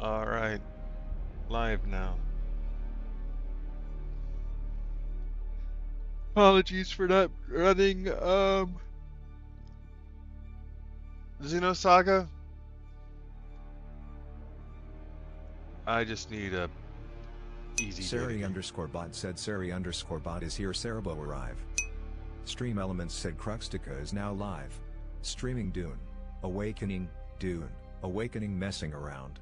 All right, live now. Apologies for not running Xenosaga. I just need a easy data Sari game. underscore bot said Sari underscore bot is here. Cerebro arrive. Stream Elements said Cruxtica is now live. Streaming Dune. Awakening, Dune. Awakening messing around.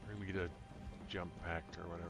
Bring me to jump pact or whatever.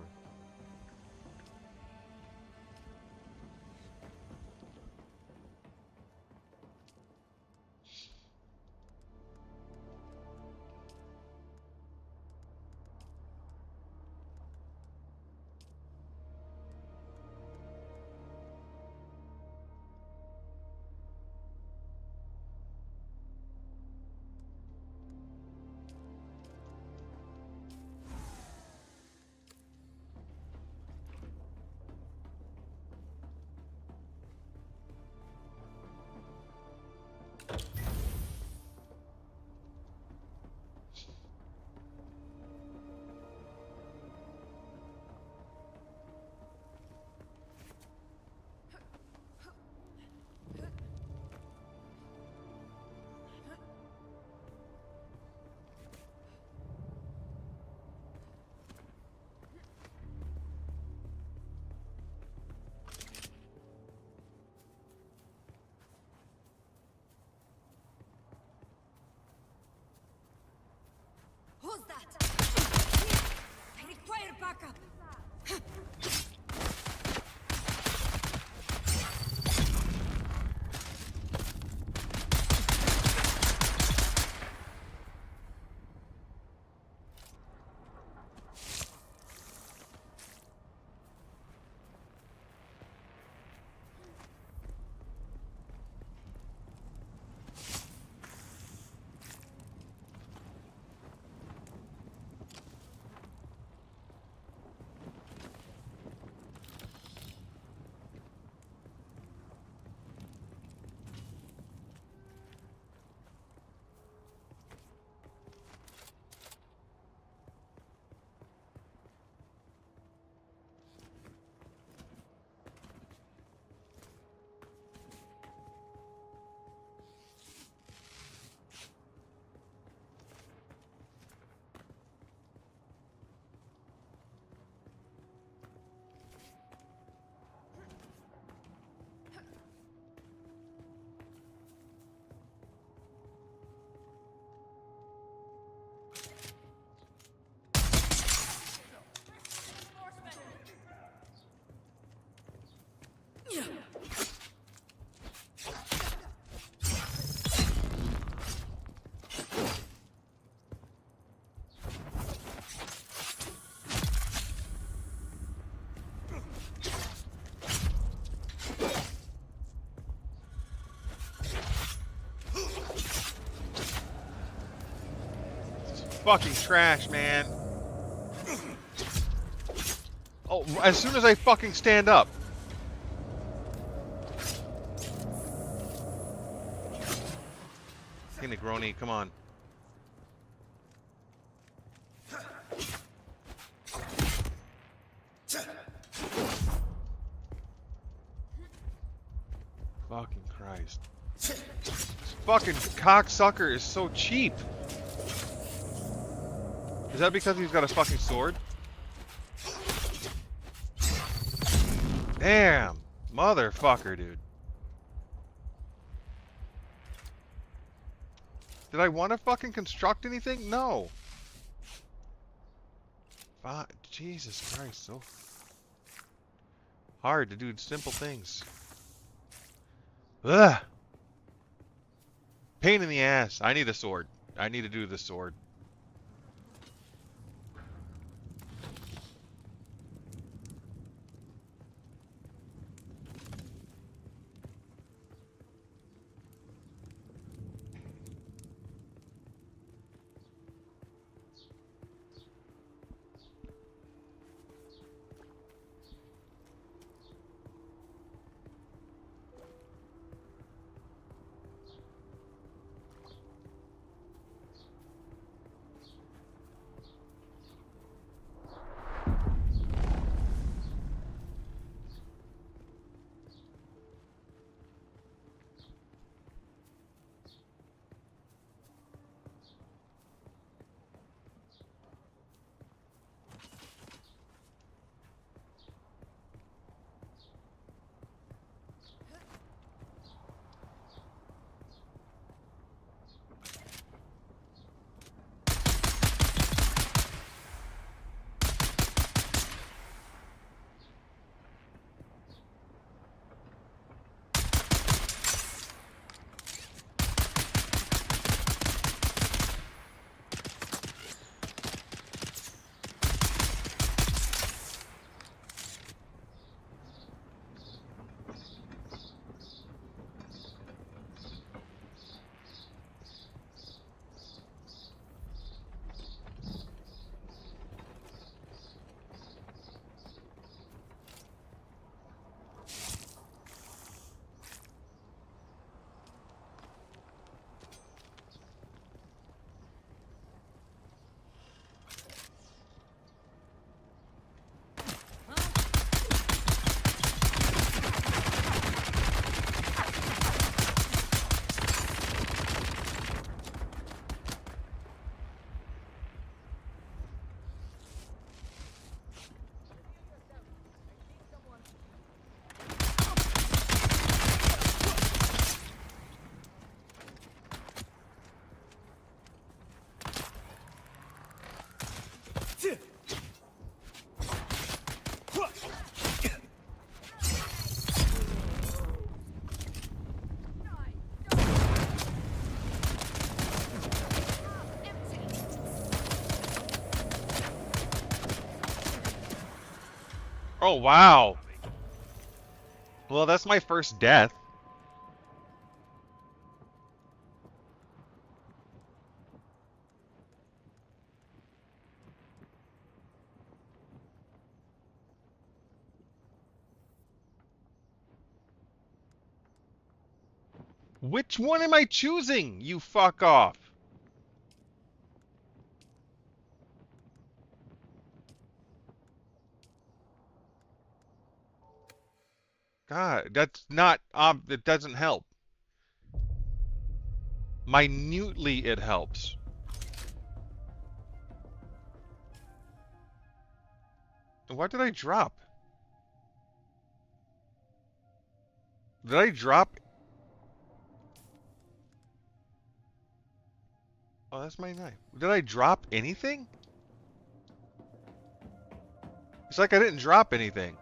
fucking trash, man. Oh, as soon as I fucking stand up. Hey, Negroni, come on. Fucking Christ. This fucking cocksucker is so cheap. Is that because he's got a fucking sword? Damn. Motherfucker, dude. Did I want to fucking construct anything? No. Jesus Christ, so hard to do simple things. Ugh. Pain in the ass. I need a sword. I need to do the sword. Oh, wow. Well, that's my first death. Which one am I choosing, you fuck off? God, that's not, it doesn't help. Minutely it helps. What did I drop? Did I drop? Oh, that's my knife. Did I drop anything? It's like I didn't drop anything.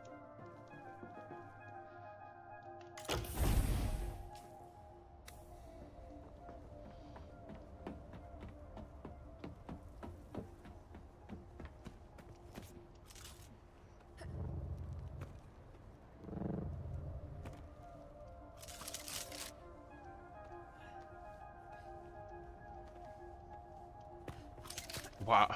Wow.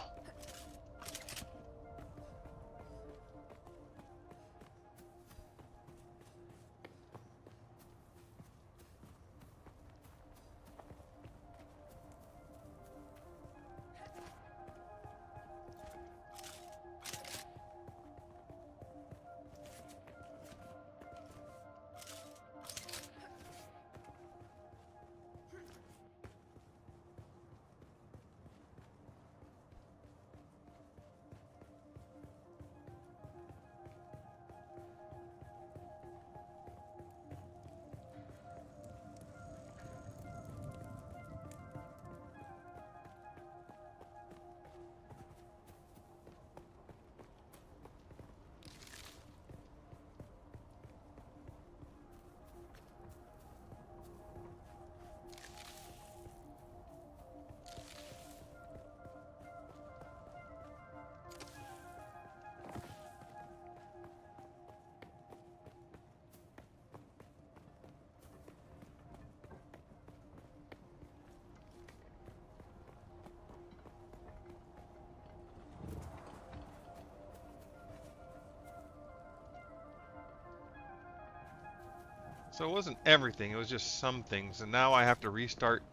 So it wasn't everything, it was just some things, and now I have to restart.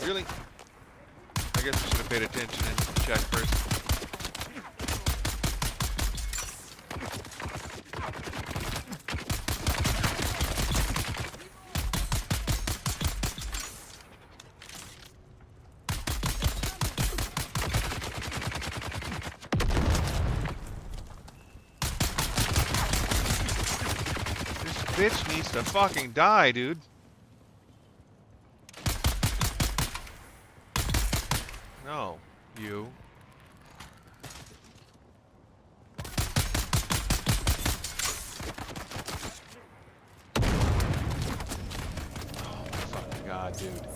Really? I guess I should have paid attention and checked first. This bitch needs to fucking die, dude. No, you. Oh my fucking god, dude.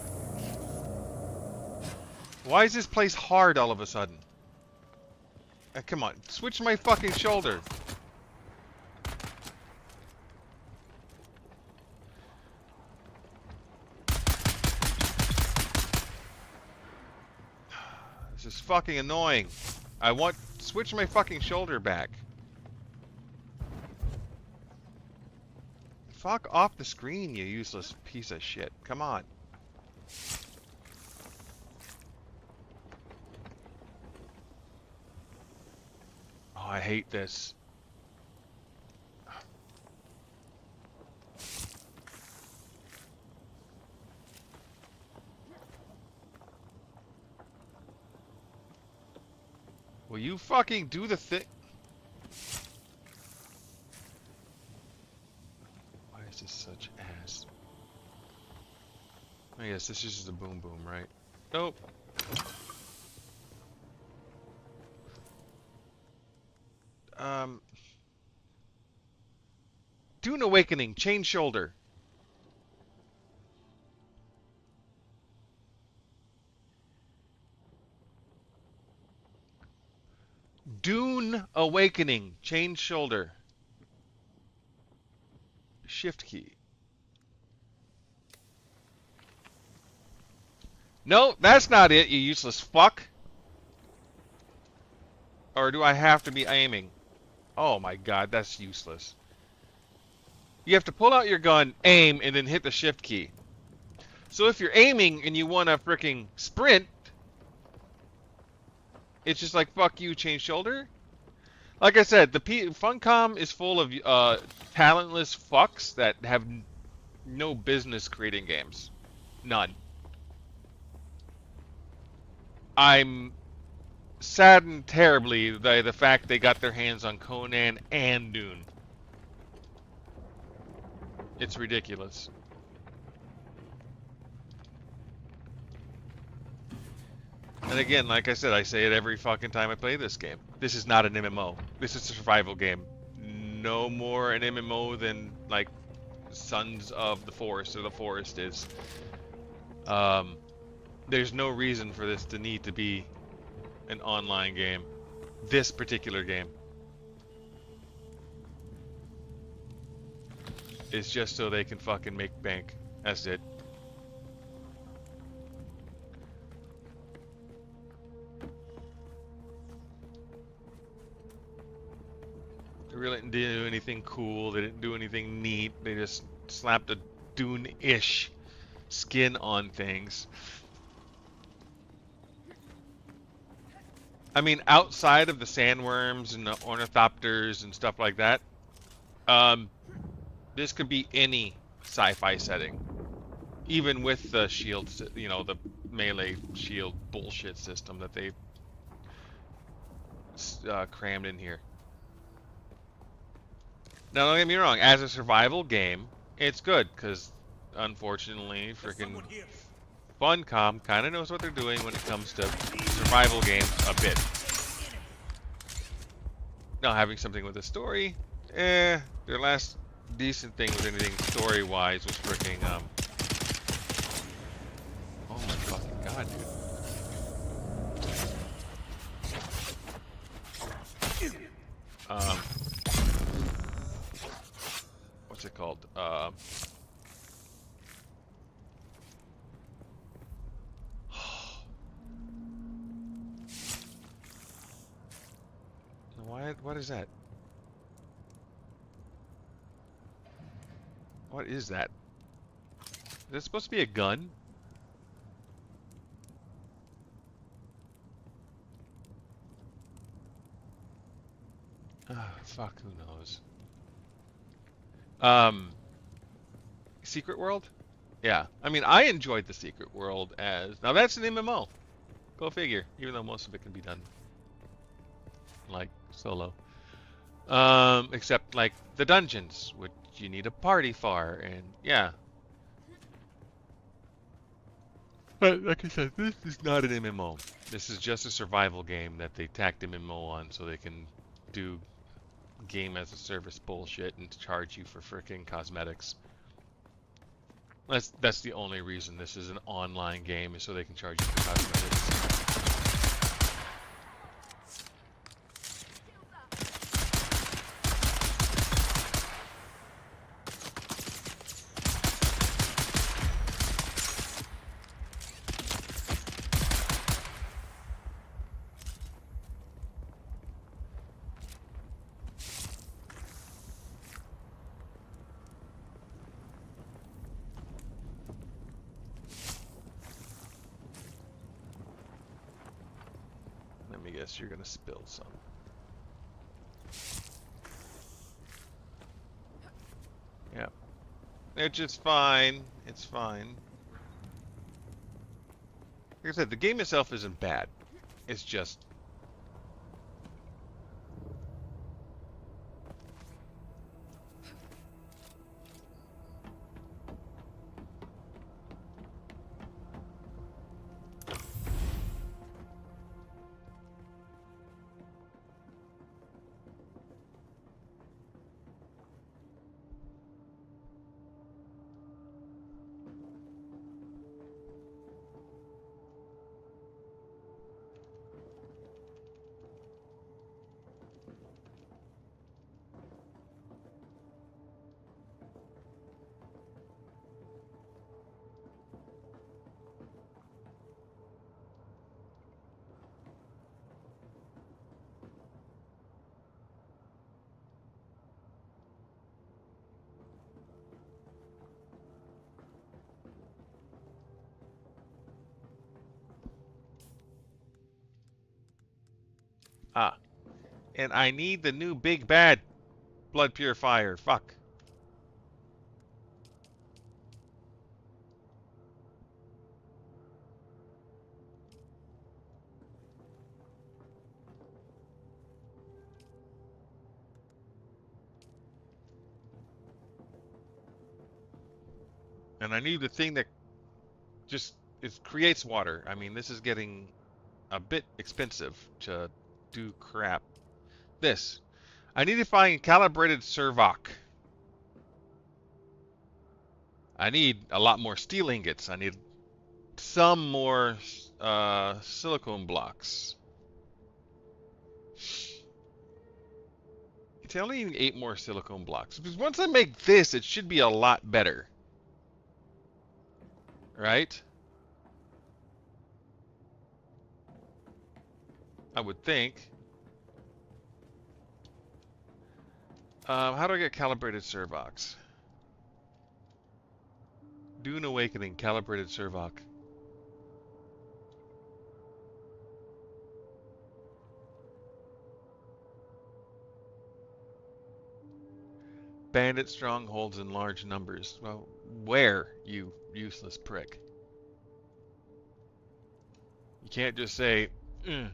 Why is this place hard all of a sudden? Come on, switch my fucking shoulder. This is fucking annoying. I want switch my fucking shoulder back. Fuck off the screen, you useless piece of shit. Come on. Oh, I hate this. Will you fucking do the thing? Why is this such ass? I guess this is just a boom boom, right? Nope. Dune Awakening, chain shoulder. Dune Awakening, chain shoulder. Shift key. No, that's not it, you useless fuck. Or do I have to be aiming? Oh my god, that's useless. You have to pull out your gun, aim, and then hit the shift key. So if you're aiming and you want to freaking sprint, it's just like, fuck you, change shoulder. Like I said, the Funcom is full of talentless fucks that have no business creating games. None. I'm saddened terribly by the fact they got their hands on Conan and Dune. It's ridiculous. And again, like I said, I say it every fucking time I play this game. This is not an MMO. This is a survival game. No more an MMO than, like, Sons of the Forest, or The Forest is. There's no reason for this to need to be an online game. This particular game. It's just so they can fucking make bank. That's it. They really didn't do anything cool. They didn't do anything neat. They just slapped a Dune-ish skin on things. I mean, outside of the sandworms and the ornithopters and stuff like that, um, this could be any sci-fi setting, even with the shield, you know, the melee shield bullshit system that they crammed in here. Now, don't get me wrong, as a survival game, it's good, because unfortunately, freaking Funcom kind of knows what they're doing when it comes to survival games a bit. Now, having something with a story, their last decent thing with anything story-wise was freaking, oh my fucking god, dude. What's it called? What is that? What is that? Is that supposed to be a gun? Ah, fuck, who knows? Secret World? Yeah. I mean, I enjoyed the Secret World as... Now that's an MMO. Go figure. Even though most of it can be done like solo. Except like the dungeons, which you need a party for, and yeah. But like I said, this is not an MMO. This is just a survival game that they tacked MMO on so they can do game as a service bullshit and charge you for freaking cosmetics. That's the only reason this is an online game, is so they can charge you for cosmetics. Let me guess, you're gonna spill some. Yeah. It's just fine. It's fine. Like I said, the game itself isn't bad. It's just... Ah. And I need the new big bad blood purifier. Fuck. And I need the thing that just creates water. I mean, this is getting a bit expensive to do crap. This. I need to find calibrated servoc. I need a lot more steel ingots. I need some more silicone blocks. It's only need 8 more silicone blocks. Because once I make this, it should be a lot better. Right? I would think. How do I get calibrated Servox? Dune Awakening, calibrated Servoc. Bandit strongholds in large numbers. Well, where, you useless prick? You can't just say, "Mm."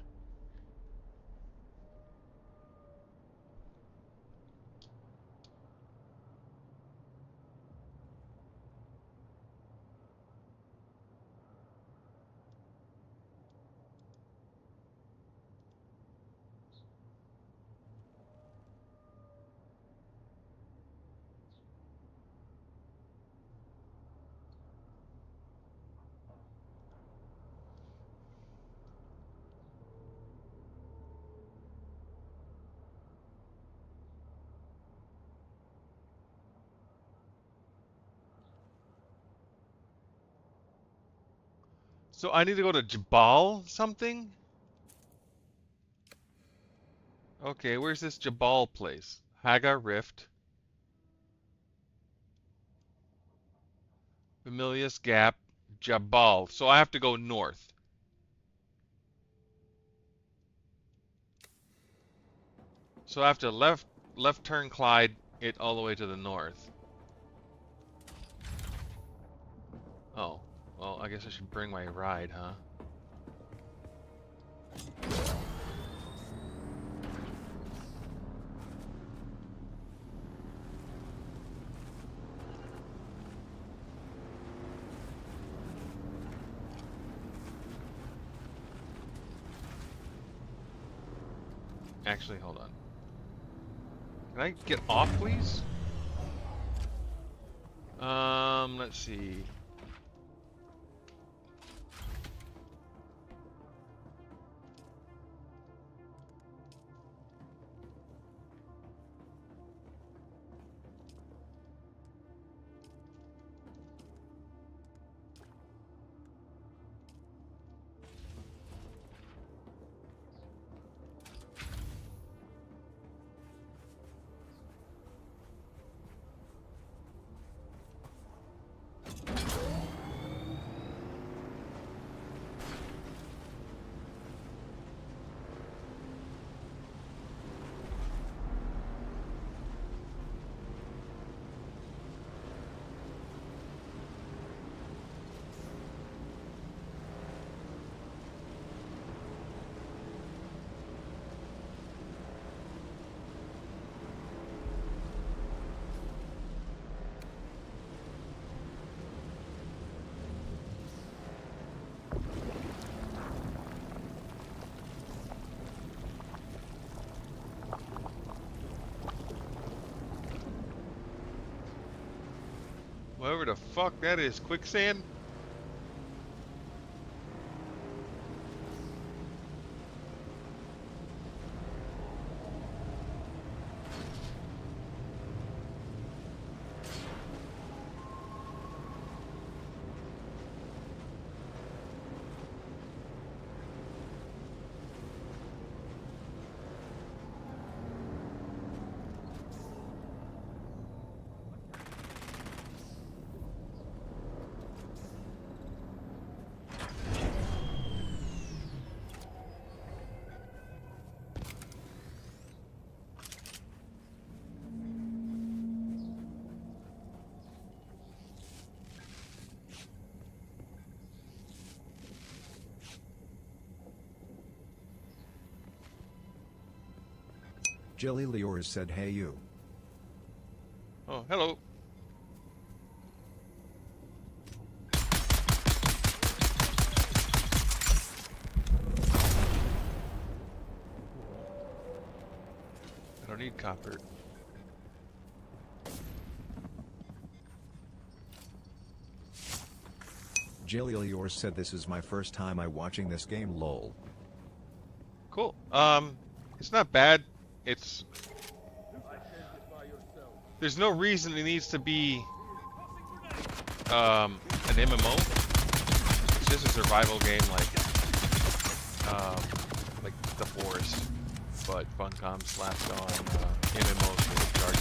So I need to go to Jabal something? Okay, where's this Jabal place? Hagar Rift. Familius Gap. Jabal. So I have to go north. So I have to left turn Clyde it all the way to the north. Oh. Well, I guess I should bring my ride, huh? Actually, hold on. Can I get off, please? Let's see. Whatever the fuck that is, quicksand? Jelly Liors said hey you. Oh, hello. I don't need copper. Jelly Liors said this is my first time I watching this game lol. Cool. It's not bad. It's... There's no reason it needs to be an MMO. It's just a survival game like The Forest, but Funcom slapped on MMOs for the charge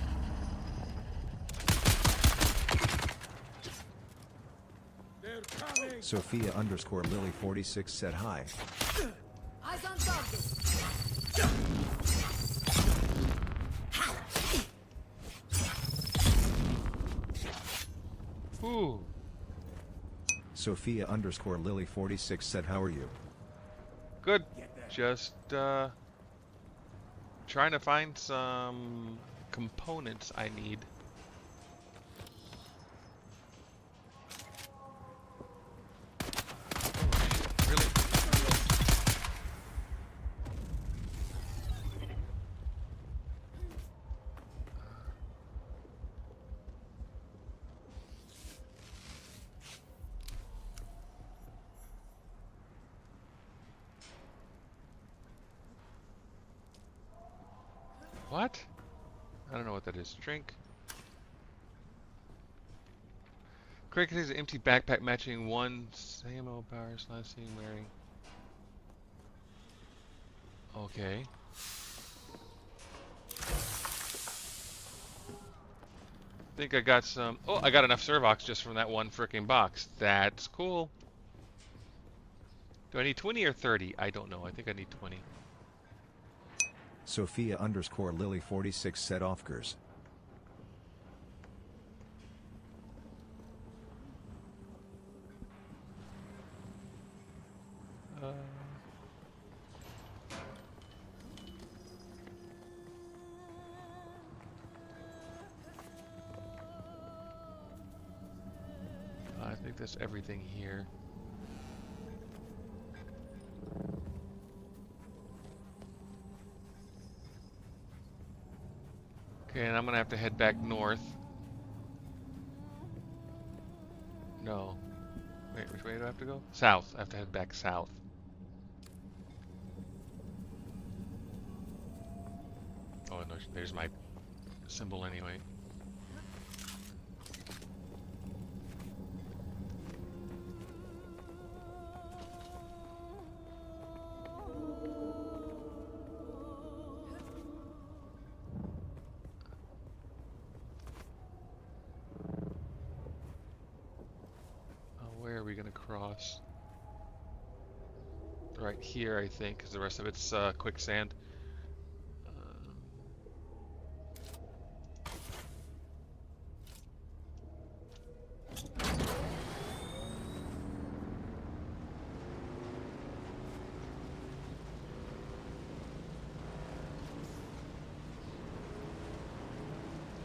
Sophia underscore Lily 46 said hi. Eyes on target. Ooh. Sophia underscore Lily 46 said how are you? Good. Just trying to find some components I need. Oh, really? What? I don't know what that is. Drink. Cricket is an empty backpack matching one same old power slash seen wearing. Okay. Think I got some. Oh, I got enough Servox just from that one freaking box. That's cool. Do I need 20 or 30? I don't know. I think I need 20. Sophia underscore Lily 46 said offgers. I think that's everything here. Okay, and I'm gonna have to head back north. No. Wait, which way do I have to go? South. I have to head back south. Oh, no, there's my symbol anyway. Where are we gonna cross? Right here, I think, because the rest of it's quicksand.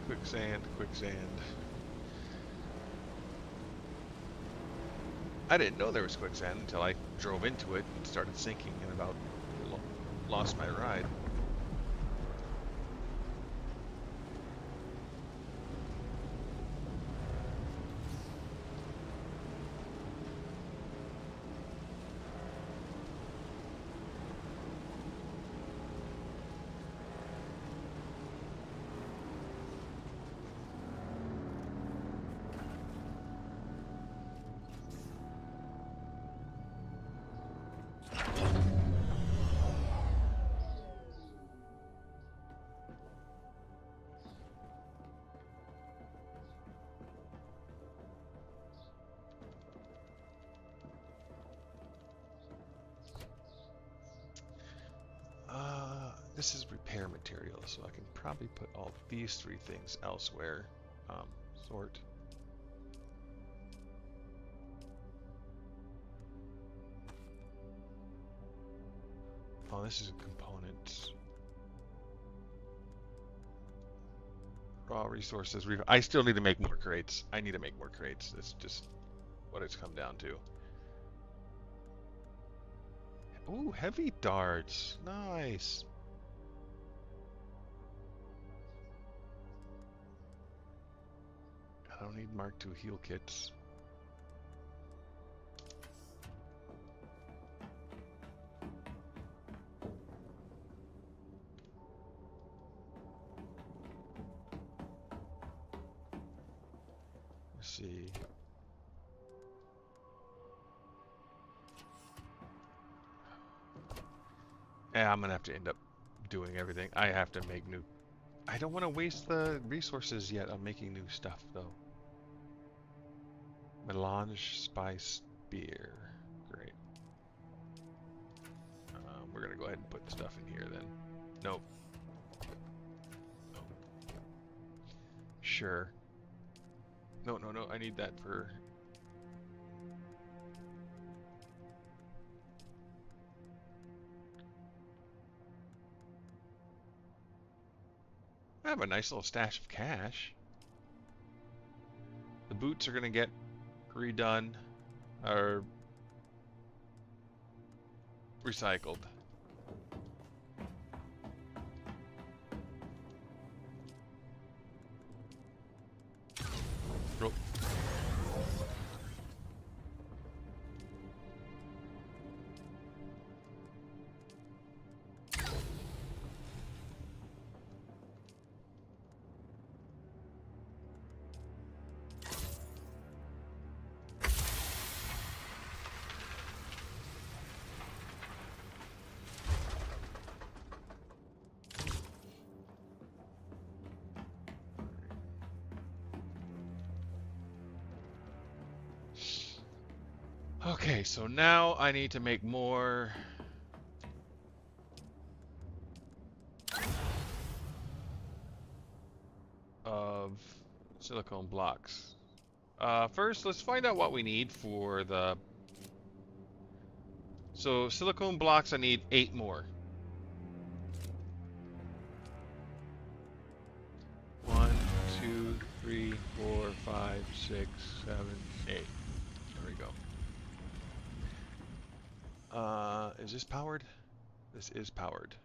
Quicksand, quicksand. I didn't know there was quicksand until I drove into it and started sinking and about lost my ride. This is repair material, so I can probably put all these three things elsewhere. Sort. Oh, this is a component. Raw resources. I still need to make more crates. I need to make more crates. That's just what it's come down to. Ooh, heavy darts. Nice. I don't need Mark II heal kits. Let's see. Yeah, I'm gonna have to end up doing everything. I have to make new. I don't want to waste the resources yet on making new stuff, though. Melange, spice, beer. Great. We're gonna go ahead and put the stuff in here then. Nope. Nope. Sure. No, no, no. I need that for. I have a nice little stash of cash. The boots are gonna get redone or recycled. Ro- Okay, so now I need to make more of silicone blocks. First, let's find out what we need for the. So silicone blocks, I need 8 more. 1, 2, 3, 4, 5, 6, 7, 8. There we go. Is this powered? This is powered.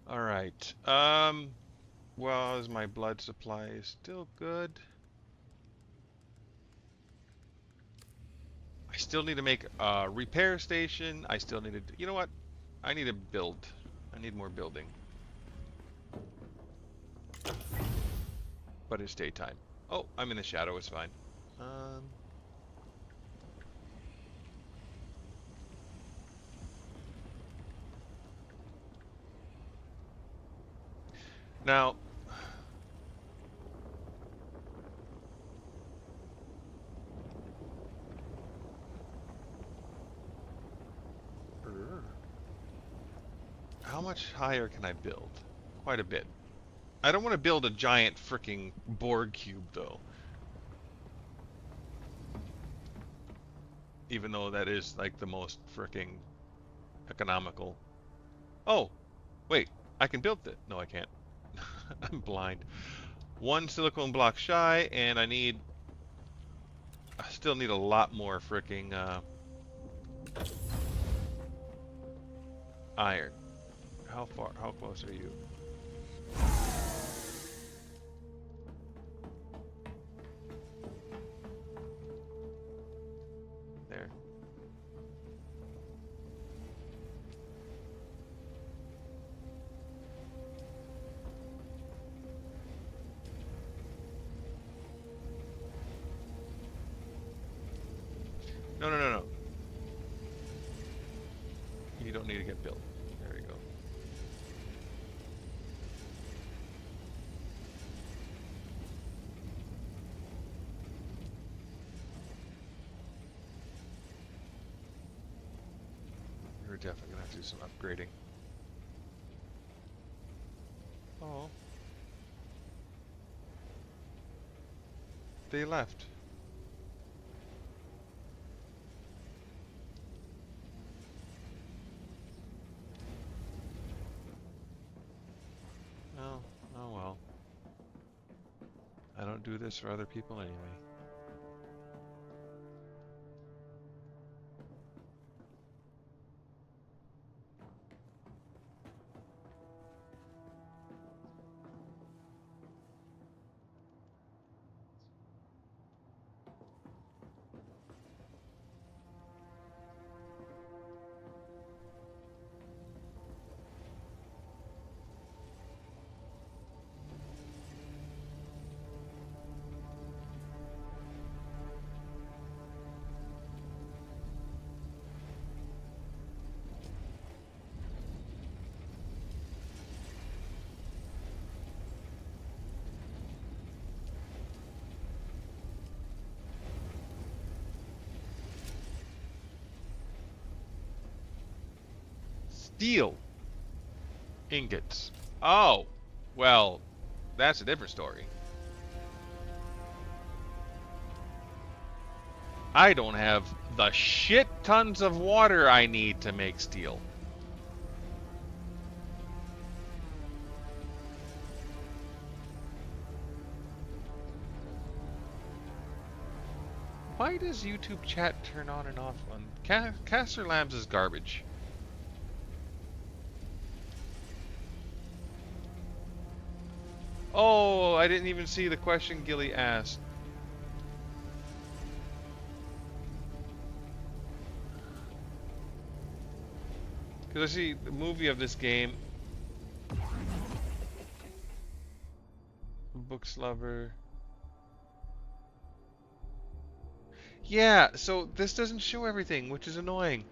All right. Well, as my blood supply is still good. I still need to make a repair station. I still need to, you know what? I need to build. I need more building. But it's daytime. Oh, I'm in the shadow, it's fine. Now, how much higher can I build? Quite a bit. I don't want to build a giant freaking Borg cube, though. Even though that is like the most freaking economical. Oh, wait. I can build it. No, I can't. I'm blind. 1 silicone block shy, and I still need a lot more freaking iron. How close are you? There. No, no, no, no. You don't need to get built. There we go. We're definitely gonna have to do some upgrading. Oh. They left. Oh, oh well. I don't do this for other people anyway. Steel ingots. Oh, well, that's a different story. I don't have the shit tons of water I need to make steel. Why does YouTube chat turn on and off on Caster Lambs is garbage. Oh, I didn't even see the question Gilly asked. Because I see the movie of this game. Books lover. Yeah, so this doesn't show everything, which is annoying.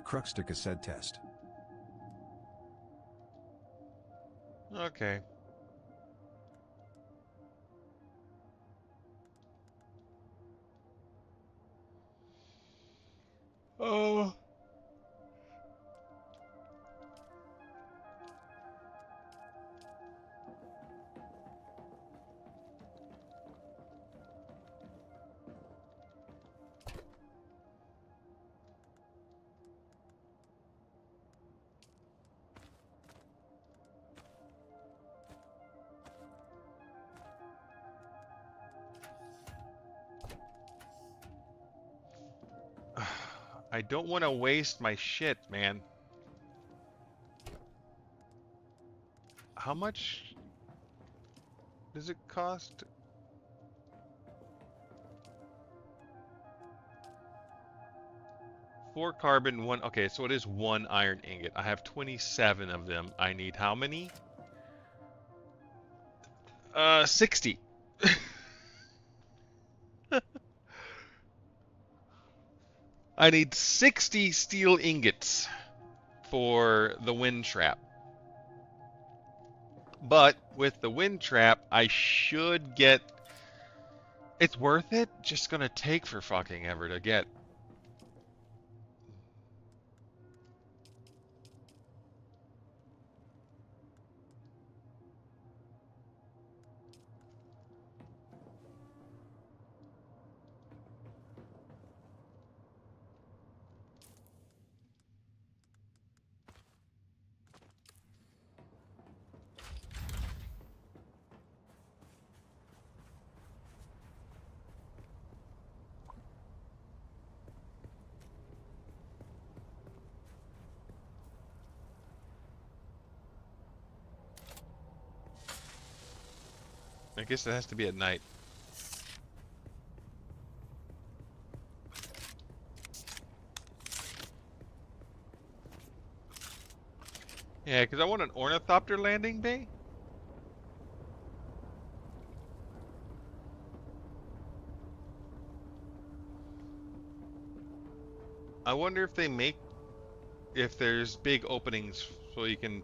Crux to cassette test. Okay. Oh. I don't want to waste my shit, man. How much does it cost? Four carbon, one. Okay, so it is one iron ingot. I have 27 of them. I need how many? 60. I need 60 steel ingots for the wind trap. But with the wind trap, I should get... It's worth it? Just gonna take for fucking ever to get. I guess it has to be at night. Yeah, because I want an ornithopter landing bay. I wonder if they make... If there's big openings so you can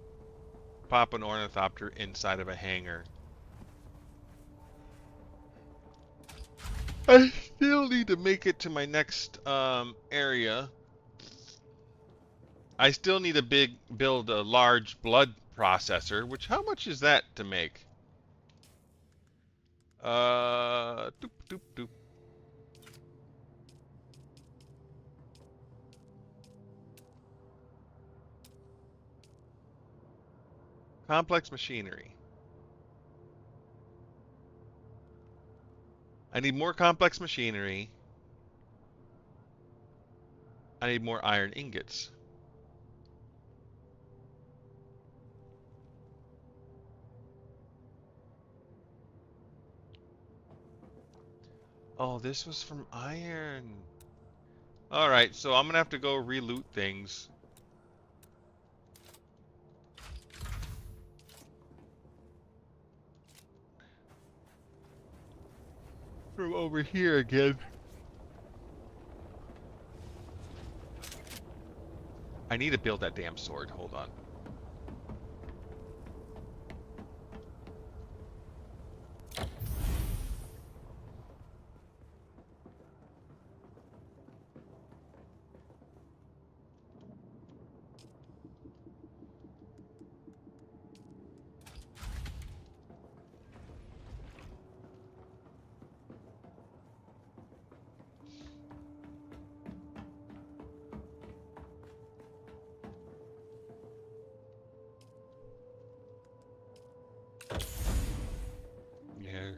pop an ornithopter inside of a hangar. I still need to make it to my next area. I still need to build a large blood processor, which how much is that to make? Doop doop doop. Complex machinery. I need more complex machinery. I need more iron ingots. Oh, this was from iron. Alright, so I'm gonna have to go re-loot things. From over here again. I need to build that damn sword. Hold on. Yeah.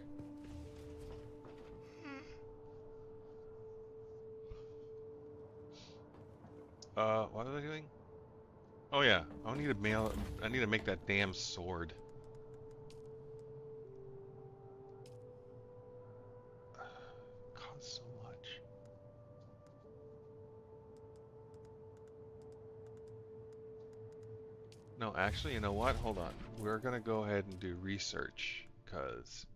What was I doing? Oh yeah, I need to mail. I need to make that damn sword. Costs so much. No, actually, you know what? Hold on. We're gonna go ahead and do research, cause.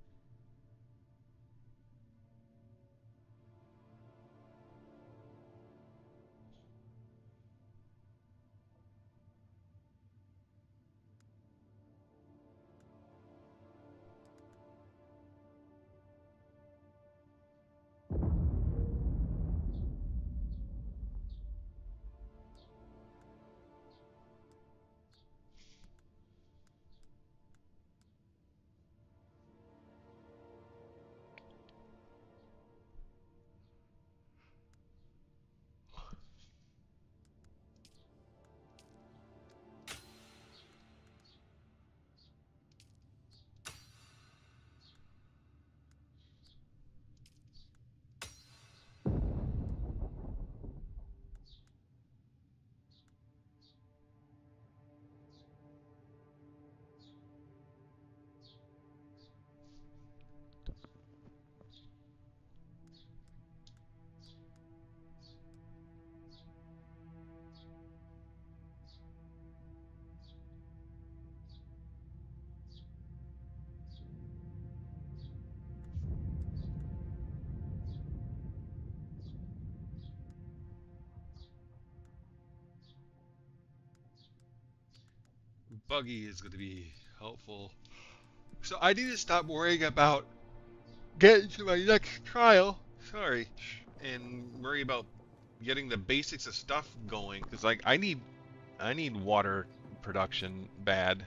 Buggy is gonna be helpful. So I need to stop worrying about getting to my next trial. Sorry, and worry about getting the basics of stuff going, because like I need water production bad.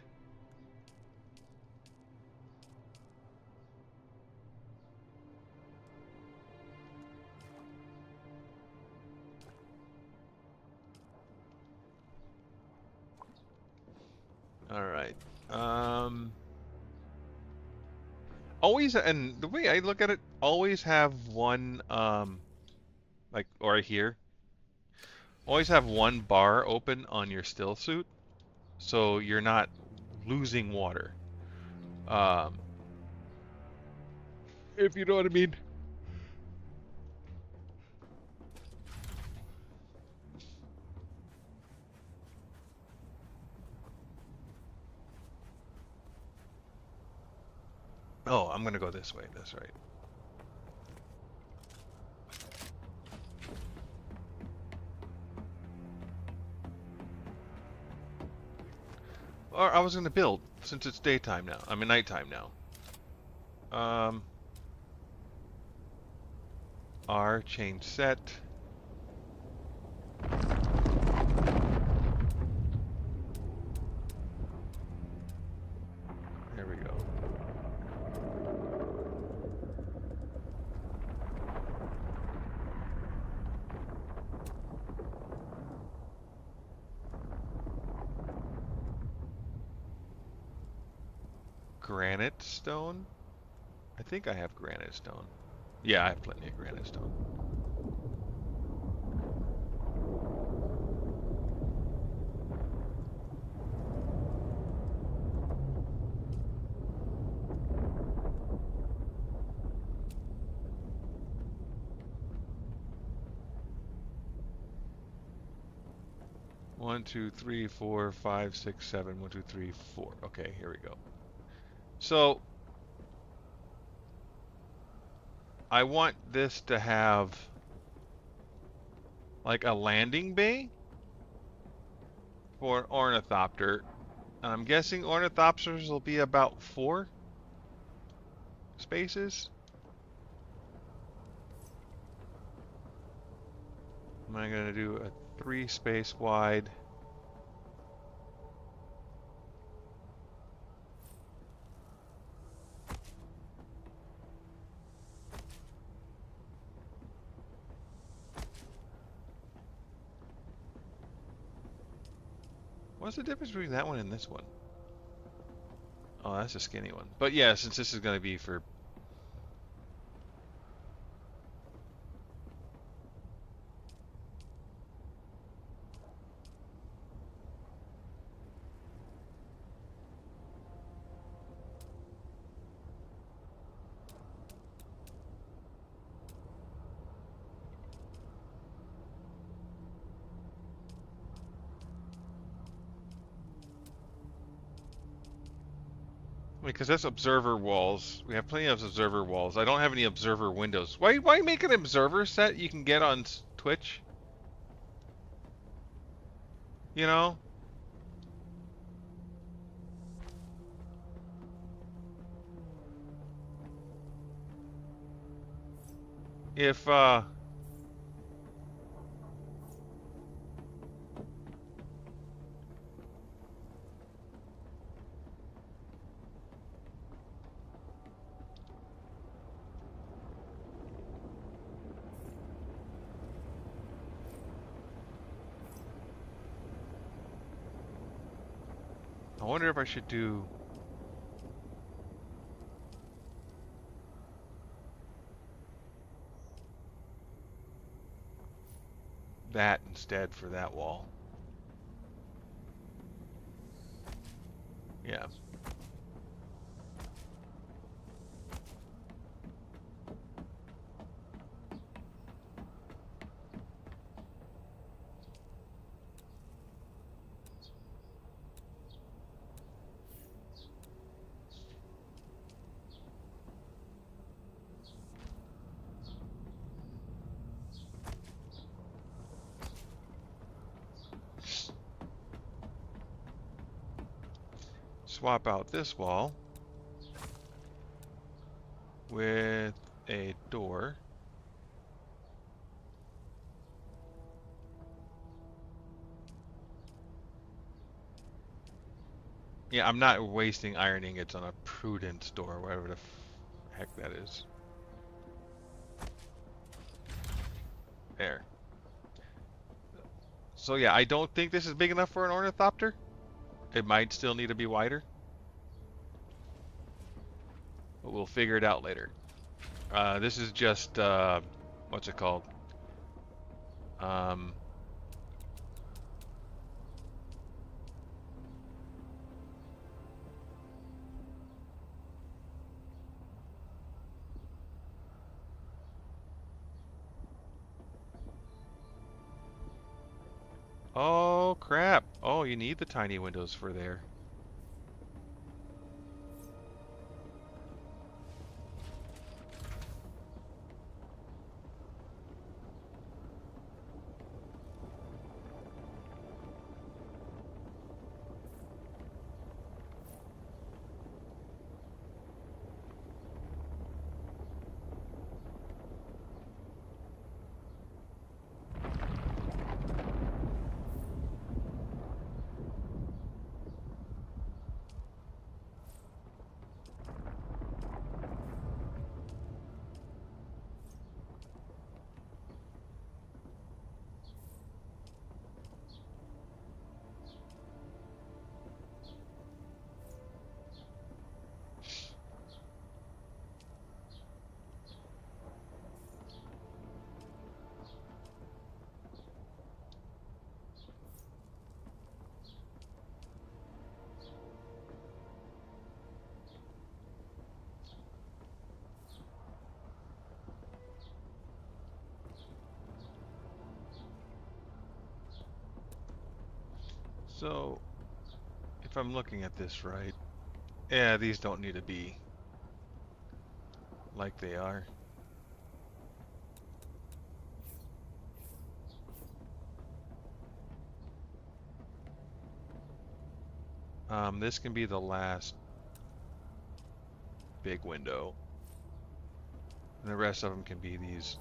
All right. Um. Always, and the way I look at it, always have one like or here, always have one bar open on your still suit, so you're not losing water. Um, if you know what I mean. Oh, I'm gonna go this way. That's right. Or I was gonna build since it's daytime now. I mean nighttime now. Um, R change set. There we go. Granite stone. I think I have granite stone. Yeah, I have plenty of granite stone. One, two, three, four, five, six, seven. 1, 2, 3, 4. Okay, here we go. So I want this to have like a landing bay for an ornithopter. And I'm guessing ornithopters will be about 4 spaces. Am I going to do a 3 space wide? What's the difference between that one and this one? Oh, that's a skinny one. But yeah, since this is going to be for... Because that's observer walls. We have plenty of observer walls. I don't have any observer windows. Why make an observer set you can get on Twitch? You know? If, I wonder if I should do... that instead for that wall. Yeah. Swap out this wall with a door. Yeah, I'm not wasting iron ingots on a prudence door, whatever the heck that is. There. So yeah, I don't think this is big enough for an ornithopter. It might still need to be wider. But we'll figure it out later. This is just, what's it called? Um, oh crap. Oh, you need the tiny windows for there. So, if I'm looking at this right, yeah, these don't need to be like they are. This can be the last big window. And the rest of them can be these.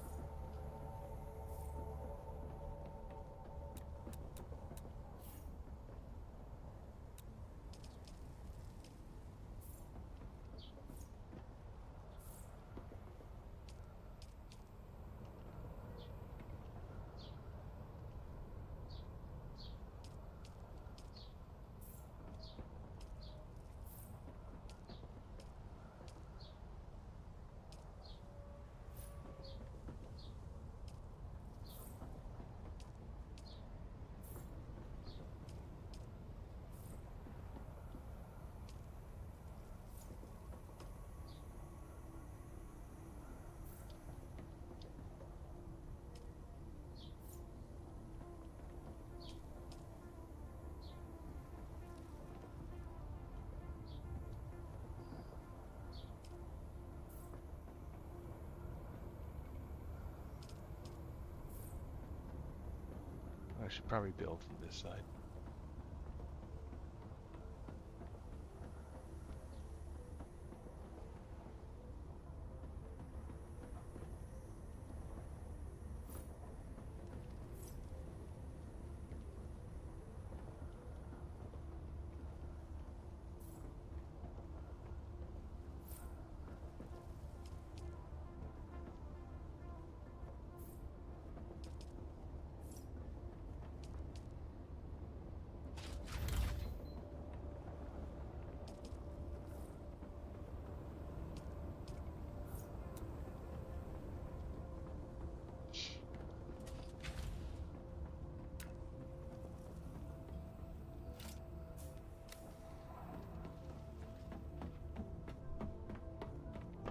I should probably build from this side.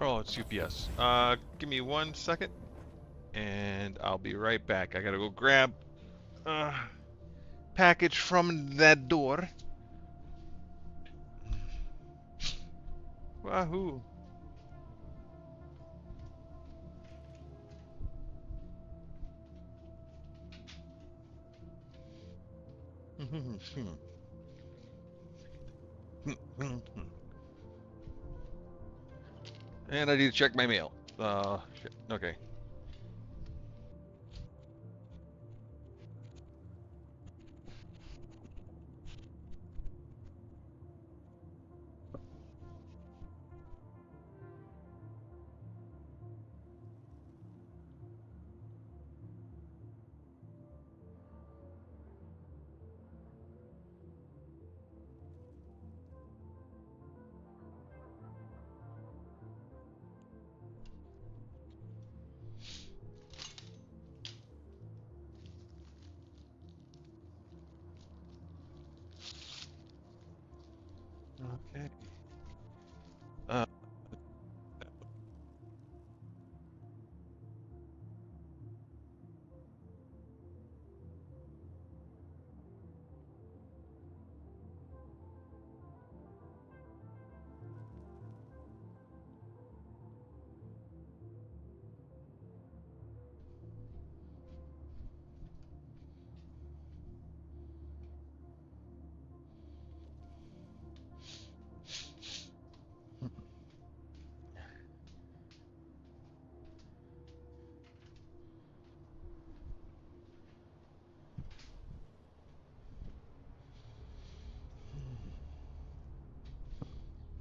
Oh, it's UPS. Give me 1 second, and I'll be right back. I gotta go grab package from that door. Wahoo! And I need to check my mail. Shit. Okay. Okay. Uh,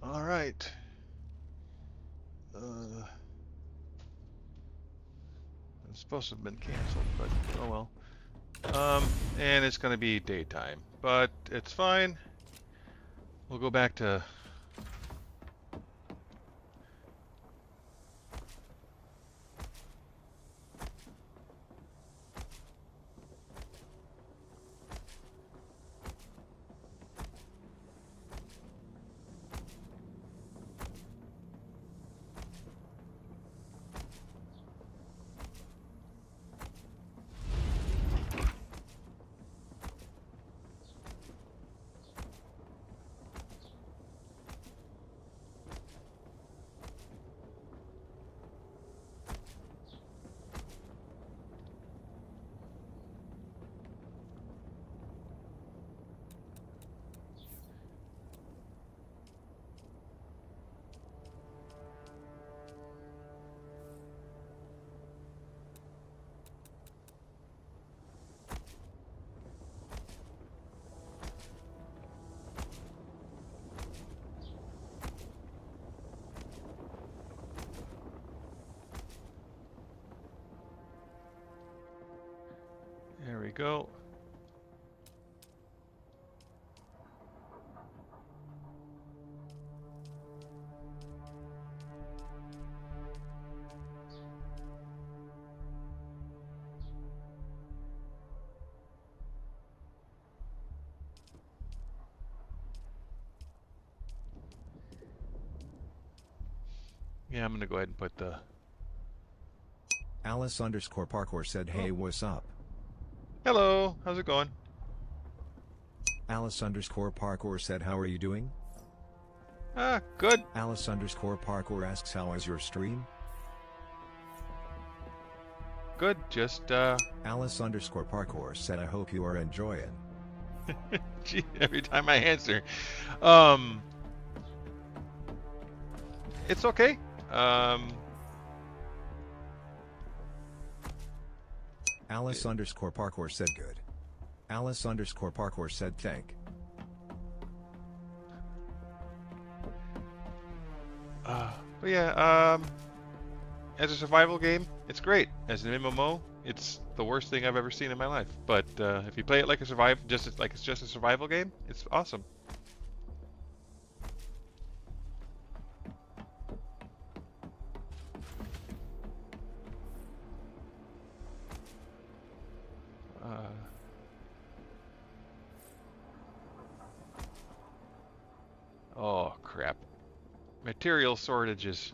all right. It's supposed to have been canceled, but oh well. And it's gonna be daytime, but it's fine. We'll go back to. There we go. Yeah, I'm gonna go ahead and put the... Alice underscore parkour said, hey, what's up? Hello, how's it going? Alice underscore parkour said, how are you doing? Ah, good. Alice underscore parkour asks, how is your stream? Good, just, Alice underscore parkour said, I hope you are enjoying. gee, every time I answer. It's okay. Alice underscore parkour said, good. Alice underscore parkour said, thank. But yeah, as a survival game, it's great. As an MMO, it's the worst thing I've ever seen in my life. But if you play it like like it's just a survival game, it's awesome. Oh crap! Material shortages.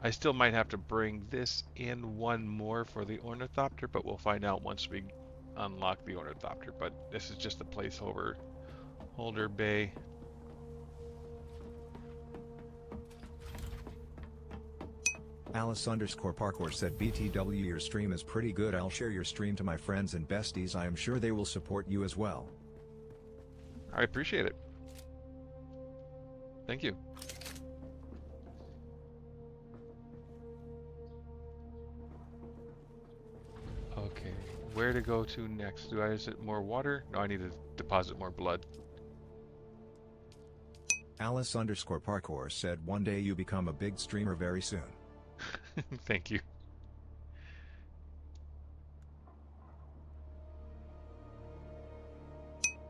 I still might have to bring this in one more for the ornithopter, but we'll find out once we unlock the ornithopter. But this is just a placeholder bay. Alice underscore parkour said, BTW, your stream is pretty good. I'll share your stream to my friends and besties. I am sure they will support you as well. I appreciate it. Thank you. Okay, where to go to next? Do I visit more water? No, I need to deposit more blood. Alice underscore parkour said, one day you become a big streamer very soon. Thank you.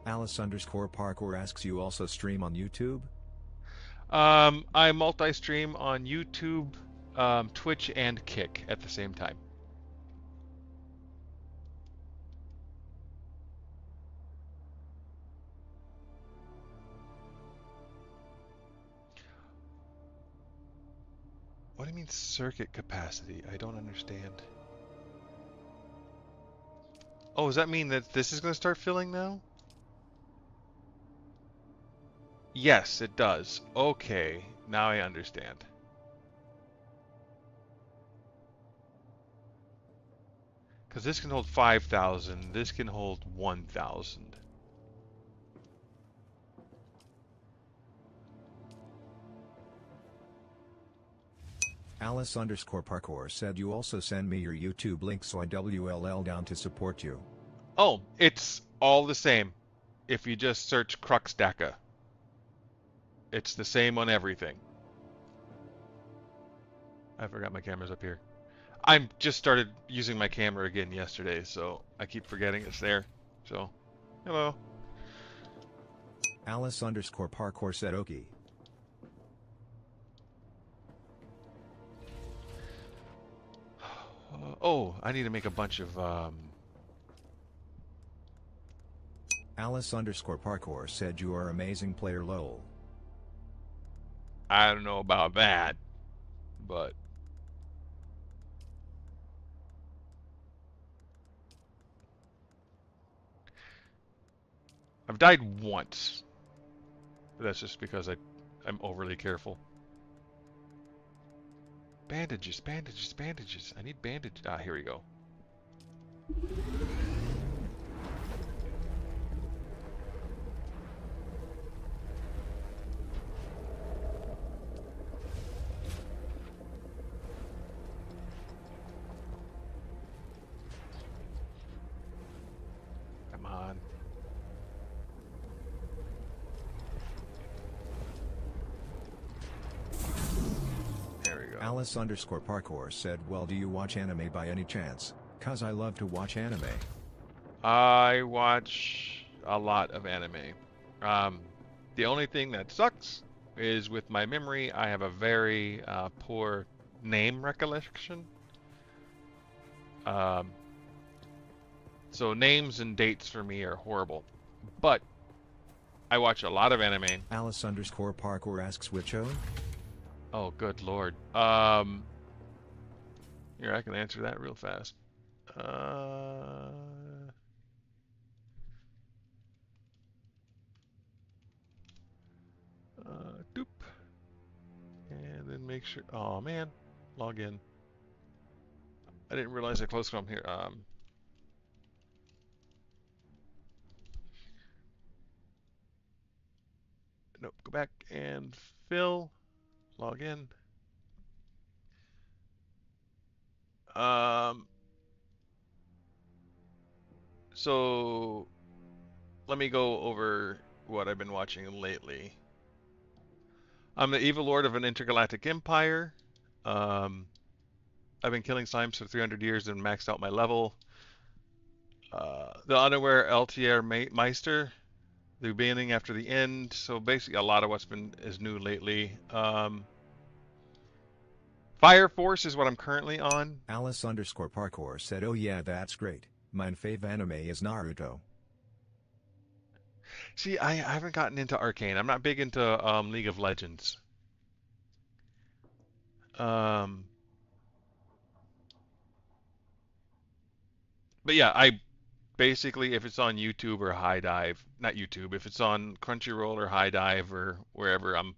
Alice underscore parkour asks, you also stream on YouTube? I multi-stream on YouTube, Twitch, and Kick at the same time. What do you mean circuit capacity? I don't understand. Oh, does that mean that this is going to start filling now? Yes, it does. Okay, now I understand. Because this can hold 5,000, this can hold 1,000. Alice underscore parkour said, you also send me your YouTube link so I WLL down to support you. Oh, it's all the same. If you just search Cruxdaka, it's the same on everything. I forgot my camera's up here. I just started using my camera again yesterday, so I keep forgetting it's there. So, hello. Alice underscore parkour said, okay. Oh, I need to make a bunch of, Alice underscore parkour said, you are amazing player lol. I don't know about that, but... I've died once. But that's just because I'm overly careful. Bandages, bandages, bandages. I need bandages. Ah, here we go. Come on. Alice underscore parkour said, well, do you watch anime by any chance? Cause I love to watch anime. I watch a lot of anime. The only thing that sucks is with my memory, I have a very poor name recollection. So names and dates for me are horrible. But I watch a lot of anime. Alice underscore parkour asks which own? Oh, good lord. Here, I can answer that real fast. Doop. And then make sure. Oh man, log in. I didn't realize I closed from here. Nope. Go back and fill. Log in. So let me go over what I've been watching lately. I'm the evil lord of an intergalactic empire. I've been killing slimes for 300 years and maxed out my level. The Unaware Altier Meister, the beginning after the end. So basically, a lot of what's been is new lately. Fire Force is what I'm currently on. Alice underscore parkour said, oh yeah, that's great. Mine fave anime is Naruto. See, I haven't gotten into Arcane. I'm not big into League of Legends. But yeah, I basically, if it's on YouTube or High Dive, not YouTube, if it's on Crunchyroll or High Dive or wherever, I'm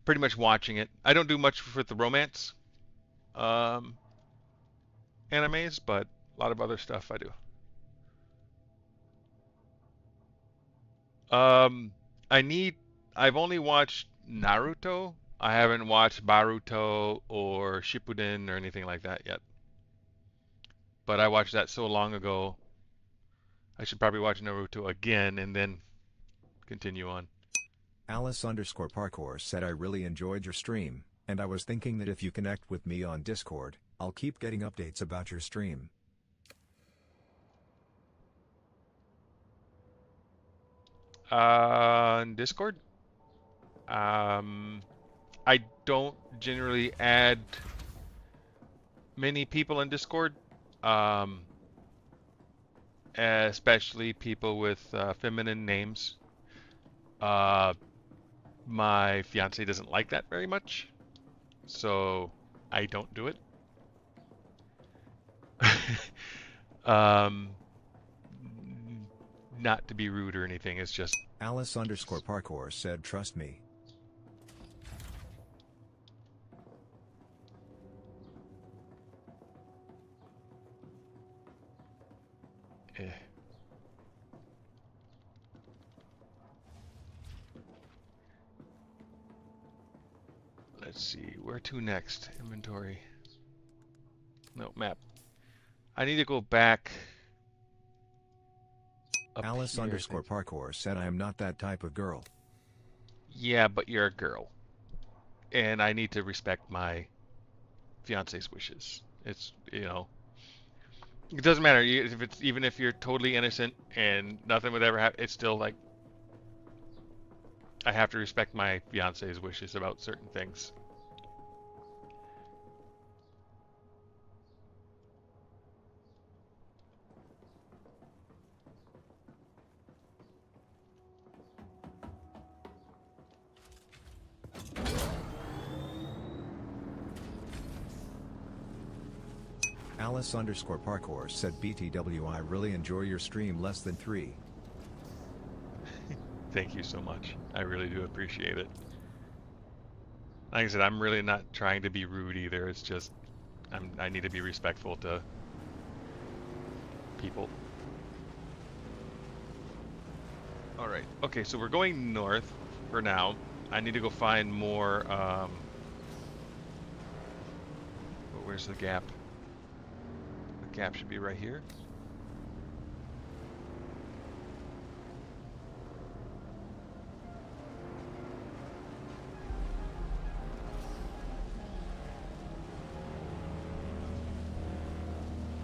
pretty much watching it. I don't do much with the romance animes, but a lot of other stuff I do. Um, I need. I've only watched Naruto. I haven't watched Baruto or Shippuden or anything like that yet. But I watched that so long ago. I should probably watch Naruto again and then continue on. Alice underscore parkour said, I really enjoyed your stream, and I was thinking that if you connect with me on Discord, I'll keep getting updates about your stream. On Discord, I don't generally add many people in Discord, especially people with feminine names. My fiance doesn't like that very much, so I don't do it. um, Not to be rude or anything, it's just Alice underscore parkour said, trust me. eh. Let's see, where to next? Inventory. No, map. I need to go back. Alice Here, underscore parkour said, I am not that type of girl. Yeah, but you're a girl. And I need to respect my fiance's wishes. It's, it doesn't matter if it's even if you're totally innocent and nothing would ever happen. It's still like I have to respect my fiance's wishes about certain things. Alice underscore parkour said, BTW, I really enjoy your stream less than 3. Thank you so much. I really do appreciate it. Like I said, I'm really not trying to be rude either. It's just I need to be respectful to people. All right. Okay, so we're going north for now. I need to go find more. Where's the gap? The gap should be right here.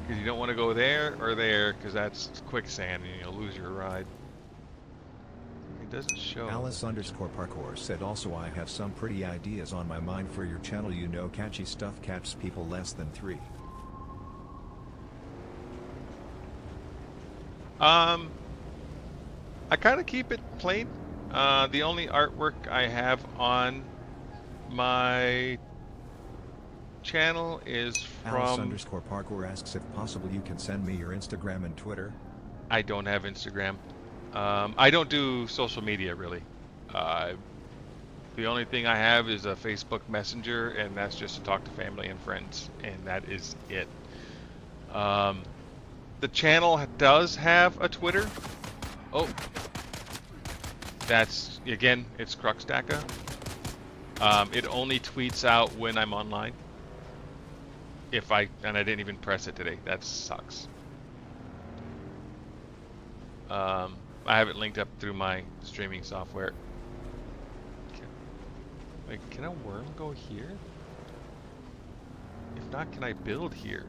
Because you don't want to go there or there, because that's quicksand and you'll lose your ride. It doesn't show. Alice_parkour said also I have some pretty ideas on my mind for your channel, you know, catchy stuff catches people less than 3. I kind of keep it plain. The only artwork I have on my channel is from... Alice_parkour asks if possible you can send me your Instagram and Twitter. I don't have Instagram. I don't do social media really. The only thing I have is a Facebook Messenger, and that's just to talk to family and friends, and that is it. The channel does have a Twitter. Oh, that's again, it's Cruxdaka. It only tweets out when I'm online. And I didn't even press it today. That sucks. I have it linked up through my streaming software. Wait, can a worm go here? If not, can I build here?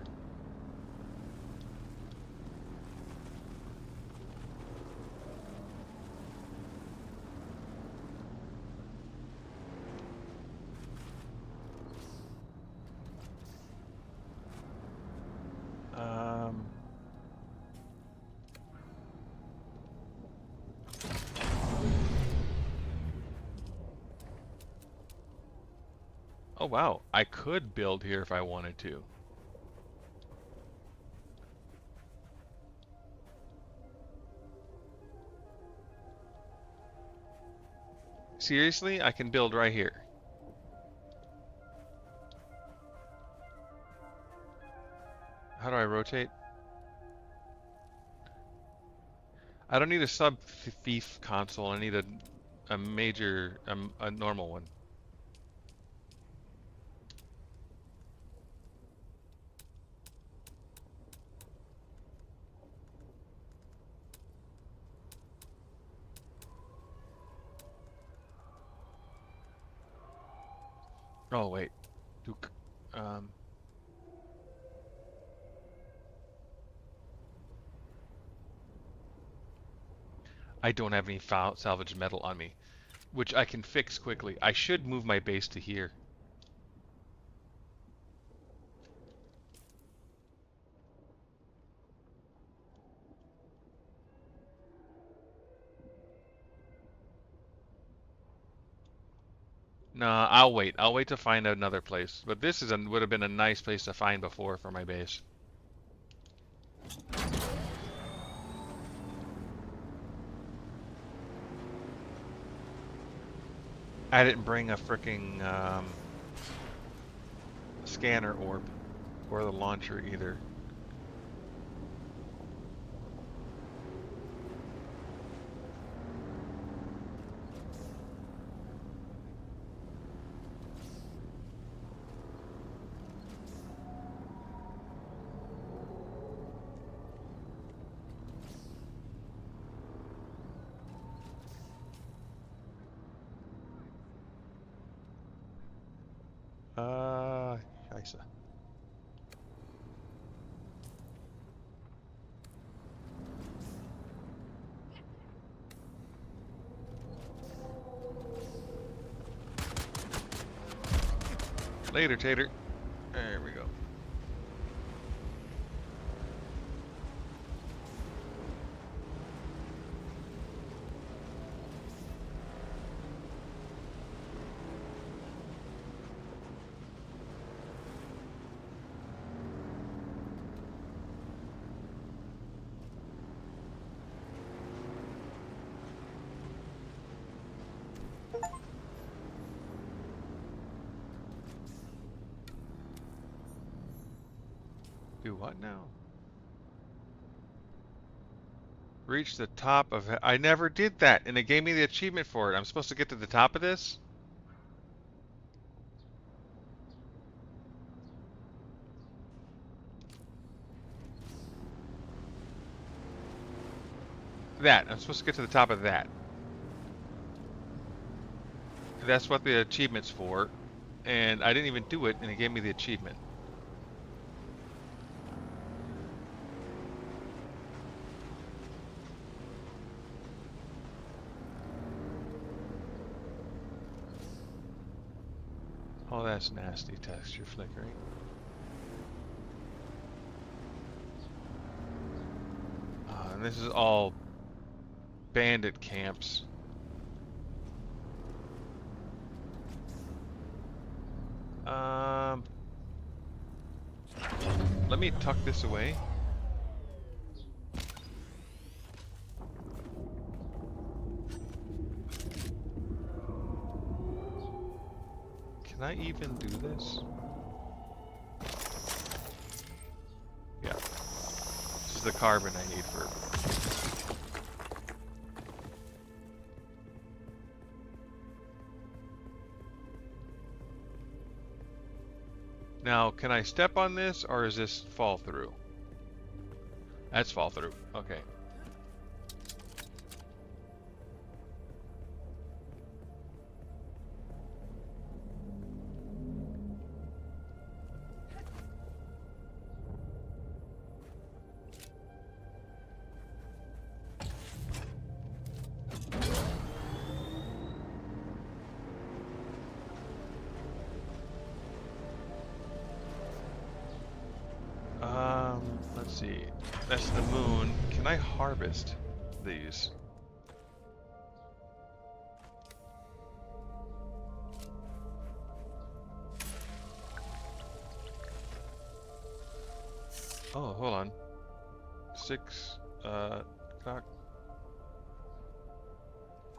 Oh wow, I could build here if I wanted to. Seriously, I can build right here. How do I rotate? I don't need a sub-thief console, I need a major, a normal one. Oh wait, I don't have any salvage metal on me, which I can fix quickly. I should move my base to here. Nah, I'll wait. I'll wait to find another place. But this would have been a nice place to find before for my base. I didn't bring a freaking scanner orb or the launcher either. Scheisse. Later, Tater. There we go. Do what now? Reach the top of it. I never did that, and it gave me the achievement for it. I'm supposed to get to the top of this? That. I'm supposed to get to the top of that. That's what the achievement's for. And I didn't even do it, and it gave me the achievement. Oh, that's nasty texture flickering. And this is all bandit camps. Let me tuck this away. Can I even do this? Yeah. This is the carbon I need for... Now, can I step on this, or is this fall through? That's fall through. Okay. Let's see. That's the moon. Can I harvest these? Oh, hold on. 6, talk.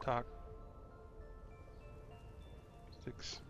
Talk. 6.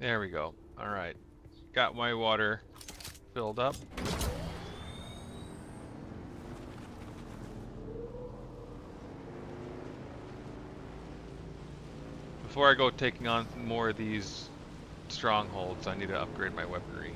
There we go. Alright. Got my water filled up. Before I go taking on more of these strongholds, I need to upgrade my weaponry.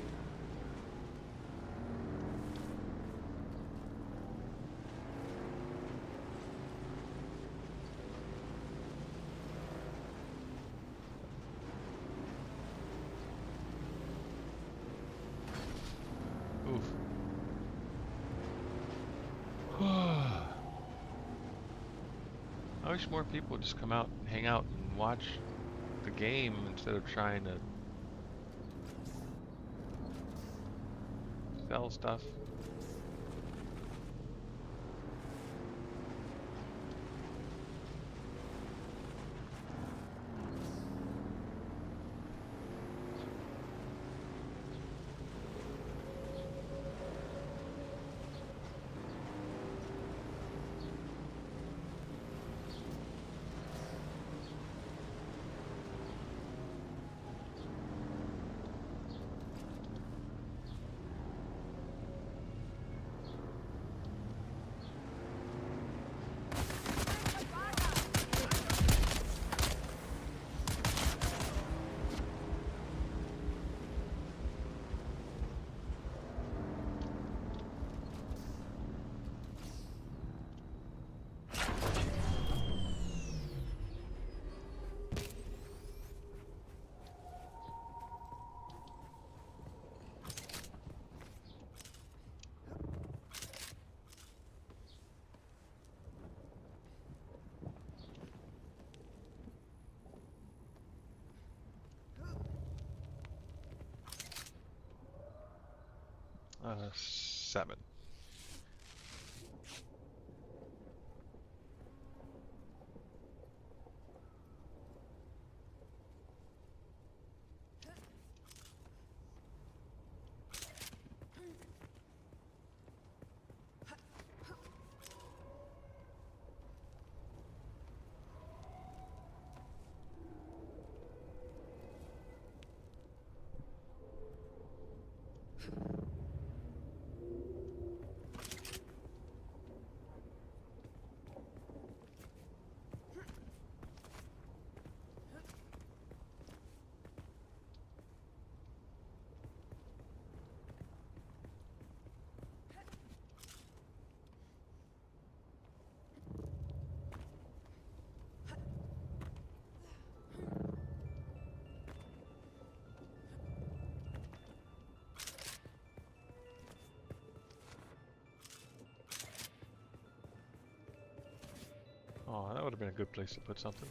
Oof. I wish more people would just come out and hang out and watch the game instead of trying to sell stuff. Uh, 7. Oh, that would have been a good place to put something.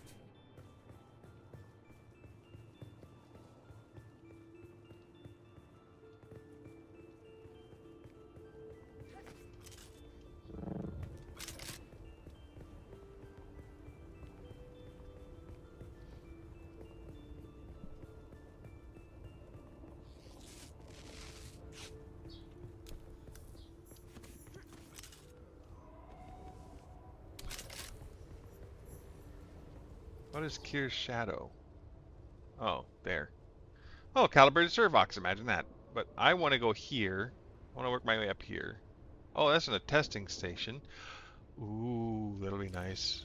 What is Kier's shadow? Oh, there. Oh, calibrated servox, imagine that. But I want to go here. I want to work my way up here. Oh, that's in a testing station. Ooh, that'll be nice.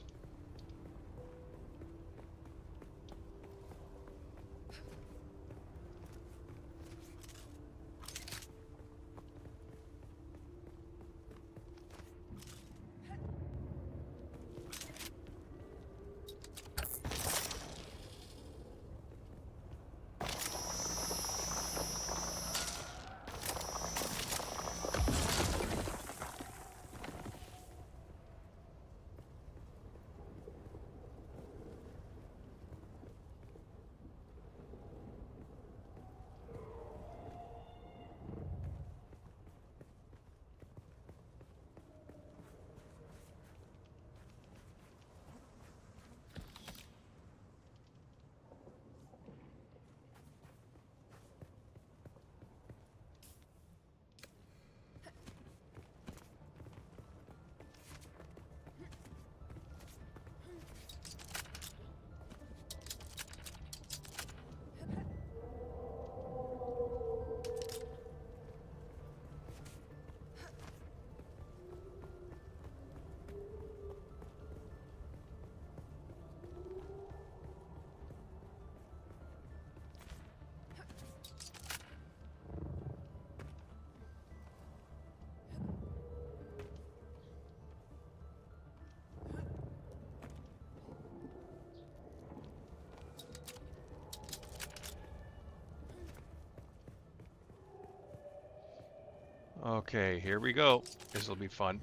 Okay, here we go. This will be fun.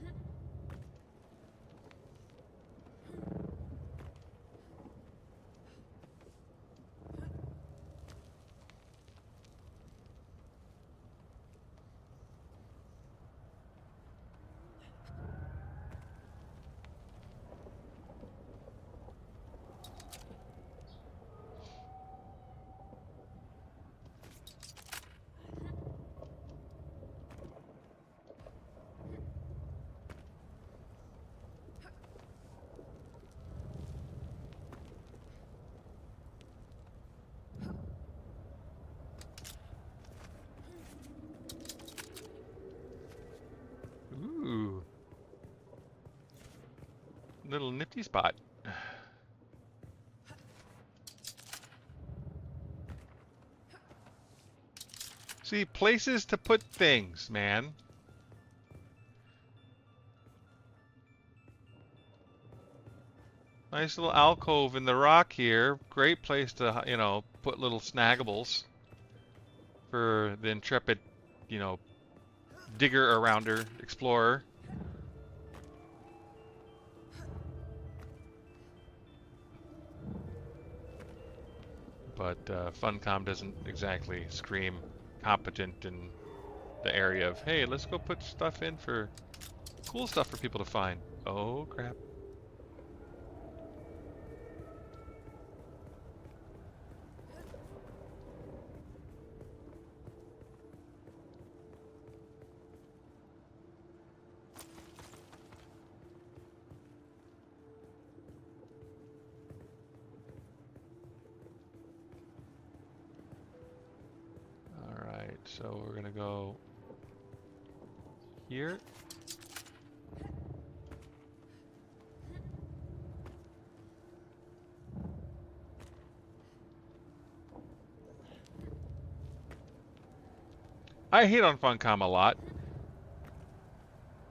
Ooh, little nifty spot. See, places to put things, man. Nice little alcove in the rock here. Great place to, you know, put little snaggables for the intrepid, you know, digger-arounder, explorer. But Funcom doesn't exactly scream competent in the area of, hey, let's go put stuff in for cool stuff for people to find. Oh, crap. So we're gonna go here. I hate on Funcom a lot,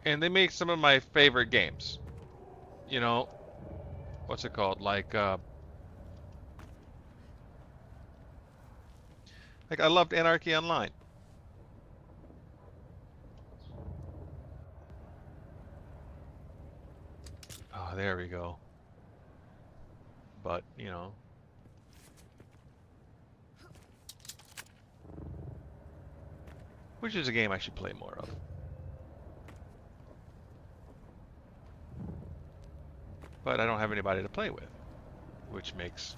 and they make some of my favorite games. You know, what's it called? Like I loved Anarchy Online. Oh, there we go. But, you know. Which is a game I should play more of. But I don't have anybody to play with, which makes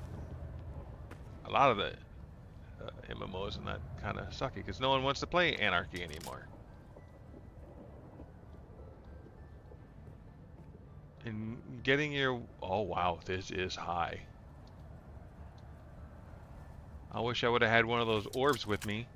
a lot of the MMOs and that kind of sucky, because no one wants to play Anarchy anymore. And getting your... Oh, wow, this is high. I wish I would have had one of those orbs with me.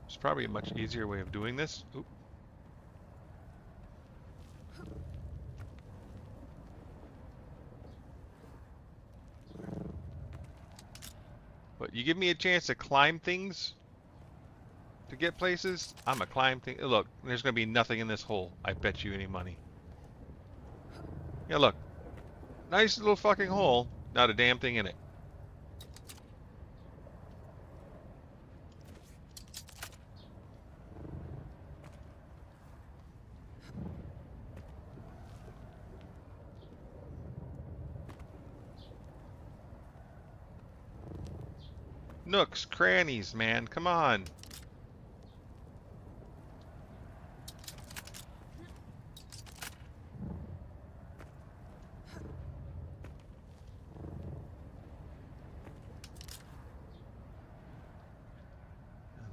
It's probably a much easier way of doing this. Oop. But you give me a chance to climb things to get places, I'm a climb thing. Look, there's gonna be nothing in this hole. I bet you any money. Yeah, look. Nice little fucking hole. Not a damn thing in it. Nooks, crannies, man. Come on. And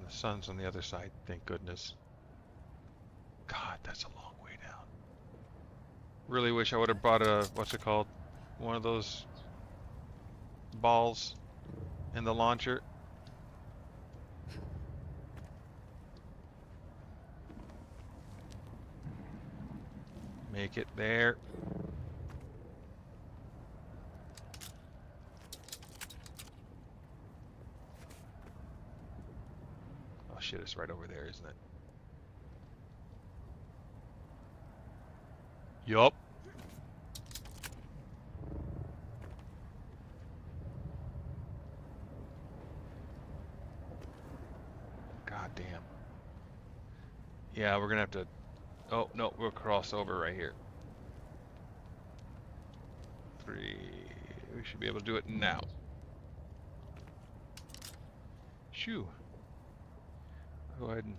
the sun's on the other side, thank goodness. God, that's a long way down. Really wish I would have brought a, what's it called? One of those balls in the launcher. Make it there. Oh shit, it's right over there, isn't it? Yup. God damn. Yeah, we're gonna have to... Oh, no, we'll cross over right here. 3... We should be able to do it now. Shoo. Go ahead and...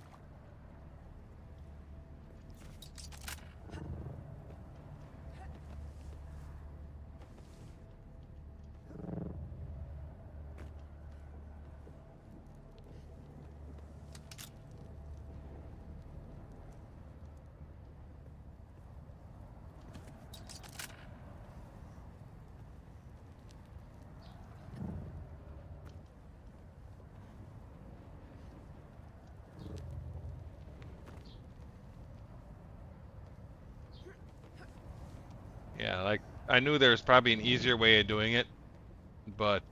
Yeah, like, I knew there was probably an easier way of doing it, but,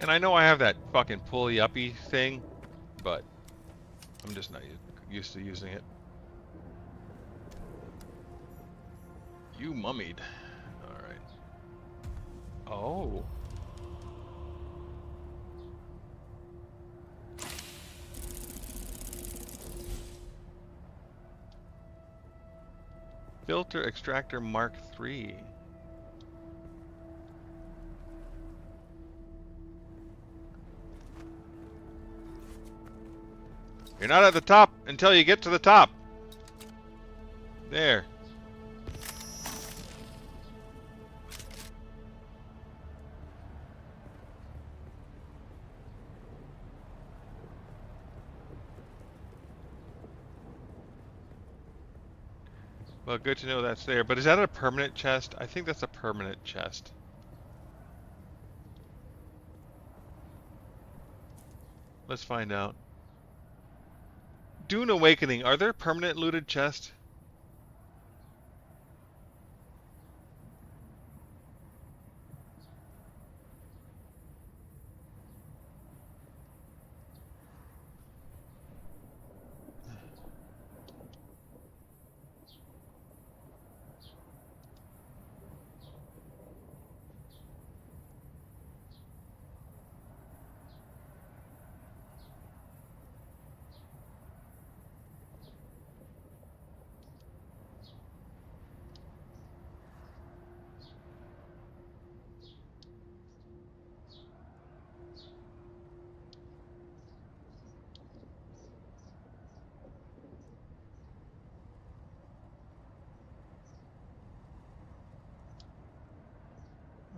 and I know I have that fucking pulley-uppy thing, but I'm just not used to using it. You mummied. Alright. Oh. Filter Extractor Mark III. You're not at the top until you get to the top. There. Well, good to know that's there. But is that a permanent chest? I think that's a permanent chest. Let's find out. Dune Awakening, are there permanent looted chests?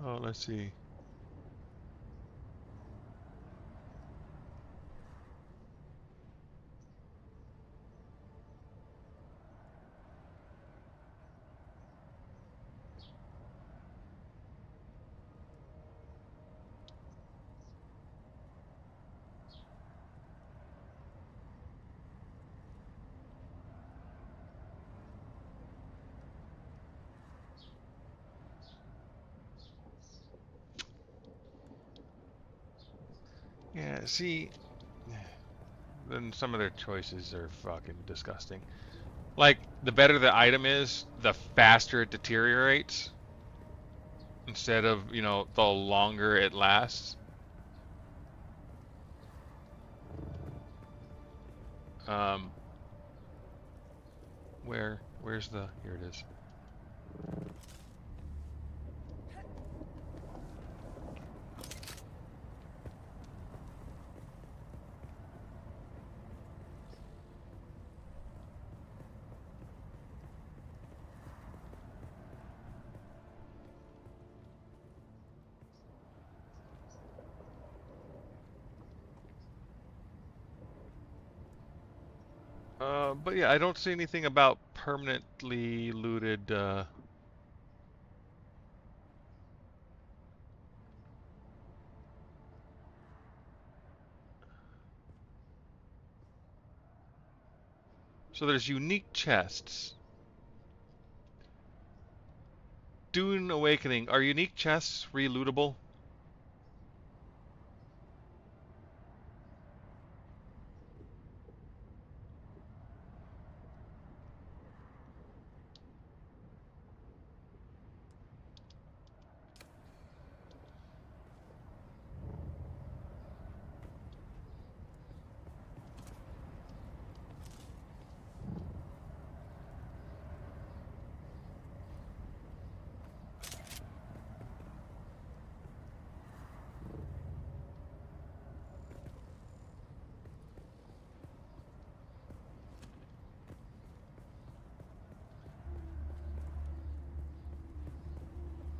Oh, let's see. Yeah, see, then some of their choices are fucking disgusting. Like, the better the item is, the faster it deteriorates. Instead of, the longer it lasts. Um, where's the, here it is. But yeah, I don't see anything about permanently looted, so there's unique chests. Dune Awakening, are unique chests relootable?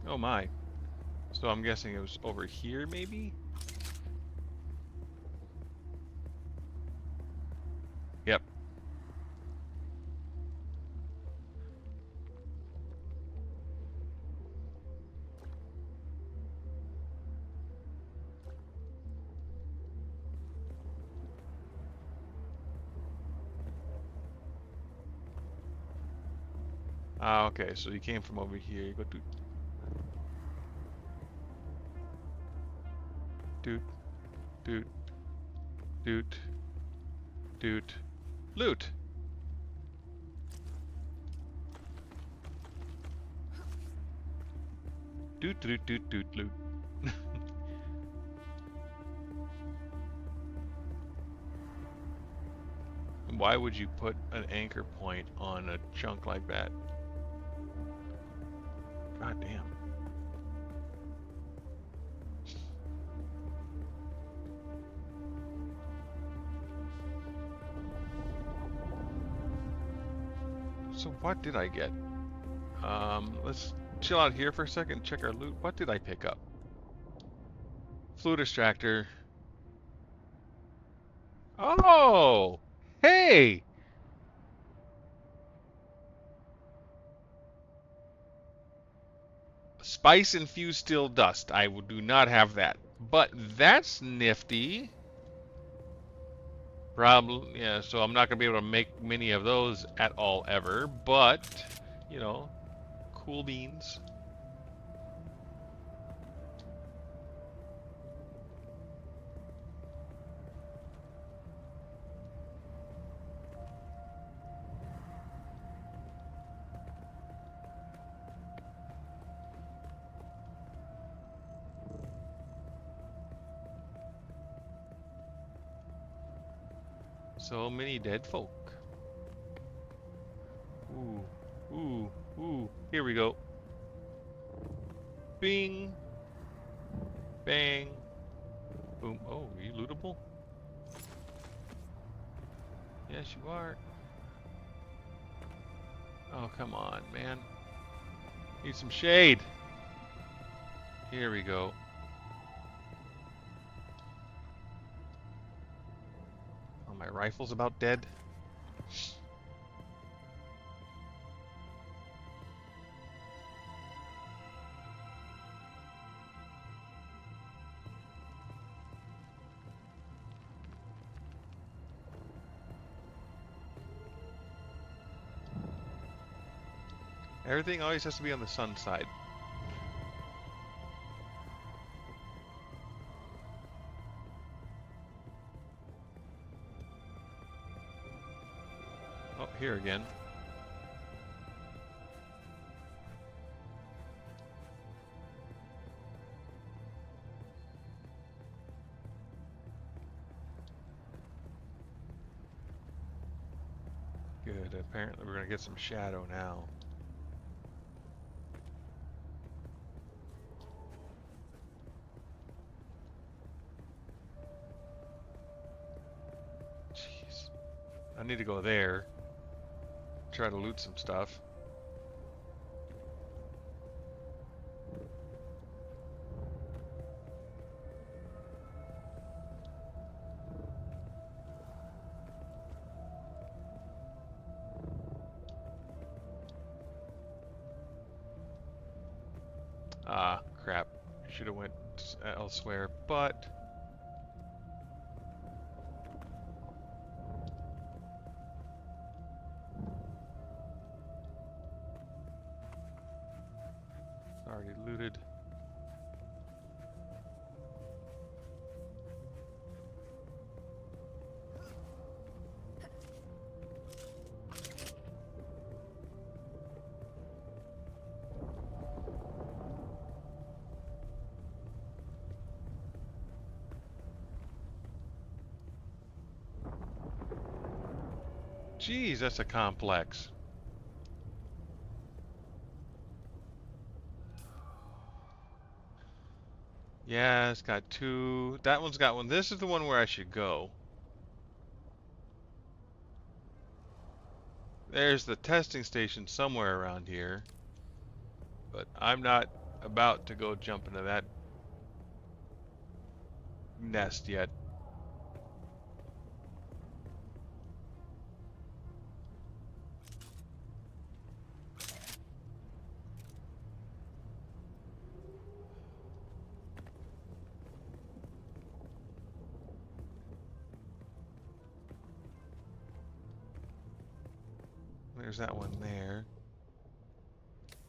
Oh my. So I'm guessing it was over here, maybe? Yep. Ah, okay, so you came from over here. You go doot, doot, doot, doot, loot. Doot, doot, doot, doot, loot. Why would you put an anchor point on a chunk like that? God damn. So what did I get? Let's chill out here for a second, check our loot. What did I pick up? Flute extractor. Oh! Hey! Spice infused steel dust. I do not have that. But that's nifty. Probably, yeah, so I'm not going to be able to make many of those at all ever. But, you know, cool beans. So many dead folk. Ooh, ooh, ooh. Here we go. Bing. Bang. Boom. Oh, are you lootable? Yes, you are. Oh, come on, man. Need some shade. Here we go. Oh, my rifle's about dead. Everything always has to be on the sun side. Oh, here again. Good. Apparently we're gonna get some shadow now. Jeez. I need to go there. Try to loot some stuff. Ah, crap. Should have went elsewhere, but already looted. Jeez, that's a complex. Yeah, it's got two. That one's got one. This is the one where I should go. There's the testing station somewhere around here. But I'm not about to go jump into that nest yet. There's that one there.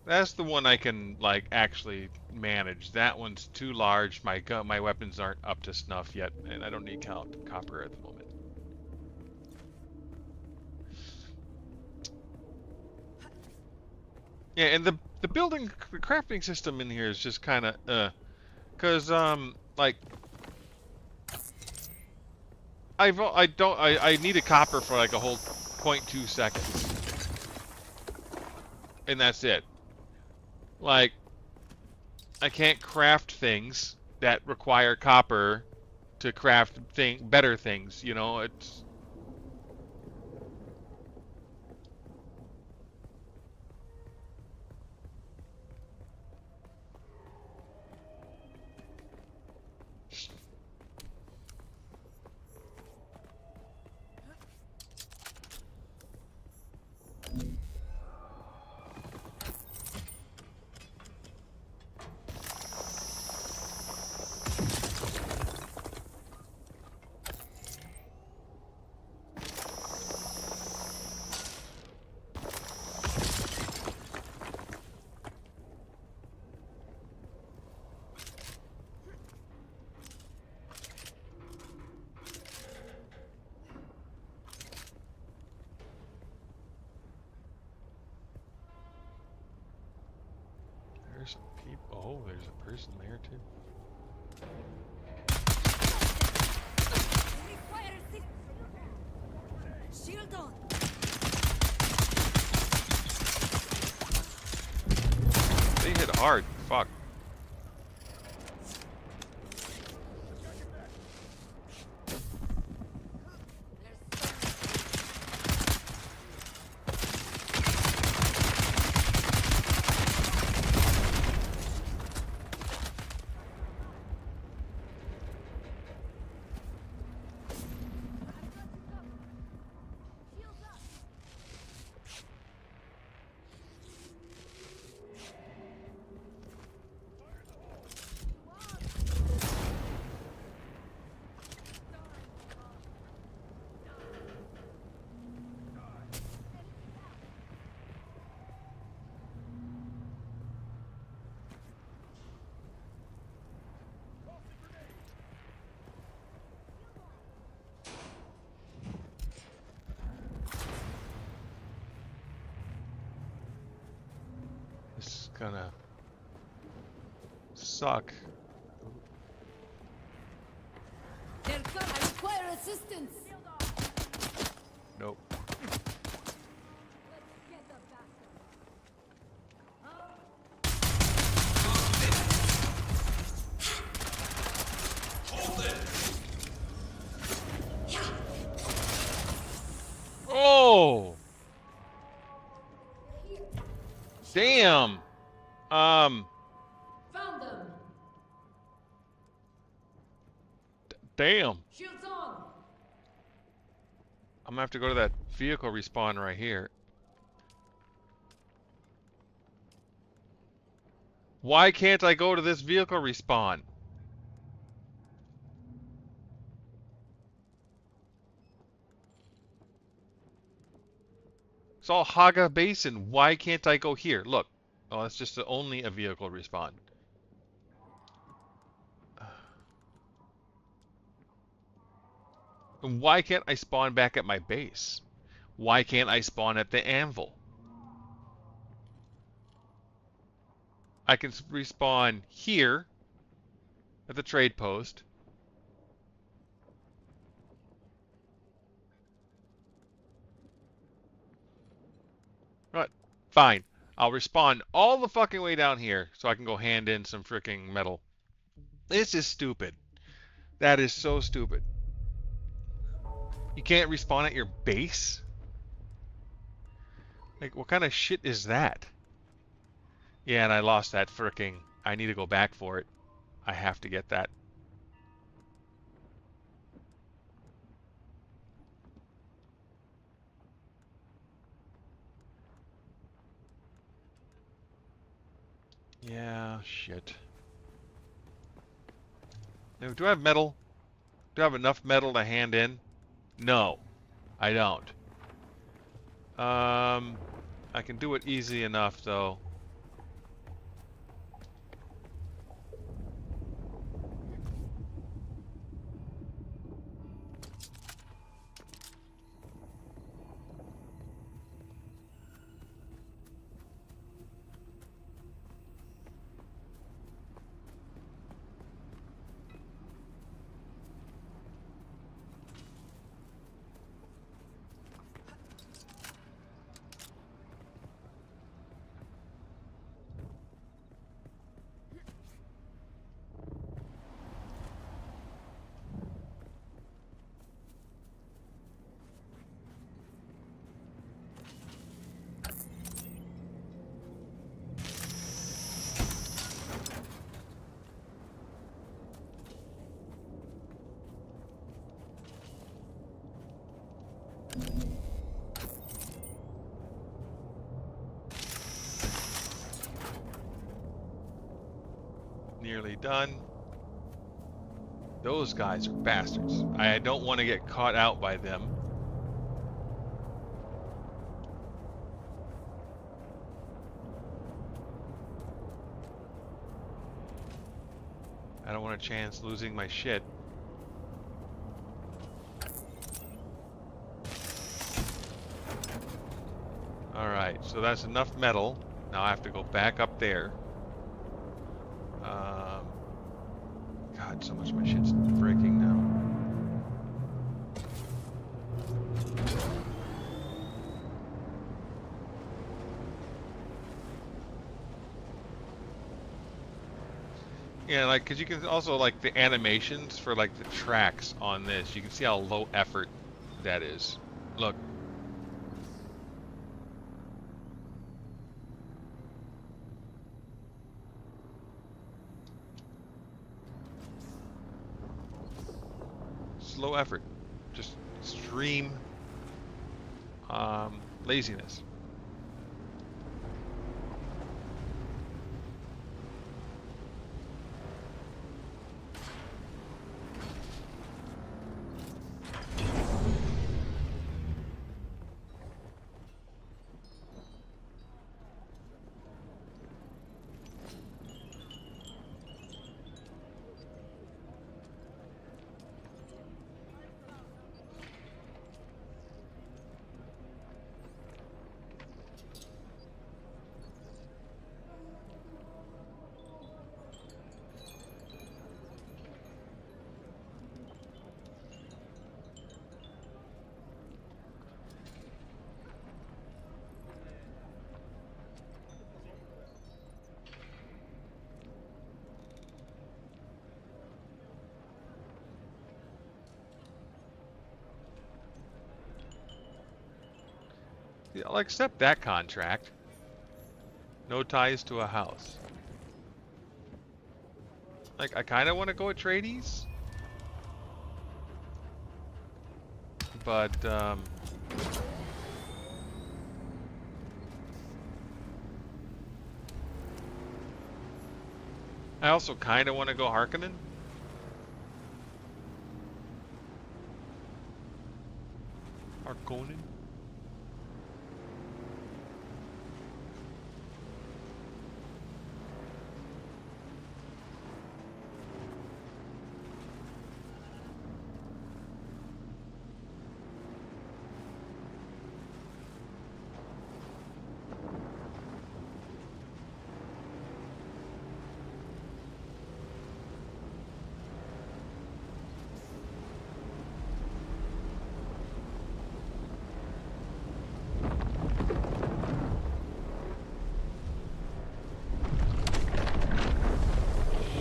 That's the one I can, like, actually manage. That one's too large. My weapons aren't up to snuff yet, and I don't need copper at the moment. Yeah, and the the crafting system in here is just kind of, cause like, I needed copper for like a whole 0.2 seconds, and that's it. Like, I can't craft things that require copper to craft better things, you know, it's... Keep. Oh, there's a person there too. Require assistance. Shield on. They hit hard. Fuck. This is gonna suck. They're coming. I require assistance. Nope. Let's get the bastard. Oh! Damn! Found them. Damn! Shields on. I'm gonna have to go to that vehicle respawn right here. Why can't I go to this vehicle respawn? It's all Haga Basin. Why can't I go here? Look. Oh, that's just only a vehicle respawn. And why can't I spawn back at my base? Why can't I spawn at the anvil? I can respawn here at the trade post. Right, fine. I'll respawn all the fucking way down here so I can go hand in some freaking metal. This is stupid. That is so stupid. You can't respawn at your base? Like, what kind of shit is that? Yeah, and I lost that fricking. I need to go back for it. I have to get that. Yeah, shit. Now, do I have metal? Do I have enough metal to hand in? No, I don't. I can do it easy enough, though. Nearly done. Those guys are bastards. I don't want to get caught out by them. I don't want a chance losing my shit. Alright, so that's enough metal. Now I have to go back up there. Yeah, like, because you can also, like, the animations for, like, the tracks on this, you can see how low effort that is. Look. It's low effort. Just extreme laziness. Yeah, I'll accept that contract. No ties to a house. Like, I kind of want to go Atreides, but I also kind of want to go Harkonnen. Harkonnen.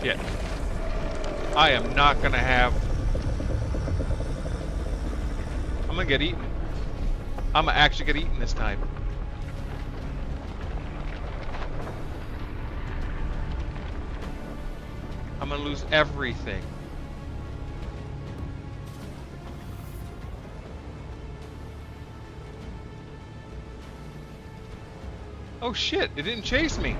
Shit. I am not gonna have... I'm gonna get eaten. I'm gonna actually get eaten this time. I'm gonna lose everything. Oh shit, it didn't chase me.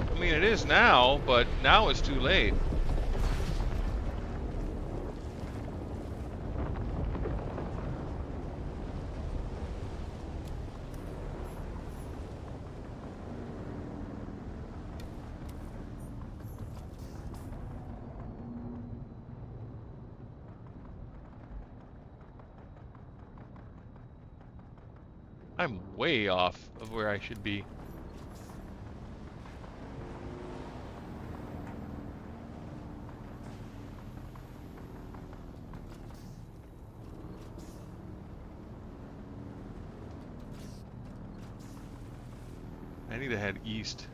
I mean, it is now, but now it's too late. I'm way off of where I should be. I need to head east.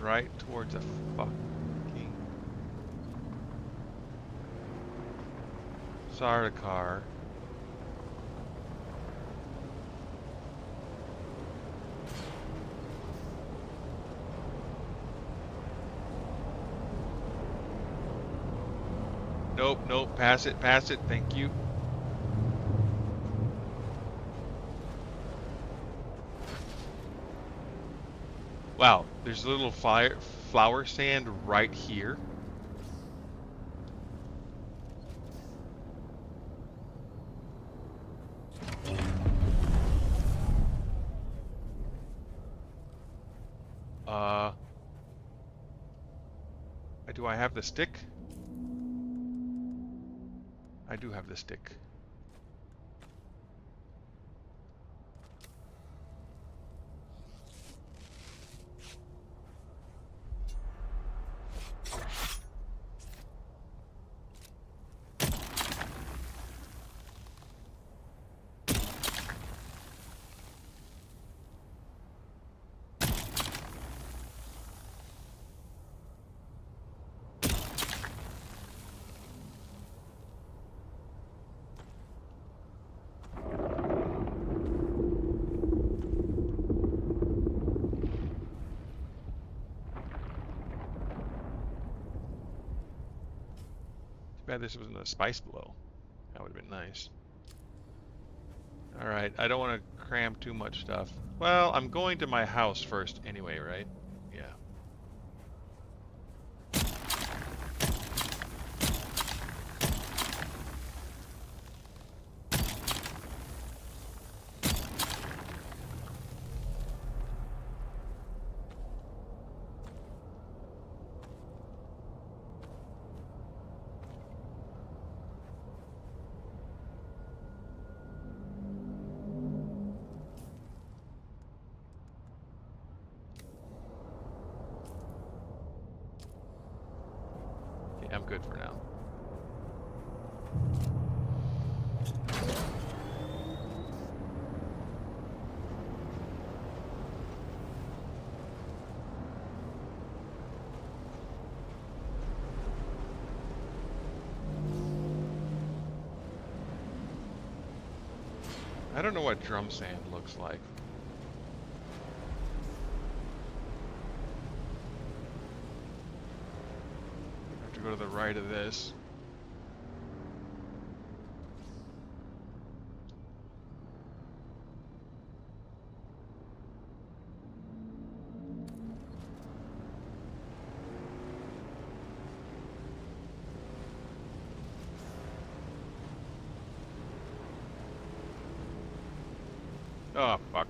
Right towards a fucking Sardaukar. Nope, nope, pass it, thank you. Wow, there's a little flower stand right here. Do I have the stick? I do have the stick. bad this wasn't a spice blow. That would have been nice. Alright, I don't want to cram too much stuff. Well, I'm going to my house first anyway, right? Yeah. I'm good for now. I don't know what drum sand looks like. I have to go to the right of this. Oh, fuck.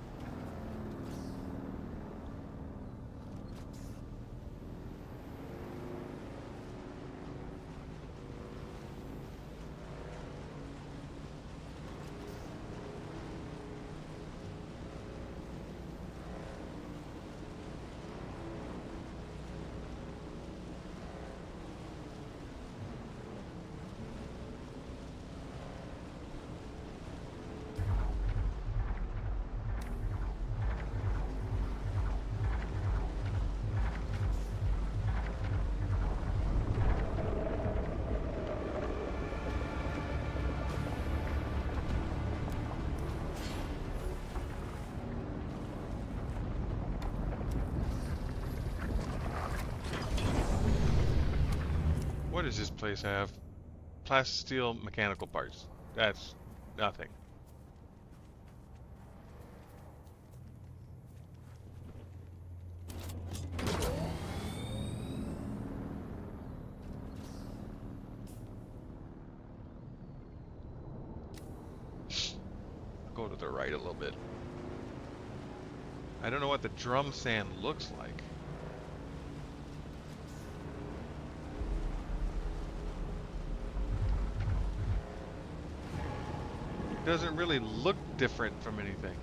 What does this place have? Plastic steel mechanical parts. That's nothing. Go to the right a little bit. I don't know what the drum sand looks like. It doesn't really look different from anything.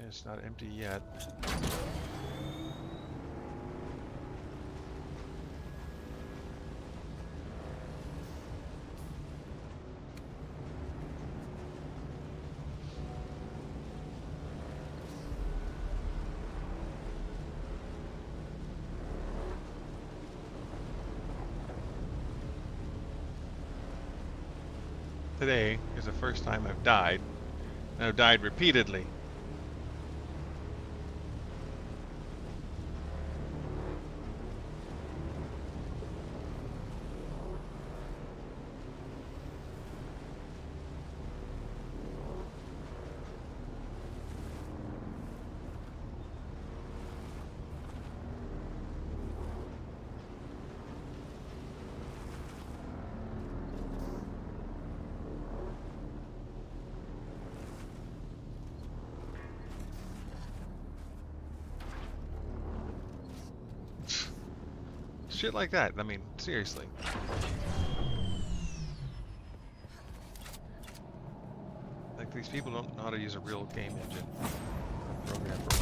It's not empty yet. Today is the first time I've died, and I've died repeatedly. Shit like that. I mean, seriously. Like, these people don't know how to use a real game engine. Program for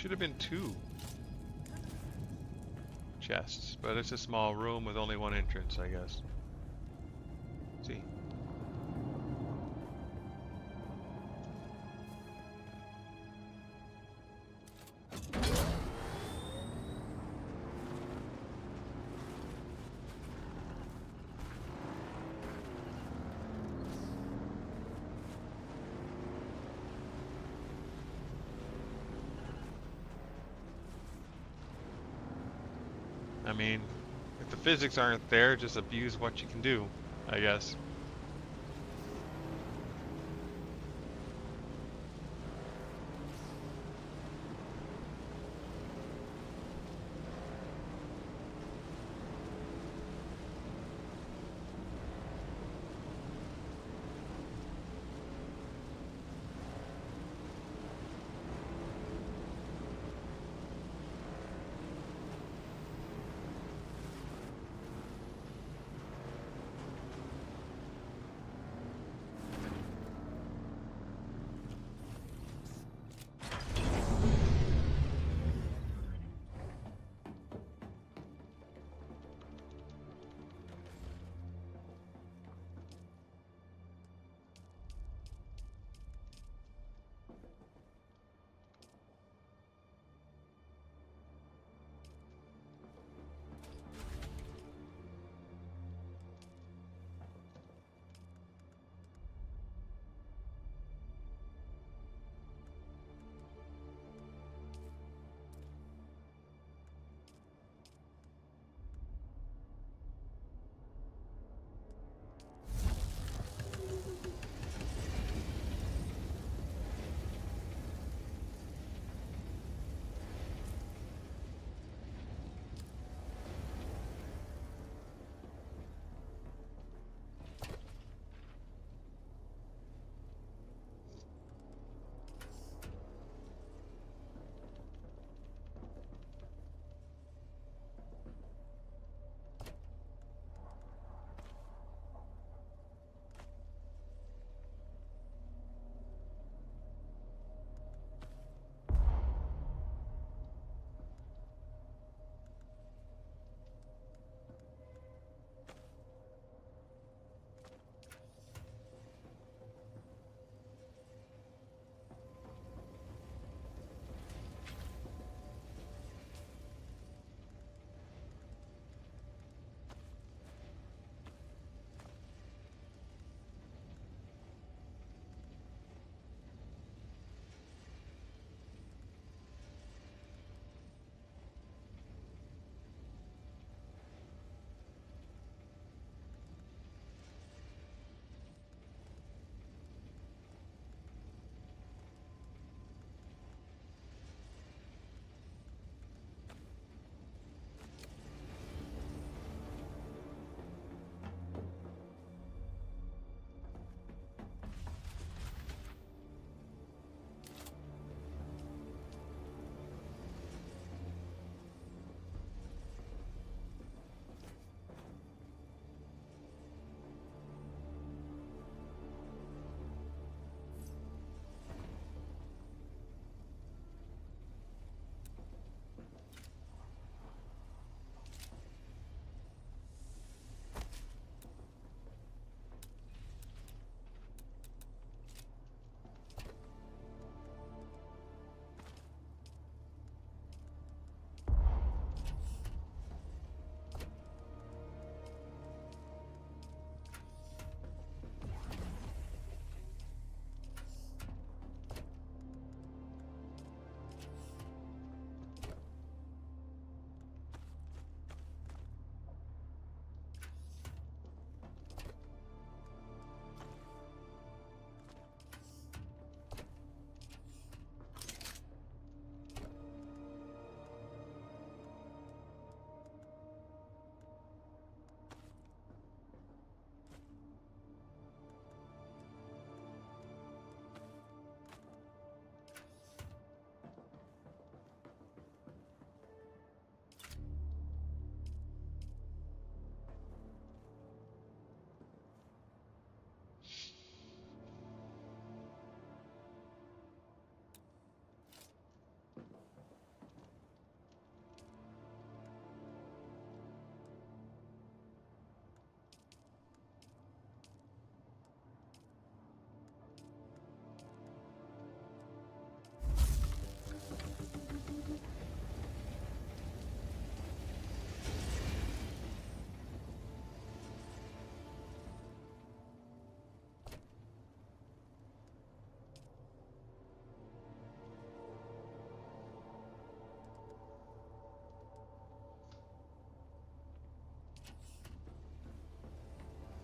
Should have been 2 chests, but it's a small room with only one entrance, I guess. See? I mean, if the physics aren't there, just abuse what you can do, I guess.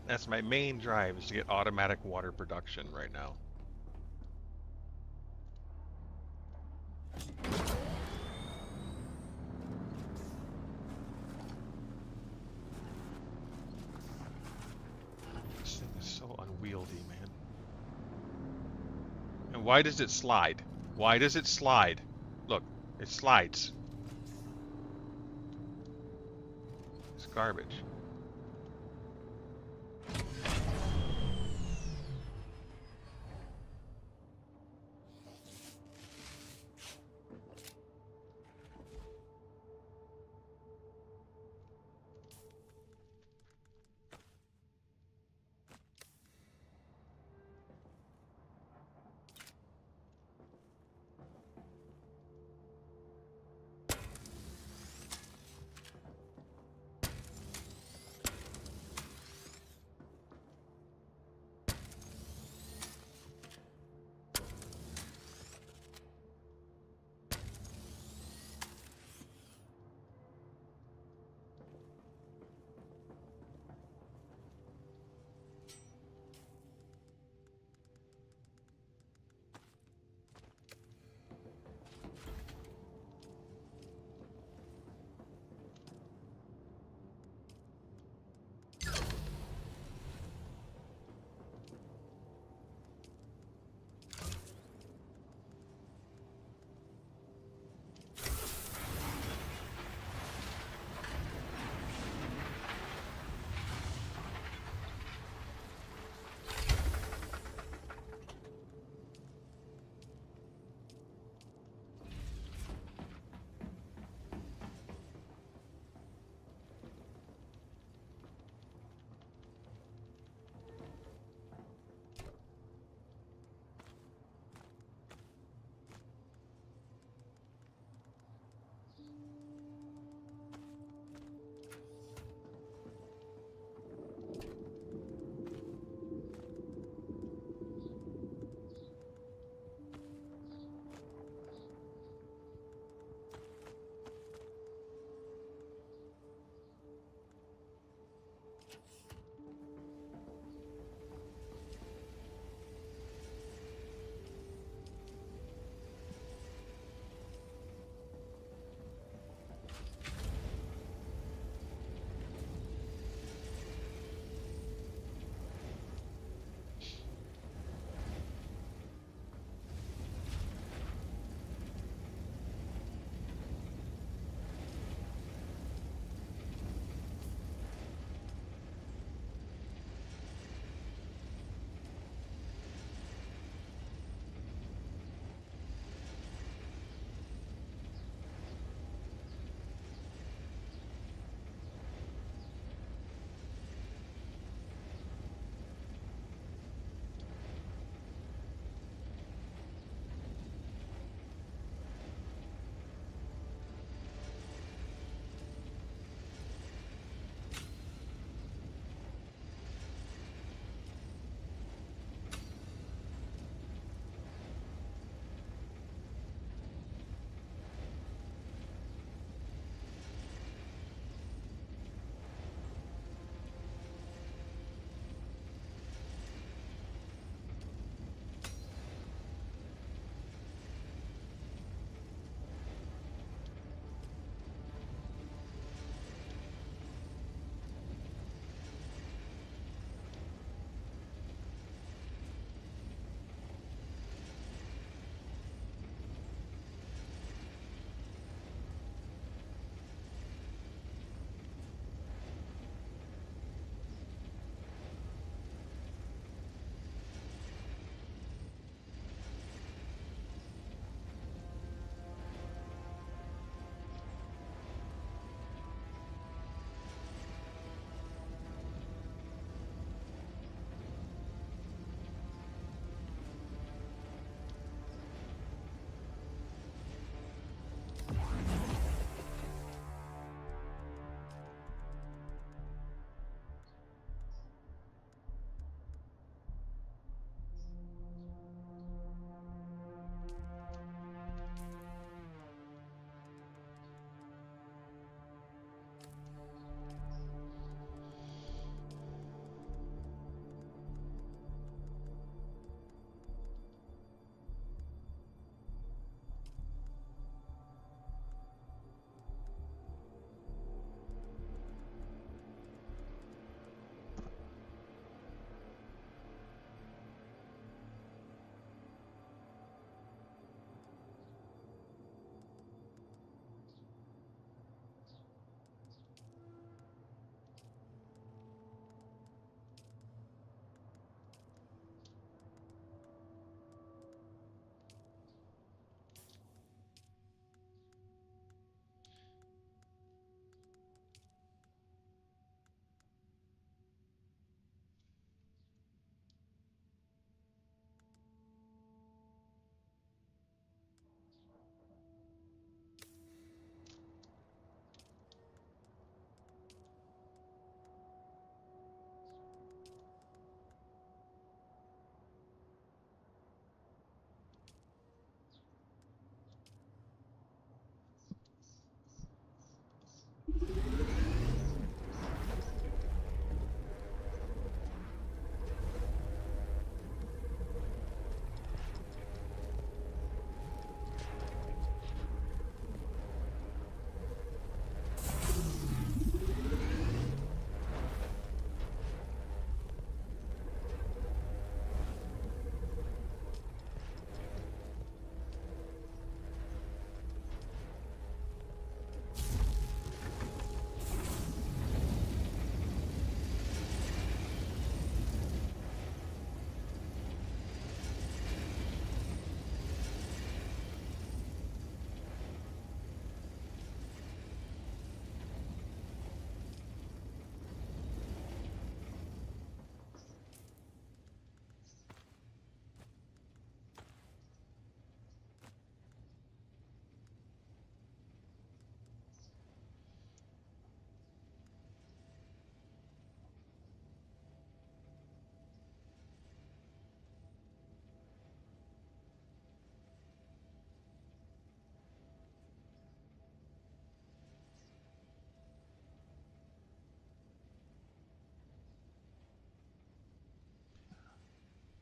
That's my main drive, is to get automatic water production right now. This thing is so unwieldy, man. And why does it slide? Why does it slide? Look, it slides. It's garbage.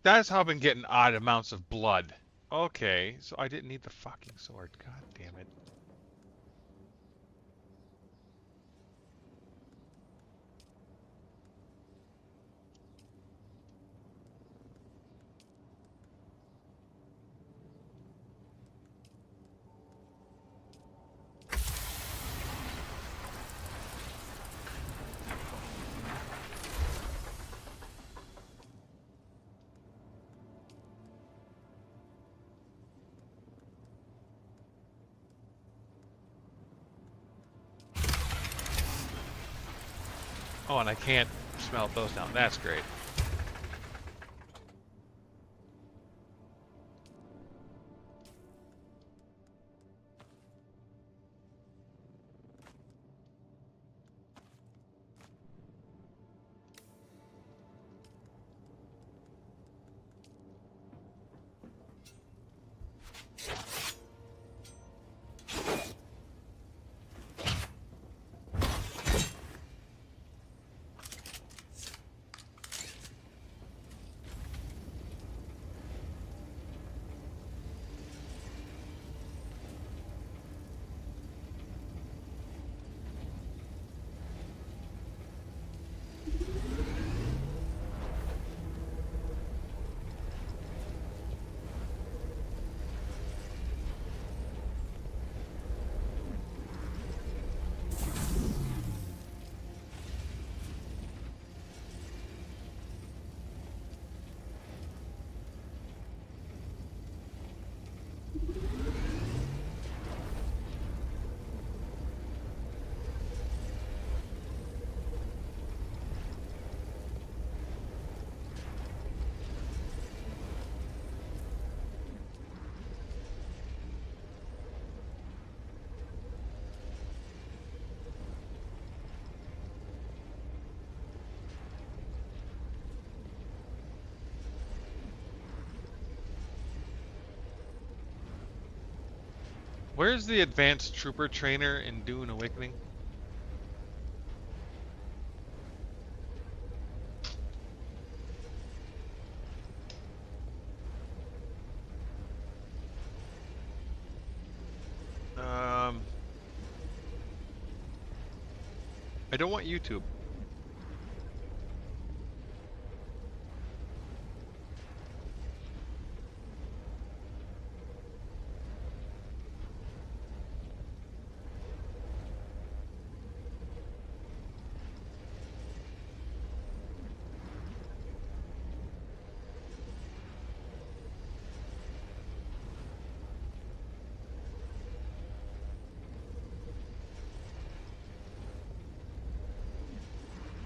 That's how I've been getting odd amounts of blood. Okay, so I didn't need the fucking sword. God damn it. Oh, and I can't smelt those down. That's great. Where's the advanced trooper trainer in Dune Awakening? I don't want YouTube.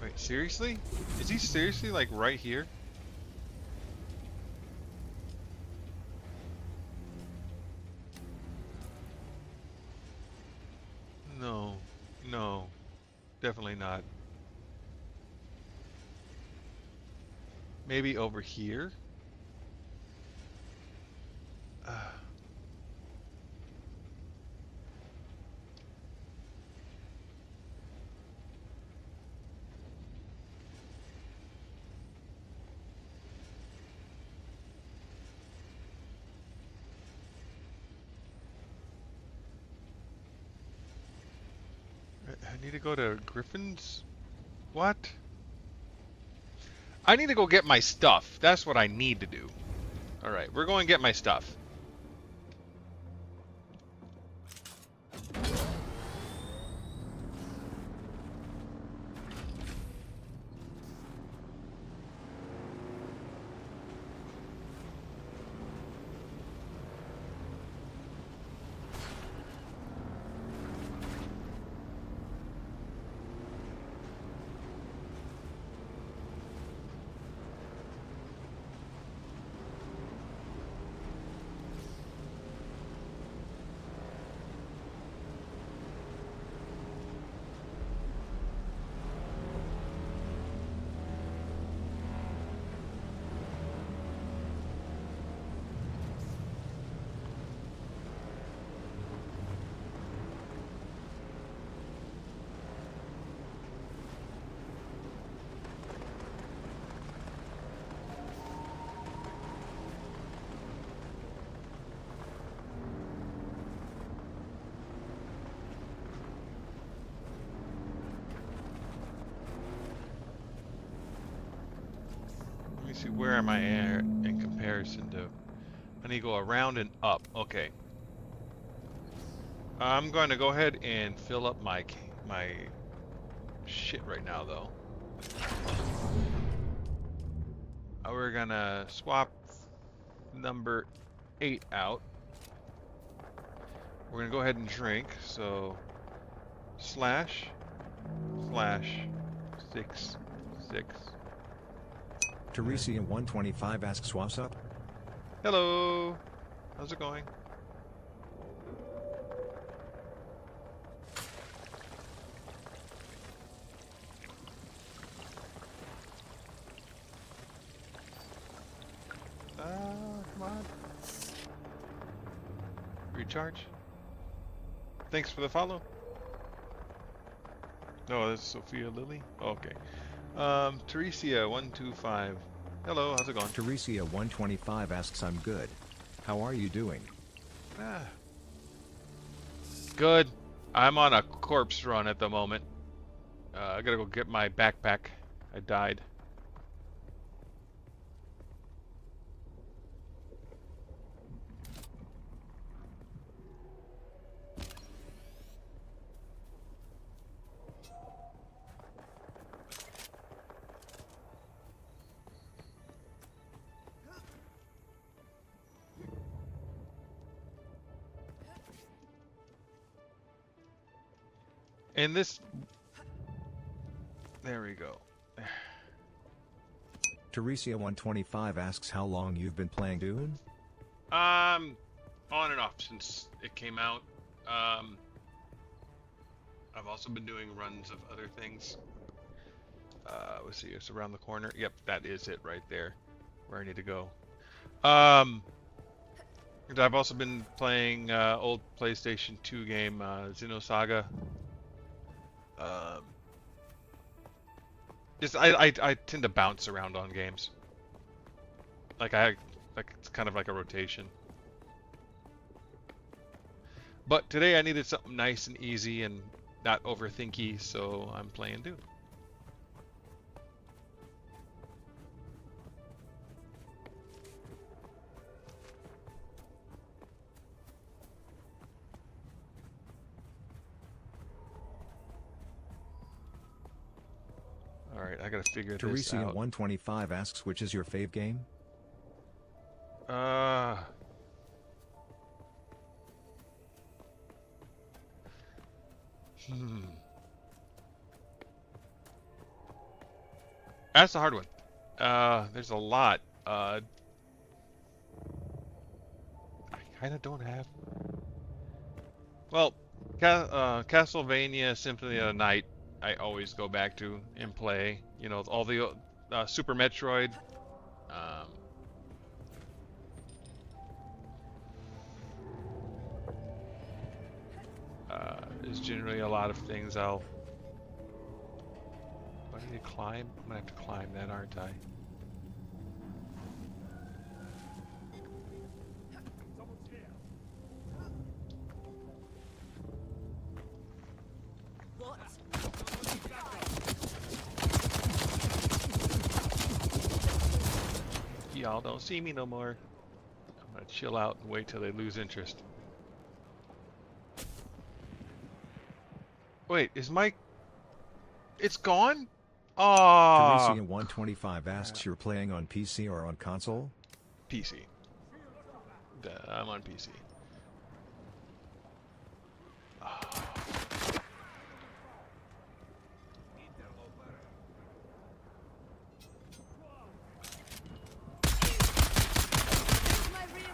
Wait, seriously? Is he seriously like right here? No. No. Definitely not. Maybe over here? I need to go to Griffin's? What? I need to go get my stuff. That's what I need to do. Alright, we're going to get my stuff. See, where am I at in comparison to? I need to go around and up. Okay. I'm going to go ahead and fill up my shit right now, though. We're gonna swap number 8 out. We're gonna go ahead and drink. So slash 6 6. Teresian125 asks what's up? Hello. How's it going? Come on. Recharge. Thanks for the follow. No, that's Sophia Lily. Okay. Teresia125. Hello, how's it going? Teresia125 asks I'm good. How are you doing? Ah. Good. I'm on a corpse run at the moment. I gotta go get my backpack. I died. And this... There we go. Teresia125 asks how long you've been playing Dune? On and off since it came out. I've also been doing runs of other things. Let's see, it's around the corner. Yep, that is it right there, where I need to go. And I've also been playing old PlayStation 2 game, Xenosaga. Just I tend to bounce around on games. Like it's kind of like a rotation. But today I needed something nice and easy and not overthinky, so I'm playing Dune. Alright, I gotta figure this out. Teresia125 asks which is your fave game? That's a hard one. There's a lot. I kind of don't have... Well, Castlevania Symphony of the Night, I always go back to and play. You know, all the Super Metroid. Is generally a lot of things I'll... Do I need to climb? I'm gonna have to climb that, aren't I? Y'all don't see me no more. I'm gonna chill out and wait till they lose interest. Wait, is my... It's gone? Oh. Teresia125 asks you're playing on PC or on console? PC. I'm on PC.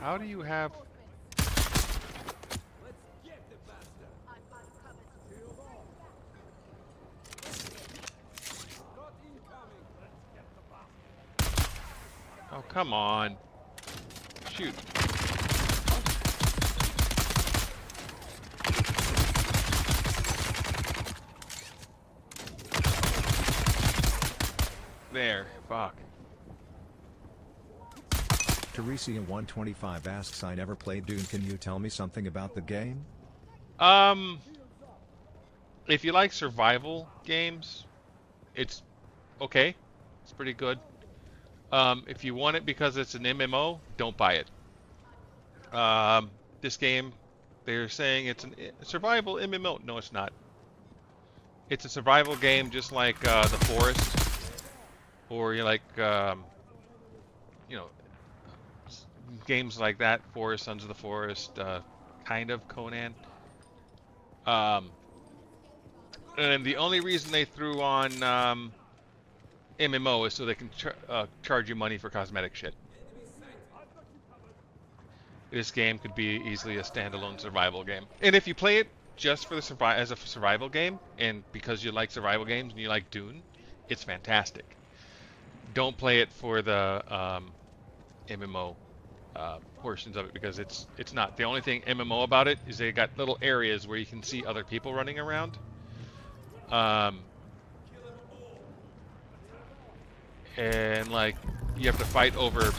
How do you have... Oh, come on. Shoot. There. Fuck. Teresia125 asks I never played Dune. Can you tell me something about the game? If you like survival games, it's okay. It's pretty good. If you want it because it's an MMO, don't buy it. This game, they're saying it's a survival MMO. No, it's not. It's a survival game, just like The Forest, or you know, games like that. Forest, Sons of the Forest, kind of Conan. Um, and the only reason they threw on MMO is so they can charge you money for cosmetic shit. This game could be easily a standalone survival game. And if you play it just for the as a survival game, and because you like survival games and you like Dune, it's fantastic. Don't play it for the MMO portions of it, because it's not. The only thing MMO about it is they got little areas where you can see other people running around. And like you have to fight over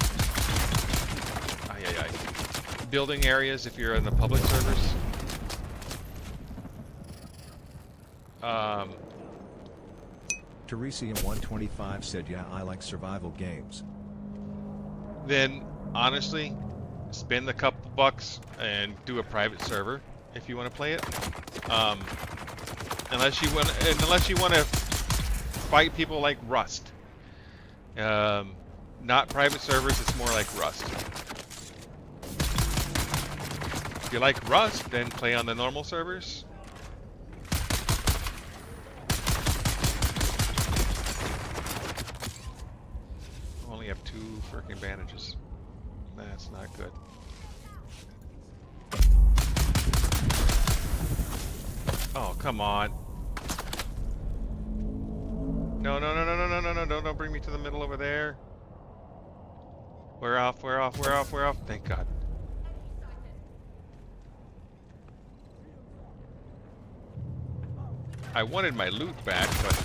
building areas if you're in the public servers. Teresium125 said, yeah, I like survival games. Then honestly, spend a couple bucks and do a private server if you want to play it. Unless you want to fight people like Rust. Not private servers, it's more like Rust. If you like Rust, then play on the normal servers. Only have 2 freaking bandages. That's not good. Oh, come on. No, no, no, no, no, no, no, no, don't bring me to the middle over there. We're off, we're off, we're off, we're off. Thank God. I wanted my loot back, but...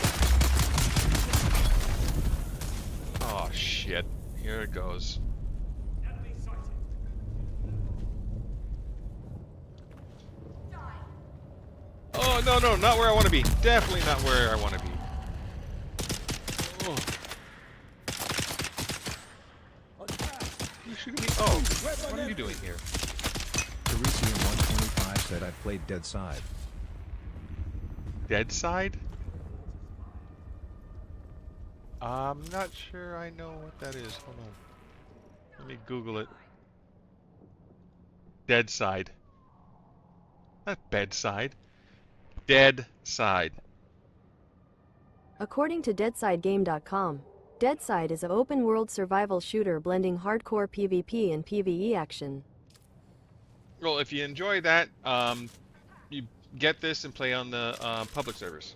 Oh, shit. Here it goes. Oh, no, no, not where I want to be. Definitely not where I want to be. Oh. You shooting me? Oh, what are you doing here? Teresium125 said, I've played Dead Side. Dead Side? I'm not sure I know what that is. Hold on. Let me Google it. Dead Side. Not bedside. Dead Side. According to DeadSideGame.com, Deadside is an open-world survival shooter blending hardcore PvP and PvE action. Well, if you enjoy that, you get this and play on the public servers.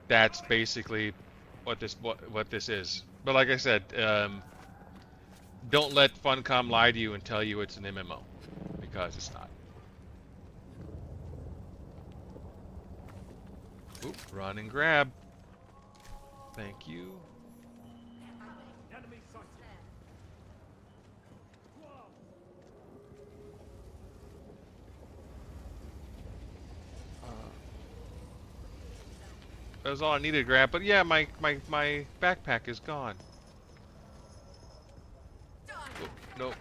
That's basically what this is. But like I said, don't let Funcom lie to you and tell you it's an MMO, because it's not. Oop, run and grab. Thank you. That was all I needed to grab, but yeah, my backpack is gone. Oh, nope.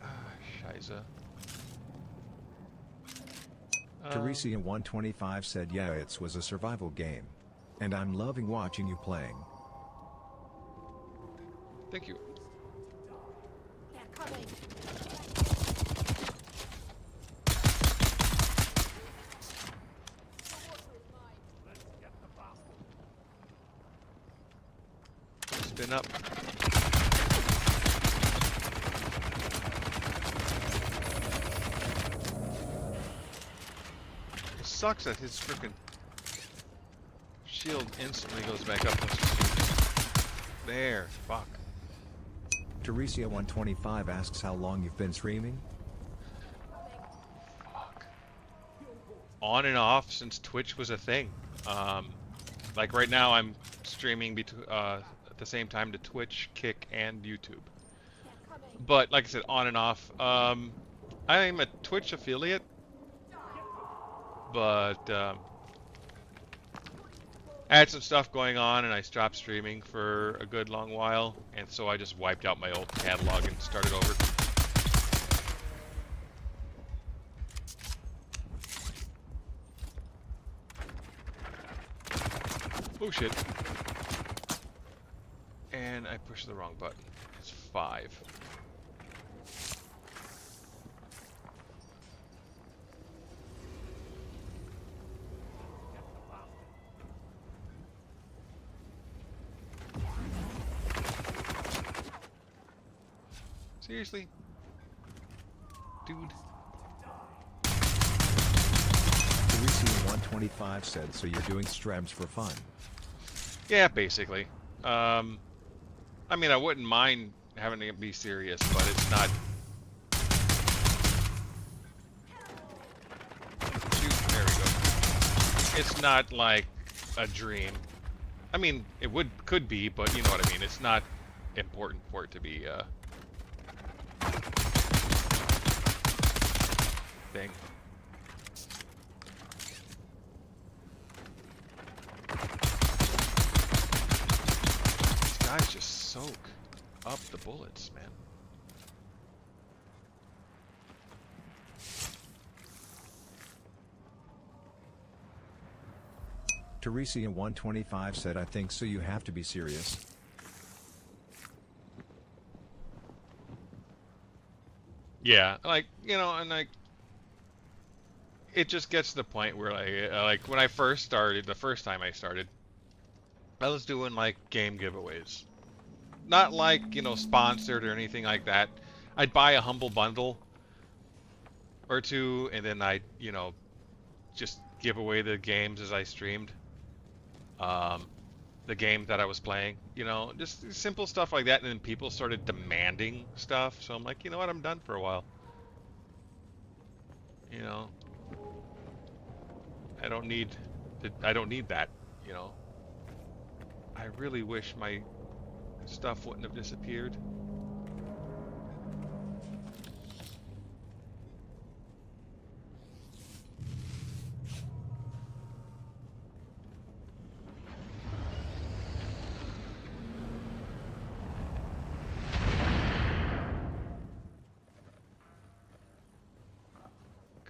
Ah, Shiza. Teresium125 said, yeah, it was a survival game. And I'm loving watching you playing. Thank you. They're coming. Spin up. It sucks that his freaking shield instantly goes back up. There, fuck. Teresia125 asks how long you've been streaming. Fuck. On and off since Twitch was a thing. Like right now, I'm streaming at the same time to Twitch, Kick, and YouTube. But like I said, on and off. I'm a Twitch affiliate, but I had some stuff going on, and I stopped streaming for a good long while, and so I just wiped out my old catalog and started over. Oh shit. And I pushed the wrong button. It's 5. Seriously? Dude. Teresian125 said, so you're doing streams for fun. Yeah, basically. I mean, I wouldn't mind having it be serious, but it's not. Shoot, there we go. It's not like a dream. I mean, it could be, but you know what I mean. It's not important for it to be thing. These guys just soak up the bullets, man. Teresian125 said, I think so you have to be serious. Yeah, like, you know, and like, it just gets to the point where like when I first started, the first time I started, I was doing like game giveaways. Not like, you know, sponsored or anything like that. I'd buy a humble bundle or two, and then I'd, you know, just give away the games as I streamed. The game that I was playing, you know, just simple stuff like that, and then people started demanding stuff, so I'm like, you know what, I'm done for a while. You know, I don't need that, you know. I really wish my stuff wouldn't have disappeared.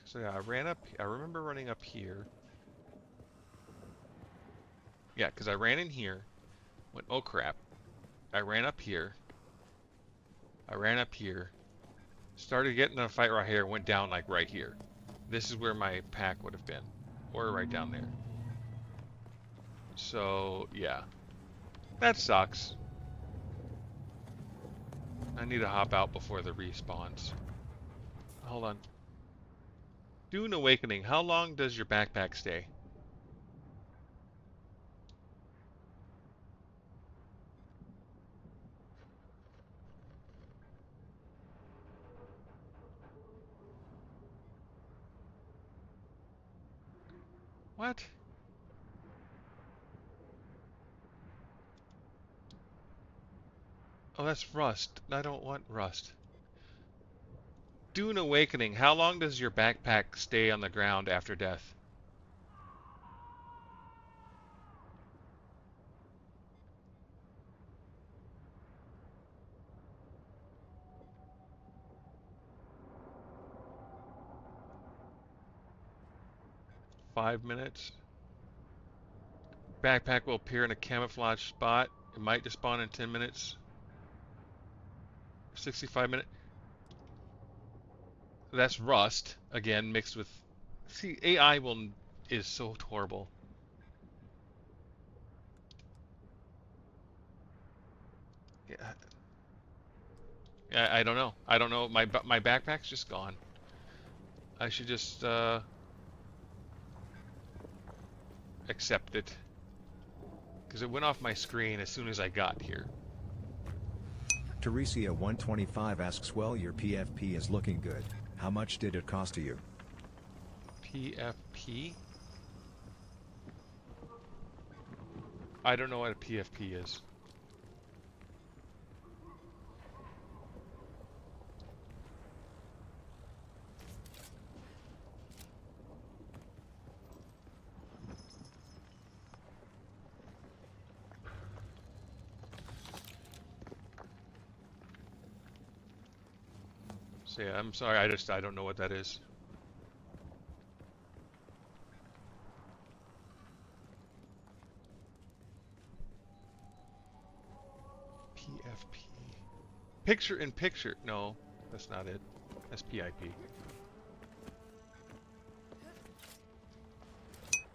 So yeah, I remember running up here. Yeah, because I ran in here, went, oh crap. I ran up here. I ran up here. Started getting in a fight right here, went down like right here. This is where my pack would have been. Or right down there. So, yeah. That sucks. I need to hop out before the respawns. Hold on. Dune Awakening, how long does your backpack stay? What? Oh, that's rust. I don't want rust. Dune Awakening, how long does your backpack stay on the ground after death? Five minutes? Backpack will appear in a camouflage spot. It might despawn in 10 minutes. 65 minutes. That's rust, again, mixed with... See, AI is so horrible. Yeah, I don't know. I don't know. My backpack's just gone. I should just accept it. Because it went off my screen as soon as I got here. Teresia125 asks, well, your PFP is looking good. How much did it cost to you? PFP? I don't know what a PFP is. So yeah, I'm sorry. I don't know what that is. PFP. Picture in picture. No, that's not it. That's PIP.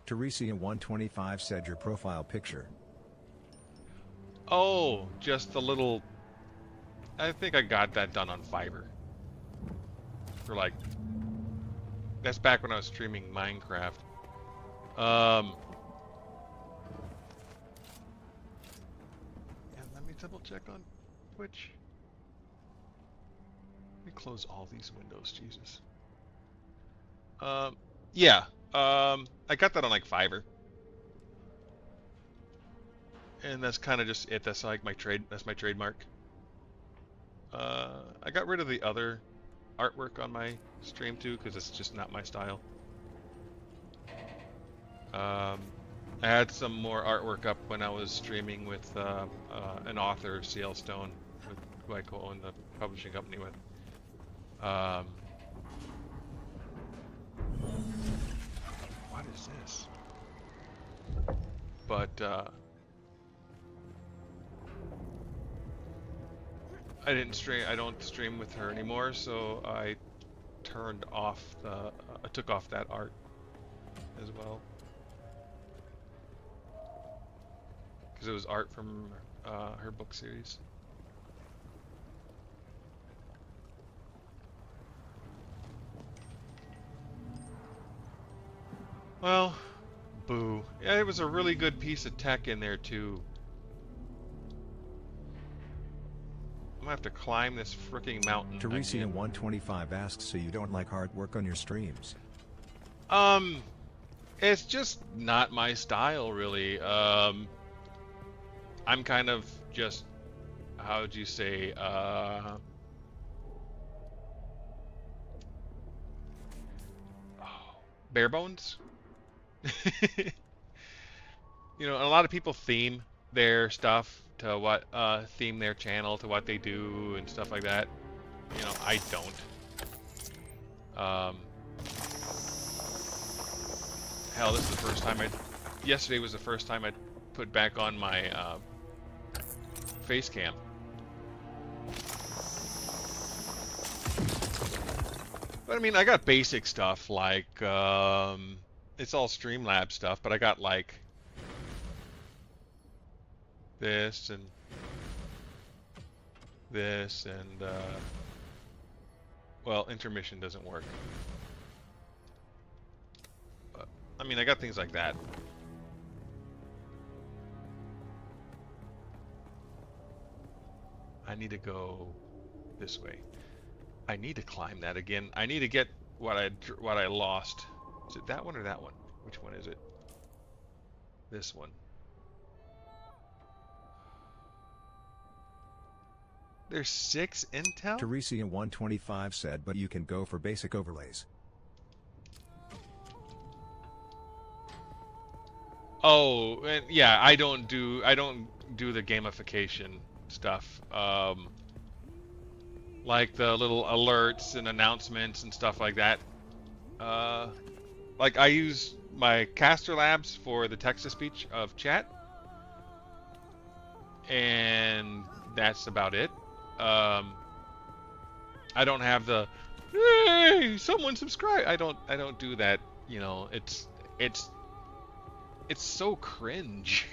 Teresia125 said your profile picture. Oh, just the little. I think I got that done on Fiverr. For like. That's back when I was streaming Minecraft. Yeah, let me double check on Twitch. Let me close all these windows, Jesus. Yeah. I got that on like Fiverr. And that's kind of just it. That's like my trade. That's my trademark. I got rid of the other artwork on my stream too, because it's just not my style. I had some more artwork up when I was streaming with an author, CL Stone, who I co-own the publishing company with. What is this? But I didn't stream. I don't stream with her anymore, so I turned off the. I took off that art as well, because it was art from her book series. Well, boo. Yeah, it was a really good piece of tech in there too. I'm gonna have to climb this freaking mountain again. Teresia125 asks, so you don't like artwork on your streams? It's just not my style, really. I'm kind of just, how would you say, bare bones. You know, a lot of people theme their stuff to what theme their channel to what they do and stuff like that. You know, I don't. Hell, this is the first time yesterday was the first time I put back on my face cam. But I mean, I got basic stuff like it's all Streamlabs stuff, but I got like this and this and well, intermission doesn't work. But I mean, I got things like that. I need to go this way. I need to climb that again. I need to get what I lost. Is it that one or that one? Which one is it? This one. There's 6 intel? Teresia125 said, but you can go for basic overlays. Oh, and yeah, I don't do the gamification stuff. Like the little alerts and announcements and stuff like that. Like I use my Caster Labs for the text-to-speech of chat, and that's about it. I don't have the hey, someone subscribe. I don't do that. You know, it's so cringe.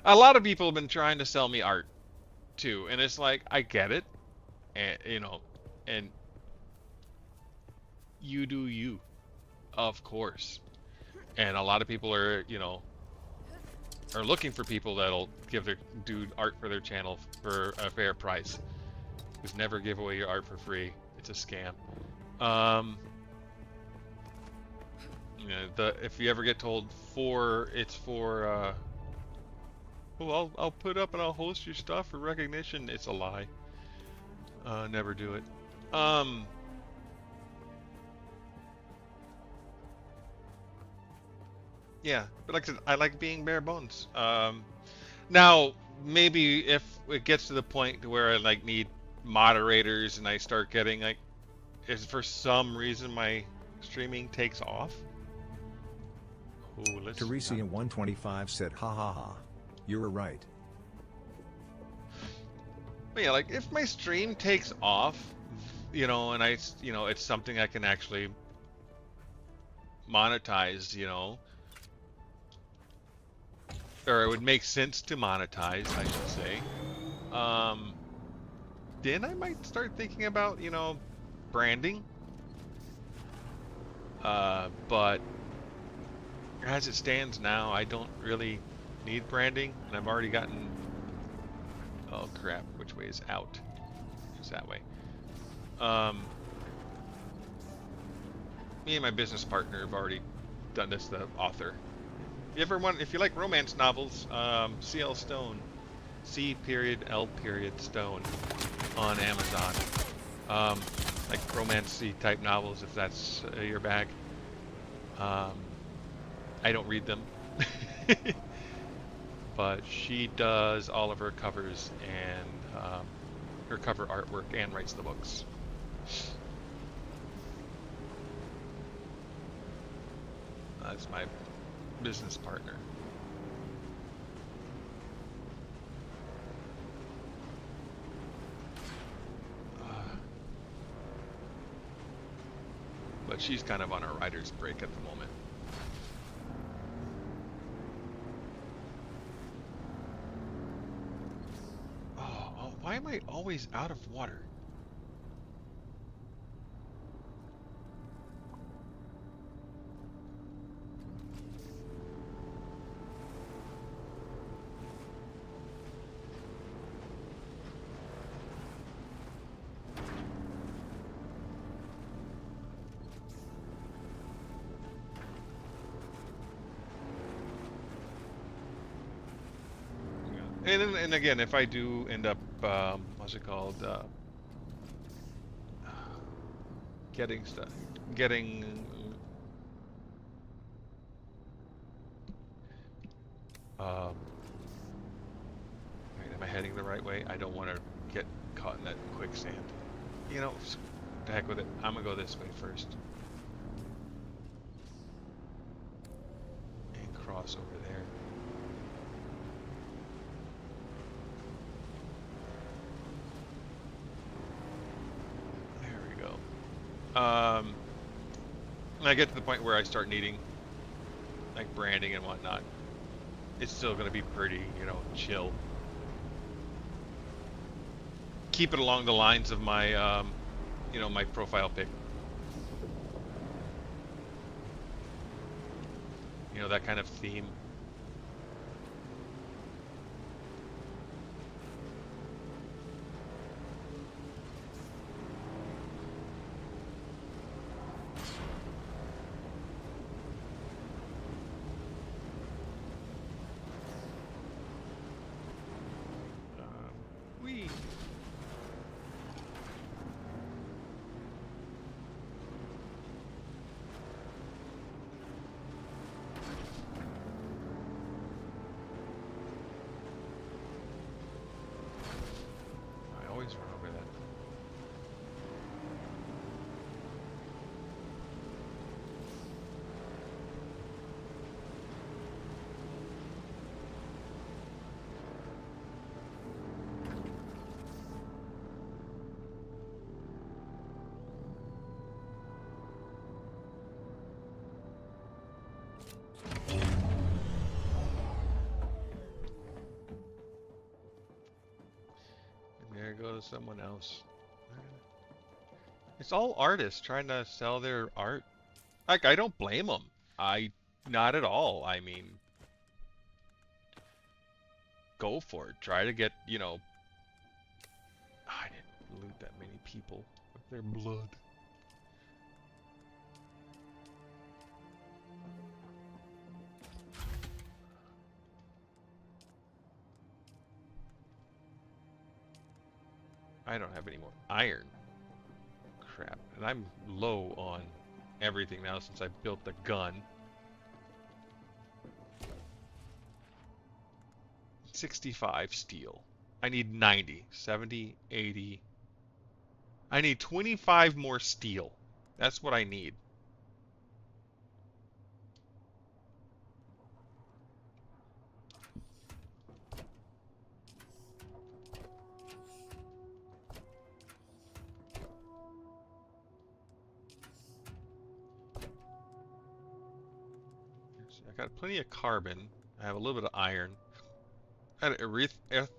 A lot of people have been trying to sell me art too, and it's like I get it, and you know, and you do you, of course. And a lot of people are, you know, are looking for people that'll give their dude art for their channel for a fair price. Just never give away your art for free. It's a scam. You know, if you ever get told it's for well, I'll put up and I'll host your stuff for recognition, it's a lie. Never do it. Yeah, but like I said, I like being bare bones. Now, maybe if it gets to the point to where I like need moderators and I start getting like, if for some reason my streaming takes off. Ooh, let's Teresa 125 said, ha ha ha. You were right. But yeah, like if my stream takes off, you know, and it's something I can actually monetize, you know, or it would make sense to monetize, I should say. Then I might start thinking about, you know, branding. But as it stands now, I don't really need branding, and I've already gotten. Oh crap! Which way is out? It's that way. Me and my business partner have already done this. The author. If you like romance novels, C.L. Stone, C.L. Stone, on Amazon. Like romancy type novels, if that's your bag. I don't read them. But she does all of her covers and her cover artwork and writes the books. That's my business partner. But she's kind of on a writer's break at the moment. Oh, why am I always out of water? And again, if I do end up, what's it called, getting stuff, getting, wait, am I heading the right way? I don't want to get caught in that quicksand. You know, the heck with it. I'm gonna go this way first. And cross over there. When I get to the point where I start needing like branding and whatnot, it's still going to be pretty, you know, chill. Keep it along the lines of my, you know, my profile pic. You know, that kind of theme. Whee! I always run over that. And there goes someone else. It's all artists trying to sell their art. Like, I don't blame them. Not at all. I mean, go for it. Try to get, you know, I didn't loot that many people with their blood. I don't have any more iron. Crap. And I'm low on everything now since I built the gun. 65 steel. I need 90. 70, 80, I need 25 more steel. That's what I need. I got plenty of carbon. I have a little bit of iron. I had erythrocite.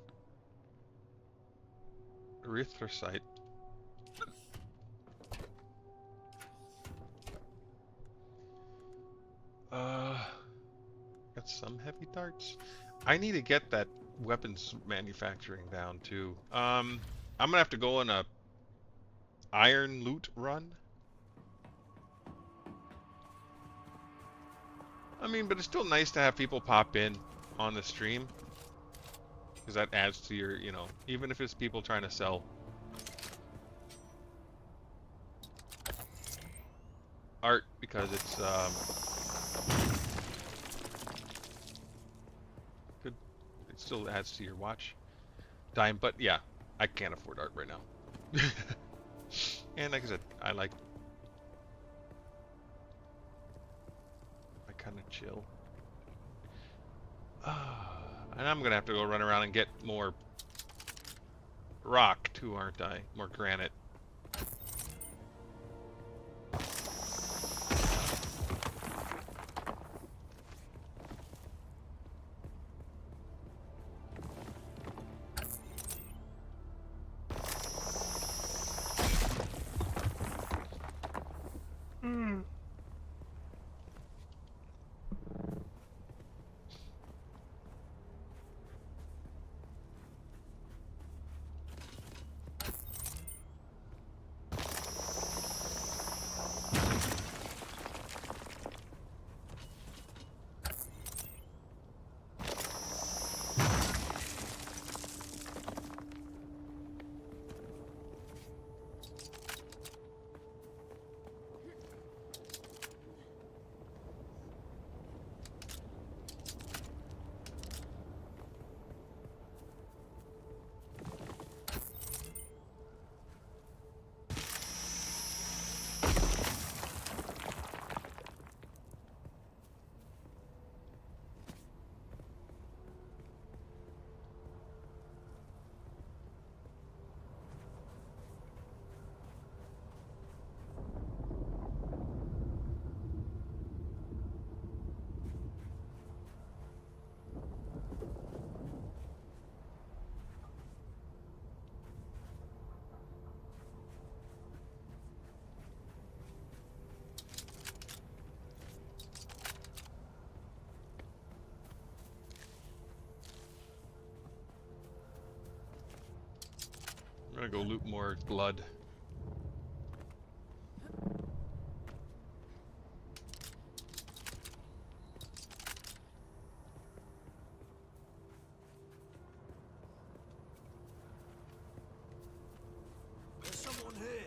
Got some heavy darts. I need to get that weapons manufacturing down too. I'm gonna have to go on a iron loot run. I mean, but it's still nice to have people pop in on the stream. Because that adds to your, you know, even if it's people trying to sell art, because it's good. It still adds to your watch time. But yeah, I can't afford art right now. And like I said, I kind of chill. And I'm gonna have to go run around and get more rock too, aren't I? More granite. I'm gonna go loot more blood. There's someone here.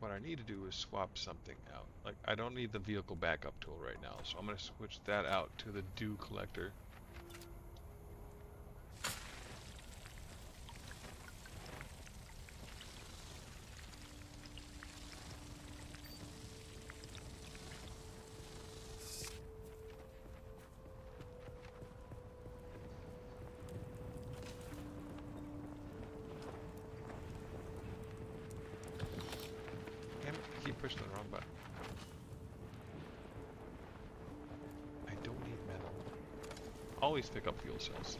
What I need to do is swap something out. Like, I don't need the vehicle backup tool right now, so I'm gonna switch that out to the dew collector. Damn it, I keep pushing the wrong button. I don't need metal. Always pick up fuel cells.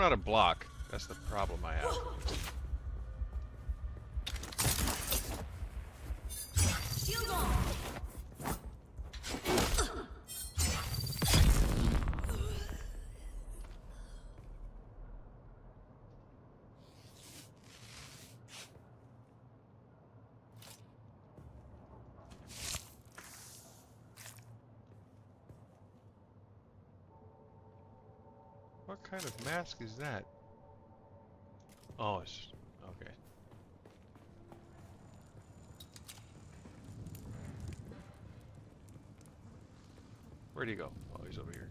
know how to block. That's the problem I have. Shield on. What kind of mask is that? Oh, it's okay. Where'd he go? Oh, he's over here.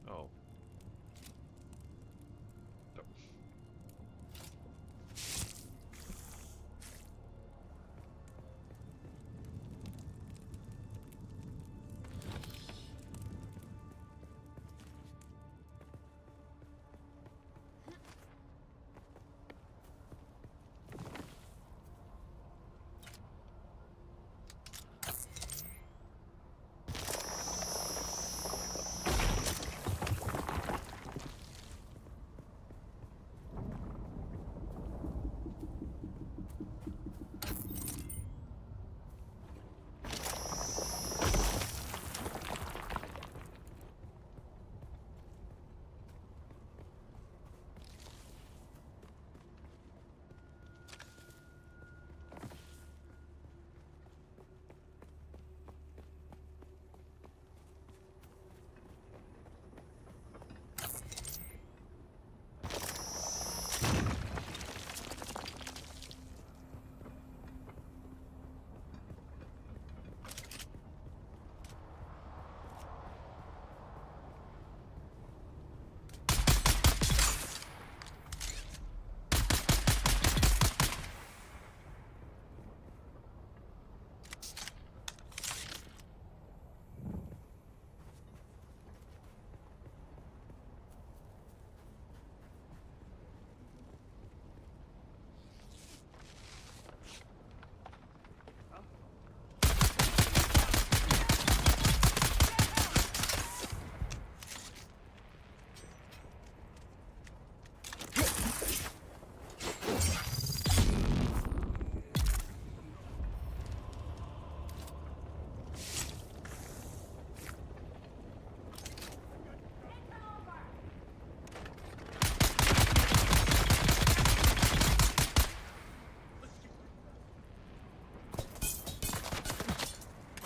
Oh. Nope.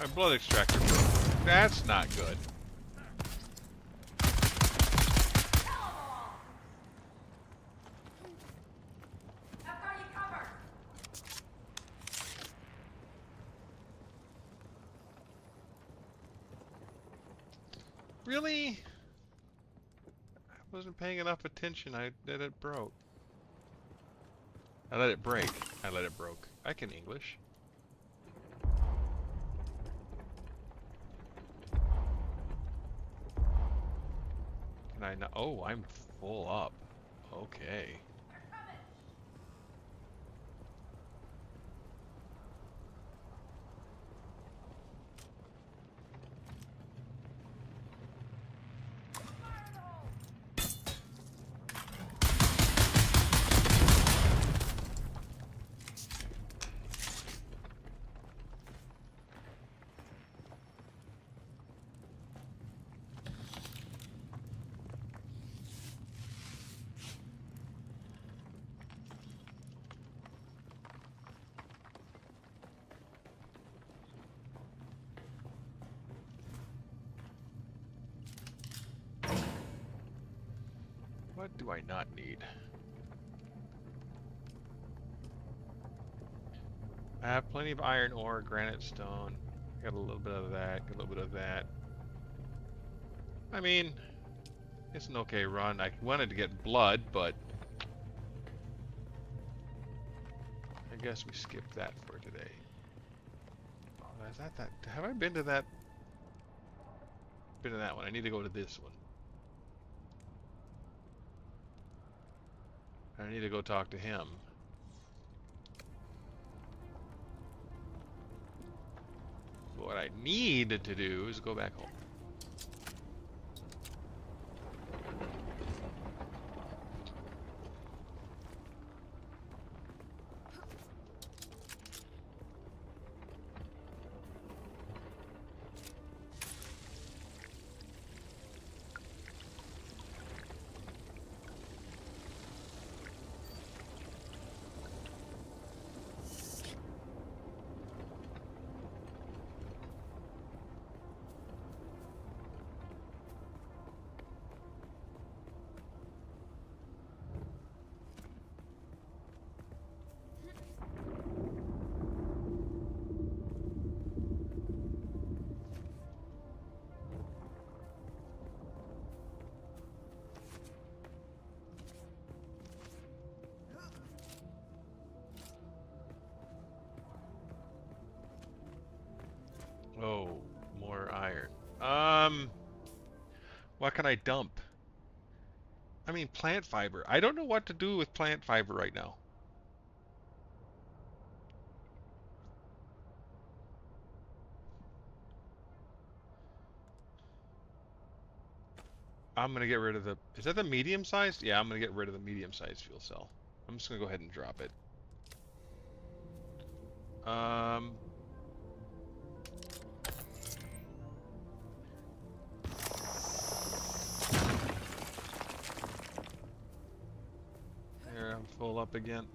My blood extractor broke. That's not good. Really? I wasn't paying enough attention. I let it broke. I let it break. I let it broke. I can English. Can I not? Oh, I'm full up. Okay. What do I not need? I have plenty of iron ore, granite stone. Got a little bit of that, got a little bit of that. I mean, it's an okay run. I wanted to get blood, but I guess we skipped that for today. Oh, is that? Have I been to that? Been to that one. I need to go to this one. I need to go talk to him. What I need to do is go back home. Oh, more iron. What can I dump? I mean, plant fiber. I don't know what to do with plant fiber right now. I'm gonna get rid of the. Is that the medium sized? Yeah, I'm gonna get rid of the medium sized fuel cell. I'm just gonna go ahead and drop it. Um, There, I'm full up again.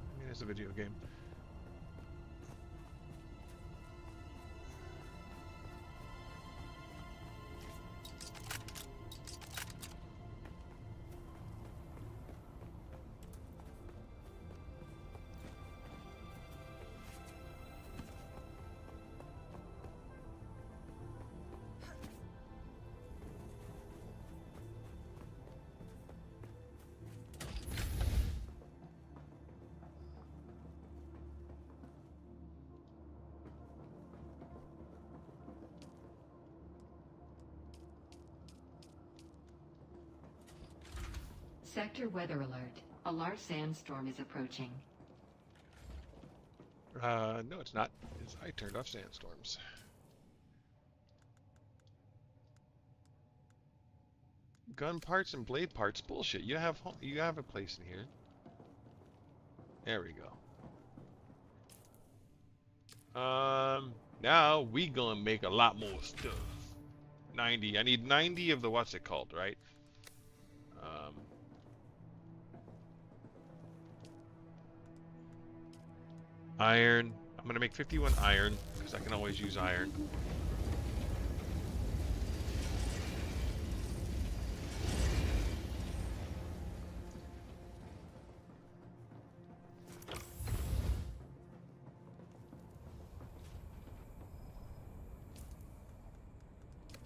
I mean, it's a video game. Sector weather alert. A large sandstorm is approaching. No, it's not. I turned off sandstorms. Gun parts and blade parts, bullshit. You have a place in here. There we go. Now we gonna make a lot more stuff. 90. I need 90 of the what's it called, right? Iron. I'm gonna make 51 iron because I can always use iron.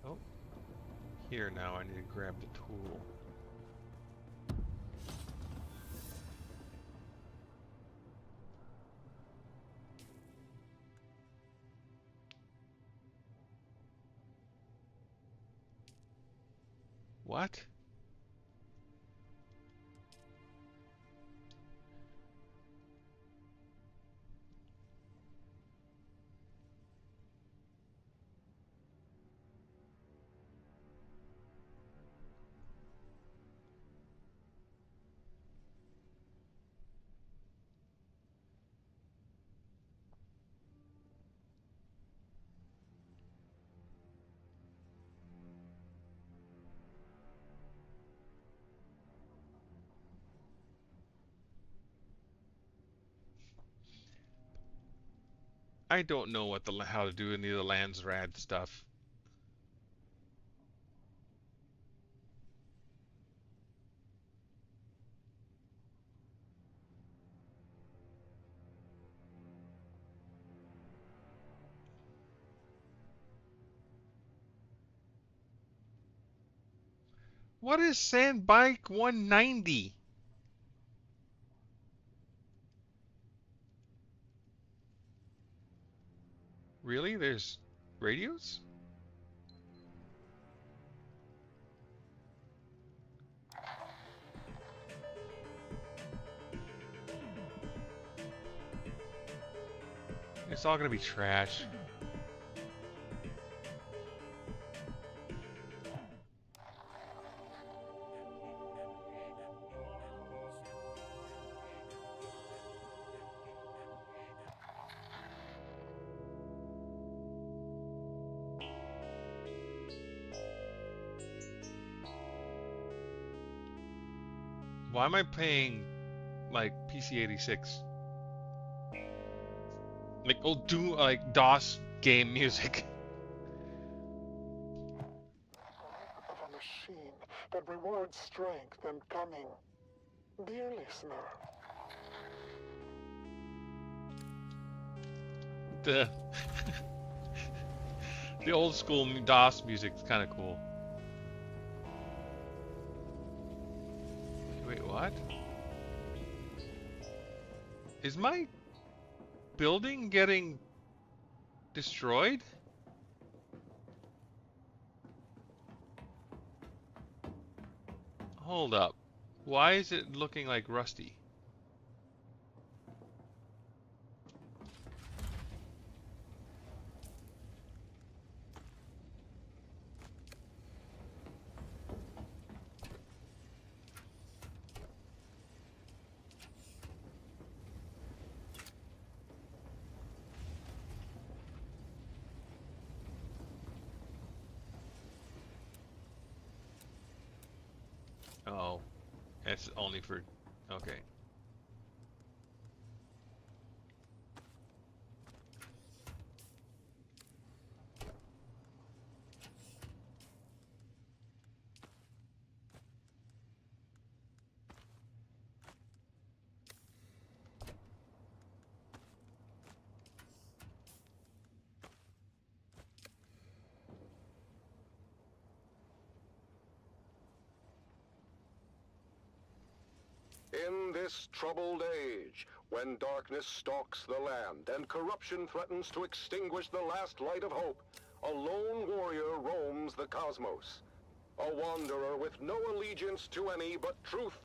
Oh, here now I need to grab the tool. What? I don't know how to do any of the lands rad stuff. What is Sandbike 190? Really? There's radios? It's all gonna be trash. Why am I playing like PC86? Like old Doom, like DOS game music. that rewards strength and cunning. Dear listener, The the old school DOS music is kind of cool. Wait, what? Is my building getting destroyed? Hold up. Why is it looking like rusty? Oh, it's only for... Okay. In this troubled age, when darkness stalks the land and corruption threatens to extinguish the last light of hope, a lone warrior roams the cosmos. A wanderer with no allegiance to any but truth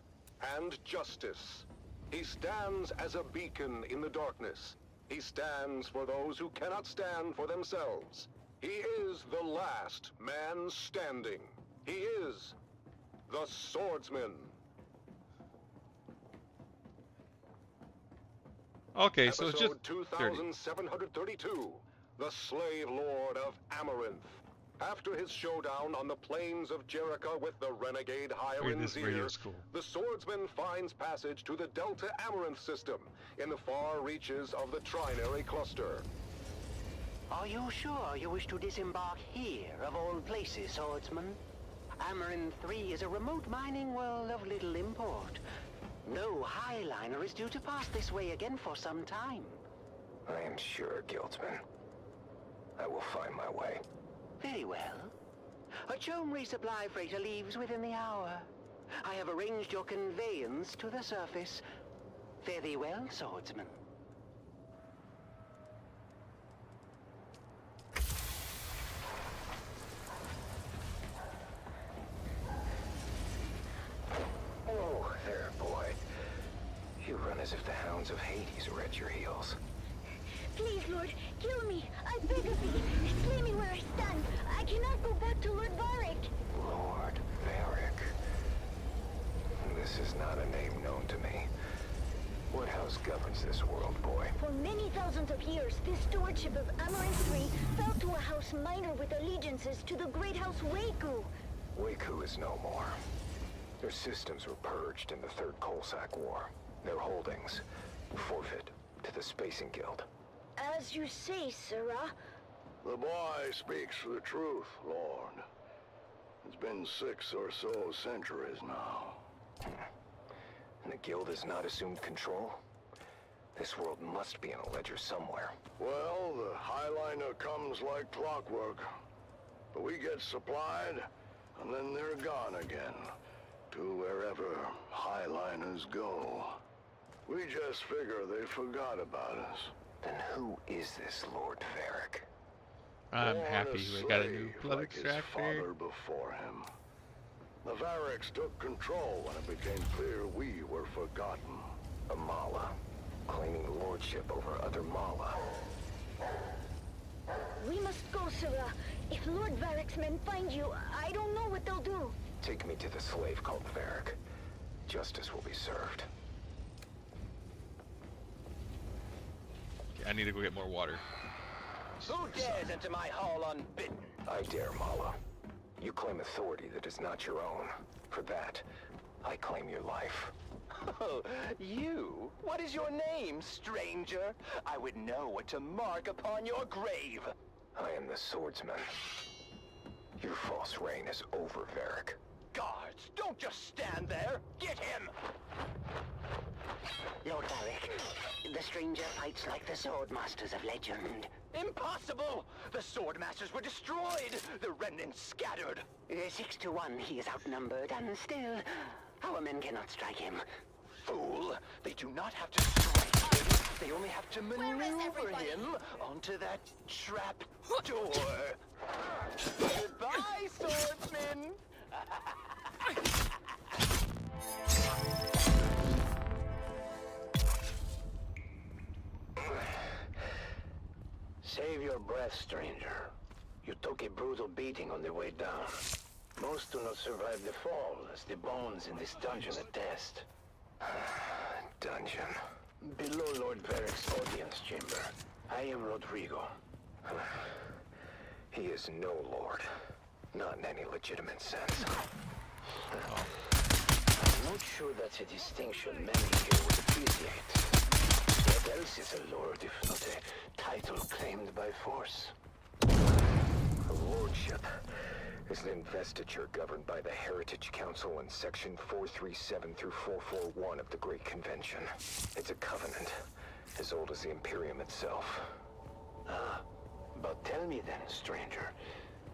and justice. He stands as a beacon in the darkness. He stands for those who cannot stand for themselves. He is the last man standing. He is the swordsman. Okay, so it's just Episode 30. 2732, The Slave Lord of Amaranth. After his showdown on the plains of Jericho with the renegade Read this radio Hiren school. the swordsman finds passage to the Delta Amaranth system in the far reaches of the Trinary Cluster. Are you sure you wish to disembark here, of all places, swordsman? Amaranth 3 is a remote mining world of little import. No highliner is due to pass this way again for some time. I am sure, Guildsman. I will find my way. Very well. A Chome resupply freighter leaves within the hour. I have arranged your conveyance to the surface. Fare thee well, swordsman. Oh, there, boy. You run as if the hounds of Hades are at your heels. Please, Lord, kill me. I beg of thee. Slay me where I stand. I cannot go back to Lord Varric. Lord Varric. This is not a name known to me. What house governs this world, boy? For many thousands of years, the stewardship of Amaranth 3 fell to a house minor with allegiances to the great house Waku. Waku is no more. Their systems were purged in the Third Colsack War. Their holdings forfeit to the Spacing Guild. As you say, Sirrah. The boy speaks the truth, Lord. It's been 6 or so centuries now. And the Guild has not assumed control? This world must be in a ledger somewhere. Well, the Highliner comes like clockwork. But we get supplied, and then they're gone again. To wherever Highliners go. We just figure they forgot about us. Then who is this Lord Varric? I'm happy we got a new blood like his extractor. father before him. The Varrics took control when it became clear we were forgotten. A Mala, claiming lordship over other Mala. We must go, Sirrah. If Lord Varric's men find you, I don't know what they'll do. Take me to the slave called Varric. Justice will be served. Okay, I need to go get more water. Who dares enter my hall unbidden? I dare, Mala. You claim authority that is not your own. For that, I claim your life. Oh, you? What is your name, stranger? I would know what to mark upon your grave. I am the swordsman. Your false reign is over, Varric. Guards, don't just stand there. Get him! Lord Varric, the stranger fights like the Swordmasters of legend. Impossible! The Swordmasters were destroyed! The remnants scattered! 6 to 1, he is outnumbered, and still, our men cannot strike him. Fool! They do not have to strike him. They only have to maneuver him onto that trap door. Goodbye, swordsman! Save your breath, stranger. You took a brutal beating on the way down. Most do not survive the fall, as the bones in this dungeon attest. Dungeon. Below Lord Varric's audience chamber. I am Rodrigo. He is no lord. Not in any legitimate sense. I'm not sure that's a distinction many here would appreciate. What else is a lord if not a title claimed by force? A lordship is an investiture governed by the Heritage Council in Section 437 through 441 of the Great Convention. It's a covenant, as old as the Imperium itself. Ah, but tell me then, stranger,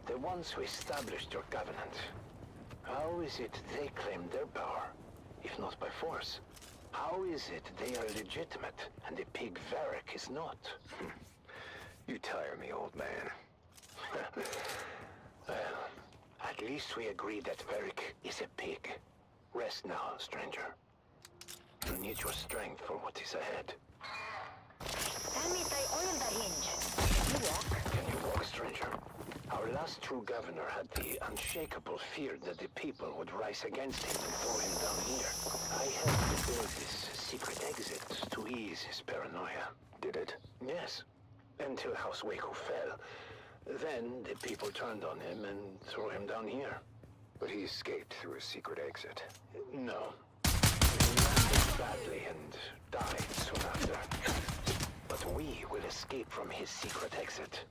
the ones who established your covenant, how is it they claim their power, if not by force? How is it they are legitimate, and the pig Varric is not? You tire me, old man. Well, at least we agree that Varric is a pig. Rest now, stranger. You need your strength for what is ahead. Tell me if I oil the hinge. Can you walk? Can you walk, stranger? Our last true governor had the unshakable fear that the people would rise against him and throw him down here. I helped to build this secret exit to ease his paranoia. Did it? Yes. Until House Waco fell. Then the people turned on him and threw him down here. But he escaped through a secret exit. No. He landed badly and died soon after. But we will escape from his secret exit.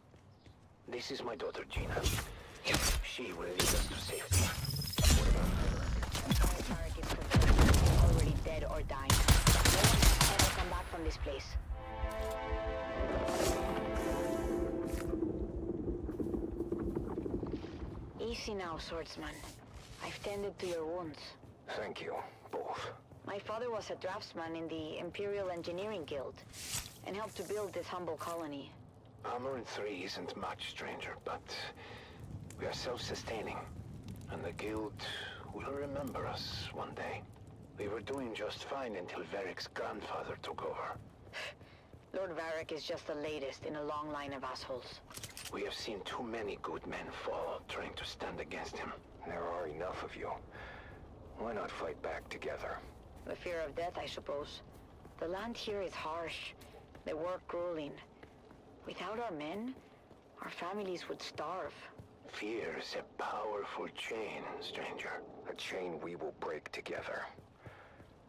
This is my daughter, Gina. She will lead us to safety. What about her? Tarek is presumed already dead or dying. No one has ever come back from this place. Easy now, swordsman. I've tended to your wounds. Thank you, both. My father was a draftsman in the Imperial Engineering Guild and helped to build this humble colony. Armor 3 isn't much, stranger, but we are self-sustaining. And the Guild will remember us one day. We were doing just fine until Varric's grandfather took over. Lord Varric is just the latest in a long line of assholes. We have seen too many good men fall trying to stand against him. There are enough of you. Why not fight back together? The fear of death, I suppose. The land here is harsh. The work grueling. Without our men, our families would starve. Fear is a powerful chain, stranger. A chain we will break together.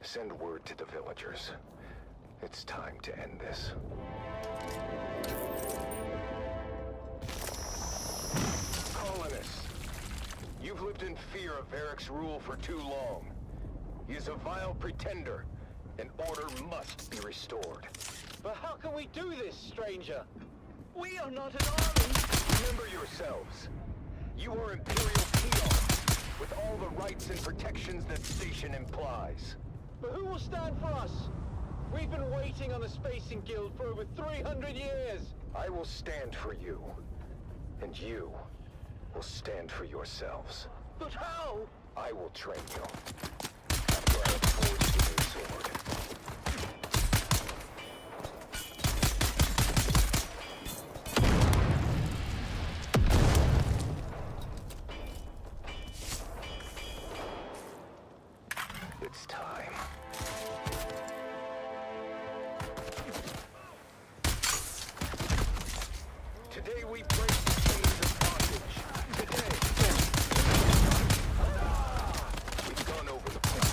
Send word to the villagers. It's time to end this. Colonists, you've lived in fear of Varric's rule for too long. He is a vile pretender, and order must be restored. But how can we do this, stranger? We are not an army! Remember yourselves. You are Imperial peons, with all the rights and protections that station implies. But who will stand for us? We've been waiting on the Spacing Guild for over 300 years! I will stand for you, and you will stand for yourselves. But how? I will train you. After I have forged a new sword. It's time. Today we break the chains of bondage. Today. We've gone over the plan.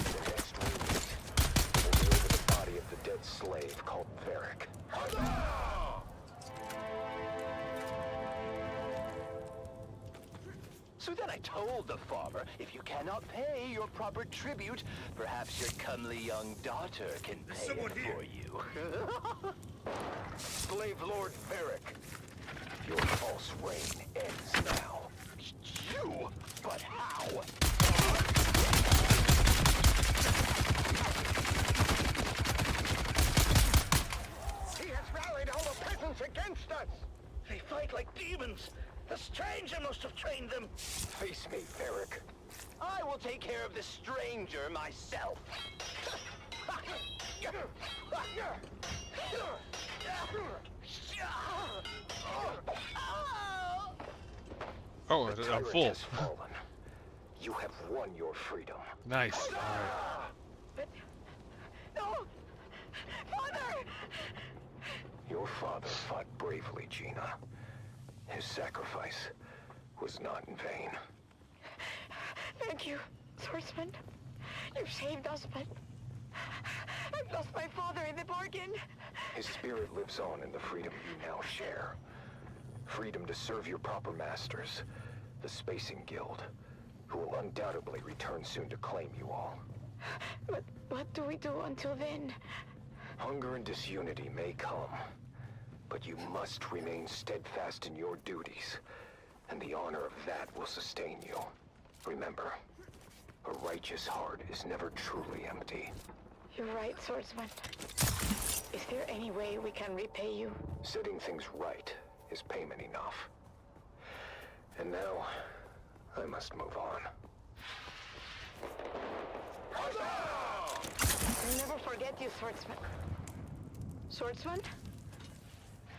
The next movement will be over the body of the dead slave called Varric. So then I told the farmer, if you cannot pay your proper tribute, perhaps your comely young daughter can pay it for you. Slave Lord Varric, your false reign ends now. You? But how? He has rallied all the peasants against us! They fight like demons. The stranger must have trained them. Face me, Varric. I will take care of the stranger myself. Oh, The I'm tyrant full. has fallen. You have won your freedom. Nice. All right. No! Father! Your father fought bravely, Gina. His sacrifice was not in vain. Thank you, swordsman. You've saved us, but I've lost my father in the bargain. His spirit lives on in the freedom you now share. Freedom to serve your proper masters, the Spacing Guild, who will undoubtedly return soon to claim you all. But what do we do until then? Hunger and disunity may come, but you must remain steadfast in your duties, and the honor of that will sustain you. Remember, a righteous heart is never truly empty. You're right, swordsman. Is there any way we can repay you? Setting things right is payment enough. And now, I must move on. I'll never forget you, swordsman. Swordsman?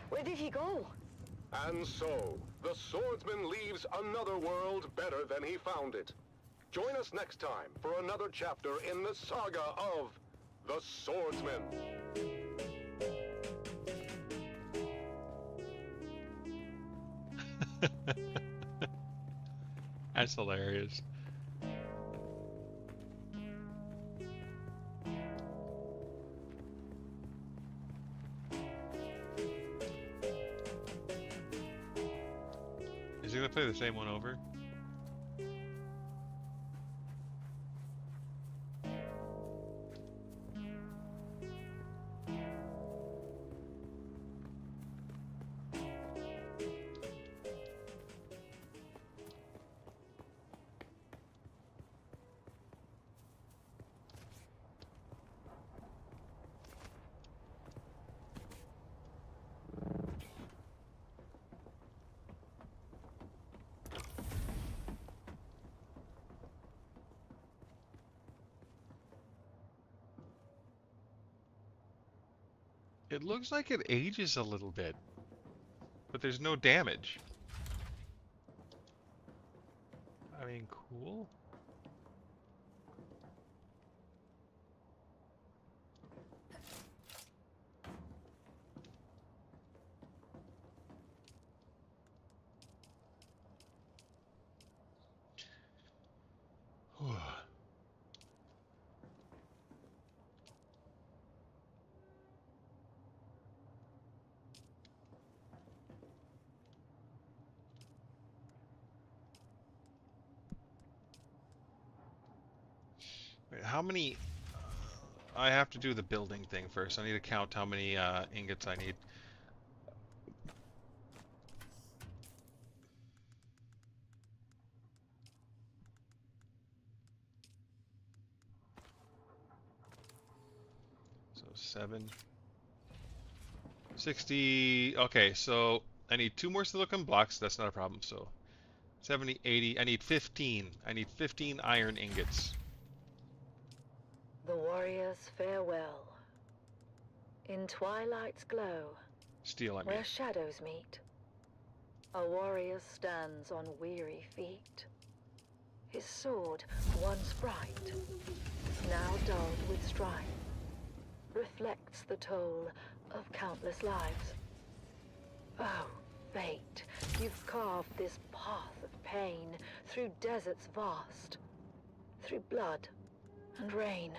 Where did he go? And so, the swordsman leaves another world better than he found it. Join us next time for another chapter in the saga of the Swordsman. That's hilarious. Is he gonna play the same one over? It looks like it ages a little bit, but there's no damage. I mean, cool. Wait, how many... I have to do the building thing first. I need to count how many ingots I need. So 7... 60... Okay, so I need 2 more silicon blocks. That's not a problem. So 70, 80... I need 15. I need 15 iron ingots. The warriors farewell. In twilight's glow, Steel, I mean. where shadows meet, a warrior stands on weary feet. His sword, once bright, now dulled with strife, reflects the toll of countless lives. Oh, fate, you've carved this path of pain through deserts vast, through blood and rain.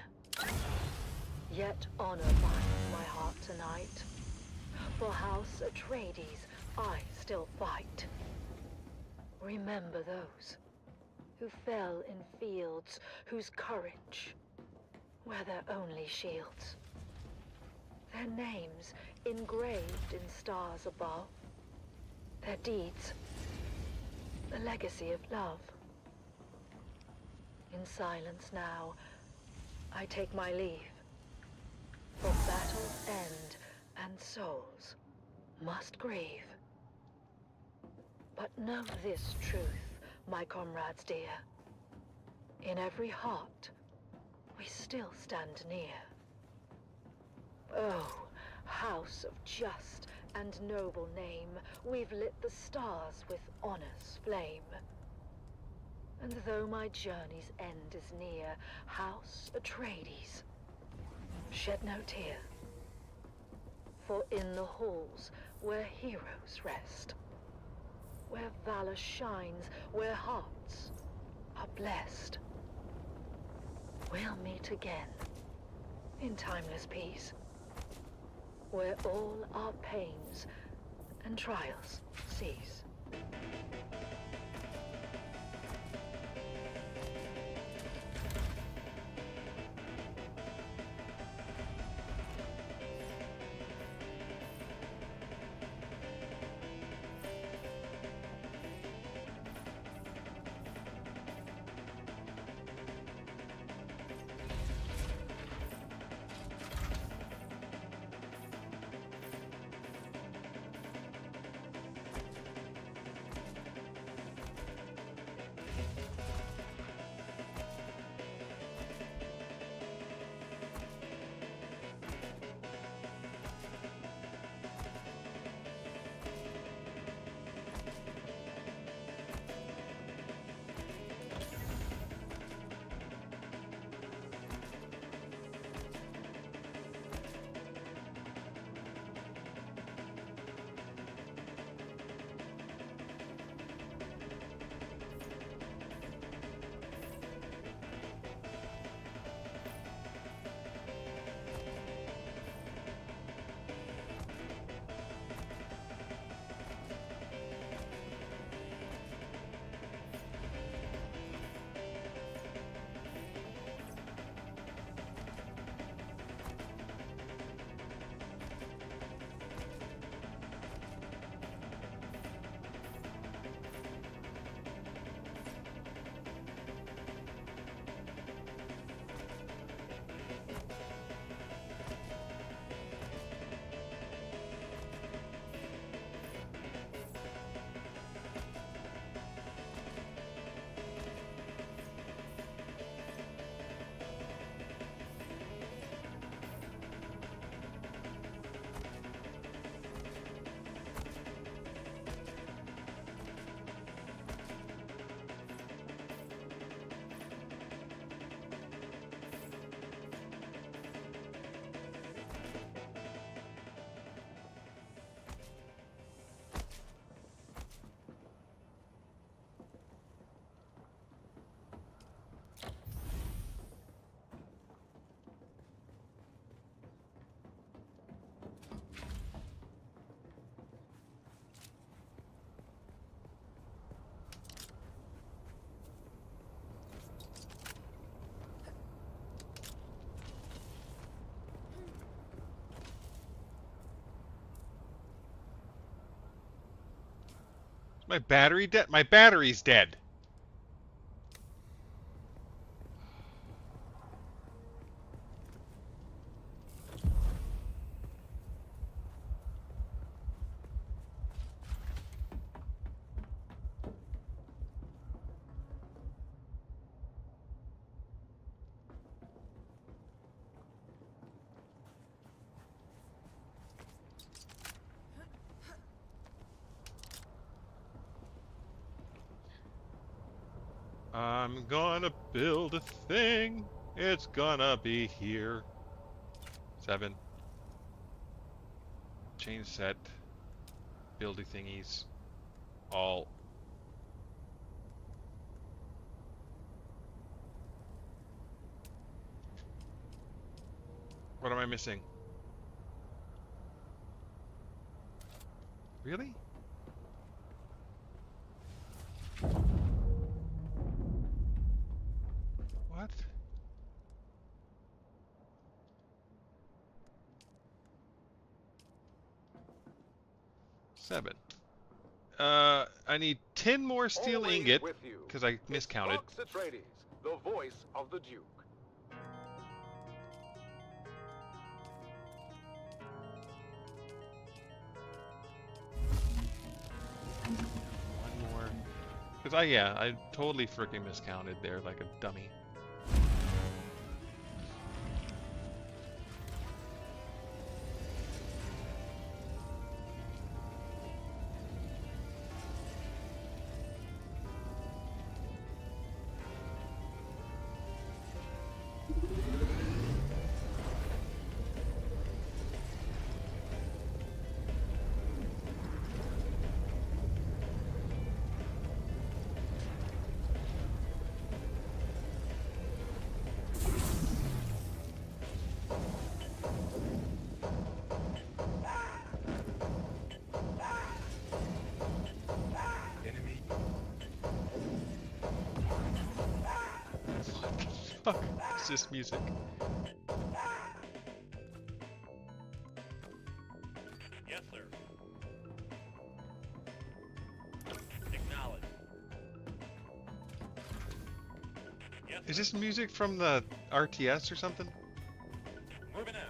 Yet honor binds my heart tonight. For House Atreides, I still fight. Remember those who fell in fields whose courage were their only shields. Their names engraved in stars above, their deeds the legacy of love. In silence now, I take my leave, for battles end and souls must grieve. But know this truth, my comrades dear. In every heart, we still stand near. Oh, house of just and noble name, we've lit the stars with honor's flame. And though my journey's end is near, House Atreides, shed no tear. For in the halls where heroes rest, where valor shines, where hearts are blessed, we'll meet again in timeless peace, where all our pains and trials cease. My battery dead? My battery's dead. I'm gonna build a thing. It's gonna be here. 7. Chain set. Buildy thingies. All. What am I missing? Really? 7. I need 10 more steel Always ingot, with you. because I miscounted. Fox Atreides, the voice of the Duke. One more. Because I totally freaking miscounted there like a dummy. Fuck, it's just music. Yes, sir. Acknowledge. Yes, Is this music from the RTS or something? moving out.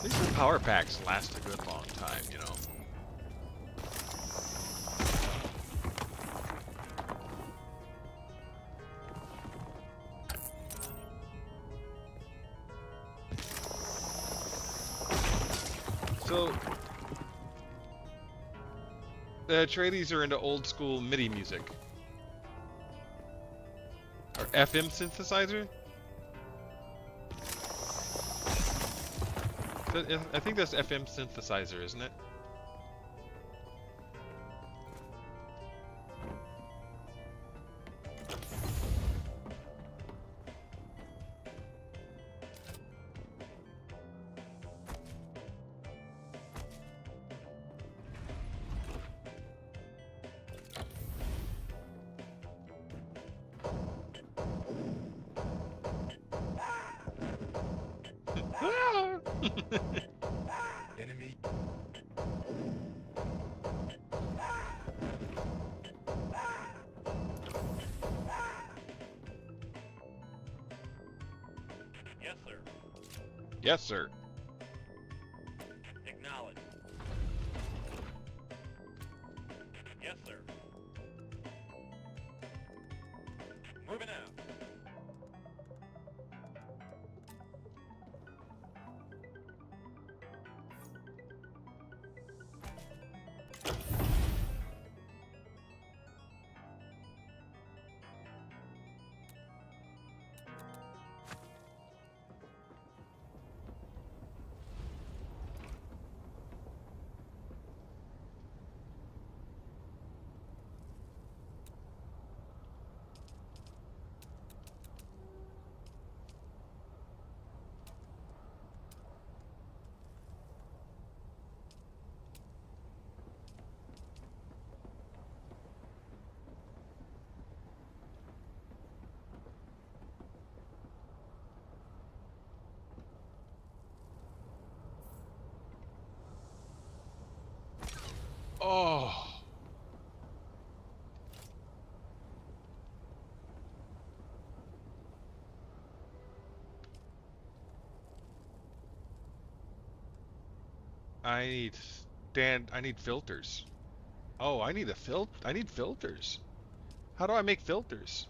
These power packs last a good long time, you know. So, the Atreides are into old school MIDI music. Or FM synthesizer? I think that's FM synthesizer, isn't it? Enemy. Yes, sir. Yes, sir. Acknowledge. Yes, sir. Moving out. Oh. I need filters. Oh, I need filters. How do I make filters?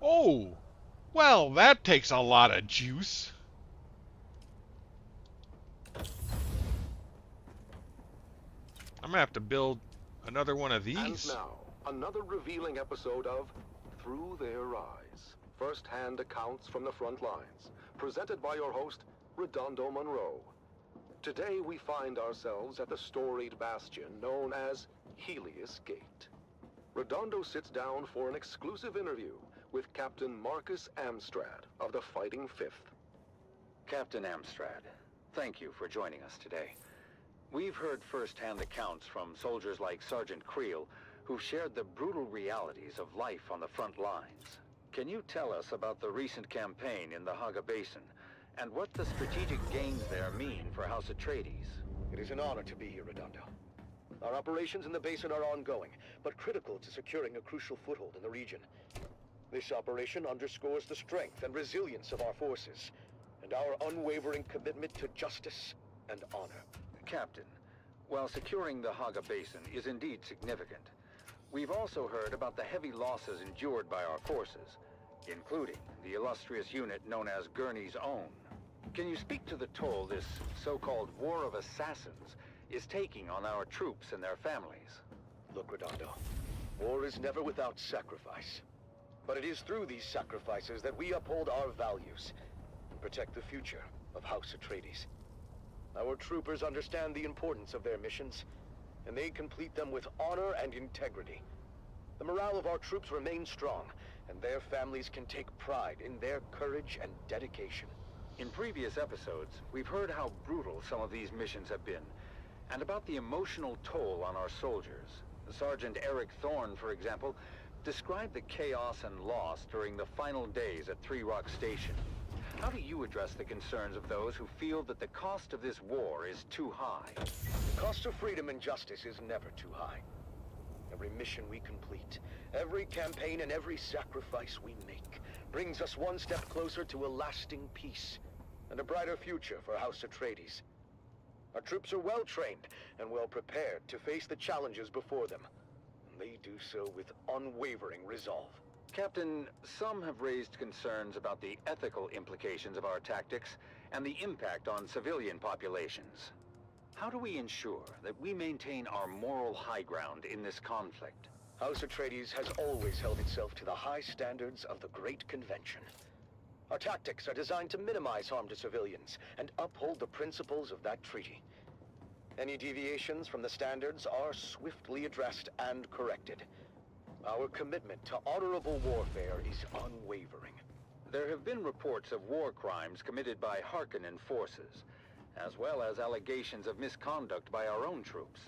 Oh, well, that takes a lot of juice. I'm gonna have to build another one of these. And now, another revealing episode of Through Their Eyes. First-hand accounts from the front lines, presented by your host, Redondo Monroe. Today we find ourselves at the storied bastion known as Helios Gate. Redondo sits down for an exclusive interview with Captain Marcus Amstrad of the Fighting Fifth. Captain Amstrad, thank you for joining us today. We've heard first-hand accounts from soldiers like Sergeant Creel, who've shared the brutal realities of life on the front lines. Can you tell us about the recent campaign in the Haga Basin, and what the strategic gains there mean for House Atreides? It is an honor to be here, Redondo. Our operations in the basin are ongoing, but critical to securing a crucial foothold in the region. This operation underscores the strength and resilience of our forces, and our unwavering commitment to justice and honor. Captain, while securing the Haga Basin is indeed significant, we've also heard about the heavy losses endured by our forces, including the illustrious unit known as Gurney's Own. Can you speak to the toll this so-called War of Assassins is taking on our troops and their families? Look, Redondo, war is never without sacrifice. But it is through these sacrifices that we uphold our values and protect the future of House Atreides. Our troopers understand the importance of their missions, and they complete them with honor and integrity. The morale of our troops remains strong, and their families can take pride in their courage and dedication. In previous episodes, we've heard how brutal some of these missions have been, and about the emotional toll on our soldiers. Sergeant Eric Thorne, for example, described the chaos and loss during the final days at Three Rock Station. How do you address the concerns of those who feel that the cost of this war is too high? The cost of freedom and justice is never too high. Every mission we complete, every campaign and every sacrifice we make brings us one step closer to a lasting peace and a brighter future for House Atreides. Our troops are well trained and well prepared to face the challenges before them. And they do so with unwavering resolve. Captain, some have raised concerns about the ethical implications of our tactics and the impact on civilian populations. How do we ensure that we maintain our moral high ground in this conflict? House Atreides has always held itself to the high standards of the Great Convention. Our tactics are designed to minimize harm to civilians and uphold the principles of that treaty. Any deviations from the standards are swiftly addressed and corrected. Our commitment to honorable warfare is unwavering. There have been reports of war crimes committed by Harkonnen forces, as well as allegations of misconduct by our own troops.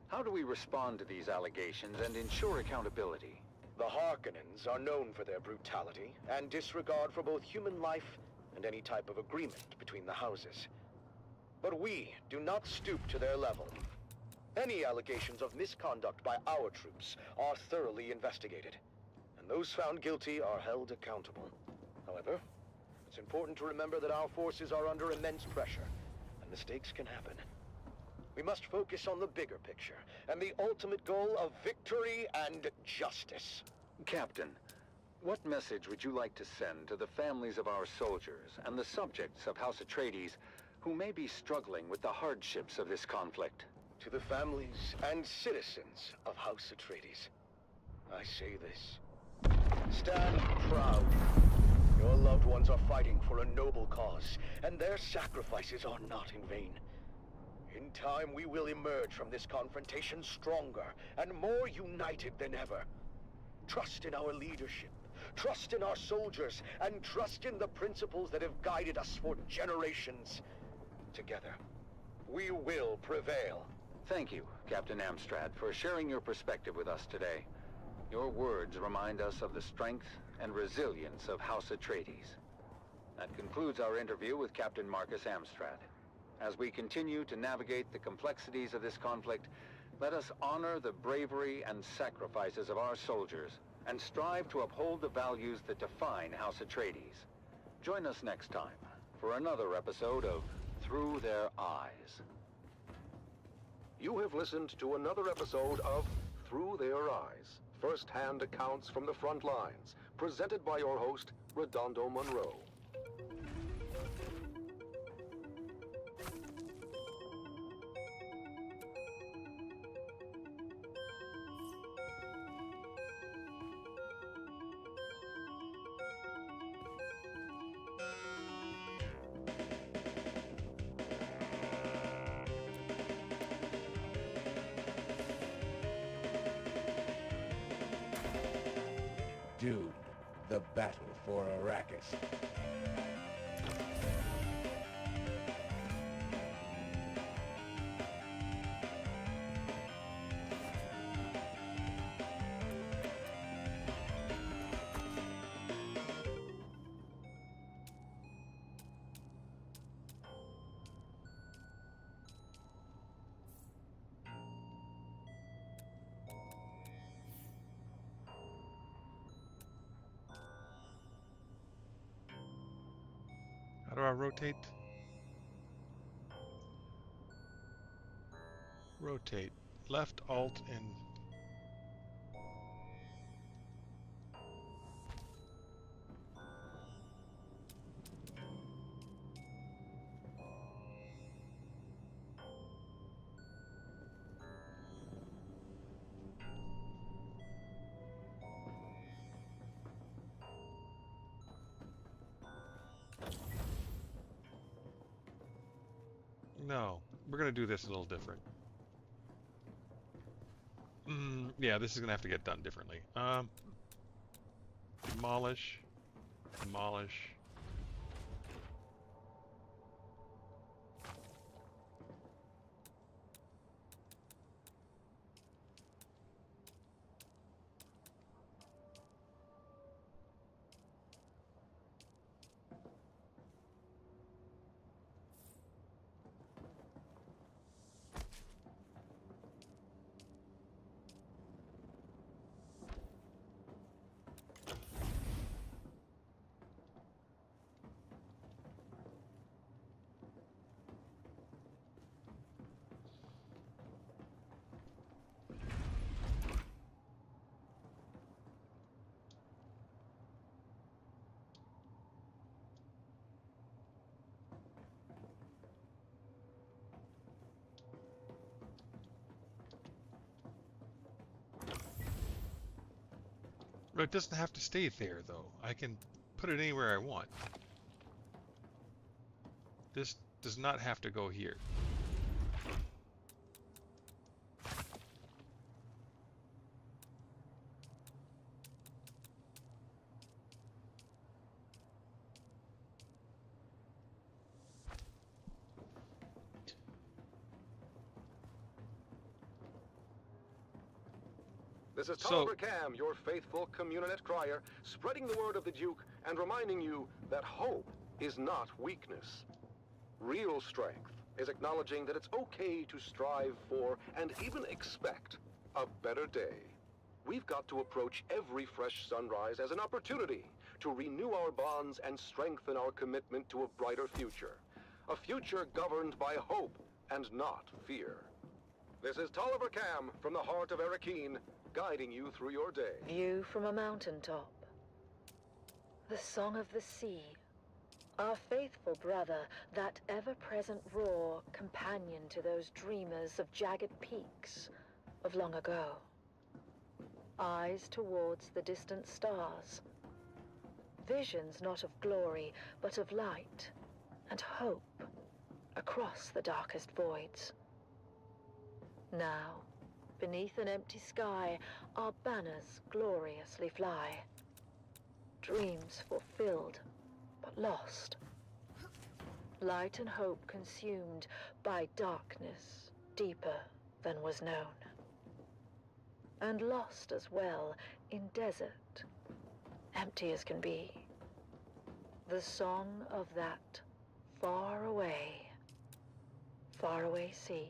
How do we respond to these allegations and ensure accountability? The Harkonnens are known for their brutality and disregard for both human life and any type of agreement between the houses. But we do not stoop to their level. Any allegations of misconduct by our troops are thoroughly investigated, and those found guilty are held accountable. However, it's important to remember that our forces are under immense pressure, and mistakes can happen. We must focus on the bigger picture, and the ultimate goal of victory and justice. Captain, what message would you like to send to the families of our soldiers and the subjects of House Atreides who may be struggling with the hardships of this conflict? To the families and citizens of House Atreides, I say this. Stand proud. Your loved ones are fighting for a noble cause, and their sacrifices are not in vain. In time, we will emerge from this confrontation stronger and more united than ever. Trust in our leadership, trust in our soldiers, and trust in the principles that have guided us for generations. Together, we will prevail. Thank you, Captain Amstrad, for sharing your perspective with us today. Your words remind us of the strength and resilience of House Atreides. That concludes our interview with Captain Marcus Amstrad. As we continue to navigate the complexities of this conflict, let us honor the bravery and sacrifices of our soldiers and strive to uphold the values that define House Atreides. Join us next time for another episode of Through Their Eyes. You have listened to another episode of Through Their Eyes, first-hand accounts from the front lines, presented by your host, Redondo Monroe. Dune, the battle for Arrakis. rotate. Rotate. Left, Alt, and... No, we're going to do this a little different. Yeah, this is going to have to get done differently. Demolish. Demolish. It doesn't have to stay there, though. I can put it anywhere I want. This does not have to go here. This is Tolliver Cam, your faithful communinet crier, spreading the word of the Duke and reminding you that hope is not weakness. Real strength is acknowledging that it's okay to strive for and even expect a better day. We've got to approach every fresh sunrise as an opportunity to renew our bonds and strengthen our commitment to a brighter future. A future governed by hope and not fear. This is Tolliver Cam from the heart of Arakeen, guiding you through your day. View from a mountaintop. The song of the sea. Our faithful brother, that ever-present roar, companion to those dreamers of jagged peaks of long ago. Eyes towards the distant stars. Visions not of glory, but of light and hope across the darkest voids. Now, beneath an empty sky, our banners gloriously fly. Dreams fulfilled, but lost. Light and hope consumed by darkness deeper than was known. And lost as well in desert, empty as can be. The song of that far away sea.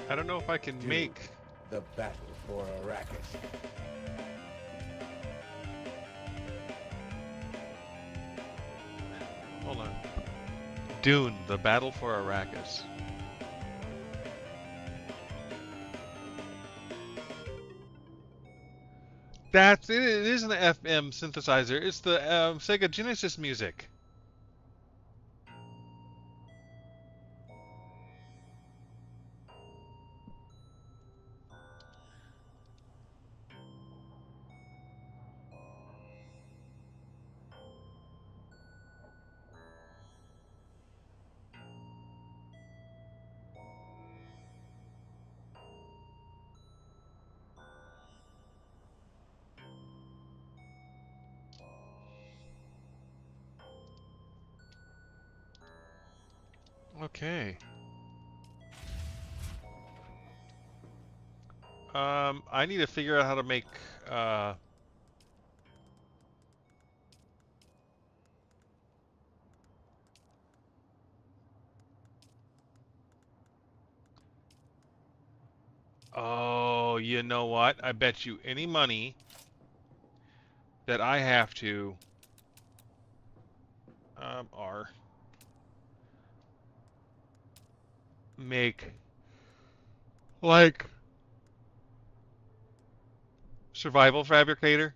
I don't know if I can Dune, make... the battle for Arrakis. Hold on. Dune, the battle for Arrakis. It is an FM synthesizer. It's the Sega Genesis music. Okay. I need to figure out how to make oh, you know what? I bet you any money that I have to make like survival fabricator.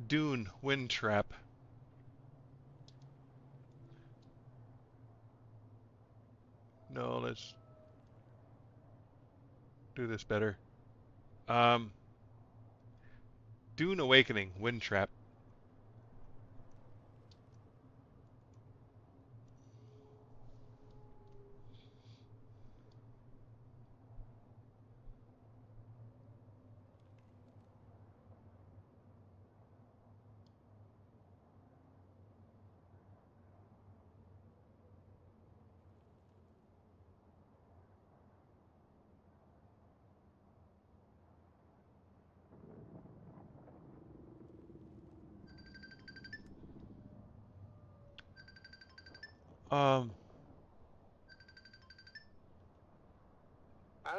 Dune wind trap. No, let's do this better. Dune awakening wind trap.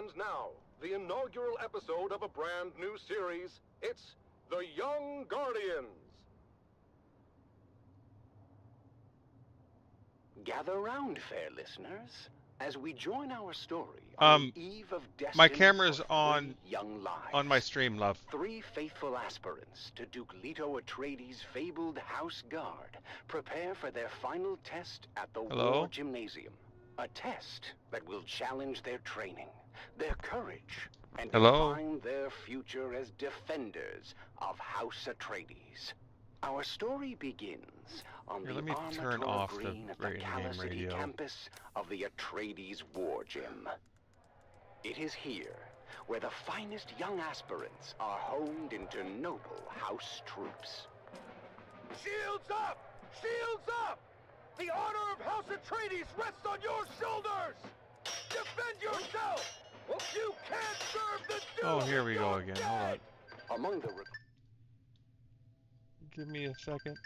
And now, the inaugural episode of a brand new series. It's The Young Guardians. Gather round, fair listeners, as we join our story on the eve of destiny. My camera's for on three young lives. on my stream, love. Three faithful aspirants to Duke Leto Atreides' fabled House Guard prepare for their final test at the War Gymnasium. A test that will challenge their training, their courage, and define their future as defenders of House Atreides. Our story begins on the Armator Green at the Cala City campus of the Atreides War Gym. It is here where the finest young aspirants are honed into noble House troops. Shields up! Shields up! The honor of House Atreides rests on your shoulders! Defend yourself! You can't serve the Oh, here we go again. Hold on. Among the Give me a second.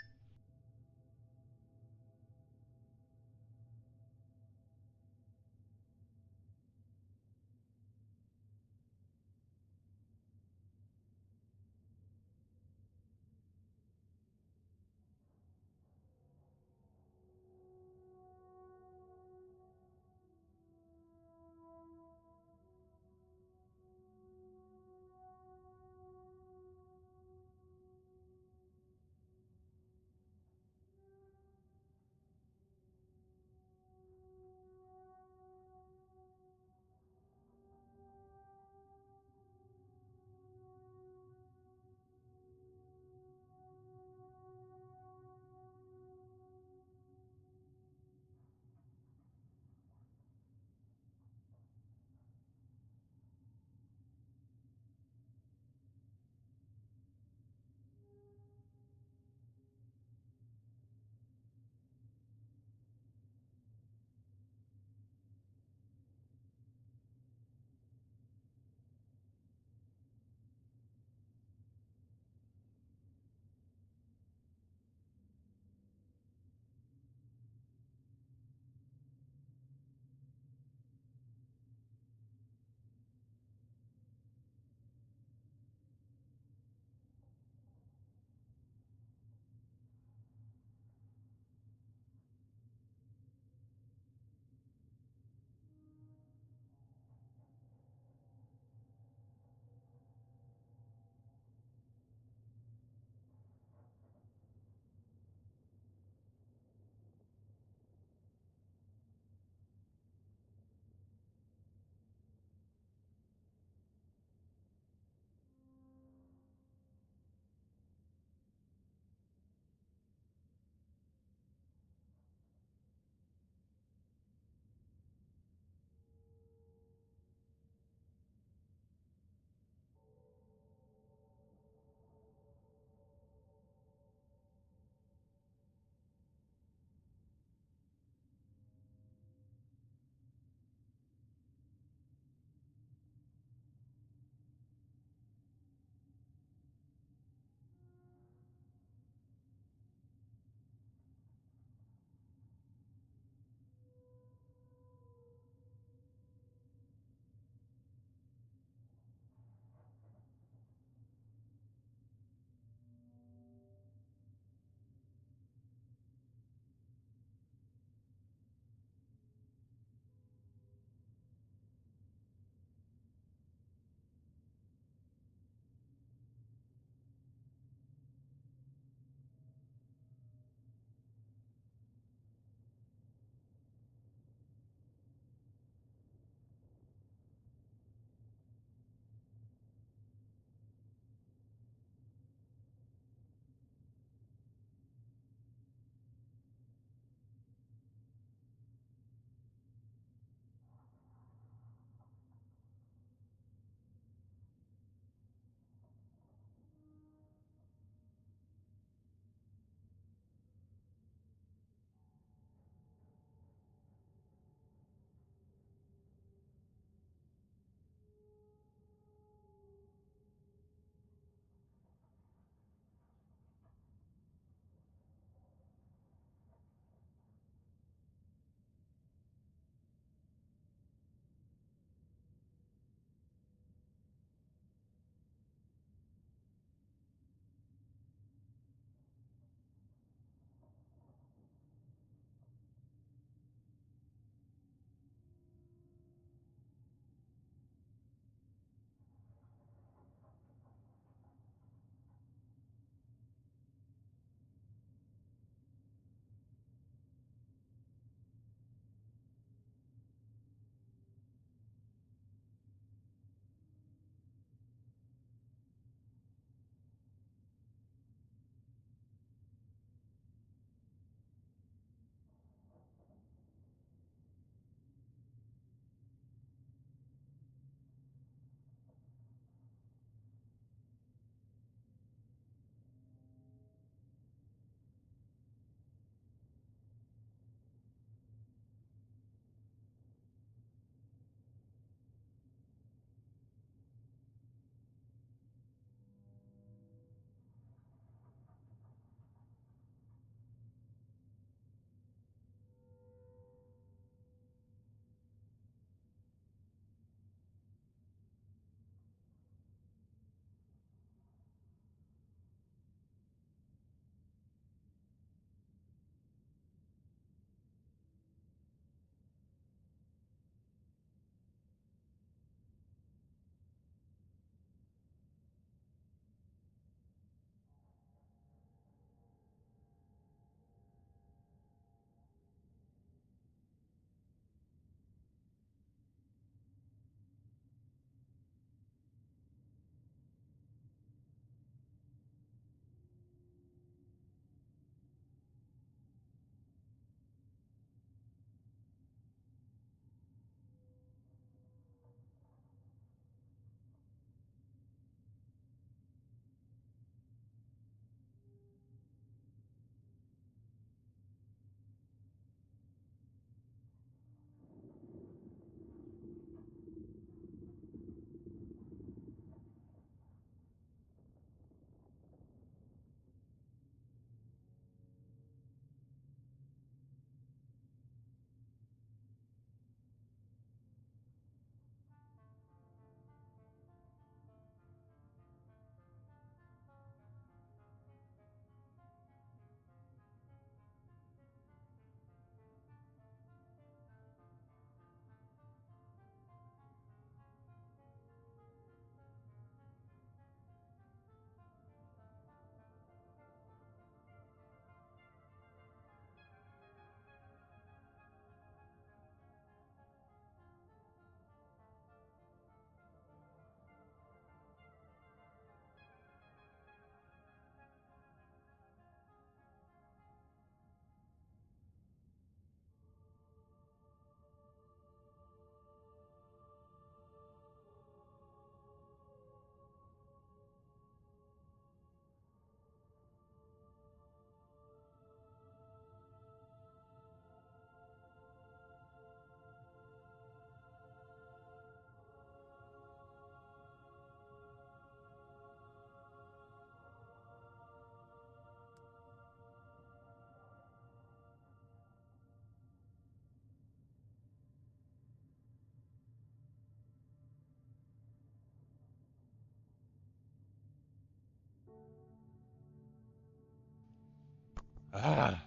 Ah.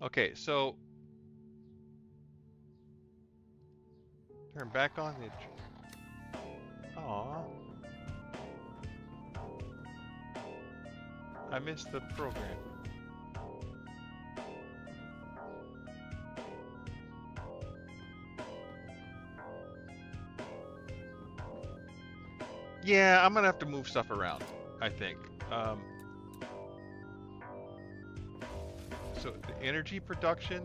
Okay, so turn back on the. Aww. I missed the program. Yeah, I'm gonna have to move stuff around, I think. So the energy production.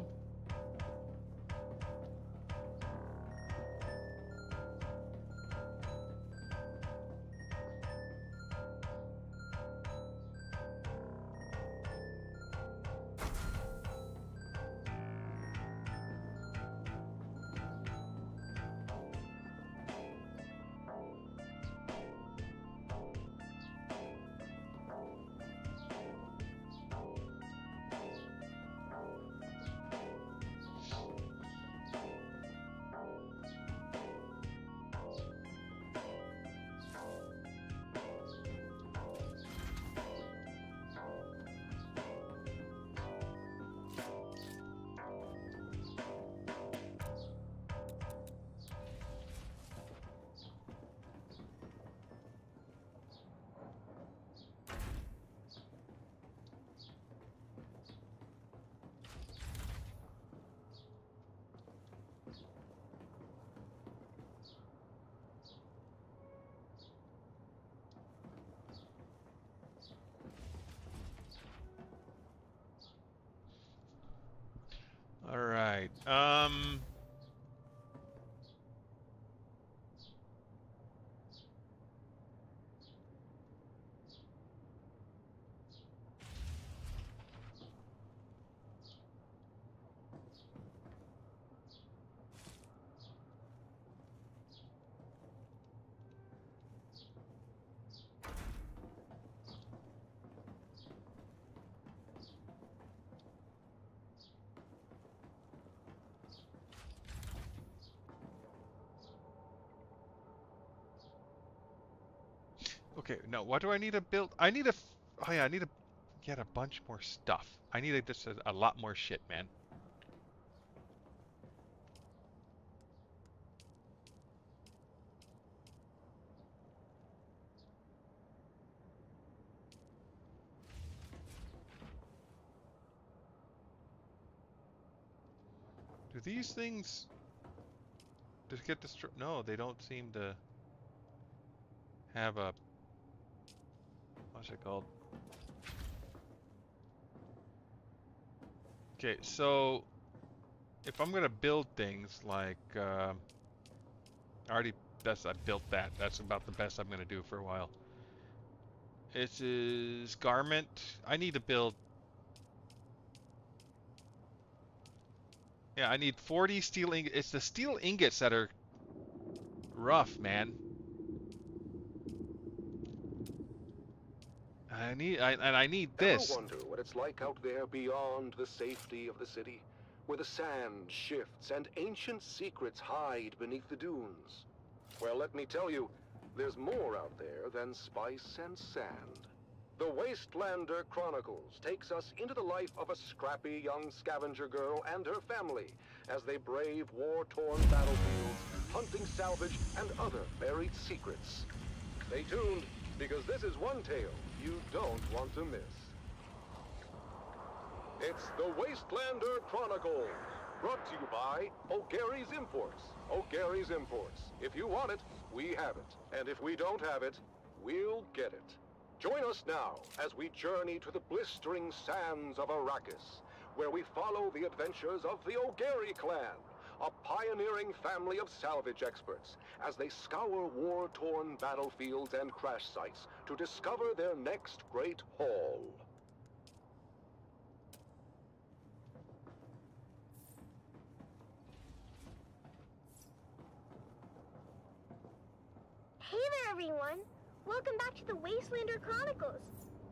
All right. Okay, now what do I need to build? I need to. Oh yeah, I need to get a bunch more stuff. I need to just a lot more shit, man. Do these things just get destroyed? No, they don't seem to have a. What's it called? Okay, so if I'm gonna build things like, I built that. That's about the best I'm gonna do for a while. This is garment. I need to build. Yeah, I need 40 steel ingots. It's the steel ingots that are rough, man. I need Ever this. wonder what it's like out there beyond the safety of the city, where the sand shifts and ancient secrets hide beneath the dunes? Well, let me tell you, there's more out there than spice and sand. The Wastelander Chronicles takes us into the life of a scrappy young scavenger girl and her family as they brave war-torn battlefields, hunting salvage and other buried secrets. Stay tuned, because this is one tale you don't want to miss. It's the Wastelander Chronicles, brought to you by O'Gary's Imports. O'Gary's Imports. If you want it, we have it. And if we don't have it, we'll get it. Join us now as we journey to the blistering sands of Arrakis, where we follow the adventures of the O'Gary clan, a pioneering family of salvage experts, as they scour war-torn battlefields and crash sites to discover their next great haul. Hey there, everyone! Welcome back to the Wastelander Chronicles.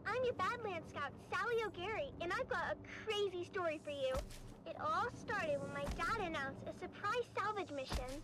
I'm your Badlands Scout, Sally O'Gary, and I've got a crazy story for you. It all started when my dad announced a surprise salvage mission.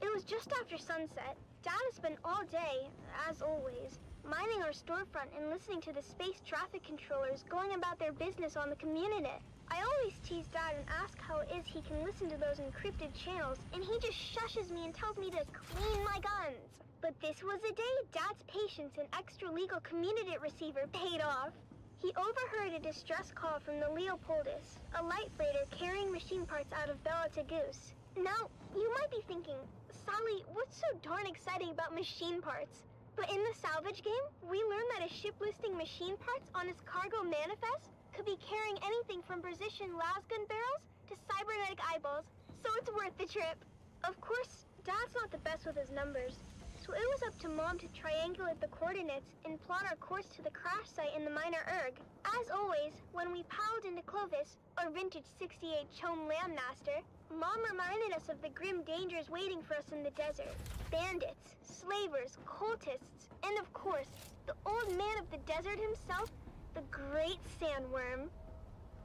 It was just after sunset, Dad has spent all day, as always, minding our storefront and listening to the space traffic controllers going about their business on the community. I always tease Dad and ask how it is he can listen to those encrypted channels, and he just shushes me and tells me to clean my guns. But this was the day Dad's patience and extra-legal community receiver paid off. He overheard a distress call from the Leopoldus, a light freighter carrying machine parts out of Bella to Goose. Now, you might be thinking, Sally, what's so darn exciting about machine parts? But in the salvage game, we learned that a ship listing machine parts on its cargo manifest could be carrying anything from precision lasgun barrels to cybernetic eyeballs, so it's worth the trip. Of course, Dad's not the best with his numbers, so it was up to Mom to triangulate the coordinates and plot our course to the crash site in the Minor Erg. As always, when we piled into Clovis, our vintage 68 Chome Landmaster, Mom reminded us of the grim dangers waiting for us in the desert. Bandits, slavers, cultists, and of course, the old man of the desert himself, the Great Sandworm.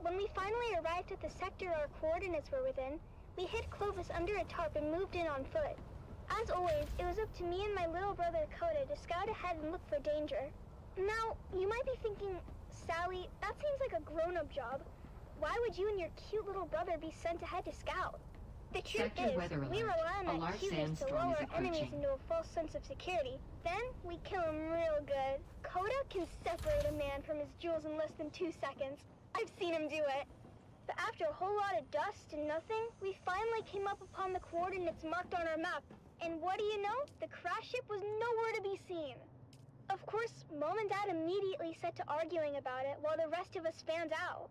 When we finally arrived at the sector our coordinates were within, we hid Clovis under a tarp and moved in on foot. As always, it was up to me and my little brother Coda to scout ahead and look for danger. Now, you might be thinking, Sally, that seems like a grown-up job. Why would you and your cute little brother be sent ahead to scout? The truth Sector is, weather we alert. rely on A that large cuteness to sandstorm lull is our enemies approaching. into a false sense of security. Then, we kill him real good. Coda can separate a man from his jewels in less than 2 seconds. I've seen him do it. But after a whole lot of dust and nothing, we finally came up upon the coordinates marked on our map. And what do you know? The crash ship was nowhere to be seen. Of course, Mom and Dad immediately set to arguing about it while the rest of us fanned out.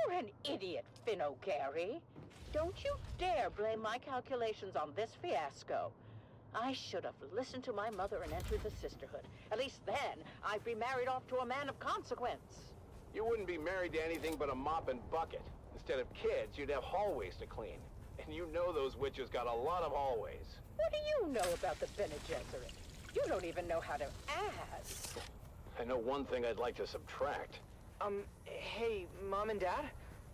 You're an idiot, Finno Gary. Don't you dare blame my calculations on this fiasco. I should have listened to my mother and entered the sisterhood. At least then, I'd be married off to a man of consequence. You wouldn't be married to anything but a mop and bucket. Instead of kids, you'd have hallways to clean. And you know those witches got a lot of hallways. What do you know about the Bene Gesserit? You don't even know how to add. I know one thing I'd like to subtract. Hey, Mom and Dad?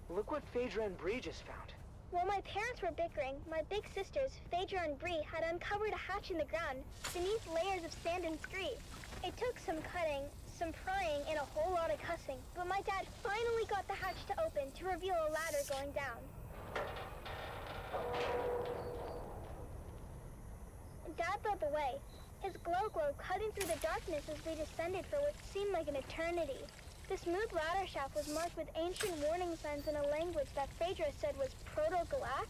Look what Phaedra and Bree just found. While my parents were bickering, my big sisters, Phaedra and Bree, had uncovered a hatch in the ground beneath layers of sand and scree. It took some cutting, some prying, and a whole lot of cussing, but my dad finally got the hatch to open to reveal a ladder going down. Dad led the way, his glow cutting through the darkness as we descended for what seemed like an eternity. The smooth ladder shaft was marked with ancient warning signs in a language that Phaedra said was Proto-Galactic,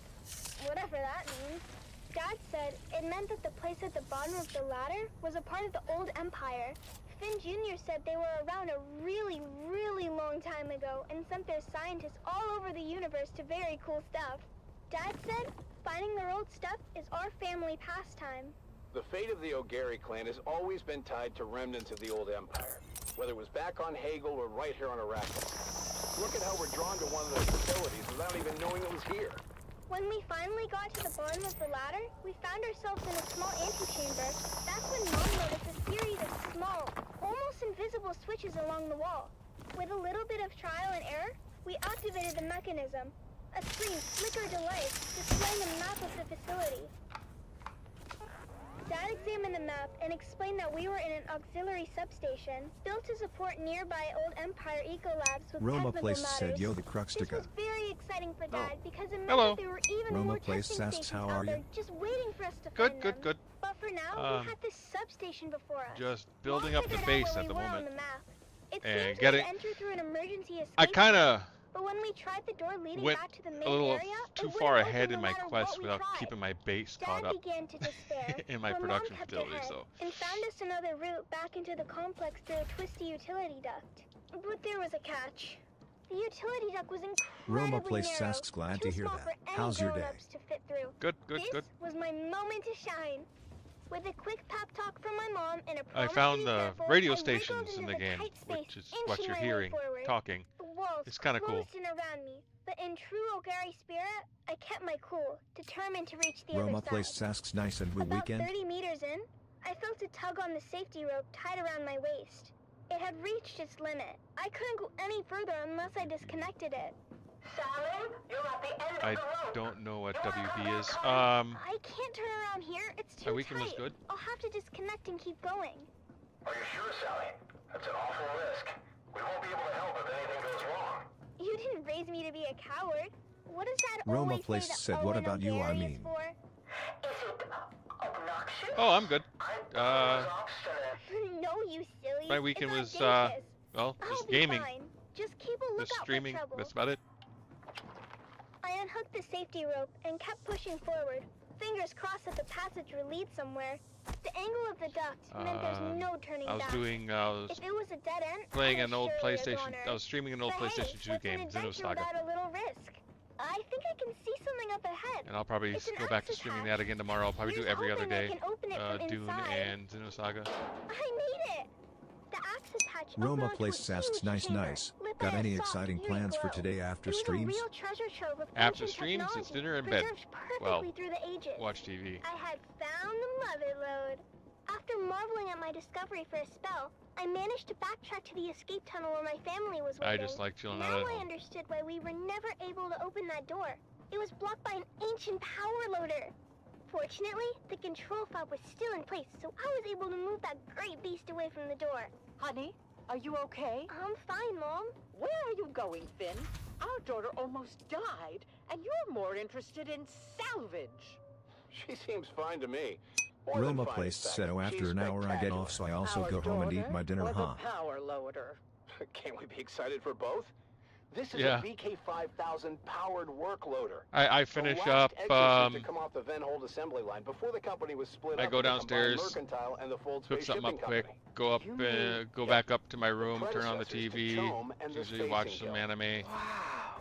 whatever that means. Dad said it meant that the place at the bottom of the ladder was a part of the old empire. Finn Jr. said they were around a really, really long time ago and sent their scientists all over the universe to very cool stuff. Dad said finding their old stuff is our family pastime. The fate of the O'Gary clan has always been tied to remnants of the old empire, whether it was back on Hagel or right here on Arrakis. Look at how we're drawn to one of those facilities without even knowing it was here. When we finally got to the bottom of the ladder, we found ourselves in a small antechamber. That's when Mom noticed a series of small, almost invisible switches along the wall. With a little bit of trial and error, we activated the mechanism. A screen flickered to life, displaying a map of the facility. Dad examined the map and explained that we were in an auxiliary substation built to support nearby old Empire ecolabs with Roma technical Place matters. said, "Yo, the This Cruxtica." was very exciting for Dad because it meant Hello. that there were even Roma more Place testing asks, stations "How out are there you?" just waiting for us to Good, find good, them. good. But for now, we had this substation before us. Just building up the Figured out base where at the we were on moment. the map. It And seemed getting- to enter through an emergency escape. I kind of But when we tried the door leading went back to the a main little area, too it far wouldn't ahead open in no my matter quest what we without tried. keeping my base Dad caught up began to despair, in my but Mom production kept facility. ahead So and found us another route back into the complex through a twisty utility duct. But there was a catch. The utility duct was Roma incredibly Place narrow, asks, "Glad too to hear small that. for any How's your day?" grown-ups to fit through. Good, good, this good. was my moment to shine. With a quick pep talk from my mom and a I promise found to be the careful, radio I wriggled stations in into the game, tight space, which is what inching you're my way hearing forward. talking. The walls It's kind of cool. closed in around me, but in true O'Gary spirit, I kept my cool, determined to reach the Roma other side. Place asks, "Nice and blue About weekend?" 30 meters in, I felt a tug on the safety rope tied around my waist. It had reached its limit. I couldn't go any further unless I disconnected it. I don't know what WB is. I can't turn around here. It's too my weekend was tight. good. I'll have to disconnect and keep going. Are you sure, Sally? That's an awful risk. We won't be able to help if anything goes wrong. You didn't raise me to be a coward. What does that Roma always Place say that said, "What Owen about you, I O'Gary is mean?" for? Oh, I'm good. No, you silly. My weekend was audacious. well, I'll just be gaming, fine. Just keep a just lookout streaming. for trouble. That's about it. I unhooked the safety rope and kept pushing forward. Fingers crossed that the passage would lead somewhere. The angle of the duct meant there's no turning I was back. doing. If it was a dead end, playing I was an old surely a PlayStation. goner. I was streaming an old But hey, PlayStation 2 what's game, an Xeno adventure Saga, without a little risk? I think I can see something up ahead. and I'll probably It's an go back to access streaming hatch. that again tomorrow. I'll probably do Here's every other hoping I day. can open it from Dune inside. and Xeno Saga. I made it! The access hatch Roma opened onto Place a asks, huge "Nice, chamber, nice. lit Got by a any soft, exciting eerie plans for glow. today after It was streams?" a real treasure trove of After ancient streams, it's technology, dinner and bed. preserved perfectly Well, through the ages. watch TV. I had found the mother lode. After marveling at my discovery for a spell, I managed to backtrack to the escape tunnel where my family was waiting. I just like chilling out Now at I home. understood why we were never able to open that door. It was blocked by an ancient power loader. Fortunately, the control fob was still in place, so I was able to move that great beast away from the door. Honey, are you okay? I'm fine, Mom. Where are you going, Finn? Our daughter almost died, and you're more interested in salvage. She seems fine to me. More than Roma fine, Place in fact. said, "Oh, after She's an hour I get off, so I also Our go home and eat daughter my dinner, or huh?" the power loader? Can't we be excited for both? This is Yeah. a VK5000 powered work loader. I finish the last up. exit to come off the Venhold assembly line before the company was split I up go into Combined downstairs, Mercantile and the Fold hook Space something Shipping up quick, Company. go up, go back up to my room, turn on the predecessors to TV, Tome and the usually watch Spacing some Guild. anime,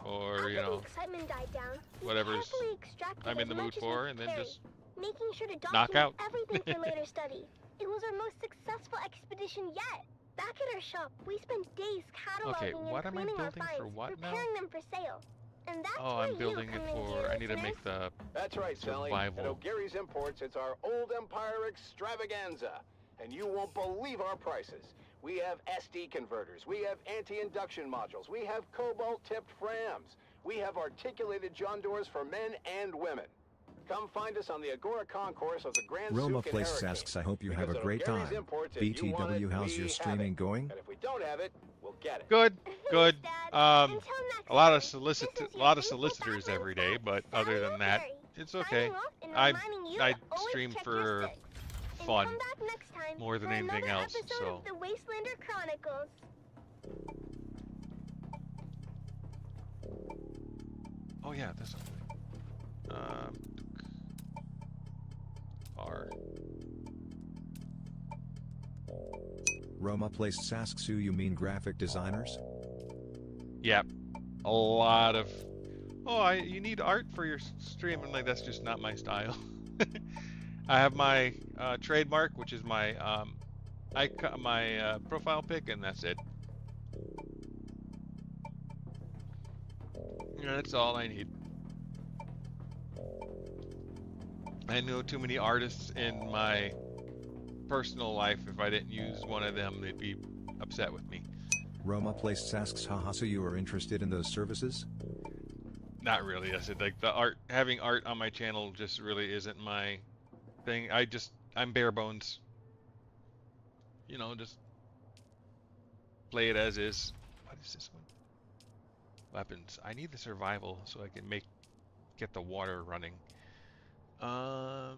or After you know, the excitement died down, we whatever's carefully extracted I'm in as the mood much as we for, could and then carry, just making sure to knock document out. everything for later study. It was our most successful expedition yet. Back at our shop, we spent days cataloging Okay, what and am I cleaning our building for finds, what now? preparing them for sale. And that's Oh, where I'm building you it come in, for. dear I need to listeners. make the That's right, Sally. At survival. O'Gary's Imports, it's our Old Empire extravaganza. And you won't believe our prices. We have SD converters. We have anti-induction modules. We have cobalt-tipped frams. We have articulated John doors for men and women. Come find us on the Agora Concourse of the Grand Roma Souk in Place Hurricane. asks, "I hope you have Because a at great O'Gary's time. Imports, if you want BTW, it, how's we your have streaming it. going?" And if we don't have it, we'll get it. Good, good. Until next A lot of time, this is your solicitors faithful every day, but other than that, Barry, it's okay. signing off and I reminding you I to always stream check for your sticks. And fun come back next time more than for anything another else. episode So of the Wastelander Chronicles. oh yeah, that's R. Roma Place asks, "Who you mean graphic designers?" Yep, a lot of. Oh, you need art for your stream, and like that's just not my style. I have my trademark, which is my my profile pic, and that's it. Yeah, that's all I need. I know too many artists in my personal life. If I didn't use one of them, they'd be upset with me. Roma Place asks, "Haha, so you are interested in those services?" Not really. I said like having art on my channel just really isn't my thing. I'm bare bones. You know, just play it as is. What is this one? Weapons. I need the survival so I can get the water running. I'm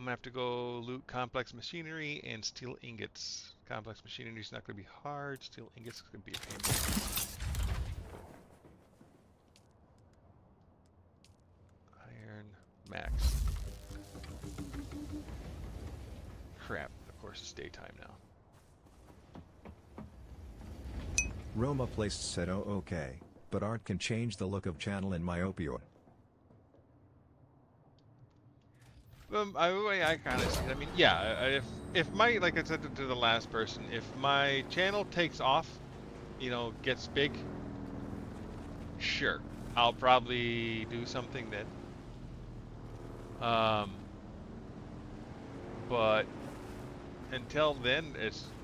gonna have to go loot complex machinery and steel ingots. Complex machinery is not gonna be hard. Steel ingots is gonna be a pain. Iron max. Crap. Of course, it's daytime now. Roma Place said, "Oh, okay, but art can change the look of channel in myopia." I kind of see it. I mean, yeah, if my, like I said to the last person, if my channel takes off, you know, gets big, sure, I'll probably do something then. But until then,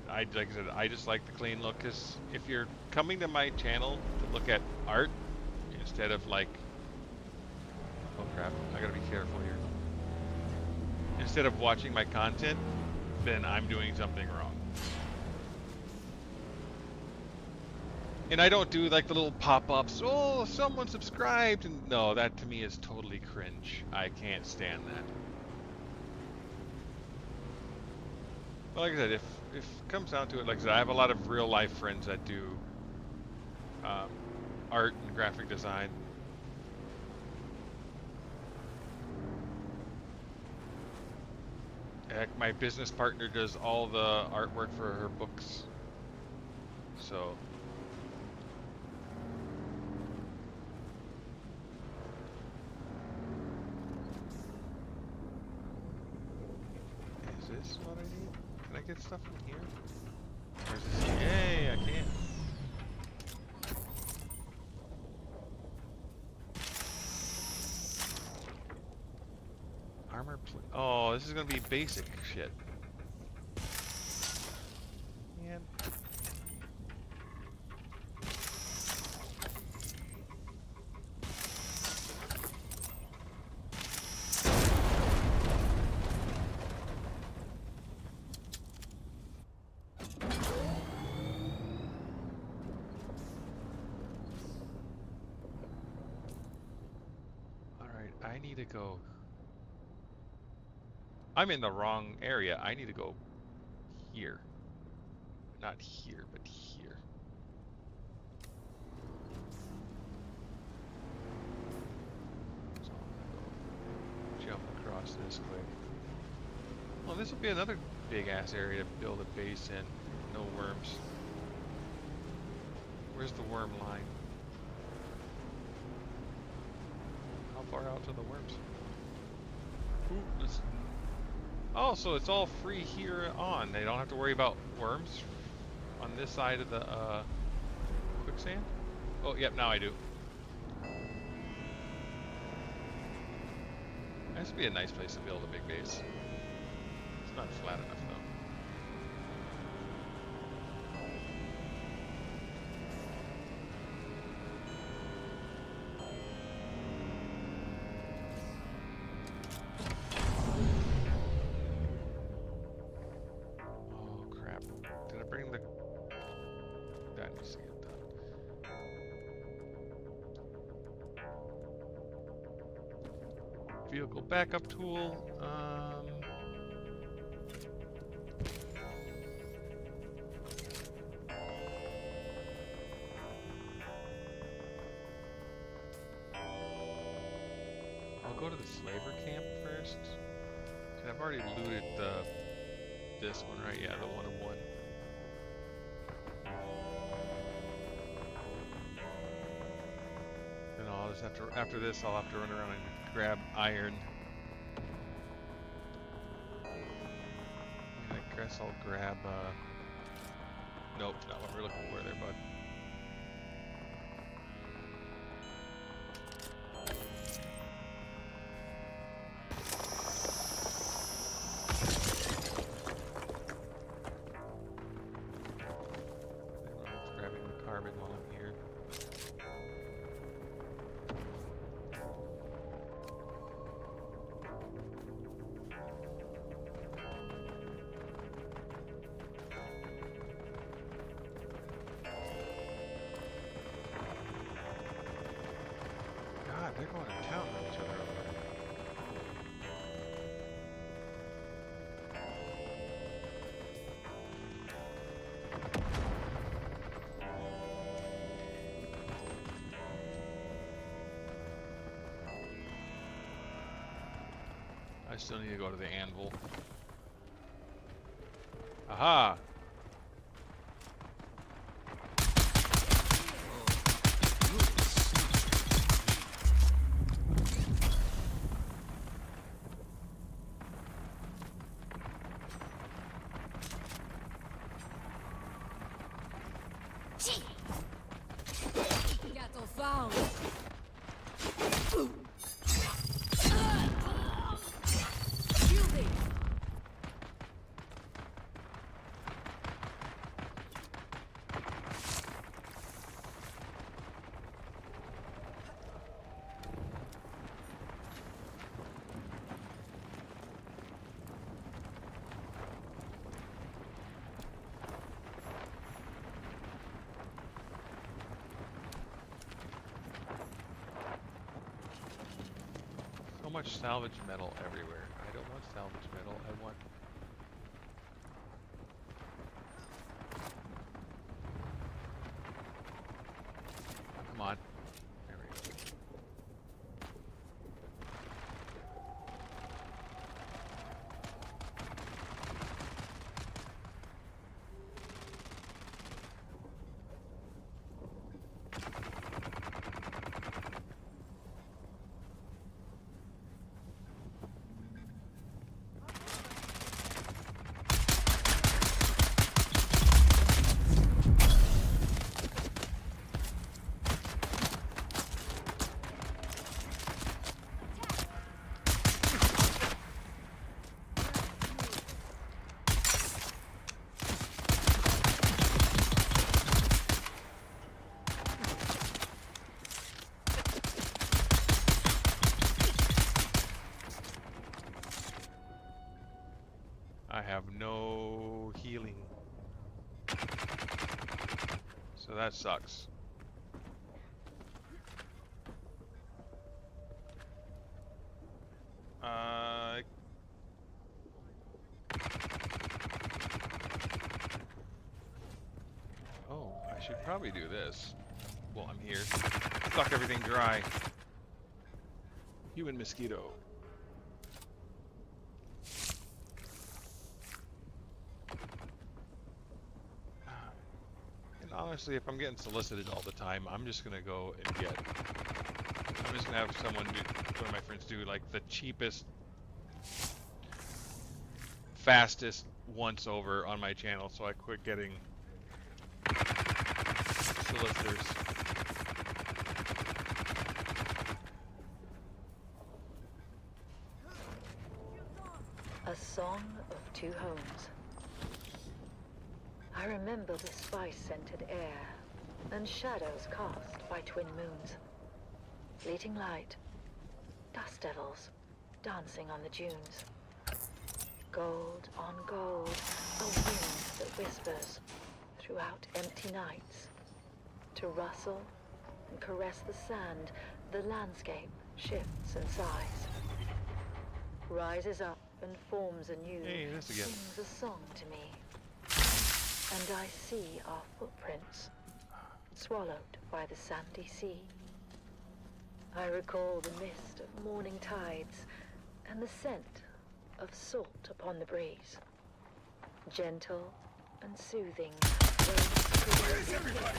like I said, I just like the clean look. Cause if you're coming to my channel to look at art, instead of like, oh crap, I gotta be careful here. Instead of watching my content, then I'm doing something wrong. And I don't do like the little pop-ups, oh, someone subscribed, and no, that to me is totally cringe. I can't stand that. But like I said, if it comes down to it, like I said, I have a lot of real life friends that do art and graphic design. Heck, my business partner does all the artwork for her books. So is this what I need? Can I get stuff from here? Or is this... Yay, I can. Armor oh, this is gonna be basic shit. Man. Alright, I need to go. I'm in the wrong area. I need to go here. Not here, but here. So I'm gonna go jump across this quick. Well, this will be another big ass area to build a base in. No worms. Where's the worm line? How far out to the worms? Ooh, this. Oh, so it's all free here on. They don't have to worry about worms on this side of the quicksand? Oh, yep, now I do. This would be a nice place to build a big base. It's not flat enough, though. Vehicle backup tool. I'll go to the slaver camp first. And I've already looted this one, right? Yeah, the 101. Then I'll just have to, after this, I'll have to run around and grab iron. I guess I'll grab, nope, not what we're looking for there, bud. I'm grabbing the carbon while I'm here. They're going to town on each other over there. I still need to go to the anvil. Aha! Cattle found. Shielding. much salvage metal everywhere. I don't want salvage metal. I want... Come on. There we go. I have no healing. So that sucks. Oh, I should probably do this. Well, I'm here. Suck everything dry. Human mosquito. And honestly, if I'm getting solicited all the time, I'm just gonna go and get... I'm just gonna have someone do, one of my friends do, like, the cheapest, fastest once over on my channel, so I quit getting solicitors. A song of two homes. I remember the spice-scented air and shadows cast by twin moons. Fleeting light, dust devils dancing on the dunes. Gold on gold, a wind that whispers throughout empty nights. To rustle and caress the sand, the landscape shifts and sighs. Rises up and forms anew, Hey, this again. sings a song to me. And I see our footprints, swallowed by the sandy sea. I recall the mist of morning tides and the scent of salt upon the breeze. Gentle and soothing. Where's everybody?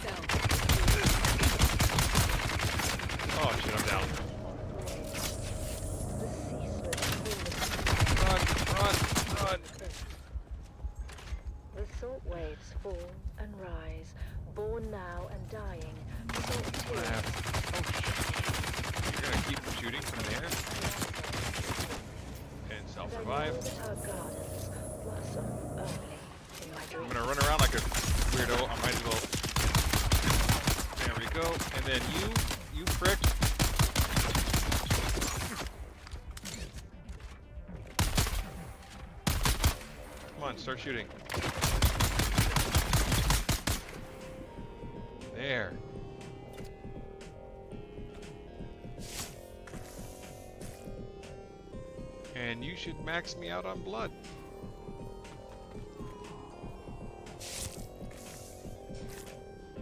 Oh shit, I'm down. The ceaseless Run! The salt waves fall and rise, born now and dying. Salt tears. You're gonna keep shooting from there? And self-revive. Our gardens blossom only in my I'm dreams. gonna run around like a weirdo. I might as well. There we go. And then you prick. Come on, start shooting. There. And you should max me out on blood.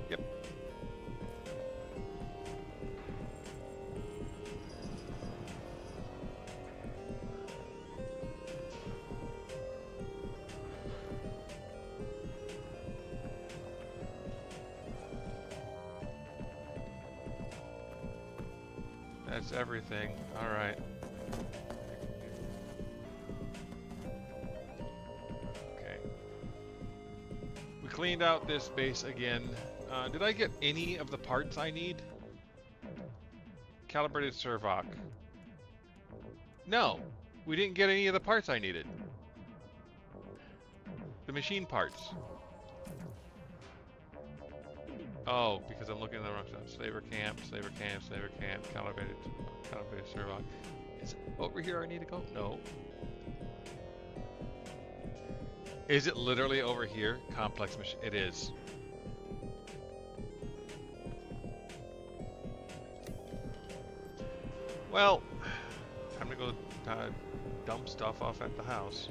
Yep. That's everything. All right. Okay. We cleaned out this base again. Did I get any of the parts I need? Calibrated servoc. No, we didn't get any of the parts I needed. The machine parts. Oh, because I'm looking at the wrong stuff. Slaver camp, calibrated servoc. Is it over here I need to go? No. Is it literally over here? Complex machine. It is. Well, Time to go dump stuff off at the house.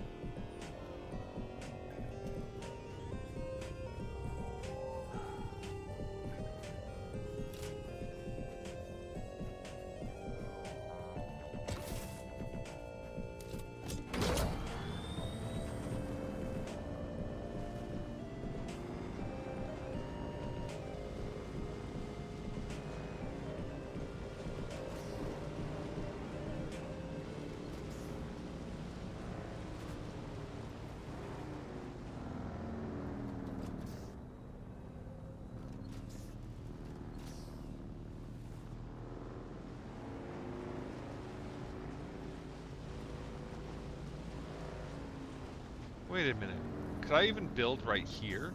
Wait a minute. Could I even build right here?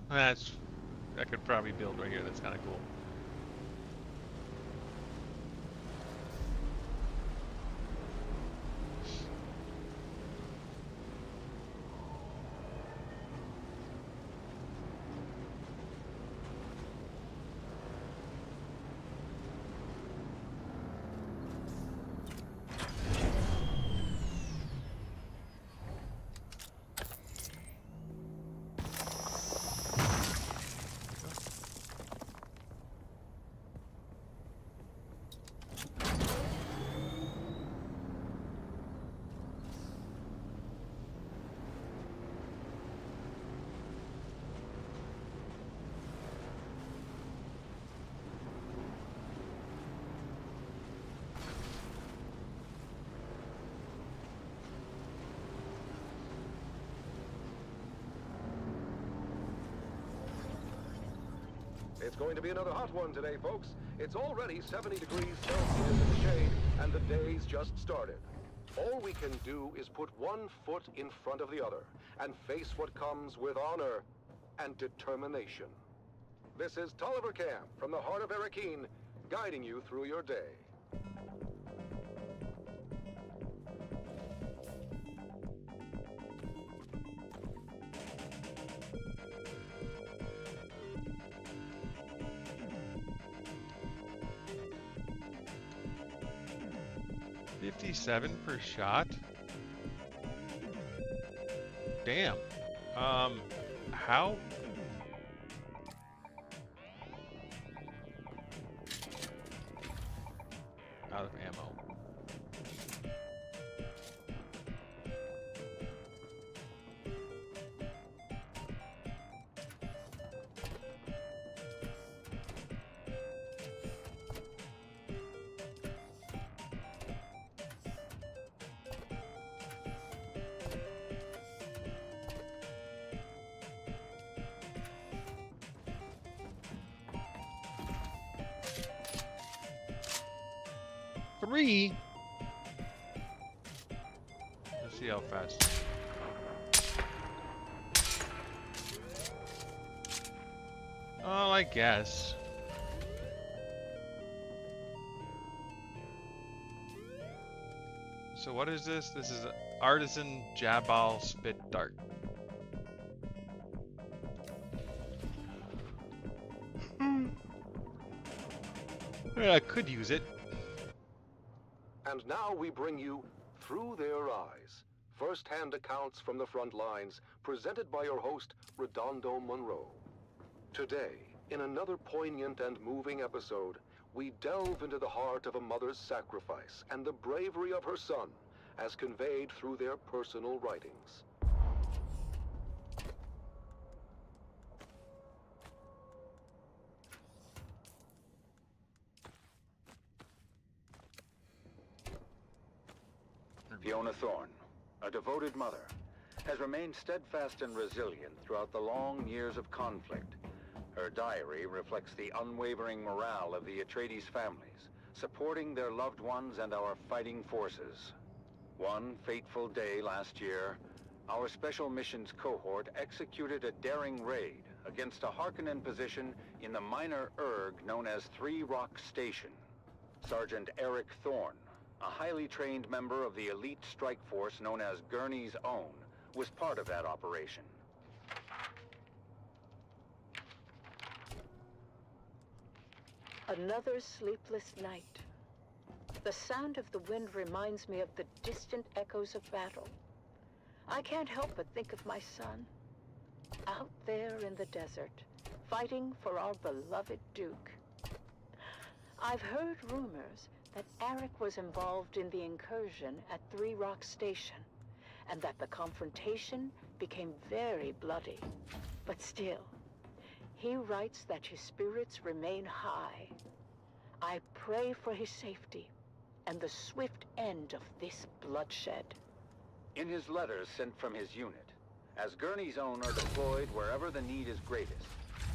I could probably build right here. That's kind of cool. It's going to be another hot one today, folks. It's already 70 degrees Celsius in the shade, and the day's just started. All we can do is put one foot in front of the other and face what comes with honor and determination. This is Tolliver Camp from the heart of Arakeen, guiding you through your day. $57 per shot? Damn. How? Out of ammo. Three? Let's see how fast. Oh, I guess. So what is this? This is an artisan Jabal spit dart. Yeah, I could use it. And now we bring you Through Their Eyes, first-hand accounts from the front lines, presented by your host, Redondo Monroe. Today, in another poignant and moving episode, we delve into the heart of a mother's sacrifice and the bravery of her son, as conveyed through their personal writings. Fiona Thorne, a devoted mother, has remained steadfast and resilient throughout the long years of conflict. Her diary reflects the unwavering morale of the Atreides families, supporting their loved ones and our fighting forces. One fateful day last year, our Special Missions cohort executed a daring raid against a Harkonnen position in the minor erg known as Three Rock Station. Sergeant Eric Thorne, a highly trained member of the elite strike force known as Gurney's Own, was part of that operation. Another sleepless night. The sound of the wind reminds me of the distant echoes of battle. I can't help but think of my son, out there in the desert, fighting for our beloved Duke. I've heard rumors that Eric was involved in the incursion at Three Rock Station, and that the confrontation became very bloody. But still, he writes that his spirits remain high. I pray for his safety and the swift end of this bloodshed. In his letters sent from his unit, as Gurney's own are deployed wherever the need is greatest,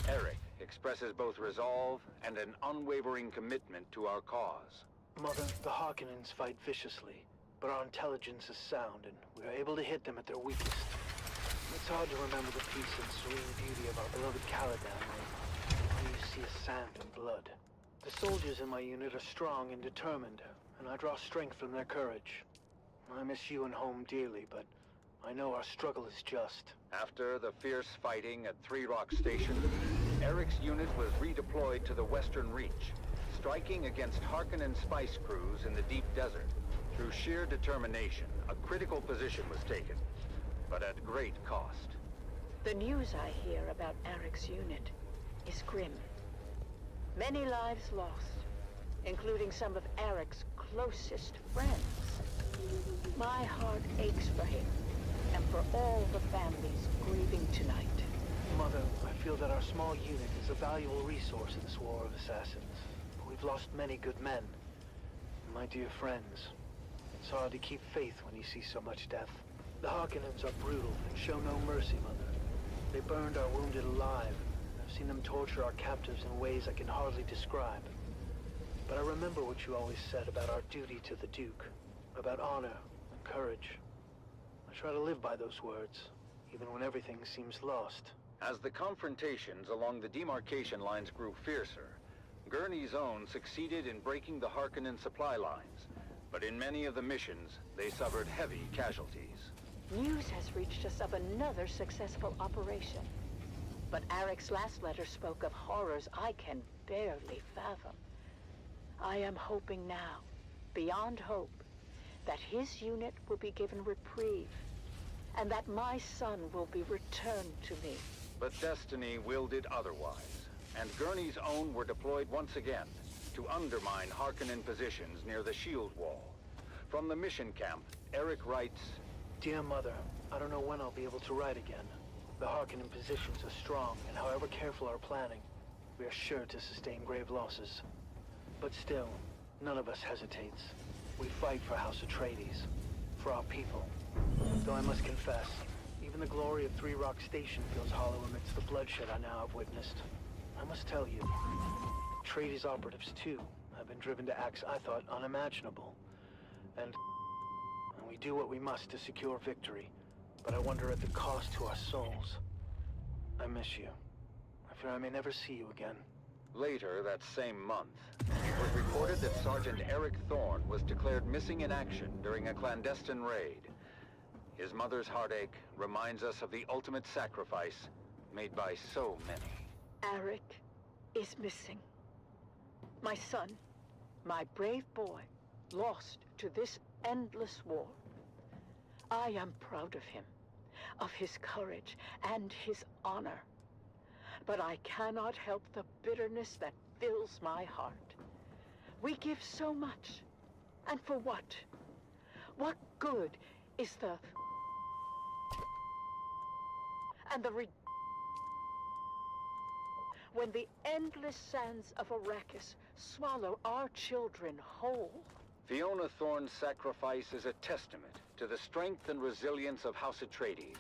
Eric expresses both resolve and an unwavering commitment to our cause. Mother, the Harkonnens fight viciously, but our intelligence is sound, and we are able to hit them at their weakest. It's hard to remember the peace and serene beauty of our beloved Caladan when you see sand and blood. The soldiers in my unit are strong and determined, and I draw strength from their courage. I miss you and home dearly, but I know our struggle is just. After the fierce fighting at Three Rock Station, Eric's unit was redeployed to the Western Reach, striking against Harkonnen spice crews in the deep desert. Through sheer determination, a critical position was taken, but at great cost. The news I hear about Eric's unit is grim. Many lives lost, including some of Eric's closest friends. My heart aches for him and for all the families grieving tonight. Mother, I feel that our small unit is a valuable resource in this war of assassins. We've lost many good men. My dear friends, it's hard to keep faith when you see so much death. The Harkonnens are brutal and show no mercy, Mother. They burned our wounded alive. I've seen them torture our captives in ways I can hardly describe. But I remember what you always said about our duty to the Duke, about honor and courage. I try to live by those words, even when everything seems lost. As the confrontations along the demarcation lines grew fiercer, Gurney's own succeeded in breaking the Harkonnen supply lines, but in many of the missions, they suffered heavy casualties. News has reached us of another successful operation. But Eric's last letter spoke of horrors I can barely fathom. I am hoping now, beyond hope, that his unit will be given reprieve, and that my son will be returned to me. But destiny willed it otherwise, and Gurney's own were deployed once again to undermine Harkonnen positions near the shield wall. From the mission camp, Eric writes, Dear Mother, I don't know when I'll be able to write again. The Harkonnen positions are strong, and however careful our planning, we are sure to sustain grave losses. But still, none of us hesitates. We fight for House Atreides, for our people. Though I must confess, even the glory of Three Rock Station feels hollow amidst the bloodshed I now have witnessed. I must tell you, Atreides operatives too have been driven to acts I thought unimaginable. And we do what we must to secure victory, but I wonder at the cost to our souls. I miss you. I fear I may never see you again. Later that same month, it was reported that Sergeant Eric Thorne was declared missing in action during a clandestine raid. His mother's heartache reminds us of the ultimate sacrifice made by so many. Eric is missing. My son, my brave boy, lost to this endless war. I am proud of him, of his courage and his honor. But I cannot help the bitterness that fills my heart. We give so much, and for what? What good is the... and the when the endless sands of Arrakis swallow our children whole? Fiona Thorne's sacrifice is a testament to the strength and resilience of House Atreides.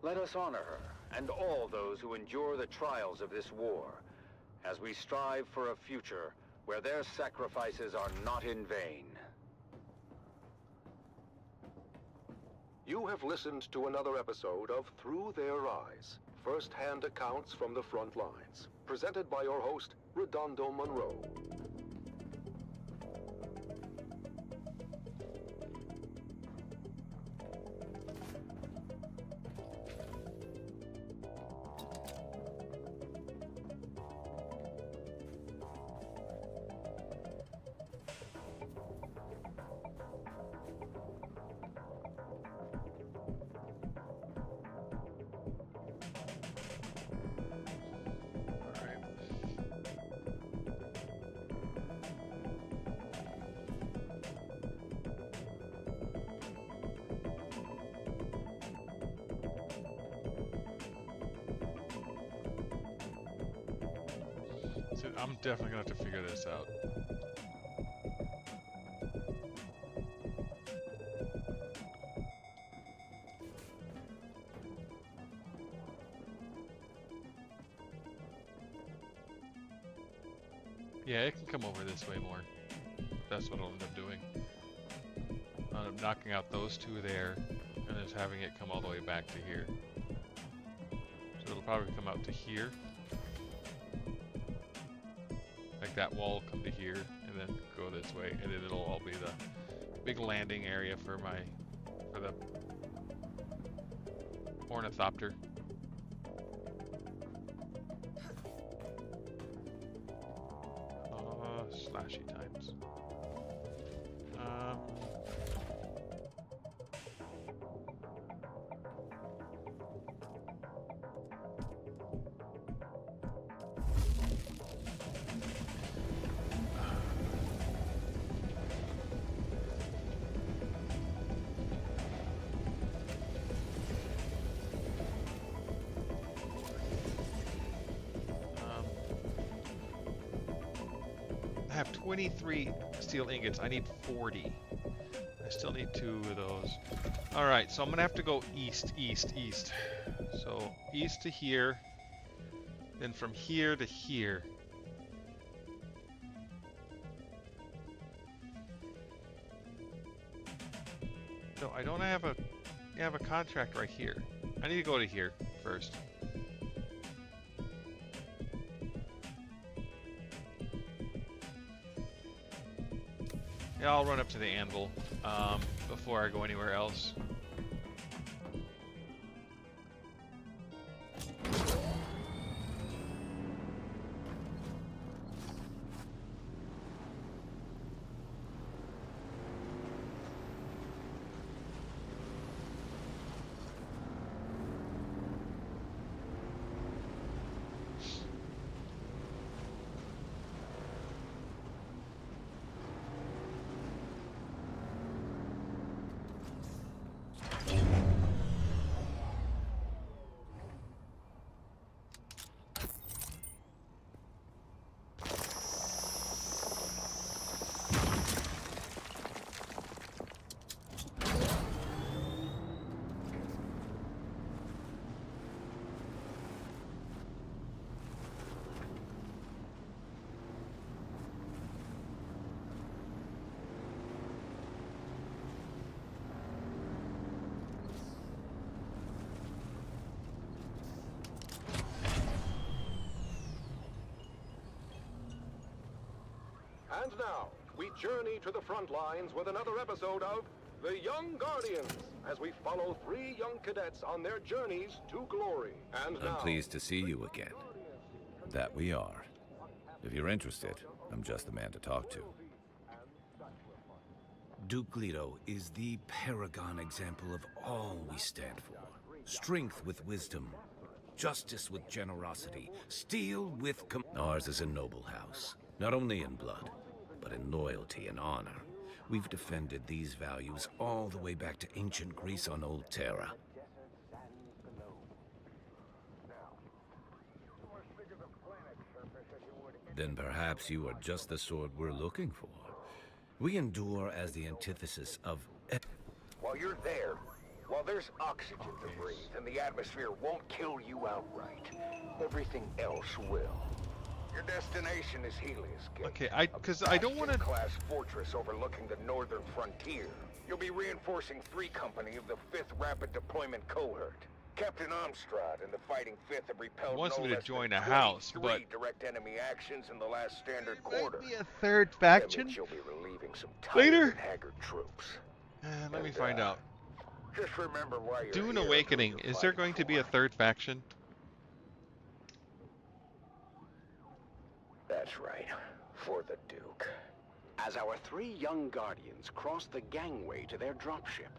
Let us honor her and all those who endure the trials of this war, as we strive for a future where their sacrifices are not in vain. You have listened to another episode of Through Their Eyes, first-hand accounts from the front lines, presented by your host, Redondo Monroe. I'm definitely gonna have to figure this out. Yeah, it can come over this way more. That's what I'll end up doing. I'll end up knocking out those two there, and just having it come all the way back to here. So it'll probably come out to here. Like that wall will come to here, and then go this way, and then it'll all be the big landing area for the ornithopter. Slashy times. I have 23 steel ingots. I need 40. I still need 2 of those. Alright, so I'm going to have to go east, east, east. So east to here. Then from here to here. So I don't have a contract right here. I need to go to here first. Yeah, I'll run up to the anvil before I go anywhere else. And now, we journey to the front lines with another episode of The Young Guardians, as we follow 3 young cadets on their journeys to glory. And I'm now, pleased to see you again. That we are. If you're interested, I'm just the man to talk to. Duke Leto is the paragon example of all we stand for. Strength with wisdom, justice with generosity, steel with Ours is a noble house, not only in blood, but in loyalty and honor. We've defended these values all the way back to ancient Greece on Old Terra. Then perhaps you are just the sort we're looking for. We endure as the antithesis of... While you're there, while there's oxygen to breathe and the atmosphere won't kill you outright, everything else will. Your destination is Helios Gate. Okay, because I don't want to... class fortress overlooking the northern frontier. You'll be reinforcing 3 Company of the 5th Rapid Deployment Cohort. Captain Amstrad and the Fighting 5th have repelled wants no me to less join than a house, 23 but direct enemy actions in the last standard quarter. Might be a third faction That means you'll be relieving some tired later. and haggard troops. Let me find out. Just remember why you're Dune here, Awakening. who you're Is there fighting going to for. be a third faction? That's right. For the Duke. As our 3 young guardians cross the gangway to their dropship,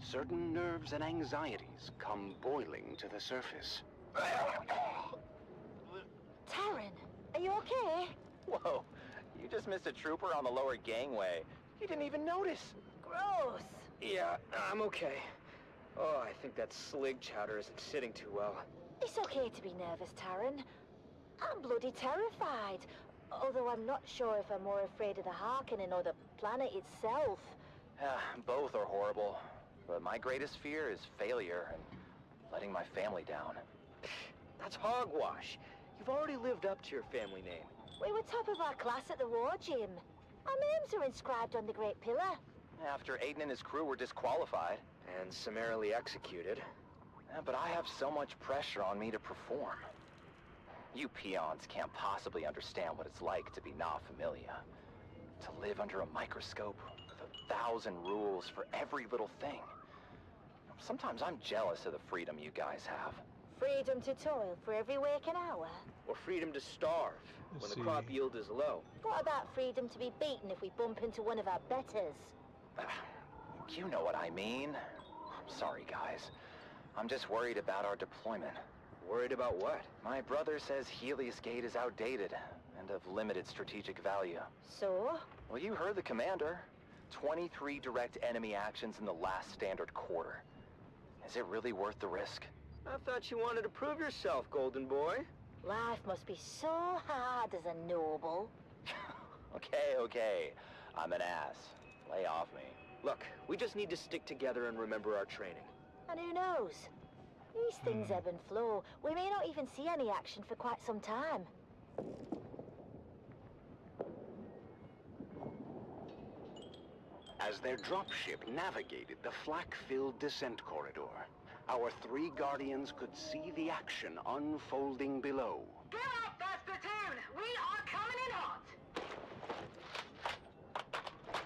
certain nerves and anxieties come boiling to the surface. Taryn, are you okay? Whoa, you just missed a trooper on the lower gangway. You didn't even notice. Gross. Yeah, I'm okay. Oh, I think that slig chowder isn't sitting too well. It's okay to be nervous, Taryn. I'm bloody terrified. Although I'm not sure if I'm more afraid of the Harkonnen or the planet itself. Both are horrible. But my greatest fear is failure and letting my family down. That's hogwash. You've already lived up to your family name. We were top of our class at the war gym. Our names are inscribed on the Great Pillar. After Aiden and his crew were disqualified. And summarily executed. But I have so much pressure on me to perform. You peons can't possibly understand what it's like to be Na Familia. To live under a microscope with 1,000 rules for every little thing. Sometimes I'm jealous of the freedom you guys have. Freedom to toil for every waking hour. Or freedom to starve when the crop yield is low. What about freedom to be beaten if we bump into one of our betters? You know what I mean. I'm sorry, guys. I'm just worried about our deployment. Worried about what? My brother says Helios Gate is outdated and of limited strategic value. So? Well, you heard the commander. 23 direct enemy actions in the last standard quarter. Is it really worth the risk? I thought you wanted to prove yourself, Golden Boy. Life must be so hard as a noble. Okay. I'm an ass. Lay off me. Look, we just need to stick together and remember our training. And who knows? These things ebb and flow. We may not even see any action for quite some time. As their dropship navigated the flak-filled descent corridor, our 3 Guardians could see the action unfolding below. Get up, that's platoon! We are coming in hot!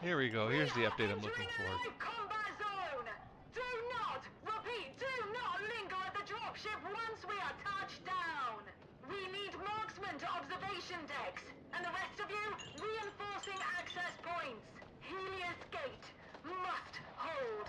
Here we go. Here's the update I'm looking for. Combat zone! Do not, repeat, do not linger at the dropship once we are touched down! We need marksman to observation decks, and the rest of you, reinforcing access points. Helios Gate must hold.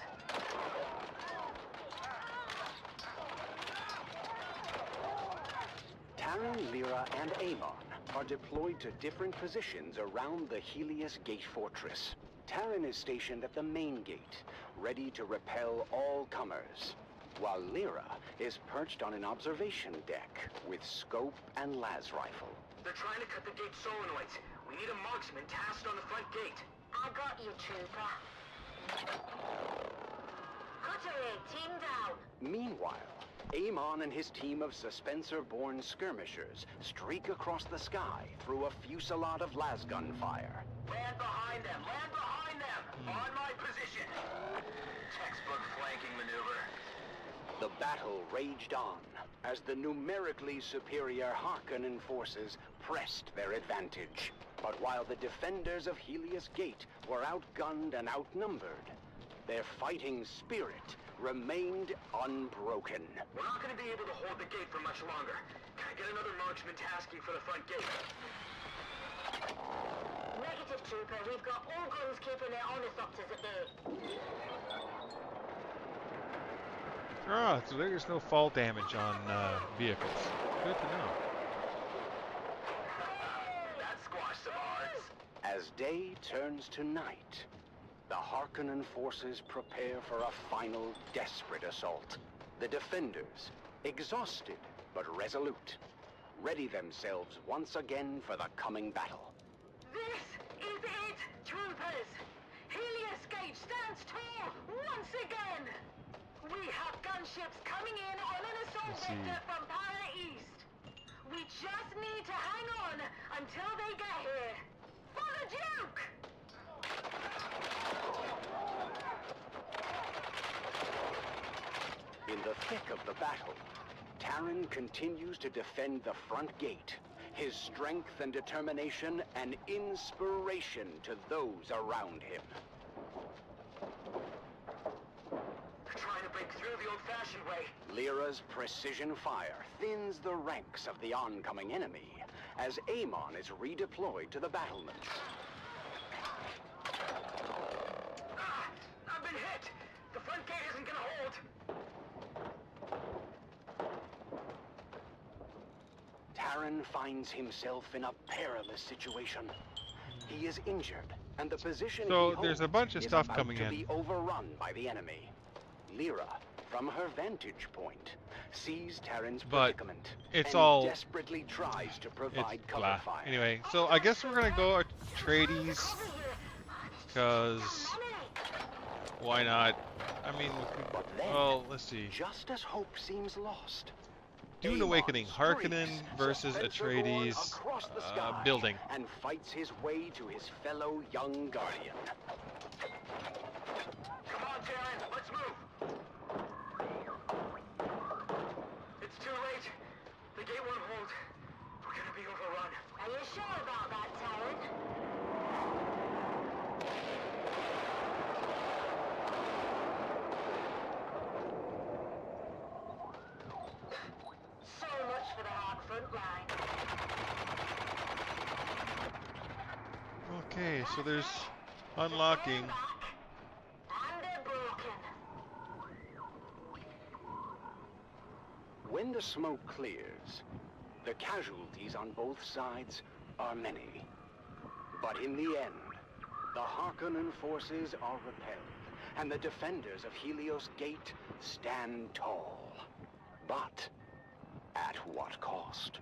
Taryn, Lyra, and Amon are deployed to different positions around the Helios Gate fortress. Taryn is stationed at the main gate, ready to repel all comers, while Lyra is perched on an observation deck with scope and las rifle. They're trying to cut the gate solenoids. We need a marksman tasked on the front gate. I got you, trooper. Cutter 18 down. Meanwhile, Amon and his team of Suspensor-born skirmishers streak across the sky through a fusillade of lasgun fire. Land behind them! Land behind them! On my position! Textbook flanking maneuver. The battle raged on as the numerically superior Harkonnen forces pressed their advantage. But while the defenders of Helios Gate were outgunned and outnumbered, their fighting spirit remained unbroken. We're not going to be able to hold the gate for much longer. Can I get another marksman tasking for the front gate? Negative, trooper. We've got all guns keeping their ornithopters at bay. Ah, so there's no fall damage on vehicles. Good to know. That squashed some odds. As day turns to night, the Harkonnen forces prepare for a final desperate assault. The defenders, exhausted but resolute, ready themselves once again for the coming battle. This is it, troopers! Helios Gate stands tall once again! We have gunships coming in on an assault vector from Para East. We just need to hang on until they get here. For the Duke! In the thick of the battle, Taryn continues to defend the front gate, his strength and determination an inspiration to those around him. They're trying to break through the old-fashioned way. Lyra's precision fire thins the ranks of the oncoming enemy as Amon is redeployed to the battlements. I've been hit! The front gate isn't gonna hold! Taryn finds himself in a perilous situation. He is injured, and the position So he there's a holds bunch of is stuff about coming to in. be overrun by the enemy. Lyra, from her vantage point, sees Terran's but predicament it's and all desperately tries to provide cover blah. fire. Anyway, so I guess we're gonna go Atreides, because why not? I mean, well, let's see. Just as hope seems lost, Dune Awakening, Harkonnen versus Atreides, building. And fights his way to his fellow young guardian. Come on, Terran, let's move! It's too late. The gate won't hold. We're gonna be overrun. Are you sure about that, Terran? So much for the hard front line. Okay, so there's unlocking. When the smoke clears, the casualties on both sides are many. But in the end, the Harkonnen forces are repelled, and the defenders of Helios Gate stand tall. But at what cost?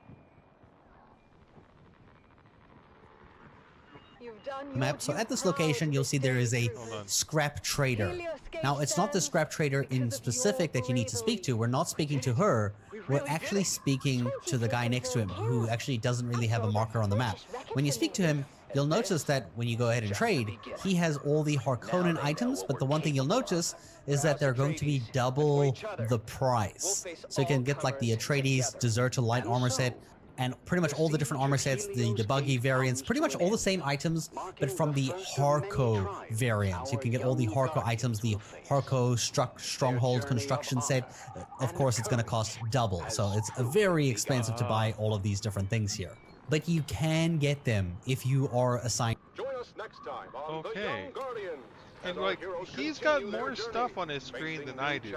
Map. So at this location, you'll see there is a scrap trader. Now, it's not the scrap trader in specific that you need to speak to. We're not speaking to her. We're actually speaking to the guy next to him, who actually doesn't really have a marker on the map. When you speak to him, you'll notice that when you go ahead and trade, he has all the Harkonnen items, but the one thing you'll notice is that they're going to be double the price. So you can get like the Atreides Deserter Light Armor set, and pretty much all the different armor sets, the buggy variants, pretty much all the same items, but from the Harko variant. You can get all the Harko items, the Harko Stronghold construction set. Of course, it's going to cost double, so it's very expensive to buy all of these different things here. But you can get them if you are assigned. Join us next time on The Okay. Young Guardians. And like, he's got more stuff on his screen than I do.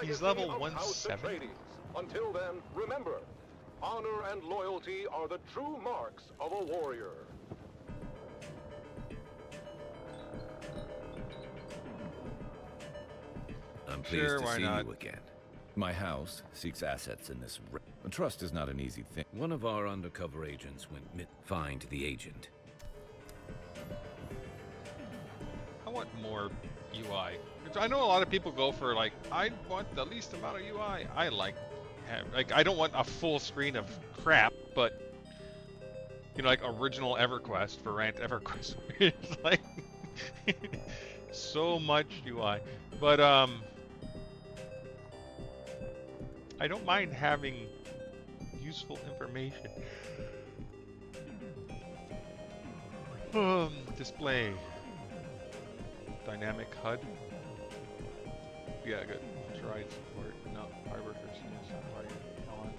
He's level 170. Until then, remember, honor and loyalty are the true marks of a warrior. I'm pleased to see you again. My house seeks assets in this. Trust is not an easy thing. One of our undercover agents went find the agent. I want more UI. I know a lot of people go for like, I want the least amount of UI. I like I don't want a full screen of crap, but you know, like original EverQuest for ranked EverQuest. It's like so much UI. But I don't mind having useful information. Display. Dynamic HUD. Yeah, good. Tried support. No, hardware for CS. On.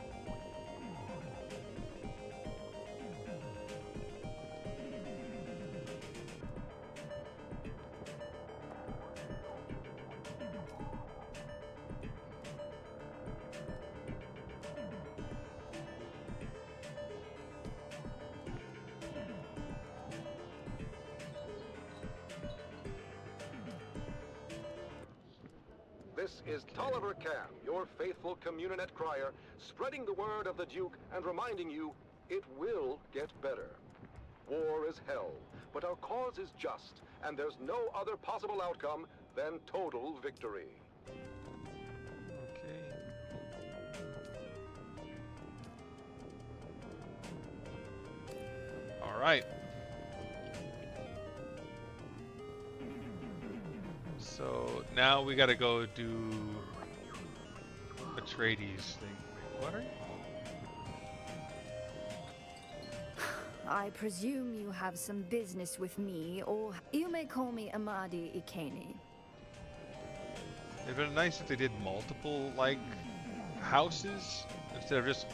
This is Tolliver Cam, your faithful Communinet crier, spreading the word of the Duke and reminding you it will get better. War is hell, but our cause is just, and there's no other possible outcome than total victory. All right. So now we gotta go do Atreides thing. Wait, what are you? I presume you have some business with me, or you may call me Amadi Ikeni. It'd been nice if they did multiple, like, houses instead of just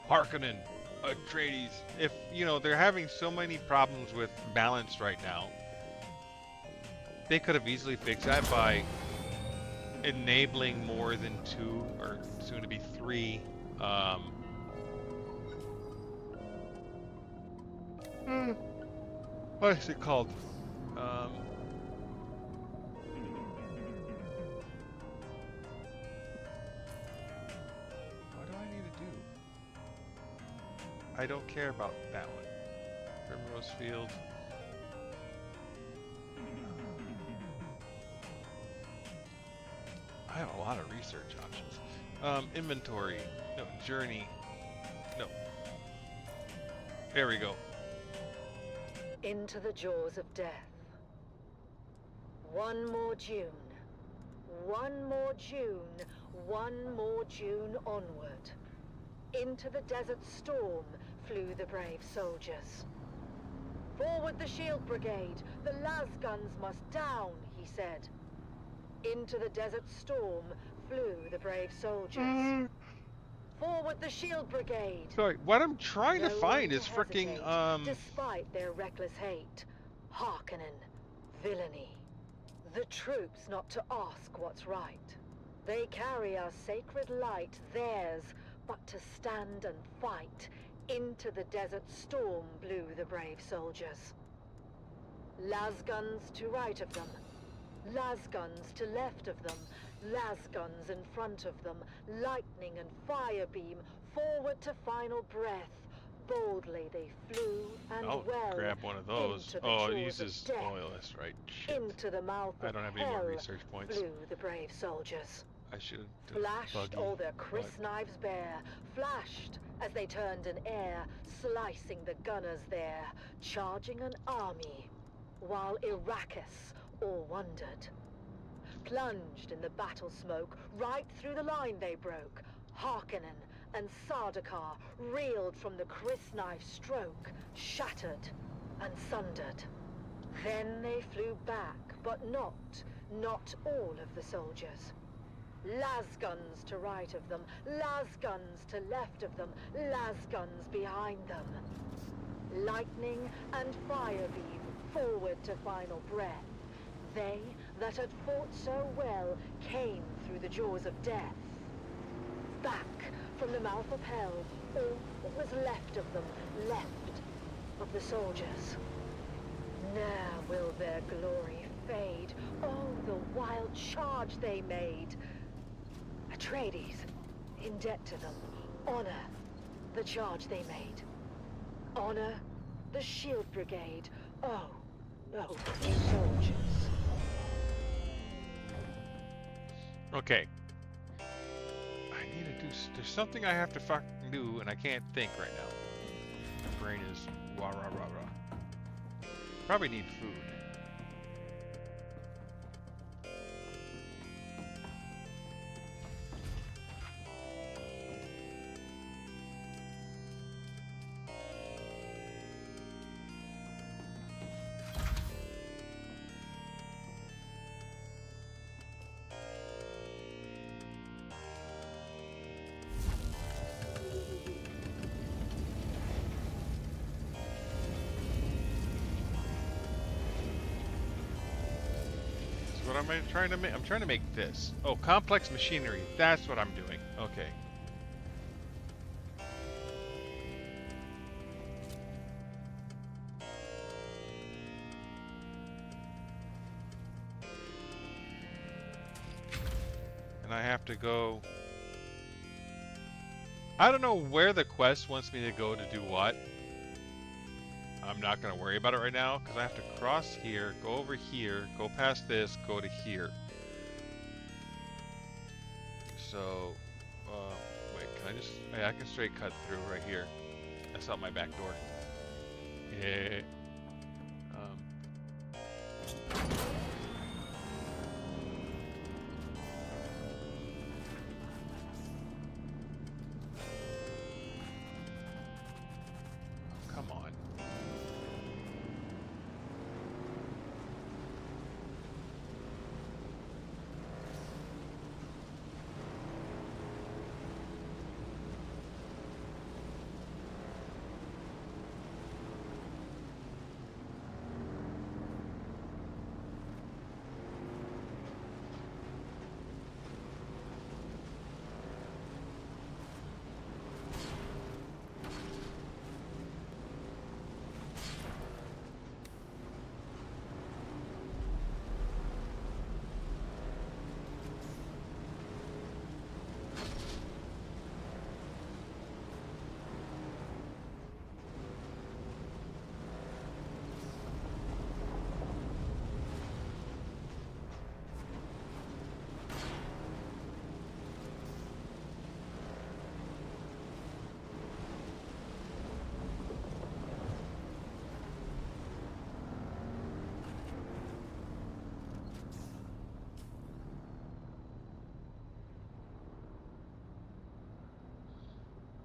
Harkonnen, Atreides. If, you know, they're having so many problems with balance right now, they could have easily fixed that by enabling more than 2, or soon to be 3, what is it called? I don't care about that one. Primrose Field. I have a lot of research options. Inventory. No, journey. No. There we go. Into the jaws of death. One more June. One more June. One more June onward. Into the desert storm flew the brave soldiers. Forward the shield brigade. The las guns must down, he said. Into the desert storm flew the brave soldiers. Forward the shield brigade. Sorry, what I'm trying to No find one is freaking hesitate, despite their reckless hate, Harkonnen, villainy. The troops not to ask what's right. They carry our sacred light, theirs, but to stand and fight. Into the desert storm blew the brave soldiers. Las guns to right of them, las guns to left of them, las guns in front of them, lightning and fire beam, forward to final breath. Boldly they flew and I'll well grab one of those. into the Oh, it jaws uses. of death. Oh, that's right. Shit. Into the mouth I of don't have any more hell research points. flew the brave soldiers. I should have Flashed buggy, all their crisp but- knives bare, flashed as they turned in air, slicing the gunners there, charging an army, while Arrakis all wondered. Plunged in the battle smoke, right through the line they broke. Harkonnen and Sardaukar reeled from the crisp knife stroke, shattered and sundered. Then they flew back, but not all of the soldiers. Las guns to right of them, las guns to left of them, las guns behind them. Lightning and fire beam forward to final breath. They that had fought so well came through the jaws of death. Back from the mouth of hell, all that was left of them, left of the soldiers. Ne'er will their glory fade. Oh, the wild charge they made. Atreides, in debt to them, honor the charge they made. Honor the shield brigade. Oh, no, soldiers. Okay. I need to do. There's something I have to fucking do, and I can't think right now. My brain is rah rah rah rah. Probably need food. What am I trying to make? I'm trying to make this. Oh, complex machinery. That's what I'm doing. Okay. And I have to go... I don't know where the quest wants me to go to do what. I'm not going to worry about it right now, because I have to cross here, go over here, go past this, go to here. So, wait, can I just... Yeah, I can straight cut through right here. That's out my back door. Yeah. Come on.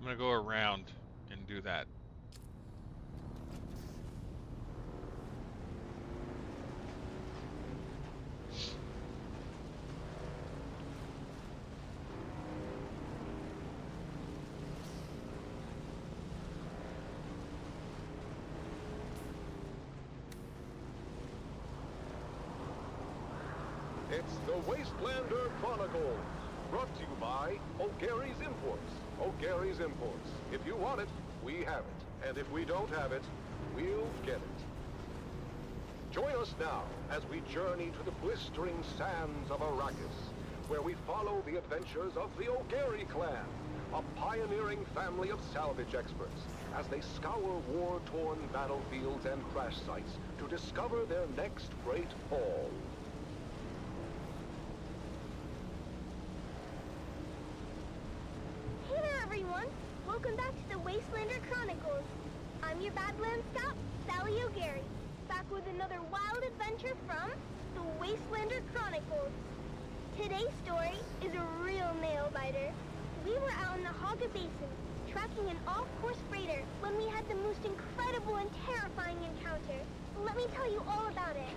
I'm gonna go around and do that. It's the Wastelander Chronicles, brought to you by O'Gary's Imports. O'Gary's Imports. If you want it, we have it. And if we don't have it, we'll get it. Join us now as we journey to the blistering sands of Arrakis, where we follow the adventures of the O'Gary clan, a pioneering family of salvage experts, as they scour war-torn battlefields and crash sites to discover their next great haul. Hey there, everyone! Welcome back to the Wastelander Chronicles. I'm your Badland Scout, Sally O'Gary, back with another wild adventure from the Wastelander Chronicles. Today's story is a real nail-biter. We were out in the Haga Basin, tracking an off-course freighter when we had the most incredible and terrifying encounter. Let me tell you all about it.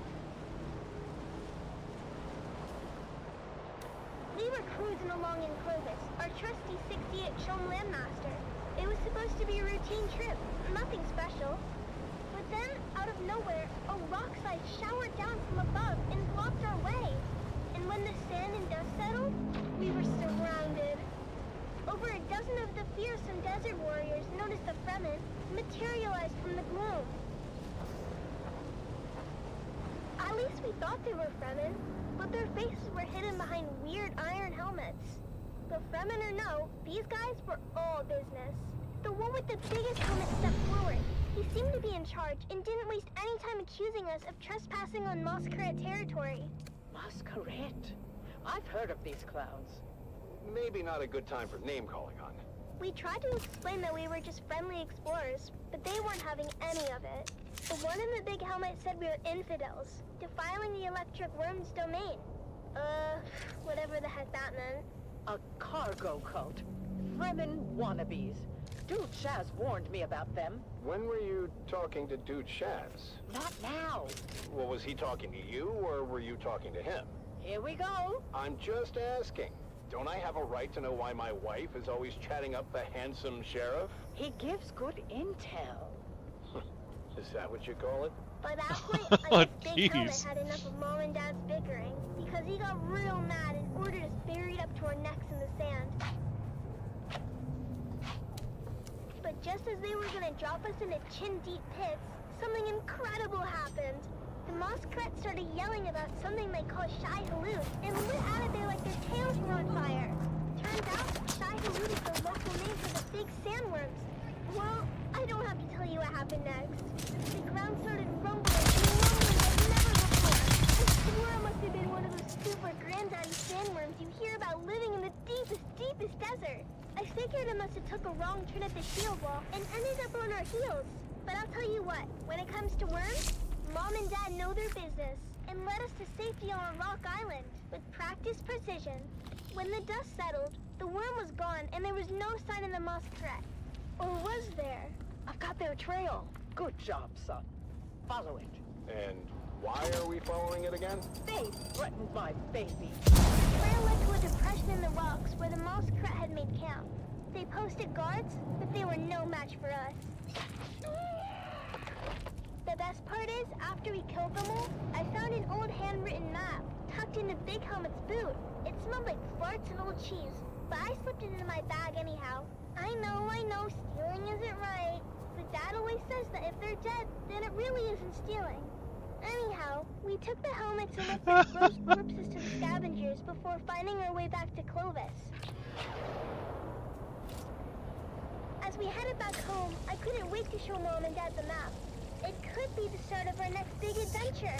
We were cruising along in Clovis, our trusty 68 Chom Landmaster. It was supposed to be a routine trip, nothing special. But then, out of nowhere, a rock slide showered down from above and blocked our way. And when the sand and dust settled, we were surrounded. Over a dozen of the fearsome desert warriors, known as the Fremen, materialized from the gloom. At least we thought they were Fremen, but their faces were hidden behind weird iron helmets. But Fremen or no, these guys were all business. The one with the biggest helmet stepped forward. He seemed to be in charge and didn't waste any time accusing us of trespassing on Masquerade territory. Masquerade? I've heard of these clowns. Maybe not a good time for name-calling on. We tried to explain that we were just friendly explorers, but they weren't having any of it. The one in the big helmet said we were infidels, defiling the Electric Worm's domain. Whatever the heck that meant. A cargo cult. Fremen wannabes. Dude Shaz warned me about them. When were you talking to Dude Shaz? Not now. Well, was he talking to you, or were you talking to him? Here we go. I'm just asking. Don't I have a right to know why my wife is always chatting up the handsome sheriff? He gives good intel. Is that what you call it? By that point, I guess Big Helmet had enough of Mom and Dad's bickering, because he got real mad and ordered us buried up to our necks in the sand. But just as they were gonna drop us into chin-deep pits, something incredible happened. The Masquerade started yelling about something they call Shai Hulud, and lit out of there like their tails were on fire. Turns out, Shai Hulud is the local name for the big sandworms. Well, I don't have to tell you what happened next. The ground started rumbling and rolling like never before. I swore it must have been one of those super granddaddy sandworms you hear about living in the deepest desert. I figured it must have took a wrong turn at the shield wall and ended up on our heels. But I'll tell you what, when it comes to worms, Mom and Dad know their business and led us to safety on a rock island with practiced precision. When the dust settled, the worm was gone and there was no sign of the Masquerade. Or was there? I've got their trail. Good job, son. Follow it. And why are we following it again? They threatened my baby. The trail led to a depression in the rocks where the Masquerade had made camp. They posted guards, but they were no match for us. The best part is, after we killed them all, I found an old handwritten map tucked into Big Helmet's boot. It smelled like farts and old cheese, but I slipped it into my bag anyhow. I know, stealing isn't right. But Dad always says that if they're dead, then it really isn't stealing. Anyhow, we took the helmets and left their gross corpses to the scavengers before finding our way back to Clovis. As we headed back home, I couldn't wait to show Mom and Dad the map. It could be the start of our next big adventure.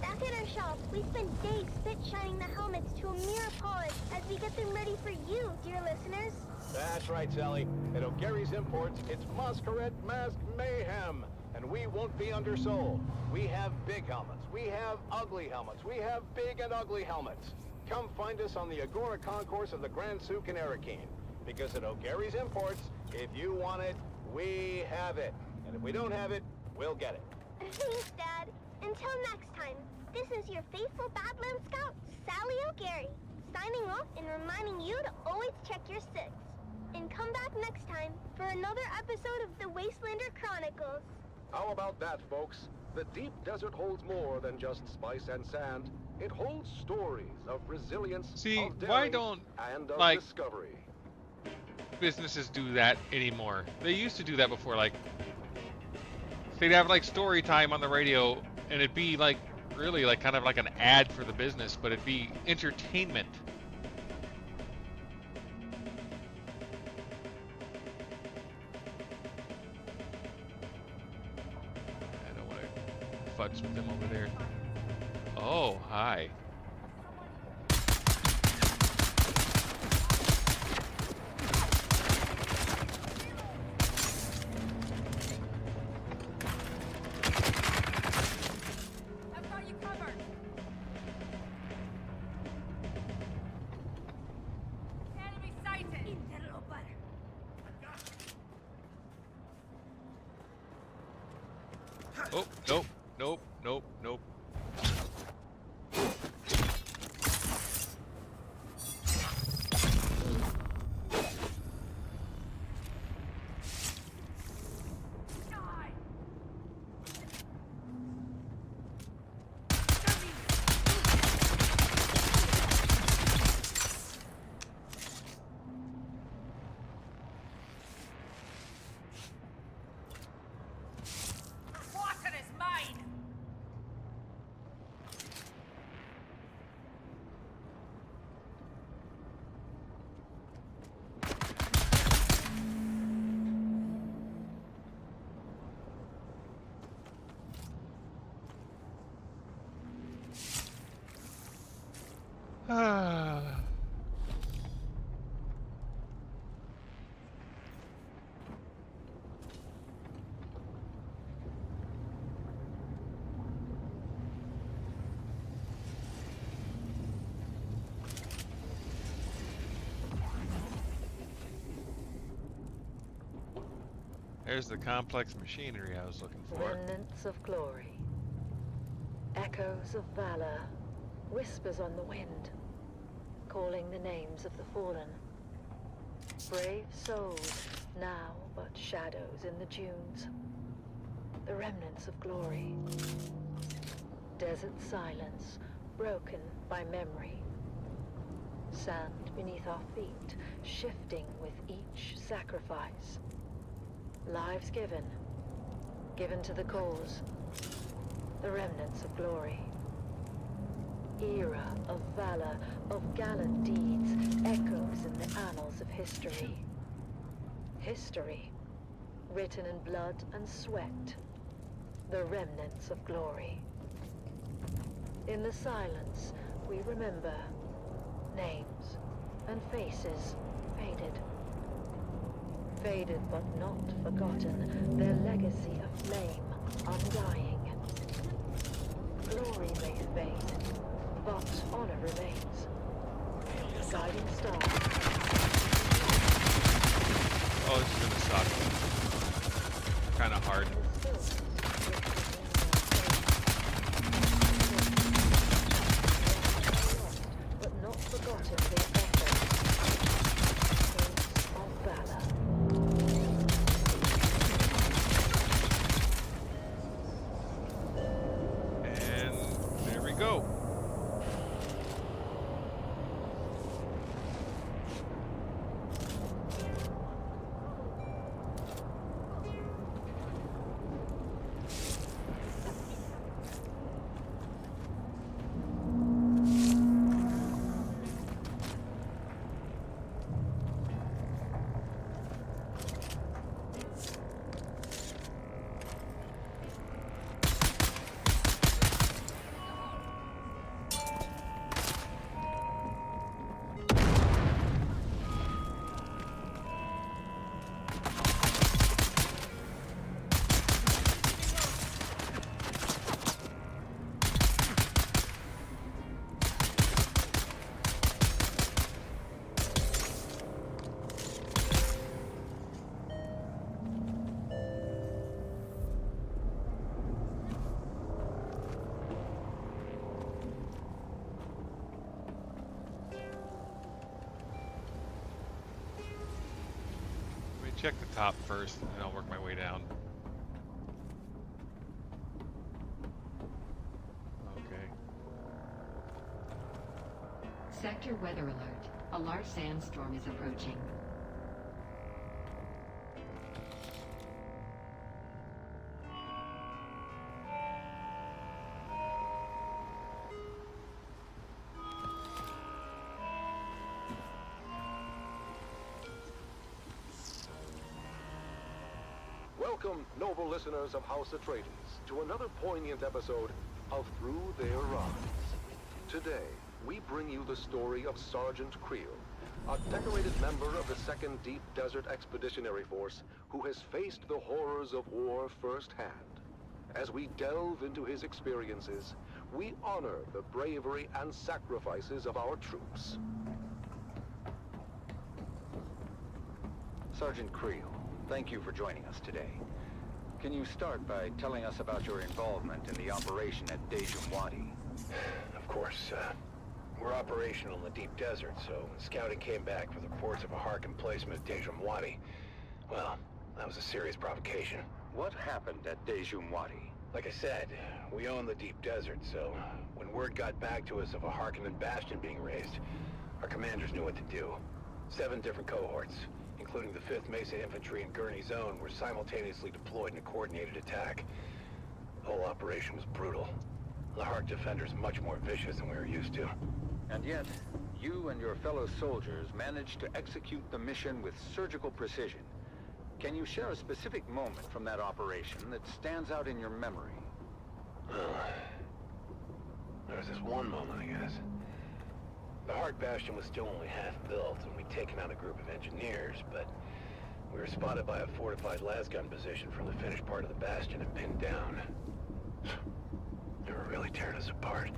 Back at our shop, we spent days spit shining the helmets to a mere polish as we get them ready for you, dear listeners. That's right, Sally. At O'Gary's Imports, it's Masquerade Mask Mayhem, and we won't be undersold. We have big helmets, we have ugly helmets, we have big and ugly helmets. Come find us on the Agora Concourse of the Grand Souk in Arakeen, because at O'Gary's Imports, If you want it, we have it. And if we don't have it, we'll get it. Thanks, Dad. Until next time, this is your faithful Badland Scout, Sally O'Gary, signing off and reminding you to always check your six. And come back next time for another episode of the Wastelander Chronicles. How about that, folks? The deep desert holds more than just spice and sand. It holds stories of resilience, See, of daring, why don't, and of like, discovery. businesses do that anymore? They used to do that before, like, they'd have, like, story time on the radio, and it'd be, like, really, like, kind of like an ad for the business, but it'd be entertainment. I don't want to futz with them over there. Oh, hi. Oh, nope, nope, nope, nope. Water is mine! Ah. There's the complex machinery I was looking for. Remnants of glory. Echoes of valor. Whispers on the wind. Calling the names of the fallen. Brave souls, now but shadows in the dunes. The remnants of glory. Desert silence, broken by memory. Sand beneath our feet, shifting with each sacrifice. Lives given, given to the cause. The remnants of glory. Era of valor, of gallant deeds, echoes in the annals of history. History, written in blood and sweat. The remnants of glory. In the silence, we remember names and faces faded. Faded but not forgotten, their legacy of flame undying. Glory may fade, but honor remains. Guiding star. Oh, this is gonna suck. Kinda hard. But not forgotten their echoes. Of valor. And there we go. check the top first, and I'll work my way down. Okay. Sector weather alert. A large sandstorm is approaching. Welcome, noble listeners of House Atreides, to another poignant episode of Through Their Eyes. Today, we bring you the story of Sergeant Creel, a decorated member of the 2nd Deep Desert Expeditionary Force who has faced the horrors of war firsthand. As we delve into his experiences, we honor the bravery and sacrifices of our troops. Sergeant Creel, thank you for joining us today. Can you start by telling us about your involvement in the operation at Dejum Wadi? Of course, we're operational in the deep desert, so when scouting came back with reports of a Hark emplacement at Dejum Wadi, well, that was a serious provocation. What happened at Dejum Wadi? Like I said, we own the deep desert, so when word got back to us of a Harkonnen bastion being raised, our commanders knew what to do. 7 different cohorts, including the 5th Mesa Infantry and Gurney Zone, were simultaneously deployed in a coordinated attack. The whole operation was brutal. The Hark defenders much more vicious than we were used to. And yet, you and your fellow soldiers managed to execute the mission with surgical precision. Can you share a specific moment from that operation that stands out in your memory? Well, there was this one moment, I guess. The Hark bastion was still only half built, and we'd taken out a group of engineers, but we were spotted by a fortified lasgun position from the finished part of the bastion and pinned down. They were really tearing us apart.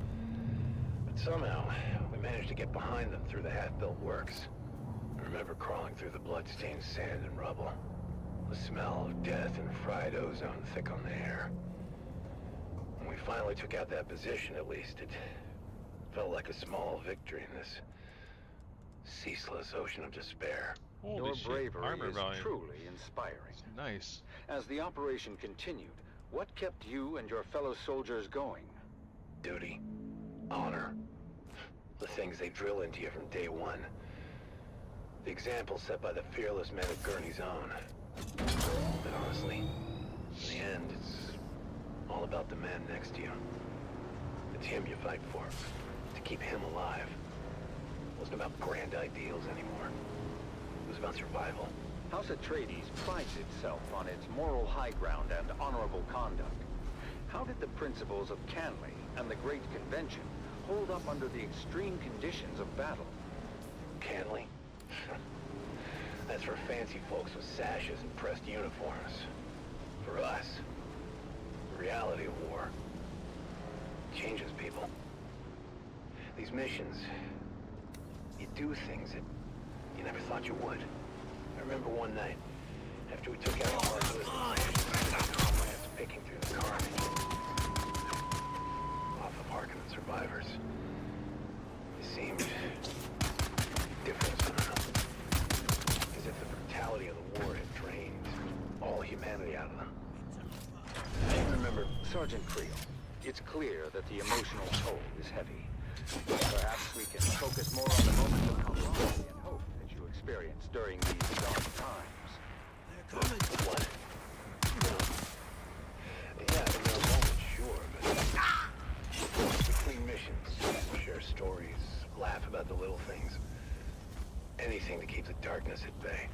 But somehow, we managed to get behind them through the half-built works. I remember crawling through the blood-stained sand and rubble. The smell of death and fried ozone thick on the air. When we finally took out that position, at least, it felt like a small victory in this ceaseless ocean of despair. Holy Your shit, bravery armor is volume. truly inspiring. Nice. As the operation continued, what kept you and your fellow soldiers going? Duty. Honor. The things they drill into you from day one. The example set by the fearless men of Gurney Zone. But honestly, in the end, it's all about the man next to you. It's him you fight for. To keep him alive. It wasn't about grand ideals anymore. It was about survival. House Atreides prides itself on its moral high ground and honorable conduct. How did the principles of Canley and the Great Convention hold up under the extreme conditions of battle? Canley? That's for fancy folks with sashes and pressed uniforms. For us, the reality of war changes people. These missions, you do things that you never thought you would. I remember one night, after we took out all our comrades picking through the carnage off of Harkonnen survivors. It seemed different somehow. As if the brutality of the war had drained all humanity out of them. I remember... Sergeant Creel, it's clear that the emotional toll is heavy. Perhaps we can focus more on the moments of camaraderie and hope that you experienced during these dark times. They're coming. What? Yeah, in their moments, sure, but... between missions, share stories, laugh about the little things. Anything to keep the darkness at bay.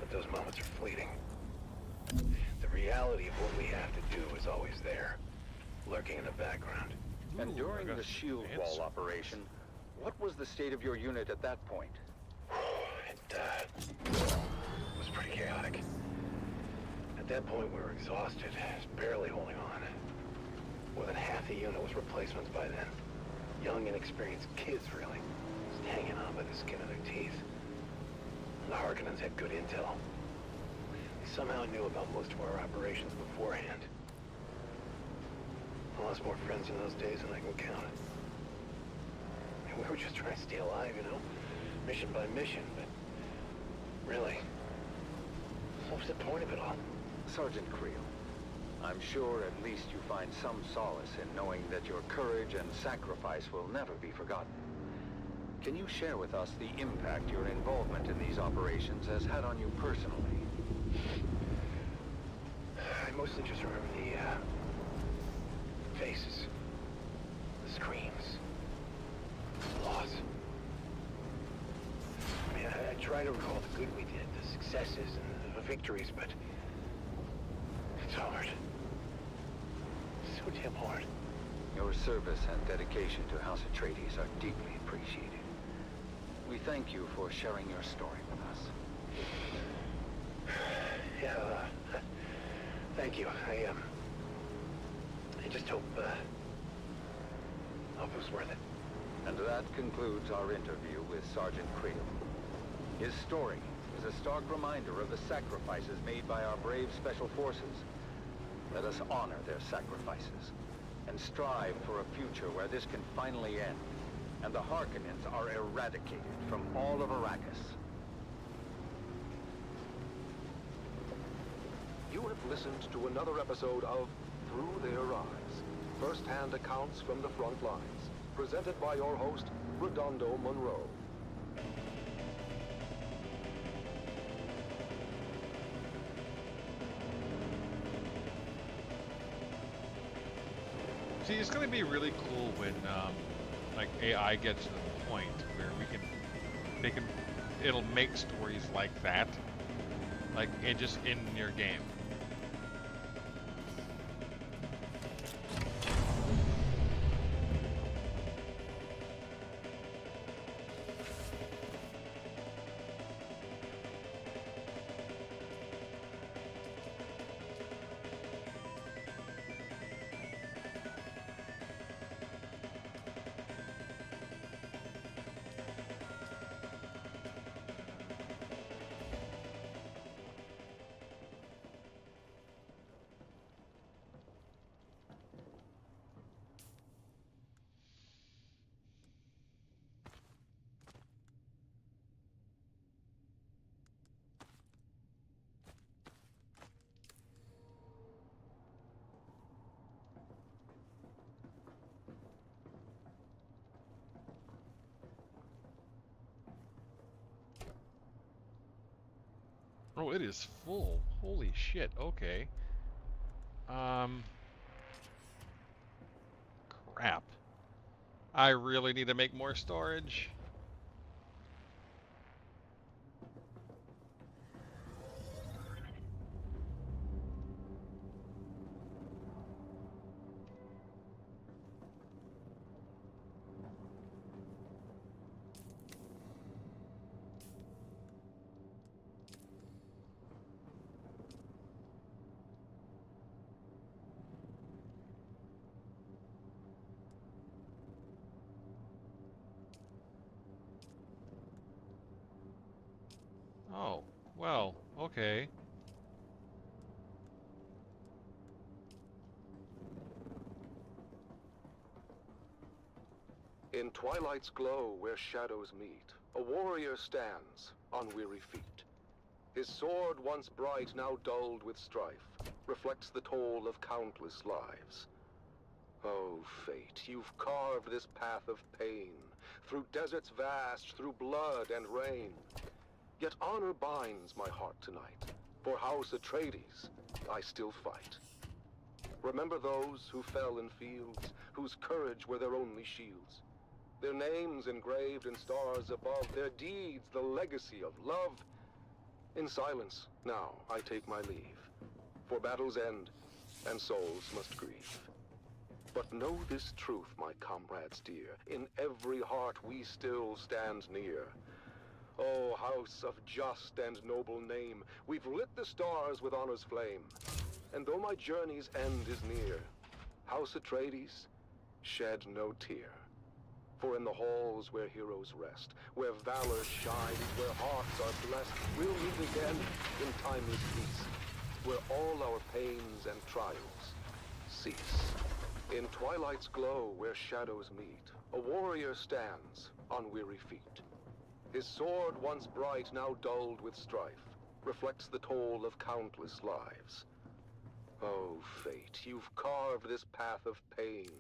But those moments are fleeting. The reality of what we have to do is always there, lurking in the background. And during the shield wall operation, what was the state of your unit at that point? It was pretty chaotic. At that point, we were exhausted, just barely holding on. More than half the unit was replacements by then. Young, inexperienced kids, really. Just hanging on by the skin of their teeth. And the Harkonnens had good intel. They somehow knew about most of our operations beforehand. I lost more friends in those days than I can count. And we were just trying to stay alive, you know? Mission by mission, but really, the point of it all? Sergeant Creel, I'm sure at least you find some solace in knowing that your courage and sacrifice will never be forgotten. Can you share with us the impact your involvement in these operations has had on you personally? I mostly just remember the faces, the screams, the loss. I mean, I try to recall the good we did, the successes and the victories, but it's hard. So damn hard. Your service and dedication to House Atreides are deeply appreciated. We thank you for sharing your story with us. Yeah, thank you. I just hope it was worth it. And that concludes our interview with Sergeant Creel. His story is a stark reminder of the sacrifices made by our brave special forces. Let us honor their sacrifices and strive for a future where this can finally end and the Harkonnens are eradicated from all of Arrakis. You have listened to another episode of Through Their Eyes, first-hand accounts from the front lines, presented by your host, Redondo Monroe. See, it's going to be really cool when, like, AI gets to the point where it'll make stories like that, like, just in your game. Oh, it is full. Holy shit. Okay. Crap. I really need to make more storage. Oh, well, okay. In twilight's glow where shadows meet, a warrior stands on weary feet. His sword, once bright, now dulled with strife, reflects the toll of countless lives. Oh, fate, you've carved this path of pain, through deserts vast, through blood and rain. Yet honor binds my heart tonight. For House Atreides, I still fight. Remember those who fell in fields, whose courage were their only shields. Their names engraved in stars above, their deeds the legacy of love. In silence, now I take my leave, for battles end, and souls must grieve. But know this truth, my comrades dear, in every heart we still stand near. O house of just and noble name, we've lit the stars with honor's flame. And though my journey's end is near, House Atreides, shed no tear. For in the halls where heroes rest, where valor shines, where hearts are blessed, we'll meet again in timeless peace, where all our pains and trials cease. In twilight's glow where shadows meet, a warrior stands on weary feet. His sword, once bright, now dulled with strife, reflects the toll of countless lives. Oh, fate, you've carved this path of pain,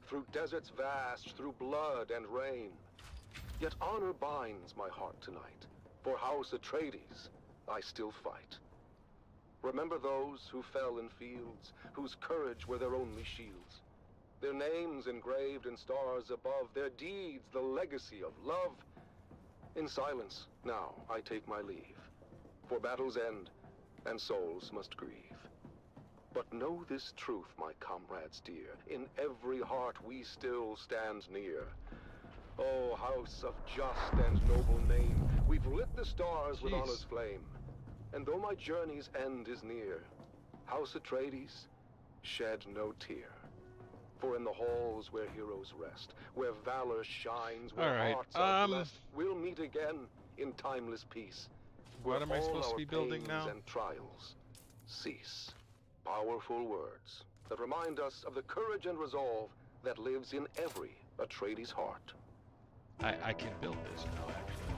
through deserts vast, through blood and rain. Yet honor binds my heart tonight. For House Atreides, I still fight. Remember those who fell in fields, whose courage were their only shields. Their names engraved in stars above, their deeds the legacy of love. In silence, now I take my leave. For battles end, and souls must grieve. But know this truth, my comrades dear, in every heart we still stand near. Oh, house of just and noble name, we've lit the stars with honor's flame. And though my journey's end is near, House Atreides, shed no tear. For in the halls where heroes rest, where valor shines, where hearts are blessed, we'll meet again in timeless peace. What am I supposed to All be our building pains now? and trials cease. Powerful words that remind us of the courage and resolve that lives in every Atreides heart. I can build this now, actually.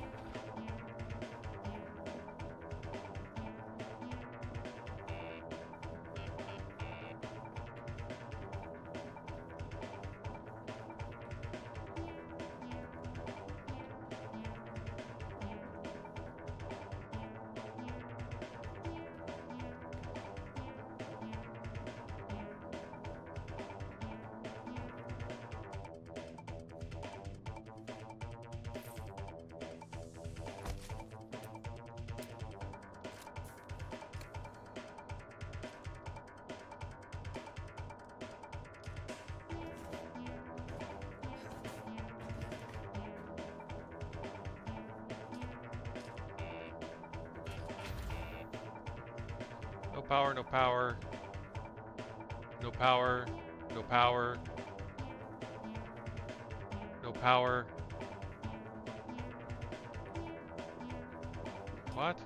No power, no power. No power, no power. No power. What?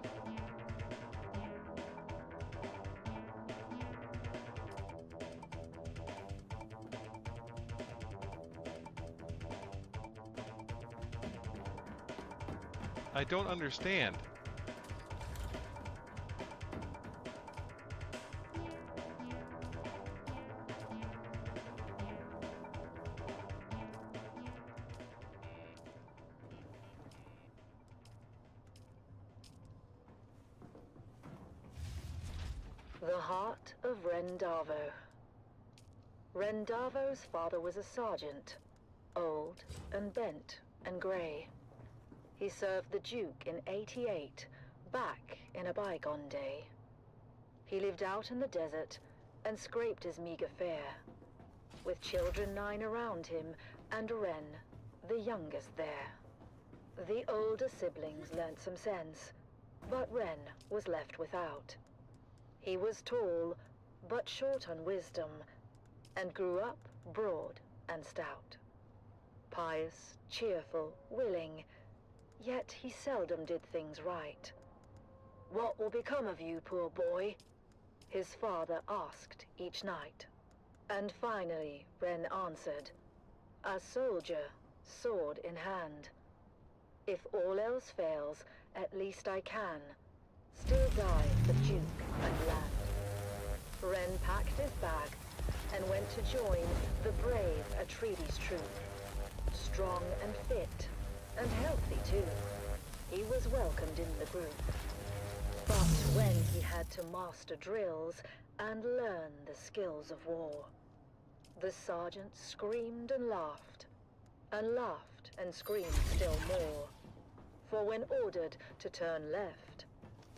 I don't understand. The heart of Rendavo. Rendavo's father was a sergeant, old and bent and grey. He served the Duke in '88, back in a bygone day. He lived out in the desert and scraped his meager fare, with children 9 around him and Ren, the youngest there. The older siblings learnt some sense, but Ren was left without. He was tall, but short on wisdom, and grew up broad and stout. Pious, cheerful, willing, yet he seldom did things right. "What will become of you, poor boy?" his father asked each night. And finally, Ren answered, "A soldier, sword in hand. If all else fails, at least I can still die for Duke and land." Ren packed his bag and went to join the brave Atreides troop. Strong and fit, and healthy too, he was welcomed in the group. But when he had to master drills and learn the skills of war, the sergeant screamed and laughed and screamed still more. For when ordered to turn left,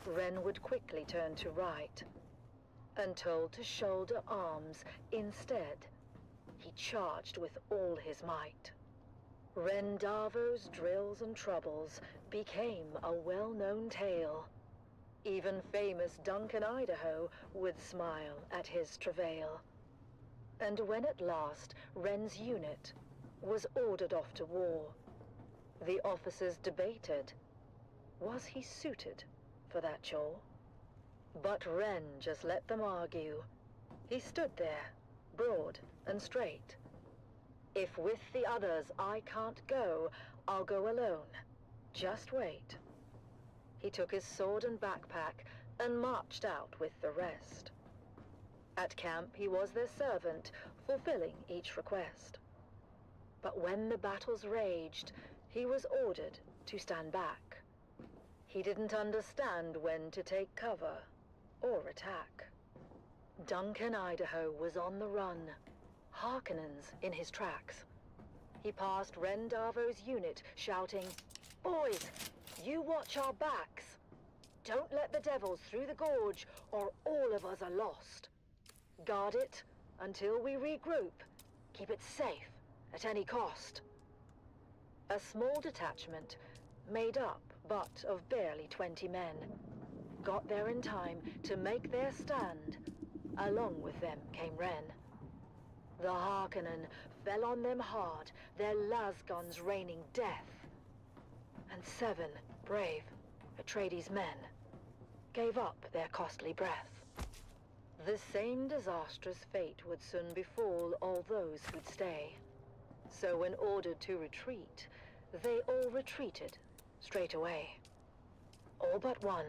Ren would quickly turn to right, and told to shoulder arms instead, he charged with all his might. Rendavo's drills and troubles became a well-known tale. Even famous Duncan Idaho would smile at his travail. And when at last Ren's unit was ordered off to war, the officers debated, was he suited for that chore? But Ren just let them argue. He stood there, broad and straight. "If with the others I can't go, I'll go alone. Just wait." He took his sword and backpack and marched out with the rest. At camp, he was their servant, fulfilling each request. But when the battles raged, he was ordered to stand back. He didn't understand when to take cover or attack. Duncan Idaho was on the run, Harkonnens in his tracks. He passed Rendavo's unit, shouting, "Boys, you watch our backs. Don't let the devils through the gorge, or all of us are lost. Guard it until we regroup. Keep it safe at any cost." A small detachment, made up but of barely 20 men, got there in time to make their stand. Along with them came Ren. The Harkonnen fell on them hard, their lasguns raining death. And 7 brave Atreides men gave up their costly breath. The same disastrous fate would soon befall all those who'd stay. So when ordered to retreat, they all retreated straight away. All but one,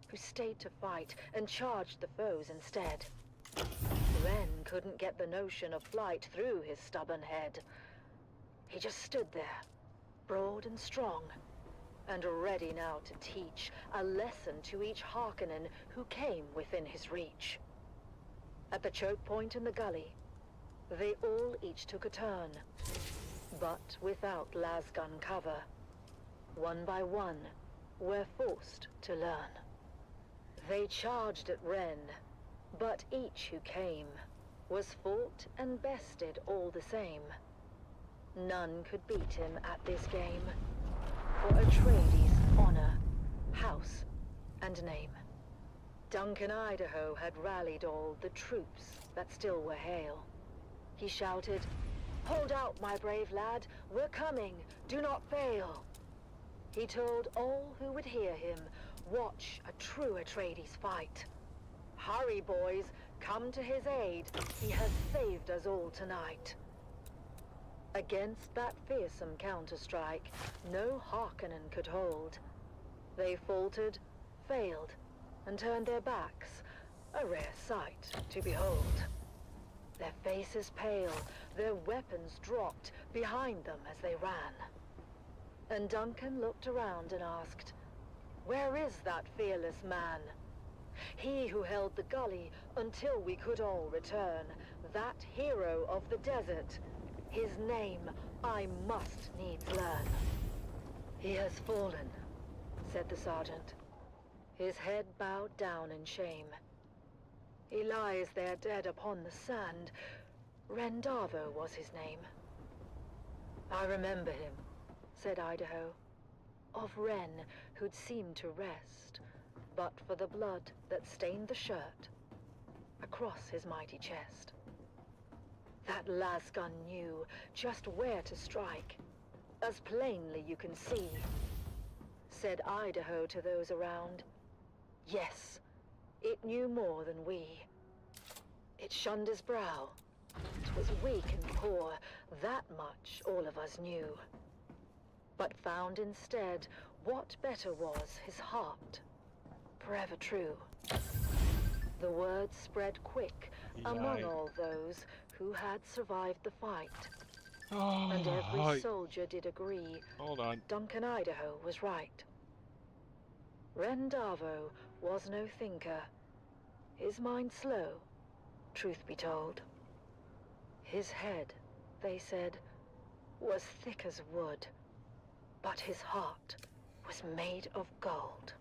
who stayed to fight and charged the foes instead. Ren couldn't get the notion of flight through his stubborn head. He just stood there, broad and strong, and ready now to teach a lesson to each Harkonnen who came within his reach. At the choke point in the gully, they all each took a turn, but without lasgun cover. One by one, were forced to learn. They charged at Ren, but each who came was fought and bested all the same. None could beat him at this game, for Atreides' honor, house, and name. Duncan Idaho had rallied all the troops that still were hale. He shouted, "Hold out, my brave lad, we're coming, do not fail." He told all who would hear him, watch a true Atreides fight. "Hurry, boys, come to his aid, he has saved us all tonight." Against that fearsome counterstrike, no Harkonnen could hold. They faltered, failed, and turned their backs, a rare sight to behold. Their faces pale, their weapons dropped behind them as they ran. And Duncan looked around and asked, "Where is that fearless man? He who held the gully until we could all return, that hero of the desert. His name I must needs learn." "He has fallen," said the sergeant. His head bowed down in shame. "He lies there dead upon the sand. Rendavo was his name." "I remember him," said Idaho. Of Ren, who'd seemed to rest, but for the blood that stained the shirt across his mighty chest. That lasgun knew just where to strike, as plainly you can see. Said Idaho to those around, "Yes, it knew more than we." It shunned his brow. 'Twas weak and poor, that much all of us knew. But found instead what better was his heart, forever true. The word spread quick among all those who had survived the fight. And every soldier did agree Duncan Idaho was right. Rendavo was no thinker, his mind slow, truth be told. His head, they said, was thick as wood, but his heart was made of gold.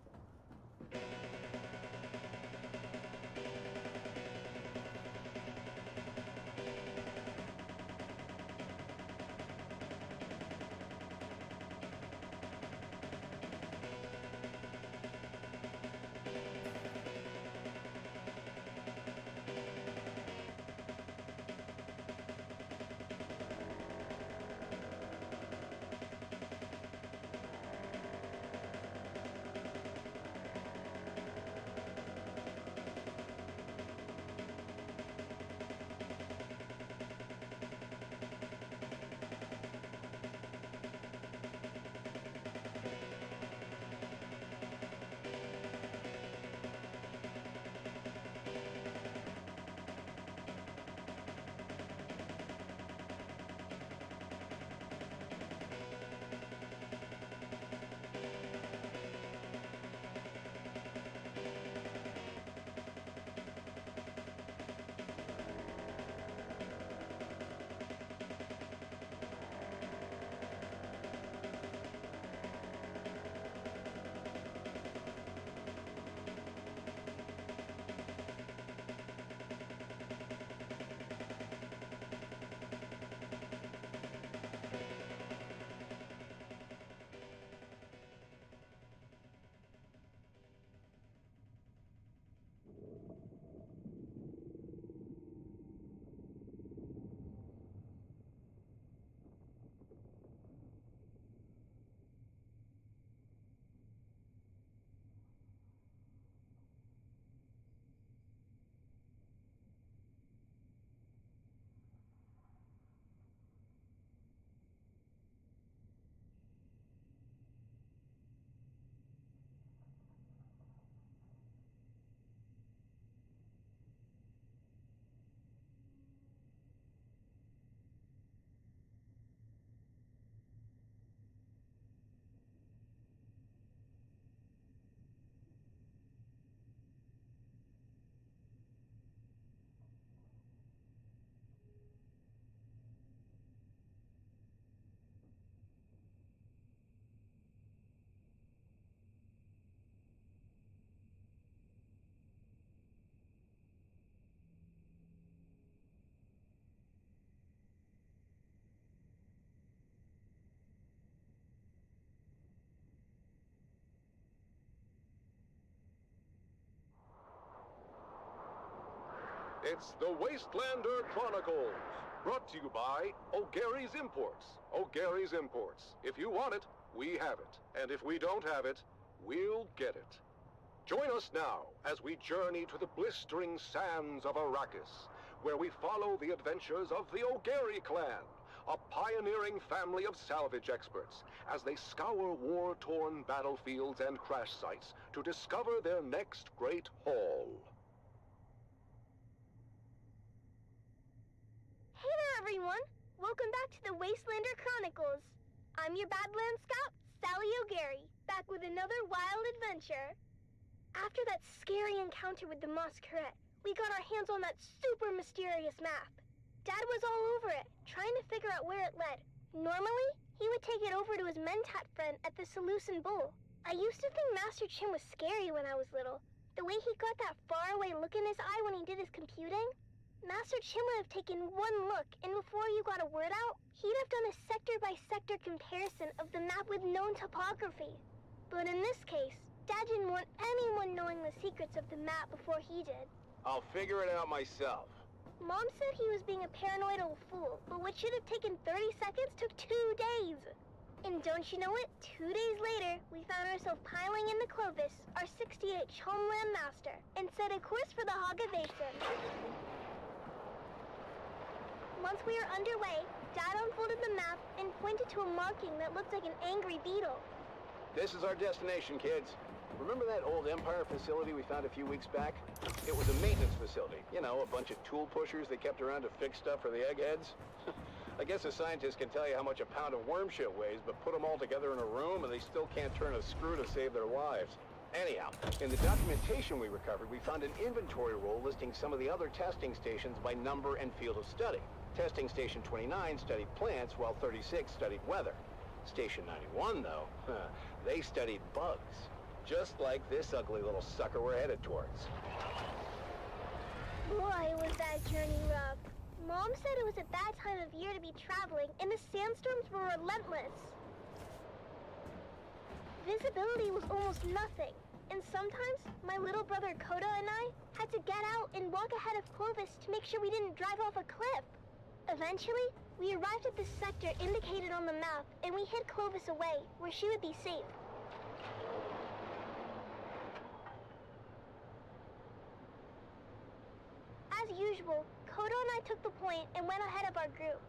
It's the Wastelander Chronicles, brought to you by O'Gary's Imports. O'Gary's Imports. If you want it, we have it. And if we don't have it, we'll get it. Join us now as we journey to the blistering sands of Arrakis, where we follow the adventures of the O'Gary clan, a pioneering family of salvage experts, as they scour war-torn battlefields and crash sites to discover their next great haul. Hey there, everyone! Welcome back to the Wastelander Chronicles. I'm your Badlands Scout, Sally O'Gary, back with another wild adventure. After that scary encounter with the Masquerade, we got our hands on that super mysterious map. Dad was all over it, trying to figure out where it led. Normally, he would take it over to his Mentat friend at the Seleucid Bull. I used to think Master Chin was scary when I was little. The way he got that faraway look in his eye when he did his computing. Master Chin would have taken one look, and before you got a word out, he'd have done a sector-by-sector comparison of the map with known topography. But in this case, Dad didn't want anyone knowing the secrets of the map before he did. I'll figure it out myself. Mom said he was being a paranoidal fool, but what should have taken 30 seconds took 2 days. And don't you know it? 2 days later, we found ourselves piling into Clovis, our 68th homeland master, and set a course for the Haga Basin. Once we were underway, Dad unfolded the map and pointed to a marking that looked like an angry beetle. This is our destination, kids. Remember that old Empire facility we found a few weeks back? It was a maintenance facility. You know, a bunch of tool pushers they kept around to fix stuff for the eggheads. I guess a scientist can tell you how much a pound of worm shit weighs, but put them all together in a room and they still can't turn a screw to save their lives. Anyhow, in the documentation we recovered, we found an inventory roll listing some of the other testing stations by number and field of study. Testing Station 29 studied plants, while 36 studied weather. Station 91, though, they studied bugs. Just like this ugly little sucker we're headed towards. Boy, was that journey rough. Mom said it was a bad time of year to be traveling, and the sandstorms were relentless. Visibility was almost nothing, and sometimes my little brother Koda and I had to get out and walk ahead of Clovis to make sure we didn't drive off a cliff. Eventually, we arrived at the sector indicated on the map, and we hid Clovis away, where she would be safe. As usual, Kodo and I took the point and went ahead of our group.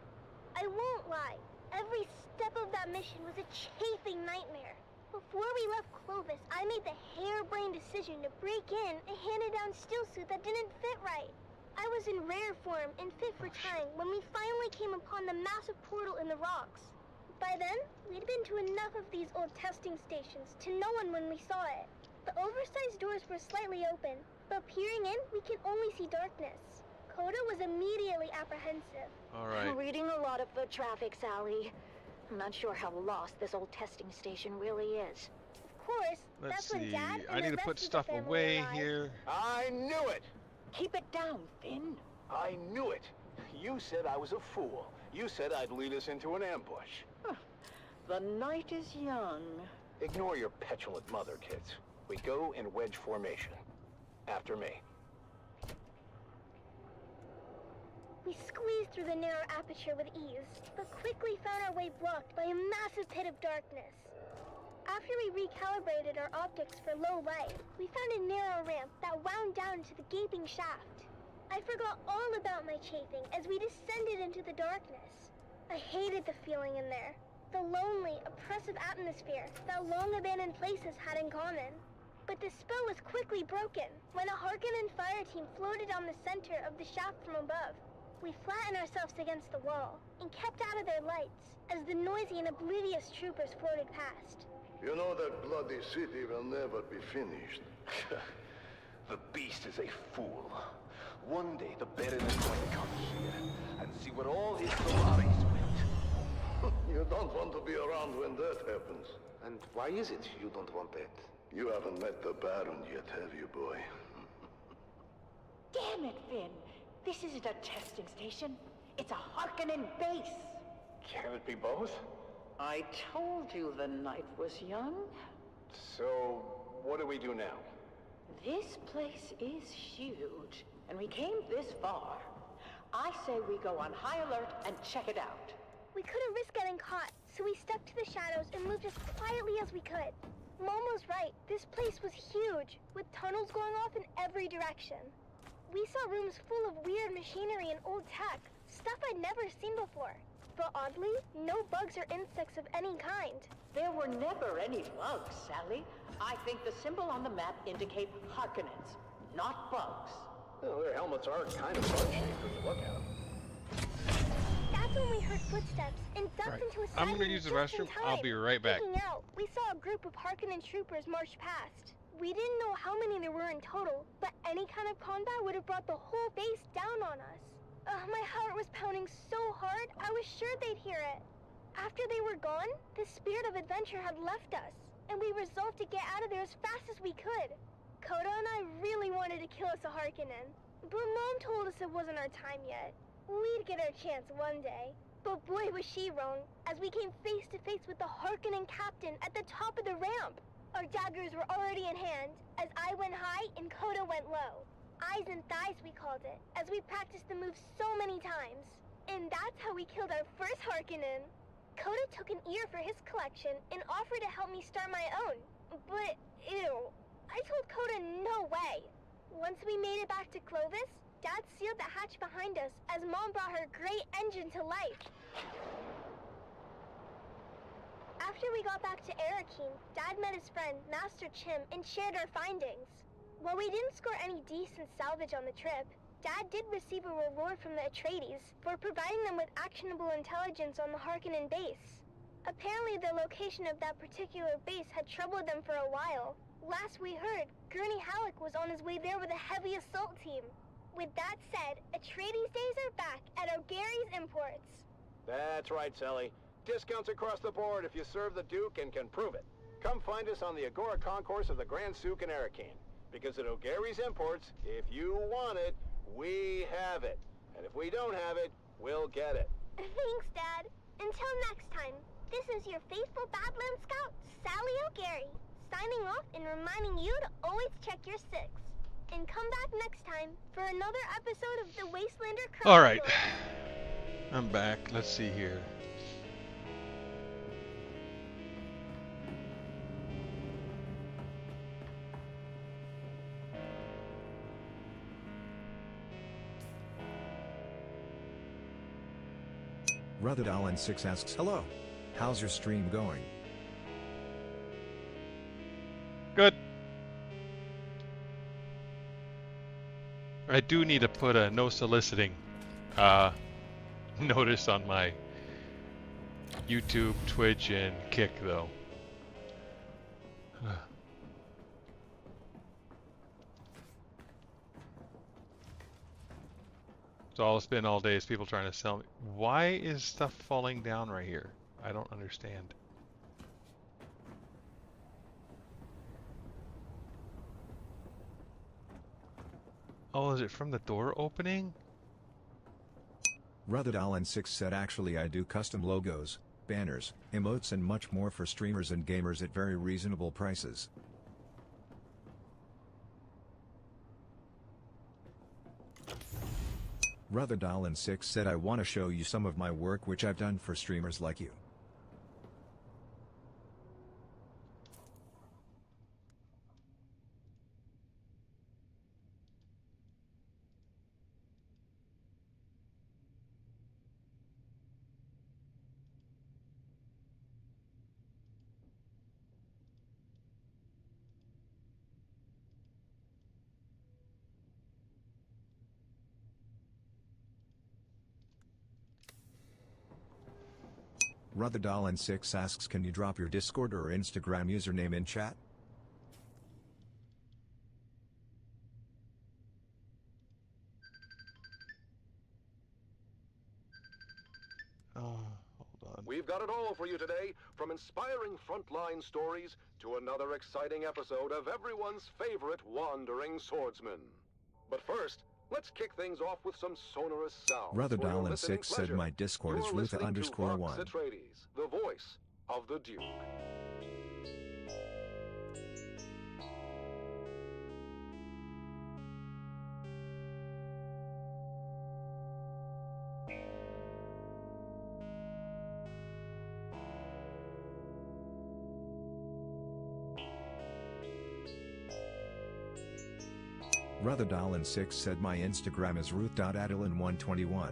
I won't lie, every step of that mission was a chafing nightmare. Before we left Clovis, I made the harebrained decision to break in a handed-down steel suit that didn't fit right. I was in rare form and fit for time when we finally came upon the massive portal in the rocks. By then, we'd been to enough of these old testing stations to know when we saw it. The oversized doors were slightly open, but peering in, we can only see darkness. Koda was immediately apprehensive. All right. I'm reading a lot of foot traffic, Sally. I'm not sure how lost this old testing station really is. Of course, Let's that's when see. Dad and I need the to put rest of the stuff family away arrived. here. I knew it! Keep it down, Finn. I knew it. You said I was a fool. You said I'd lead us into an ambush. The night is young. Ignore your petulant mother, kids. We go in wedge formation. After me. We squeezed through the narrow aperture with ease, but quickly found our way blocked by a massive pit of darkness. After we recalibrated our optics for low light, we found a narrow ramp that wound down into the gaping shaft. I forgot all about my chafing as we descended into the darkness. I hated the feeling in there, the lonely, oppressive atmosphere that long-abandoned places had in common. But the spell was quickly broken when a Harkonnen fire team floated on the center of the shaft from above. We flattened ourselves against the wall and kept out of their lights as the noisy and oblivious troopers floated past. You know that bloody city will never be finished. The beast is a fool. One day the Baron is going to come here and see what all his Solaris went. You don't want to be around when that happens. And why is it you don't want that? You haven't met the Baron yet, have you, boy? Damn it, Finn. This isn't a testing station. It's a Harkonnen base. Can it be both? I told you the night was young. So, what do we do now? This place is huge, and we came this far. I say we go on high alert and check it out. We couldn't risk getting caught, so we stuck to the shadows and moved as quietly as we could. Mom was right. This place was huge, with tunnels going off in every direction. We saw rooms full of weird machinery and old tech, stuff I'd never seen before. But oddly, no bugs or insects of any kind. There were never any bugs, Sally. I think the symbol on the map indicate Harkonnens, not bugs. Well, their helmets are kind of bug-shaped when you look at them. That's when we heard footsteps and ducked into a side I'm gonna use the restroom. I'll be right back. Looking out, we saw a group of Harkonnen troopers march past. We didn't know how many there were in total, but any kind of combat would have brought the whole base down on us. My heart was pounding so hard, I was sure they'd hear it. After they were gone, the spirit of adventure had left us, and we resolved to get out of there as fast as we could. Coda and I really wanted to kill us a Harkonnen, but Mom told us it wasn't our time yet. We'd get our chance one day. But boy was she wrong, as we came face to face with the Harkonnen captain at the top of the ramp. Our daggers were already in hand, as I went high and Coda went low. Eyes and thighs, we called it, as we practiced the move so many times. And that's how we killed our first Harkonnen. Coda took an ear for his collection and offered to help me start my own. But, ew, I told Coda no way. Once we made it back to Clovis, Dad sealed the hatch behind us as Mom brought her great engine to life. After we got back to Arakeen, Dad met his friend, Master Chim, and shared our findings. While we didn't score any decent salvage on the trip, Dad did receive a reward from the Atreides for providing them with actionable intelligence on the Harkonnen base. Apparently the location of that particular base had troubled them for a while. Last we heard, Gurney Halleck was on his way there with a heavy assault team. With that said, Atreides days are back at O'Gary's Imports. That's right, Sally. Discounts across the board if you serve the Duke and can prove it. Come find us on the Agora Concourse of the Grand Souk in Arakeen. Because at O'Gary's Imports, if you want it, we have it. And if we don't have it, we'll get it. Thanks, Dad. Until next time, this is your faithful Badland Scout, Sally O'Gary, signing off and reminding you to always check your six. And come back next time for another episode of the Wastelander Chronicles. Alright. I'm back. Let's see here. Rutherdolan6 asks, hello. How's your stream going? Good. I do need to put a no soliciting notice on my YouTube, Twitch, and Kick, though. So all it's been all day is people trying to sell me. Why is stuff falling down right here? I don't understand. Oh, is it from the door opening? Rutherdolan6 said actually I do custom logos, banners, emotes and much more for streamers and gamers at very reasonable prices. Rutherdolan6 said I want to show you some of my work which I've done for streamers like you. Rutherdolan6 asks, can you drop your Discord or Instagram username in chat? Hold on. We've got it all for you today, from inspiring frontline stories to another exciting episode of everyone's favorite wandering swordsman. But first, let's kick things off with some sonorous sounds. Rutherdolan6 said my Discord is Rutha_1. Atreides, the voice of the Duke. Ruthadalin6 said my Instagram is ruth.adeline121.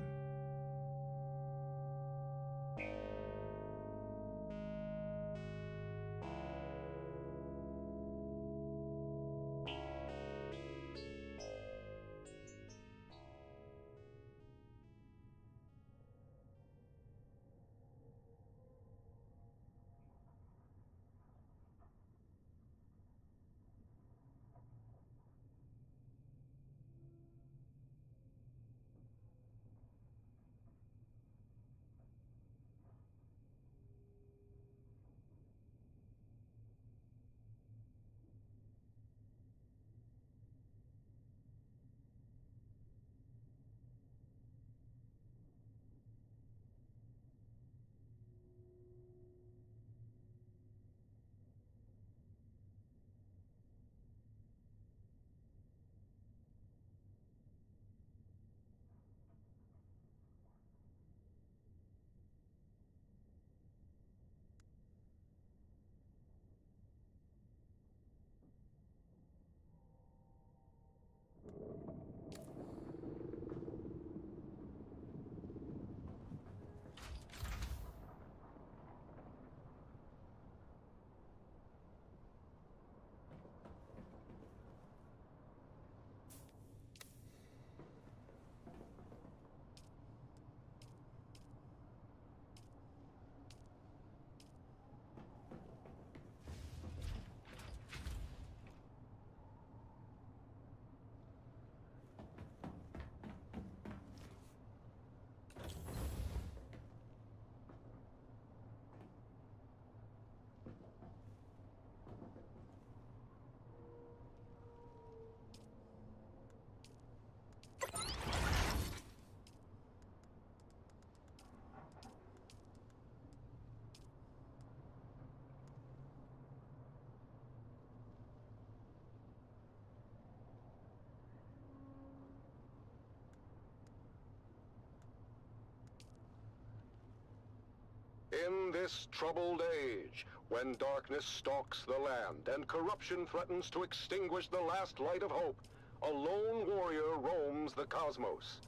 In this troubled age, when darkness stalks the land and corruption threatens to extinguish the last light of hope, a lone warrior roams the cosmos.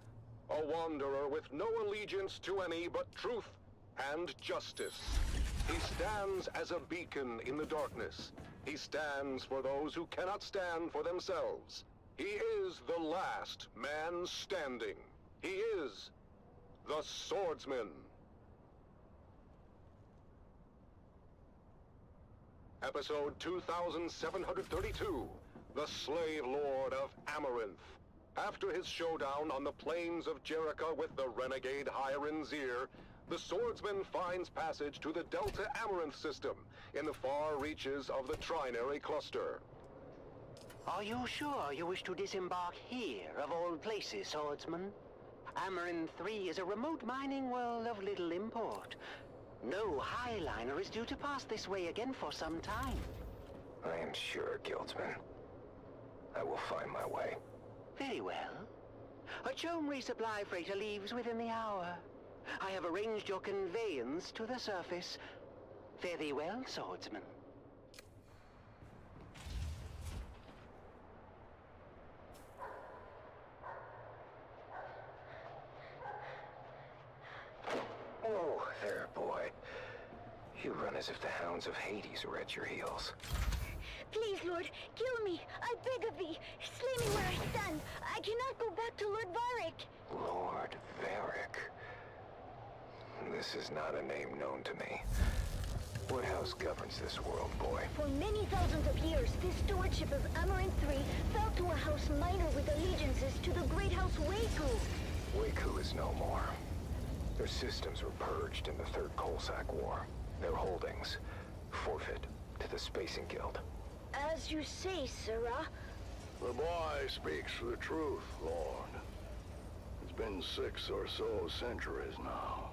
A wanderer with no allegiance to any but truth and justice. He stands as a beacon in the darkness. He stands for those who cannot stand for themselves. He is the last man standing. He is the swordsman. Episode 2732, The Slave Lord of Amaranth. After his showdown on the plains of Jericho with the renegade High-Rinzir, the swordsman finds passage to the Delta Amaranth system in the far reaches of the Trinary Cluster. Are you sure you wish to disembark here, of all places, swordsman? Amaranth 3 is a remote mining world of little import. No highliner is due to pass this way again for some time. I am sure, Guildsman. I will find my way. Very well. A Chome resupply freighter leaves within the hour. I have arranged your conveyance to the surface. Fare thee well, swordsman. Oh, there, boy. You run as if the hounds of Hades were at your heels. Please, Lord, kill me. I beg of thee. Slay me where I stand. I cannot go back to Lord Varric. Lord Varric. This is not a name known to me. What house governs this world, boy? For many thousands of years, the stewardship of Amaranth 3 fell to a house minor with allegiances to the great house Waku. Waku is no more. Their systems were purged in the Third Colsack War. Their holdings forfeit to the Spacing Guild. As you say, Sirrah. The boy speaks the truth, Lord. It's been 6 or so centuries now.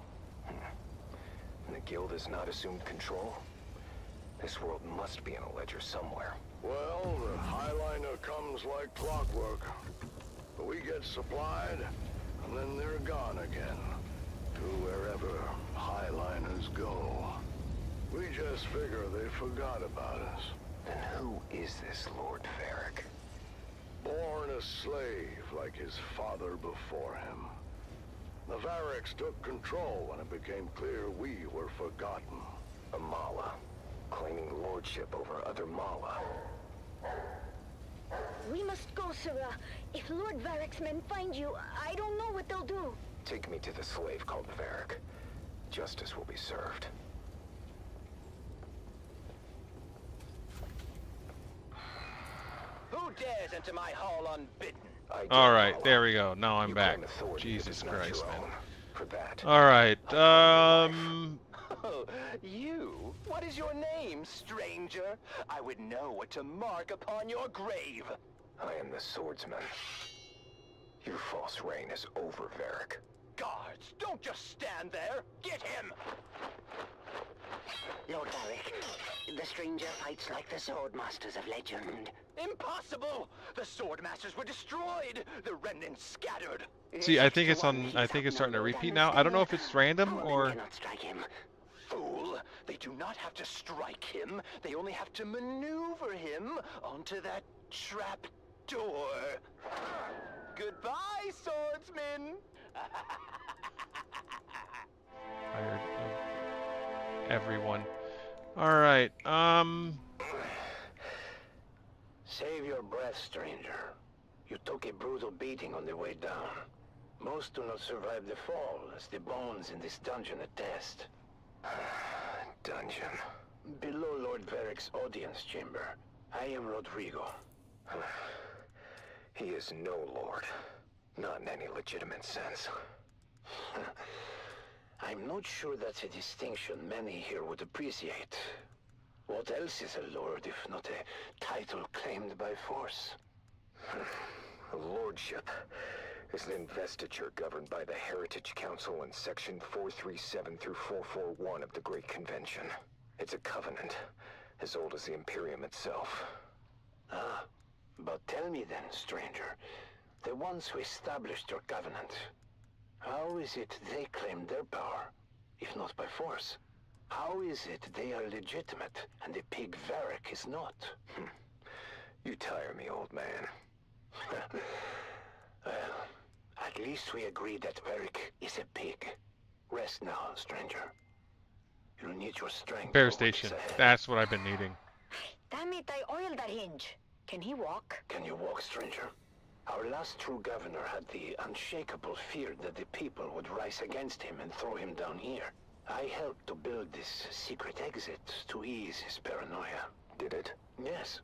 And the Guild has not assumed control? This world must be in a ledger somewhere. Well, the Highliner comes like clockwork. But we get supplied, and then they're gone again. To wherever Highliners go. We just figure they forgot about us. Then who is this Lord Varric? Born a slave like his father before him. The Variks took control when it became clear we were forgotten. A Mala, claiming lordship over other Mala. We must go, Sirrah. If Lord Varric's men find you, I don't know what they'll do. Take me to the slave called Varric. Justice will be served. Who dares enter my hall unbidden? All right, there we go. Now I'm back. Jesus Christ, man. For that. All right. Oh, you? What is your name, stranger? I would know what to mark upon your grave. I am the swordsman. Your false reign is over, Varric. Guards, don't just stand there. Get him! Lord Varric, the stranger fights like the swordmasters of legend. Impossible! The swordmasters were destroyed. The remnants scattered. See, I think it's on. I think it's starting to repeat now. I don't know if it's random or. Cannot strike him. Fool! They do not have to strike him. They only have to maneuver him onto that trap door. Goodbye, swordsman. Tired of everyone. All right. Save your breath, stranger. You took a brutal beating on the way down. Most do not survive the fall, as the bones in this dungeon attest. Dungeon. Below Lord Varric's audience chamber, I am Rodrigo. He is no lord. Not in any legitimate sense. I'm not sure that's a distinction many here would appreciate. What else is a lord if not a title claimed by force? A lordship is an investiture governed by the Heritage Council in Section 437 through 441 of the Great Convention. It's a covenant, as old as the Imperium itself. Ah, but tell me then, stranger, the ones who established your covenant, how is it they claim their power, if not by force? How is it they are legitimate and the pig Varric is not? You tire me, old man. Well, at least we agree that Varric is a pig. Rest now, stranger. You'll need your strength. Bear station. That's what I've been needing. Damn it, I oiled that hinge. Can he walk? Can you walk, stranger? Our last true governor had the unshakable fear that the people would rise against him and throw him down here. I helped to build this secret exit to ease his paranoia. Did it? Yes.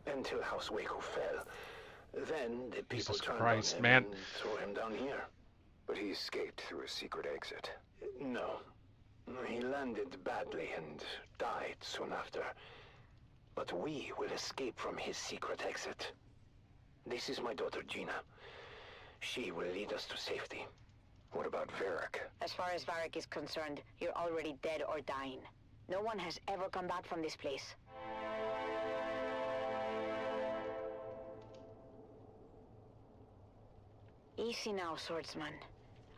Until House Waco fell. Then the people Jesus turned Christ, on him man. and threw him down here. But he escaped through a secret exit. No. He landed badly and died soon after. But we will escape from his secret exit. This is my daughter, Gina. She will lead us to safety. What about Varric? As far as Varric is concerned, you're already dead or dying. No one has ever come back from this place. Easy now, swordsman.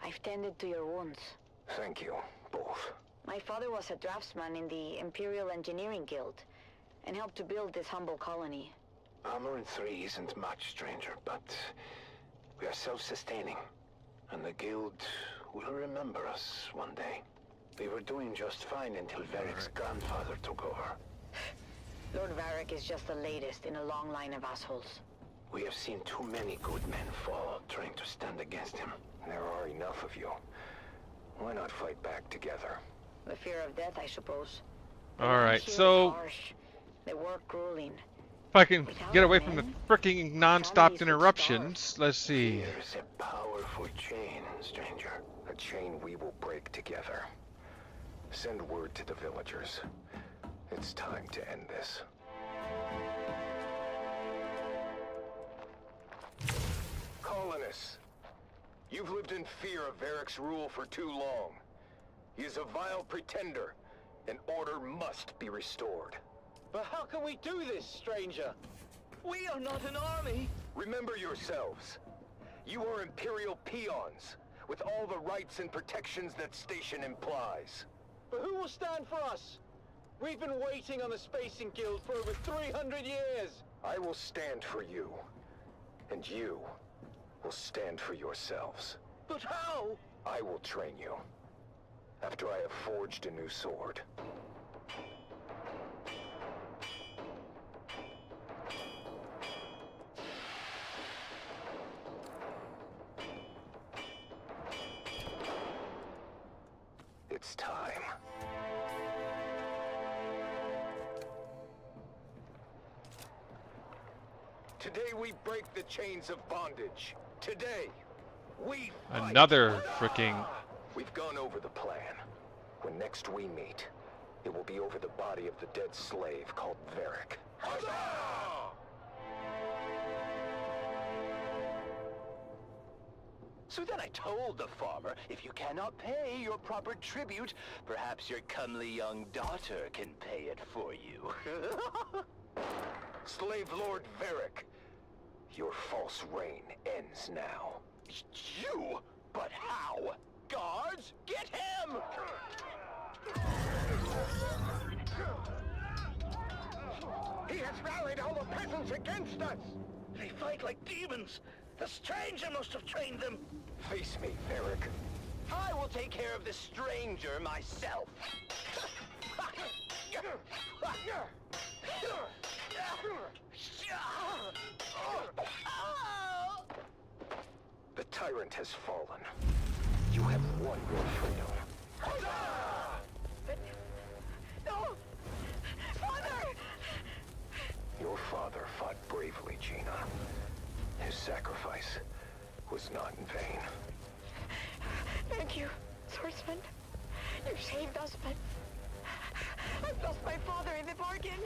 I've tended to your wounds. Thank you, both. My father was a draftsman in the Imperial Engineering Guild and helped to build this humble colony. Armor in 3 isn't much, stranger, but we are self-sustaining. And the Guild will remember us one day. We were doing just fine until Varric's grandfather took over. Lord Varric is just the latest in a long line of assholes. We have seen too many good men fall trying to stand against him. There are enough of you. Why not fight back together? The fear of death, I suppose. Alright, so they work grueling. if I can get away from the freaking non-stop interruptions, let's see. There's a powerful chain, stranger. A chain we will break together. Send word to the villagers. It's time to end this. Colonists, you've lived in fear of Varric's rule for too long. He is a vile pretender, and order must be restored. But how can we do this, stranger? We are not an army. Remember yourselves. You are Imperial peons, with all the rights and protections that station implies. But who will stand for us? We've been waiting on the Spacing Guild for over 300 years. I will stand for you. And you will stand for yourselves. But how? I will train you. After I have forged a new sword. It's time. Today we break the chains of bondage. Today, we fight. Another freaking... We've gone over the plan. When next we meet, it will be over the body of the dead slave called Varric. So then I told the farmer, if you cannot pay your proper tribute, perhaps your comely young daughter can pay it for you. Slave Lord Varric, your false reign ends now. You? But how? Guards, get him! He has rallied all the peasants against us! They fight like demons! The stranger must have trained them! Face me, Varric. I will take care of the stranger myself. The tyrant has fallen. You have won your freedom. No! Father! Your father fought bravely, Gina. His sacrifice was not in vain. Thank you, swordsman. You saved us, but I've lost my father in the bargain.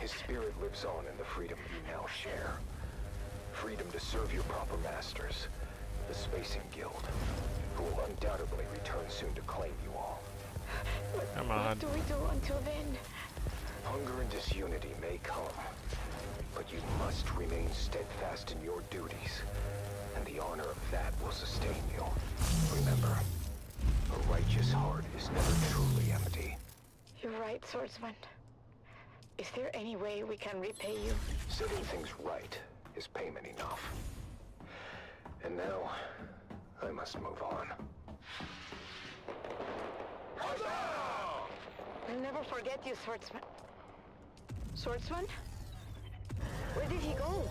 His spirit lives on in the freedom you now share. Freedom to serve your proper masters, the Spacing Guild, who will undoubtedly return soon to claim you all. Come on. What do we do until then? Hunger and disunity may come, but you must remain steadfast in your duties, and the honor of that will sustain you. Remember, a righteous heart is never truly empty. You're right, swordsman. Is there any way we can repay you? Setting things right is payment enough. And now, I must move on. I'll never forget you, swordsman. Swordsman? Where did he go?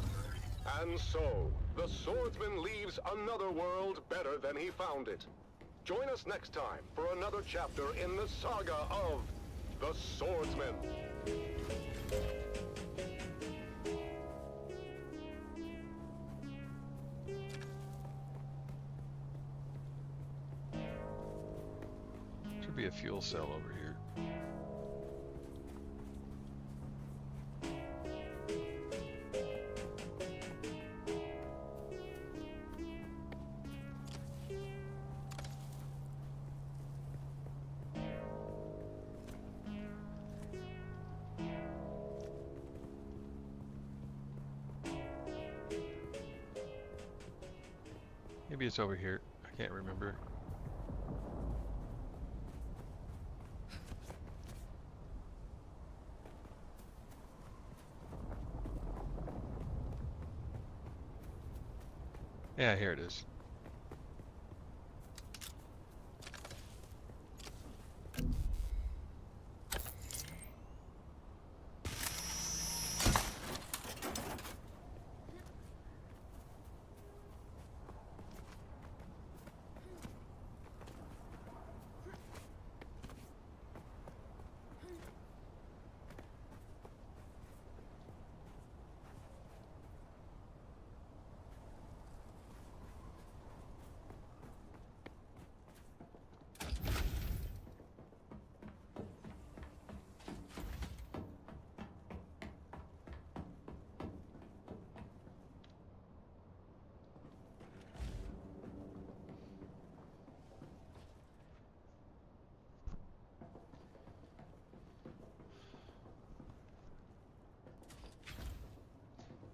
And so, the swordsman leaves another world better than he found it. Join us next time for another chapter in the saga of the Swordsman. Should be a fuel cell over here. Maybe it's over here. I can't remember. Yeah, here it is.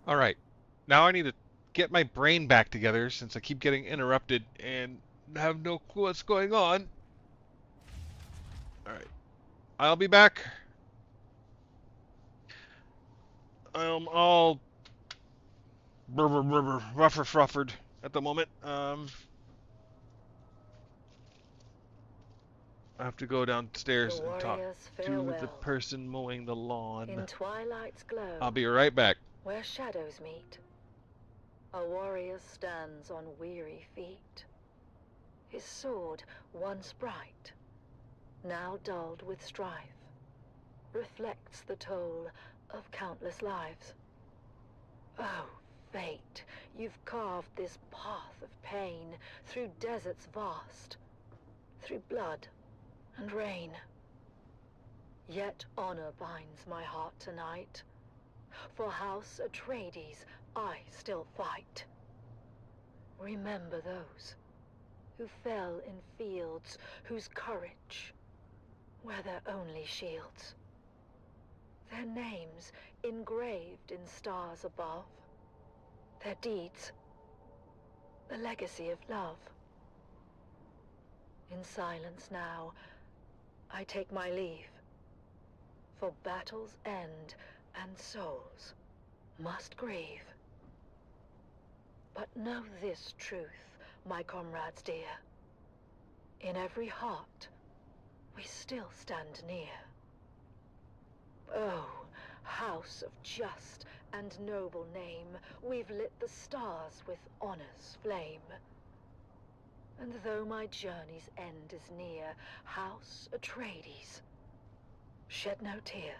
Alright, now I need to get my brain back together since I keep getting interrupted and have no clue what's going on. Alright, I'll be back. I'll Rufford at the moment. I have to go downstairs and talk to the person mowing the lawn. In twilight's glow, I'll be right back. where shadows meet, a warrior stands on weary feet. His sword, once bright, now dulled with strife, reflects the toll of countless lives. Oh, fate, you've carved this path of pain through deserts vast, through blood and rain. Yet honor binds my heart tonight. For House Atreides, I still fight. Remember those who fell in fields whose courage were their only shields. Their names engraved in stars above. Their deeds, the legacy of love. In silence now, I take my leave. For battles end and souls must grieve. But know this truth, my comrades dear. In every heart, we still stand near. Oh, house of just and noble name, we've lit the stars with honor's flame. And though my journey's end is near, House Atreides, shed no tear.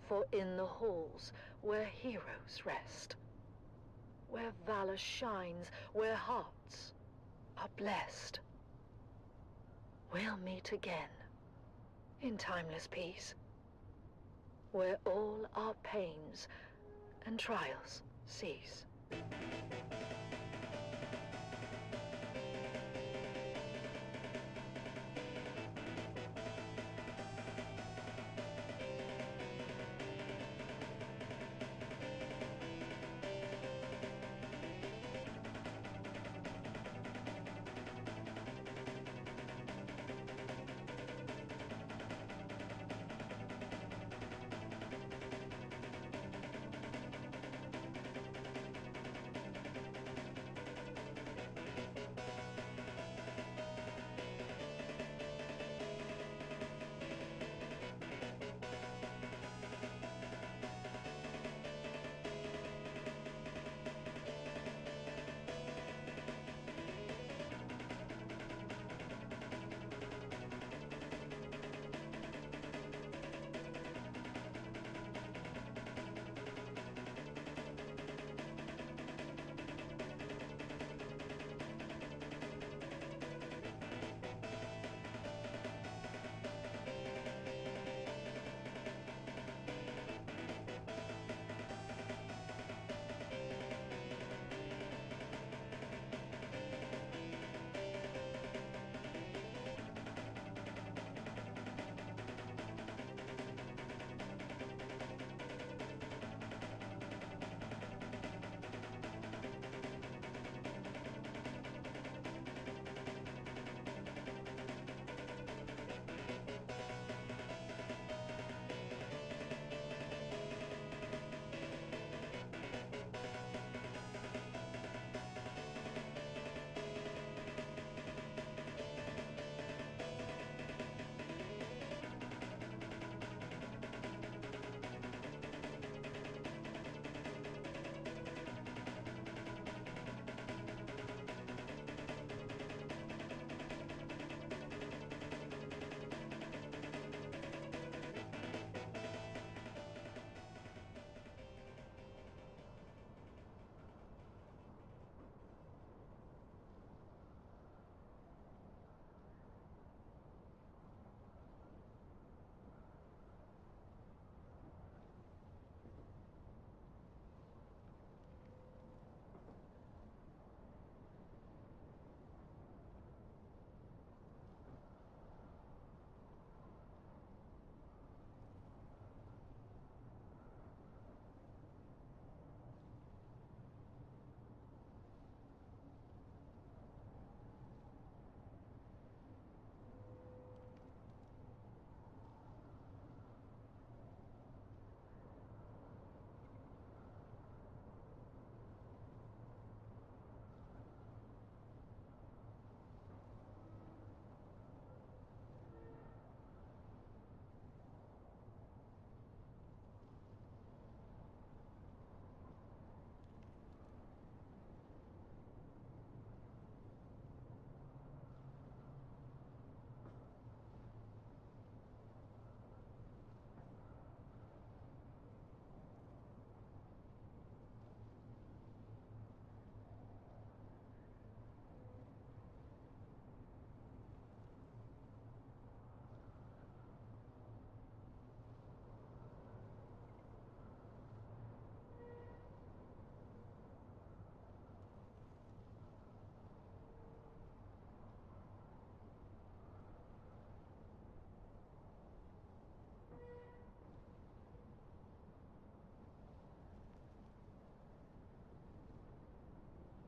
For in the halls where heroes rest, where valor shines, where hearts are blessed, we'll meet again in timeless peace, where all our pains and trials cease.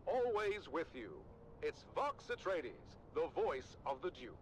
always with you. It's Vox Atreides, the voice of the Duke.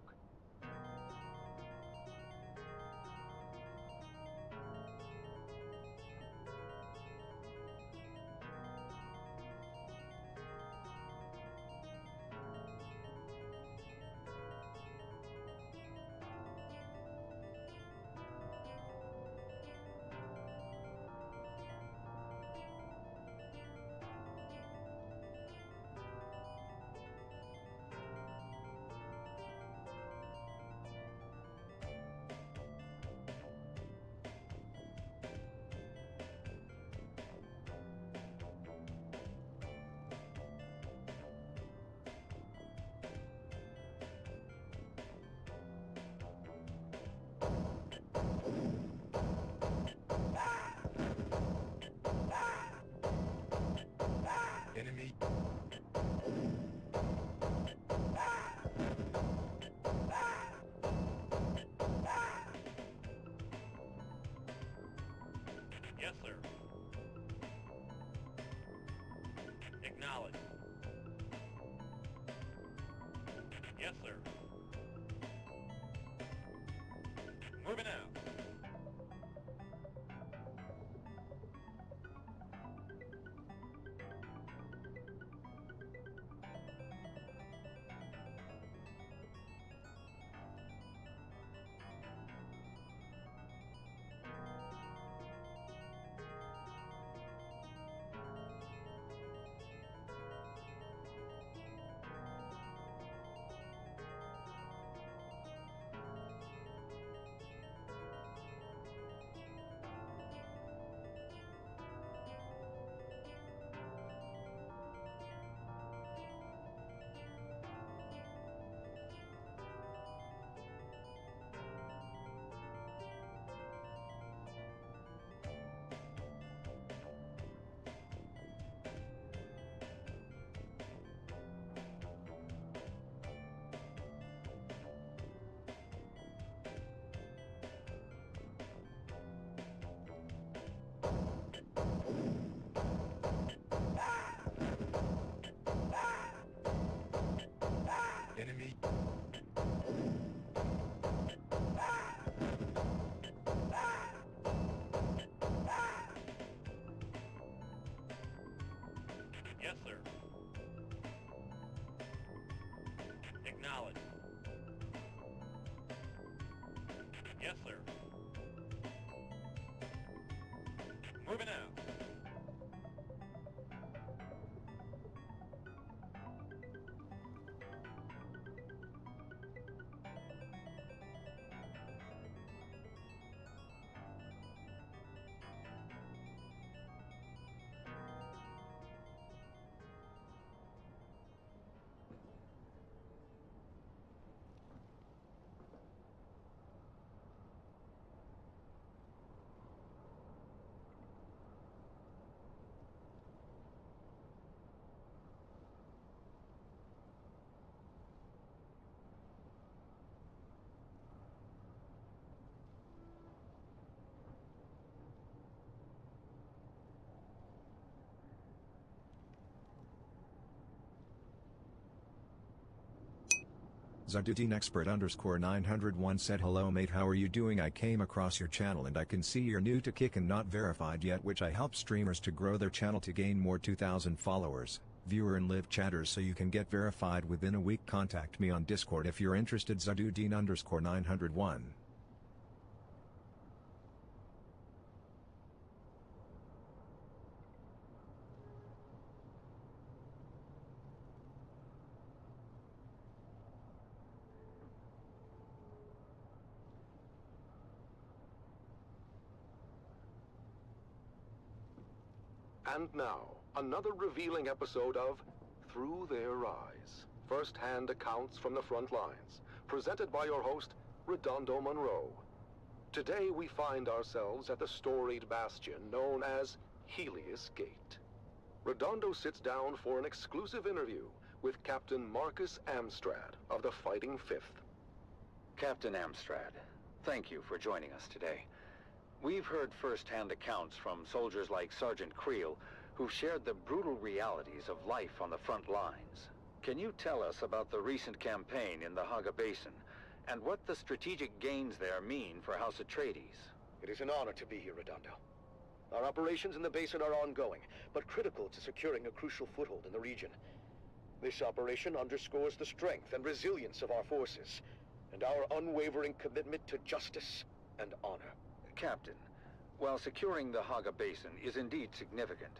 Enemy. Yes, sir. Acknowledge. Yes, sir. Moving out. Enemy. Yes, sir. Acknowledge. Yes, sir. Moving out. Zadudine Expert _901 said hello mate, how are you doing? I came across your channel and I can see you're new to Kick and not verified yet, which I help streamers to grow their channel to gain more 2,000 followers, viewer and live chatters so you can get verified within a week. Contact me on Discord if you're interested. Zadudine _901. And now, another revealing episode of Through Their Eyes. First-hand accounts from the front lines, presented by your host, Redondo Monroe. Today we find ourselves at the storied bastion known as Helios Gate. Redondo sits down for an exclusive interview with Captain Marcus Amstrad of the Fighting Fifth. Captain Amstrad, thank you for joining us today. We've heard first-hand accounts from soldiers like Sergeant Creel who've shared the brutal realities of life on the front lines. Can you tell us about the recent campaign in the Haga Basin, and what the strategic gains there mean for House Atreides? It is an honor to be here, Redondo. Our operations in the basin are ongoing, but critical to securing a crucial foothold in the region. This operation underscores the strength and resilience of our forces, and our unwavering commitment to justice and honor. Captain, while securing the Haga Basin is indeed significant,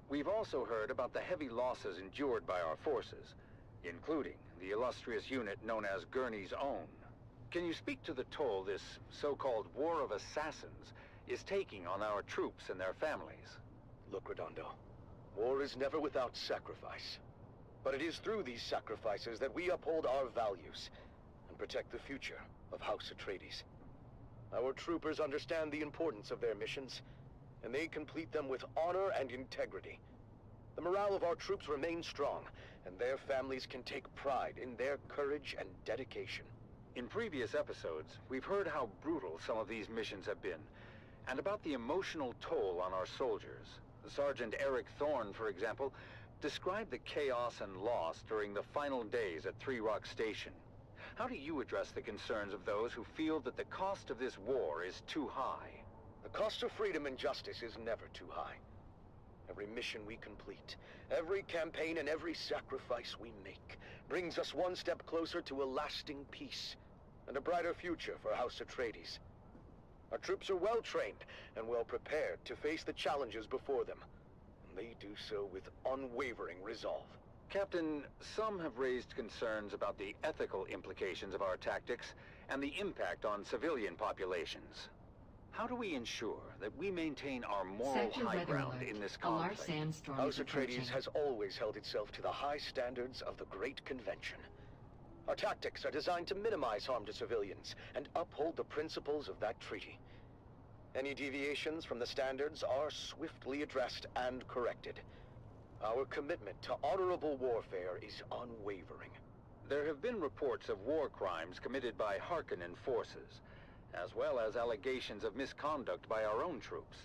we've also heard about the heavy losses endured by our forces, including the illustrious unit known as Gurney's Own. Can you speak to the toll this so-called War of Assassins is taking on our troops and their families? Look, Redondo, war is never without sacrifice. But it is through these sacrifices that we uphold our values and protect the future of House Atreides. Our troopers understand the importance of their missions, and they complete them with honor and integrity. The morale of our troops remains strong, and their families can take pride in their courage and dedication. In previous episodes, we've heard how brutal some of these missions have been, and about the emotional toll on our soldiers. Sergeant Eric Thorne, for example, described the chaos and loss during the final days at Three Rock Station. How do you address the concerns of those who feel that the cost of this war is too high? The cost of freedom and justice is never too high. Every mission we complete, every campaign and every sacrifice we make brings us one step closer to a lasting peace and a brighter future for House Atreides. Our troops are well trained and well prepared to face the challenges before them. They do so with unwavering resolve. Captain, some have raised concerns about the ethical implications of our tactics and the impact on civilian populations. How do we ensure that we maintain our moral high ground in this conflict? House Atreides has always held itself to the high standards of the Great Convention. Our tactics are designed to minimize harm to civilians and uphold the principles of that treaty. Any deviations from the standards are swiftly addressed and corrected. Our commitment to honorable warfare is unwavering. There have been reports of war crimes committed by Harkonnen forces, as well as allegations of misconduct by our own troops.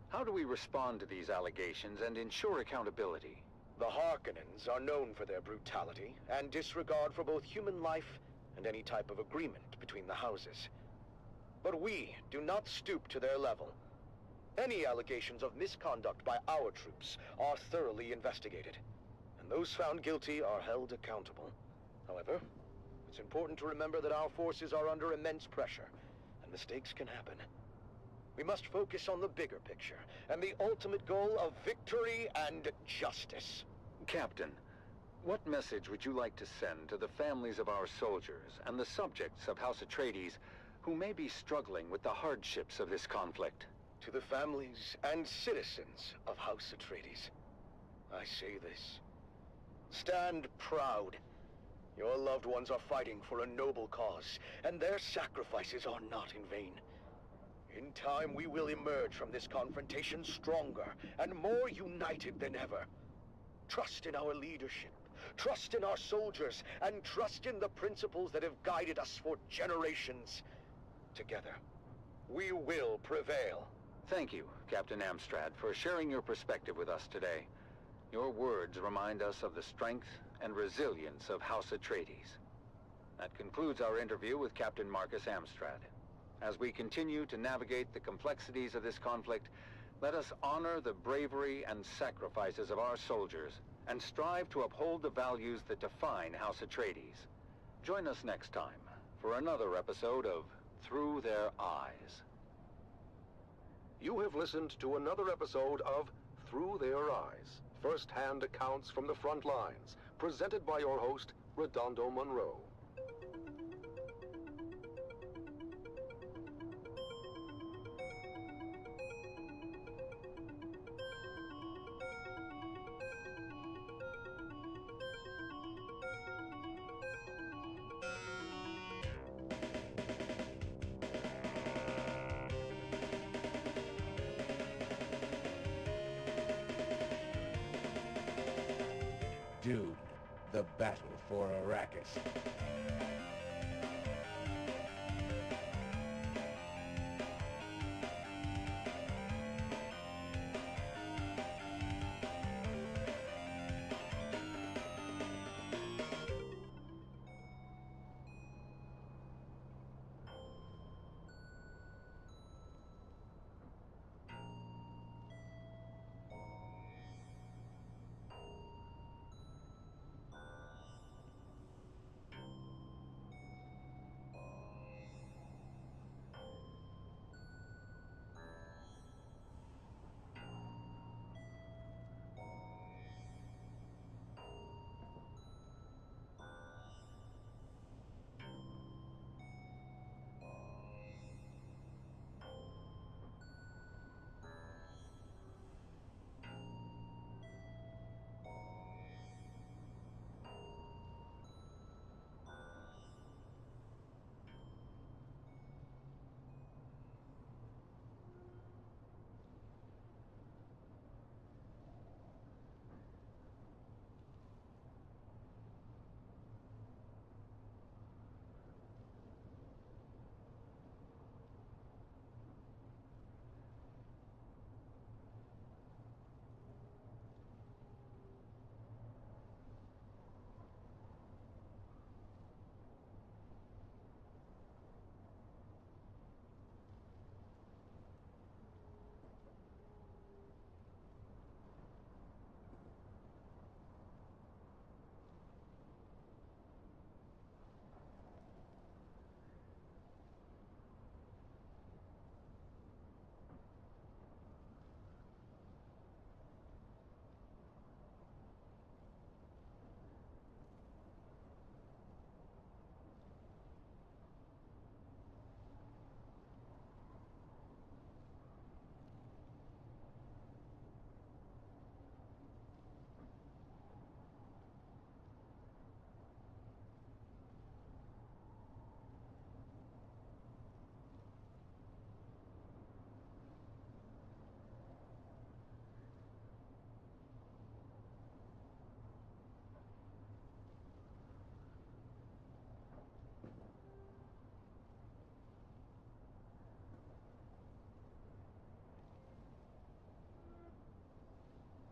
How do we respond to these allegations and ensure accountability? The Harkonnens are known for their brutality and disregard for both human life and any type of agreement between the houses. But we do not stoop to their level. Any allegations of misconduct by our troops are thoroughly investigated, and those found guilty are held accountable. However, it's important to remember that our forces are under immense pressure, and mistakes can happen. We must focus on the bigger picture, and the ultimate goal of victory and justice. Captain, what message would you like to send to the families of our soldiers and the subjects of House Atreides who may be struggling with the hardships of this conflict? To the families and citizens of House Atreides, I say this. Stand proud. Your loved ones are fighting for a noble cause, and their sacrifices are not in vain. In time, we will emerge from this confrontation stronger and more united than ever. Trust in our leadership, trust in our soldiers, and trust in the principles that have guided us for generations. Together, we will prevail. Thank you, Captain Amstrad, for sharing your perspective with us today. Your words remind us of the strength and resilience of House Atreides. That concludes our interview with Captain Marcus Amstrad. As we continue to navigate the complexities of this conflict, let us honor the bravery and sacrifices of our soldiers and strive to uphold the values that define House Atreides. Join us next time for another episode of Through Their Eyes. You have listened to another episode of Through Their Eyes, first-hand accounts from the front lines, presented by your host, Redondo Monroe. Dune, the battle for Arrakis.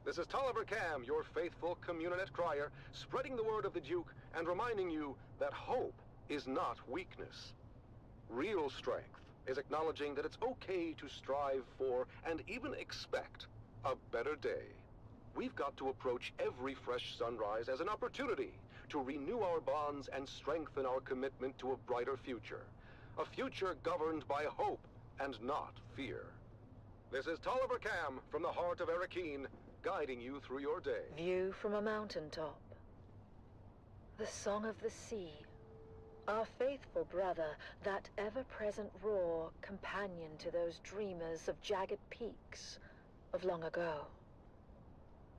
This is Tolliver Cam, your faithful Communinet crier, spreading the word of the Duke and reminding you that hope is not weakness. Real strength is acknowledging that it's okay to strive for and even expect a better day. We've got to approach every fresh sunrise as an opportunity to renew our bonds and strengthen our commitment to a brighter future. A future governed by hope and not fear. This is Tolliver Cam from the heart of Arakeen, guiding you through your day. View from a mountaintop. The song of the sea. Our faithful brother, that ever-present roar, companion to those dreamers of jagged peaks of long ago.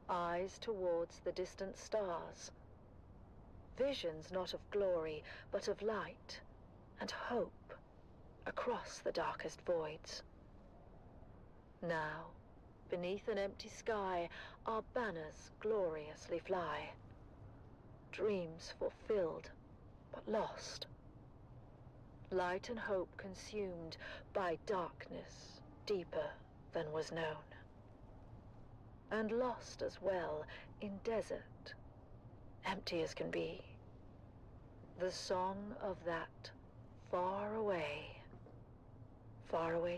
Eyes towards the distant stars. Visions not of glory, but of light and hope across the darkest voids. Now, beneath an empty sky, our banners gloriously fly. Dreams fulfilled, but lost. Light and hope consumed by darkness deeper than was known. And lost as well in desert, empty as can be. The song of that far away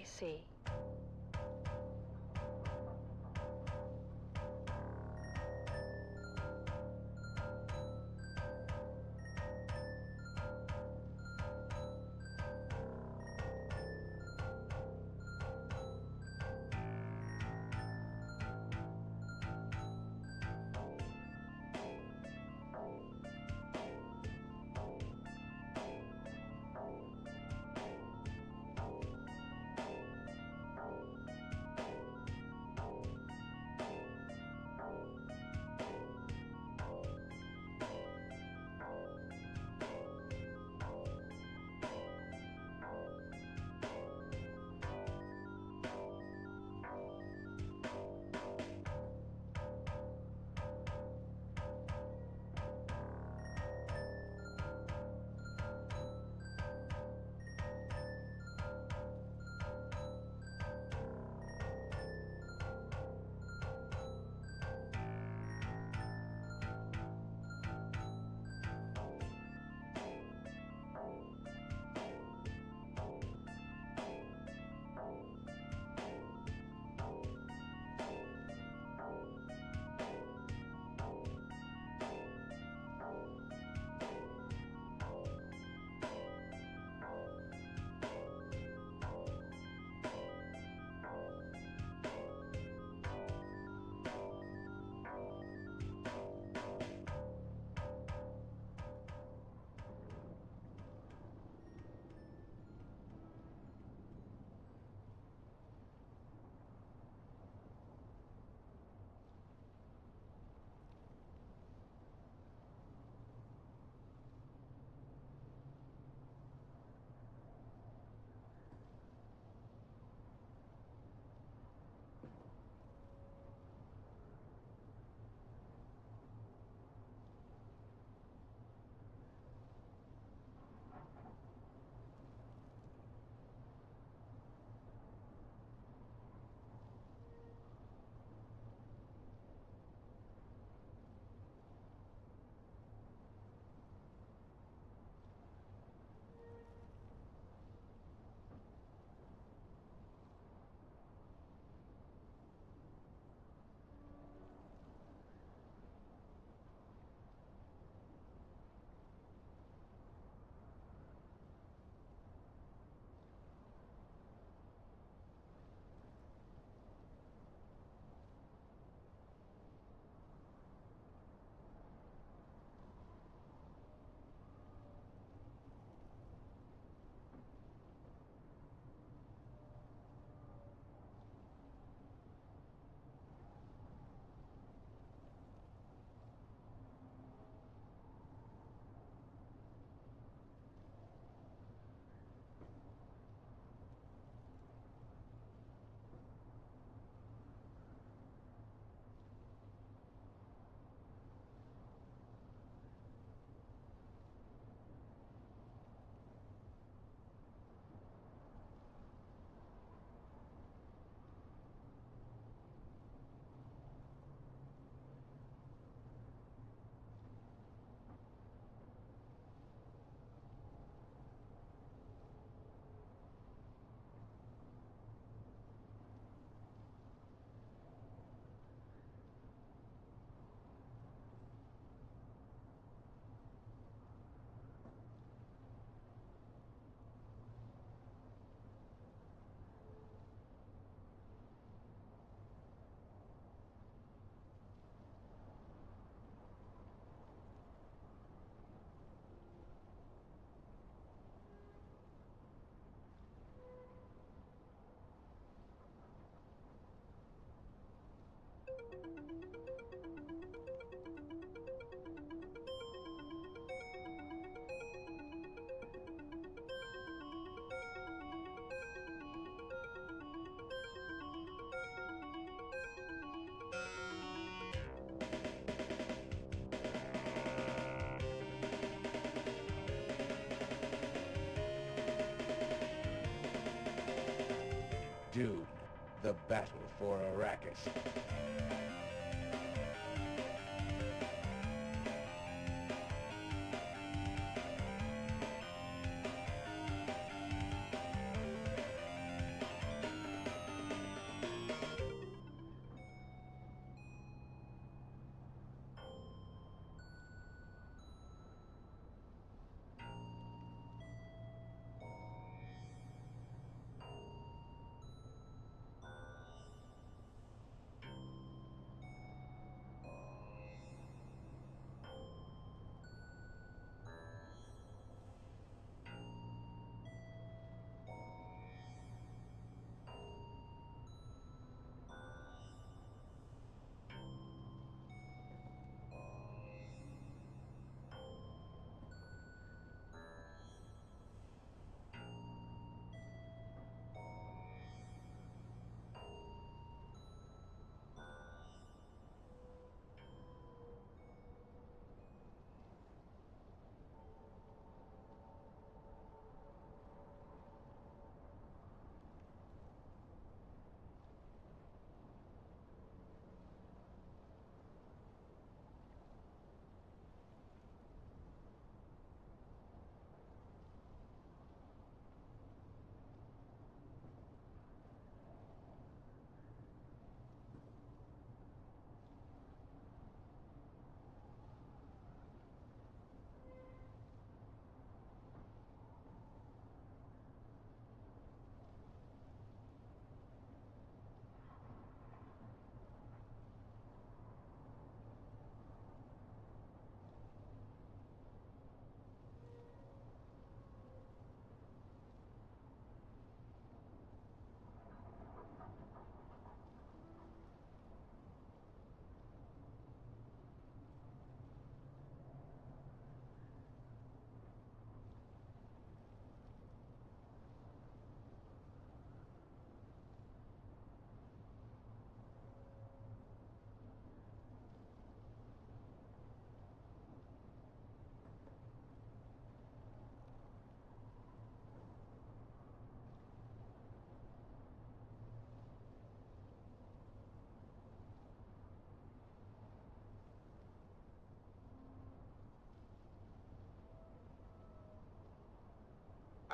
sea. Dune, the battle for Arrakis.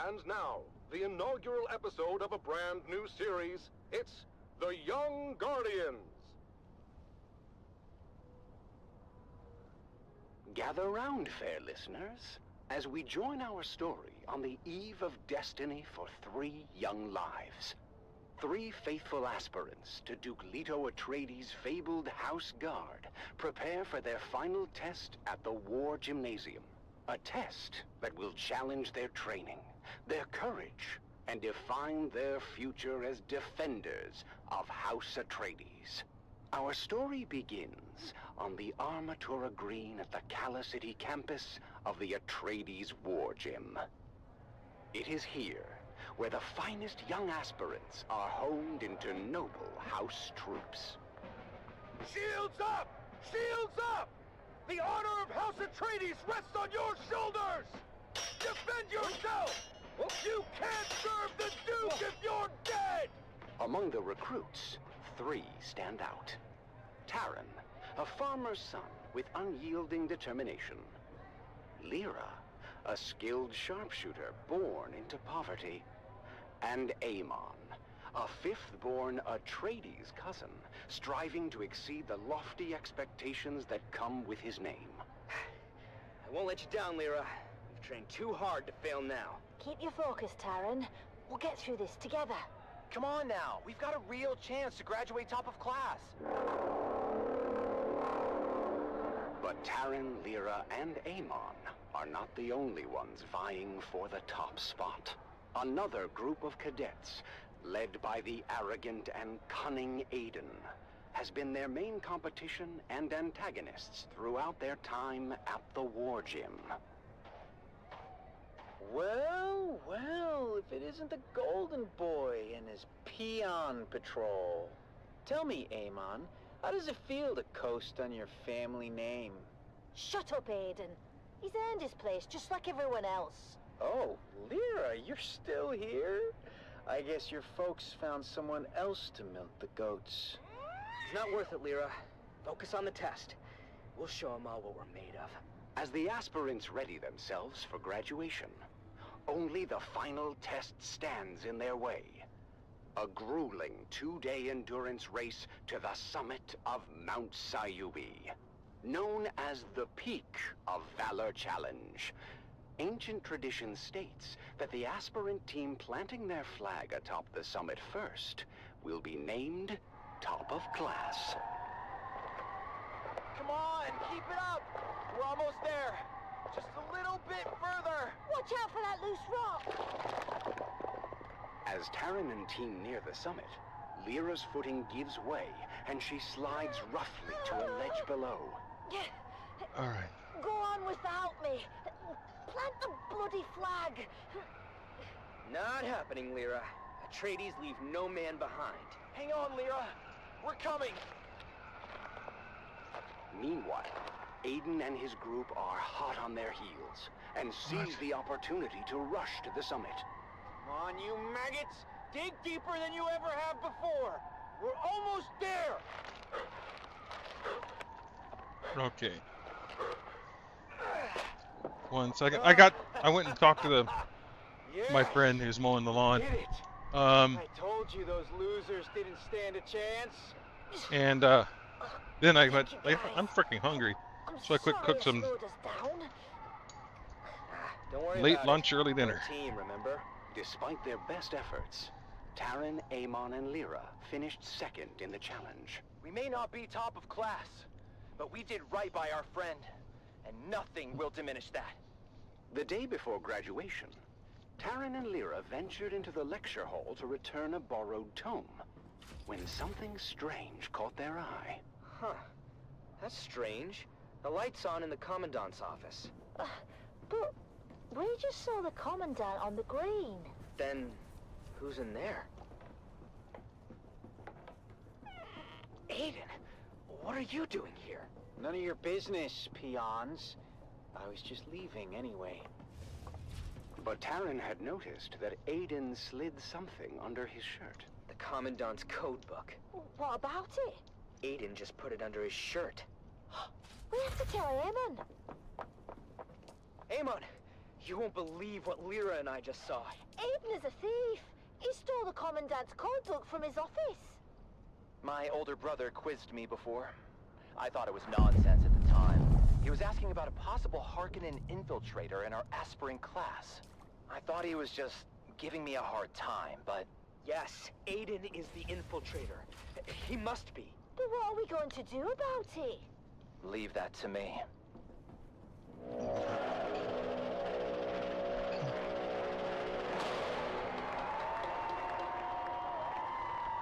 And now, the inaugural episode of a brand new series. It's The Young Guardians. Gather round, fair listeners, as we join our story on the eve of destiny for 3 young lives. 3 faithful aspirants to Duke Leto Atreides' fabled House Guard prepare for their final test at the War Gymnasium. A test that will challenge their training, their courage, and define their future as defenders of House Atreides. Our story begins on the Armatura Green at the Cala City campus of the Atreides War Gym. It is here where the finest young aspirants are honed into noble House troops. Shields up! Shields up! The honor of House Atreides rests on your shoulders! Defend yourself! You can't serve the Duke if you're dead! Among the recruits, 3 stand out. Taran, a farmer's son with unyielding determination. Lyra, a skilled sharpshooter born into poverty. And Aemon, a 5th-born Atreides cousin, striving to exceed the lofty expectations that come with his name. I won't let you down, Lyra. You've trained too hard to fail now. Keep your focus, Taran. We'll get through this together. Come on now. We've got a real chance to graduate top of class. But Taran, Lyra, and Aemon are not the only ones vying for the top spot. Another group of cadets, led by the arrogant and cunning Aiden, has been their main competition and antagonists throughout their time at the War Gym. Well, well, if it isn't the Golden Boy and his peon patrol. Tell me, Aemon, how does it feel to coast on your family name? Shut up, Aiden. He's earned his place just like everyone else. Oh, Lyra, you're still here? I guess your folks found someone else to milk the goats. It's not worth it, Lyra. Focus on the test. We'll show them all what we're made of. As the aspirants ready themselves for graduation, only the final test stands in their way. A grueling 2-day endurance race to the summit of Mount Sayubi, known as the Peak of Valor Challenge. Ancient tradition states that the aspirant team planting their flag atop the summit first will be named top of class. Come on, keep it up! We're almost there. Just a little bit further. Watch out for that loose rock! As Taryn and team near the summit, Lyra's footing gives way and she slides roughly to a ledge below. All right. Go on without me. Plant the bloody flag. Not happening, Lyra. Atreides leave no man behind. Hang on, Lyra. We're coming. Meanwhile, Aiden and his group are hot on their heels and seize the opportunity to rush to the summit. Come on, you maggots! Dig deeper than you ever have before! We're almost there! Okay. 1 second. I went and talked to my friend who's mowing the lawn. I told you those losers didn't stand a chance. And then I went, I'm freaking hungry. So I cooked some late lunch, early dinner. Team, remember? Despite their best efforts, Taryn, Amon, and Lyra finished second in the challenge. We may not be top of class, but we did right by our friend, and nothing will diminish that. The day before graduation, Taryn and Lyra ventured into the lecture hall to return a borrowed tome, when something strange caught their eye. Huh. That's strange. The light's on in the Commandant's office. But we just saw the Commandant on the green. Then, who's in there? Aiden, what are you doing here? None of your business, peons. I was just leaving anyway. But Taryn had noticed that Aiden slid something under his shirt. The Commandant's code book. What about it? Aiden just put it under his shirt. We have to tell Amon. Amon, you won't believe what Lyra and I just saw. Aiden is a thief. He stole the Commandant's code book from his office. My older brother quizzed me before. I thought it was nonsense at the time. He was asking about a possible Harkonnen infiltrator in our aspirant class. I thought he was just giving me a hard time, but yes, Aiden is the infiltrator. He must be. But what are we going to do about it? Leave that to me.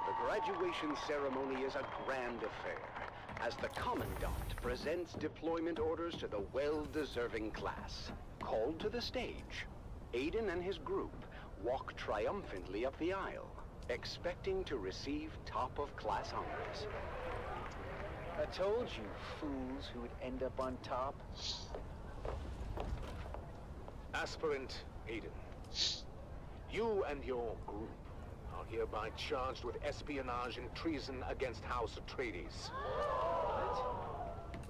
The graduation ceremony is a grand affair, as the Commandant presents deployment orders to the well-deserving class. Called to the stage, Aiden and his group walk triumphantly up the aisle, expecting to receive top-of-class honors. I told you, fools, who would end up on top. Aspirant Aiden, you and your group are hereby charged with espionage and treason against House Atreides.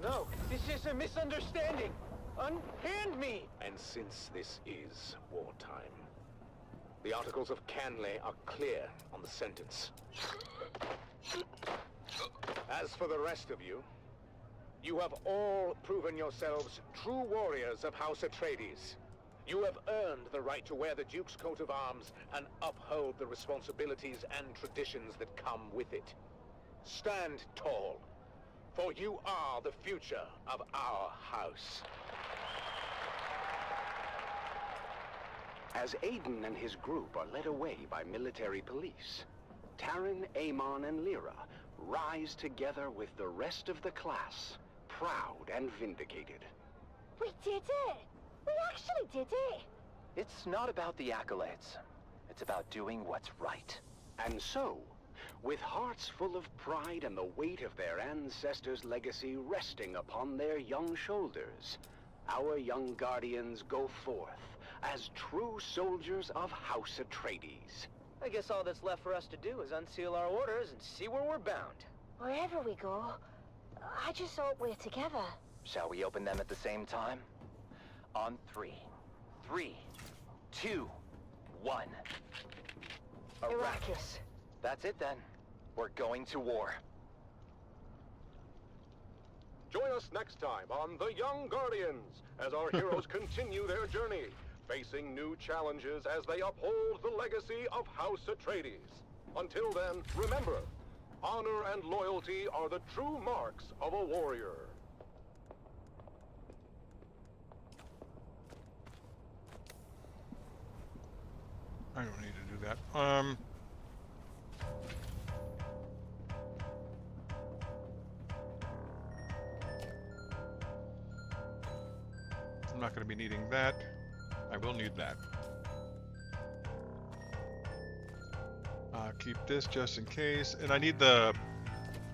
No, this is a misunderstanding. Unhand me! And since this is wartime, the Articles of Canley are clear on the sentence. As for the rest of you, you have all proven yourselves true warriors of House Atreides. You have earned the right to wear the Duke's coat of arms and uphold the responsibilities and traditions that come with it. Stand tall, for you are the future of our house. As Aiden and his group are led away by military police, Taryn, Amon, and Lyra rise together with the rest of the class, proud and vindicated. We did it! We actually did it! It's not about the accolades. It's about doing what's right. And so, with hearts full of pride and the weight of their ancestors' legacy resting upon their young shoulders, our young guardians go forth as true soldiers of House Atreides. I guess all that's left for us to do is unseal our orders and see where we're bound. Wherever we go, I just hope we're together. Shall we open them at the same time? On 3. 3, 2, 1. Arrakis. That's it then. We're going to war. Join us next time on The Young Guardians as our heroes continue their journey, facing new challenges as they uphold the legacy of House Atreides. Until then, remember, honor and loyalty are the true marks of a warrior. I don't need to do that. I'm not going to be needing that. I will need that. Keep this just in case, and I need the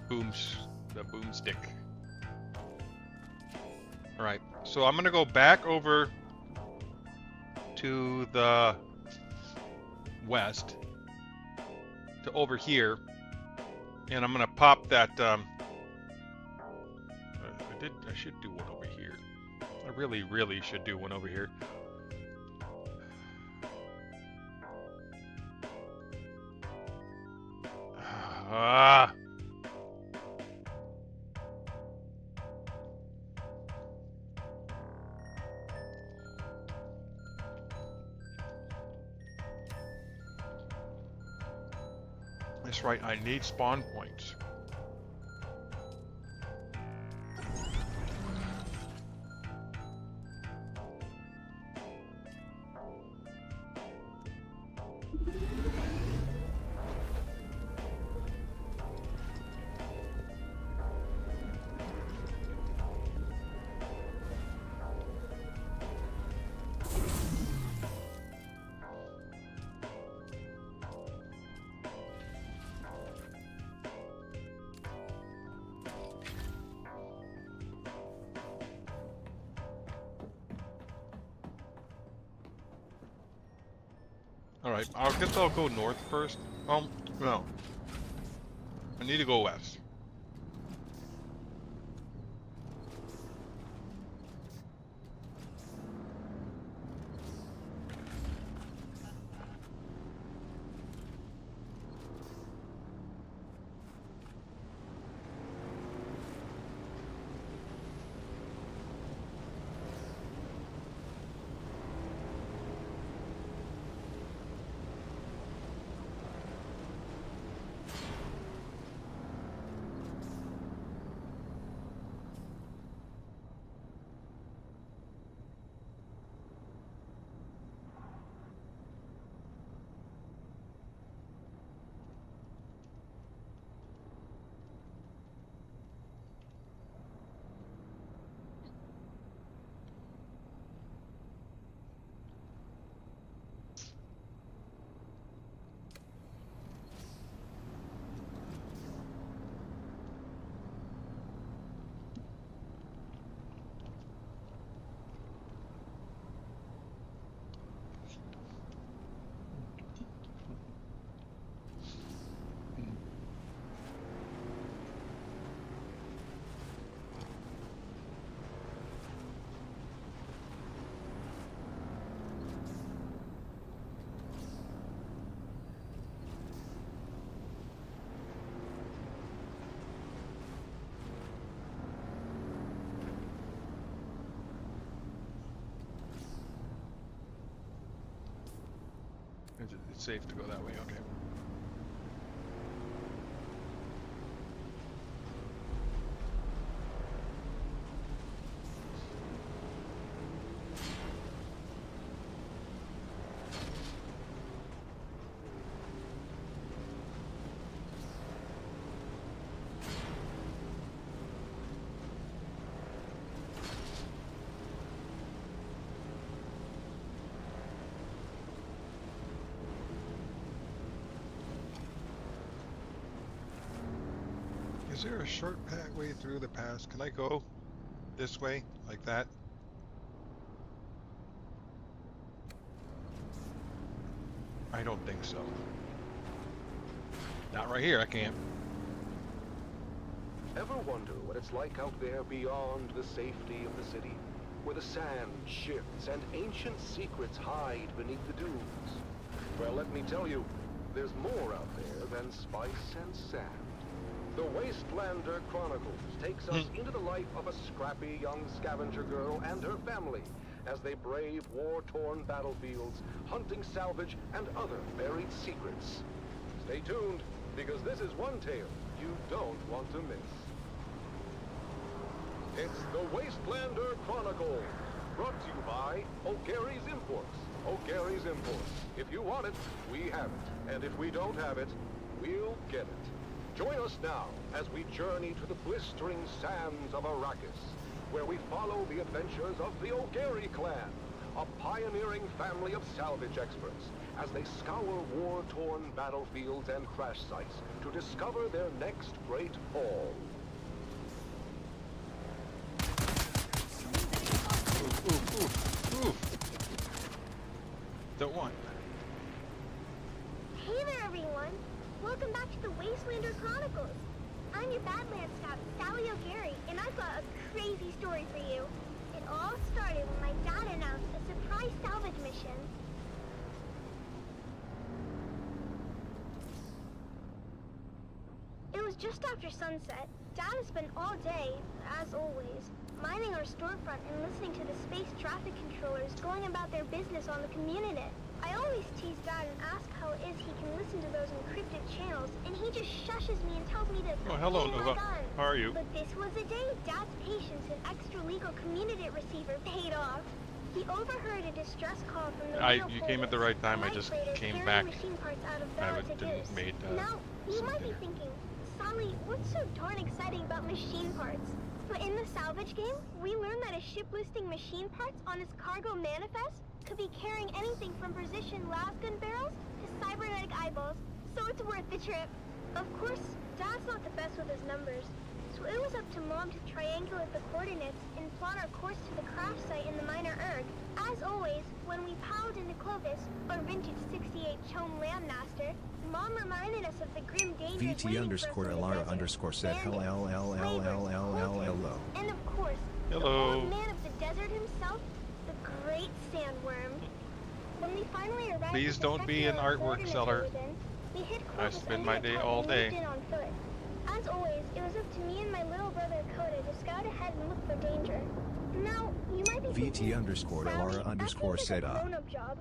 boomstick. All right, so I'm gonna go back over to the west to over here, and I'm gonna pop that. I should do one over here. I really should do one over here. Ah. That's right, I need spawn points. Alright, I guess I'll go north first. No. I need to go west. It's safe to go that way, okay. Is there a short way through the pass? Can I go this way, like that? I don't think so. Not right here, I can't. Ever wonder what it's like out there beyond the safety of the city? Where the sand shifts and ancient secrets hide beneath the dunes? Well, let me tell you, there's more out there than spice and sand. The Wastelander Chronicles takes us into the life of a scrappy young scavenger girl and her family as they brave war-torn battlefields, hunting salvage and other buried secrets. Stay tuned, because this is one tale you don't want to miss. It's the Wastelander Chronicle, brought to you by O'Gary's Imports. O'Gary's Imports. If you want it, we have it. And if we don't have it, we'll get it. Join us now as we journey to the blistering sands of Arrakis, where we follow the adventures of the O'Gary clan, a pioneering family of salvage experts, as they scour war-torn battlefields and crash sites to discover their next great haul. Oof. Don't want. Hey there, everyone. Welcome back to the Wastelander Chronicles. I'm your Badlands scout, Sally O'Gary, and I've got a crazy story for you. It all started when my dad announced a surprise salvage mission. It was just after sunset. Dad has spent all day, as always, mining our storefront and listening to the space traffic controllers going about their business on the community. I always tease Dad and ask how it is he can listen to those encrypted channels, and he just shushes me and tells me to Oh, hello, clean my Nova. gun. How are you? But this was a day Dad's patience and extra-legal community receiver paid off. He overheard a distress call from the You came at the right time. I just came back. machine parts out of I Bella to didn't Goose. made Now, you some might be dinner. thinking, Sally, what's so darn exciting about machine parts? But in the salvage game, we learned that a ship listing machine parts on its cargo manifest could be carrying anything from precision lasgun barrels to cybernetic eyeballs, so it's worth the trip. Of course, Dad's not the best with his numbers, so it was up to Mom to triangulate the coordinates and plot our course to the crash site in the minor Erg. As always, when we piled into Clovis, our vintage 68 Chome Landmaster, Mom reminded us of the grim dangers VT waiting underscore for us in the Lara desert. underscore said Bandits, hello. and of course, Hello. the old man of the desert himself, the great sandworm. When we finally arrived Please at the don't be an sector our artwork coordinates seller. were within, we hit I Clovis spend under my the day tent all and day. moved in on foot. As always, it was up to me and my little brother Coda to scout ahead and look for danger. Now, you might be VT thinking, underscore Sally, Lara that underscore seems like said a grown-up job.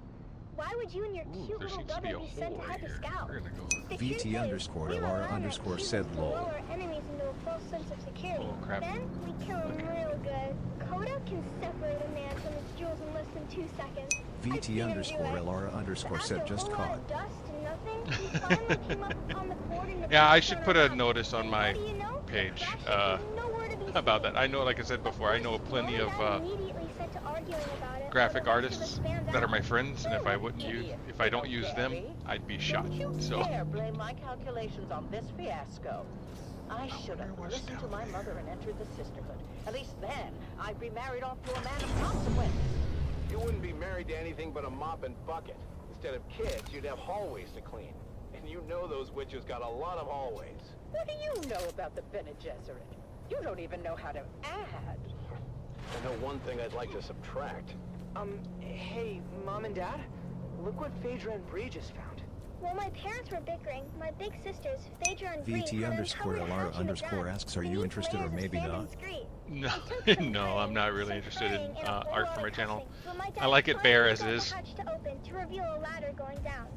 Why would you and your cute There little seems to be brother a be sent hole ahead right to here. scout? We're gonna go. The truth VT is, underscore we Lara rely on underscore our said achievements to lol. lull our enemies into a false sense of security. Oh, crap. Then we kill them real good. Coda can separate a man from his jewels in less than 2 seconds. I've seen VT him underscore do it. Lara underscore But said after a just whole lot caught. of dust and nothing, we finally came up on the coordinates Yeah, I on should our put a map. notice on And my what do you know? page Crash ship was nowhere to be about seen. that. I know, like I said before, I know plenty of Immediately set to arguing about it, graphic while the rest of artists us fanned that are out. my friends, and if I wouldn't use, if I don't use them, I'd be shot. So. Dare blame my calculations on this fiasco. I should have listened to my mother and entered the sisterhood. At least then, I'd be married off to a man of consequence. You wouldn't be married to anything but a mop and bucket. Instead of kids, you'd have hallways to clean. And you know those witches got a lot of hallways. What do you know about the Bene Gesserit? You don't even know how to add. I know one thing I'd like to subtract. Hey, Mom and Dad? Look what Phaedra and Bree just found. While my parents were bickering, my big sisters, Phaedra and Bree, VT had underscore uncovered a Lara hatch in the underscore gun. asks, are Beneath you interested or layers of maybe sand not? and scree. No, no, I'm not really interested in praying and a whole art lot for my of channel. cussing, but my I dad like it bare finally as got it the is. hatch to open to reveal a ladder going down.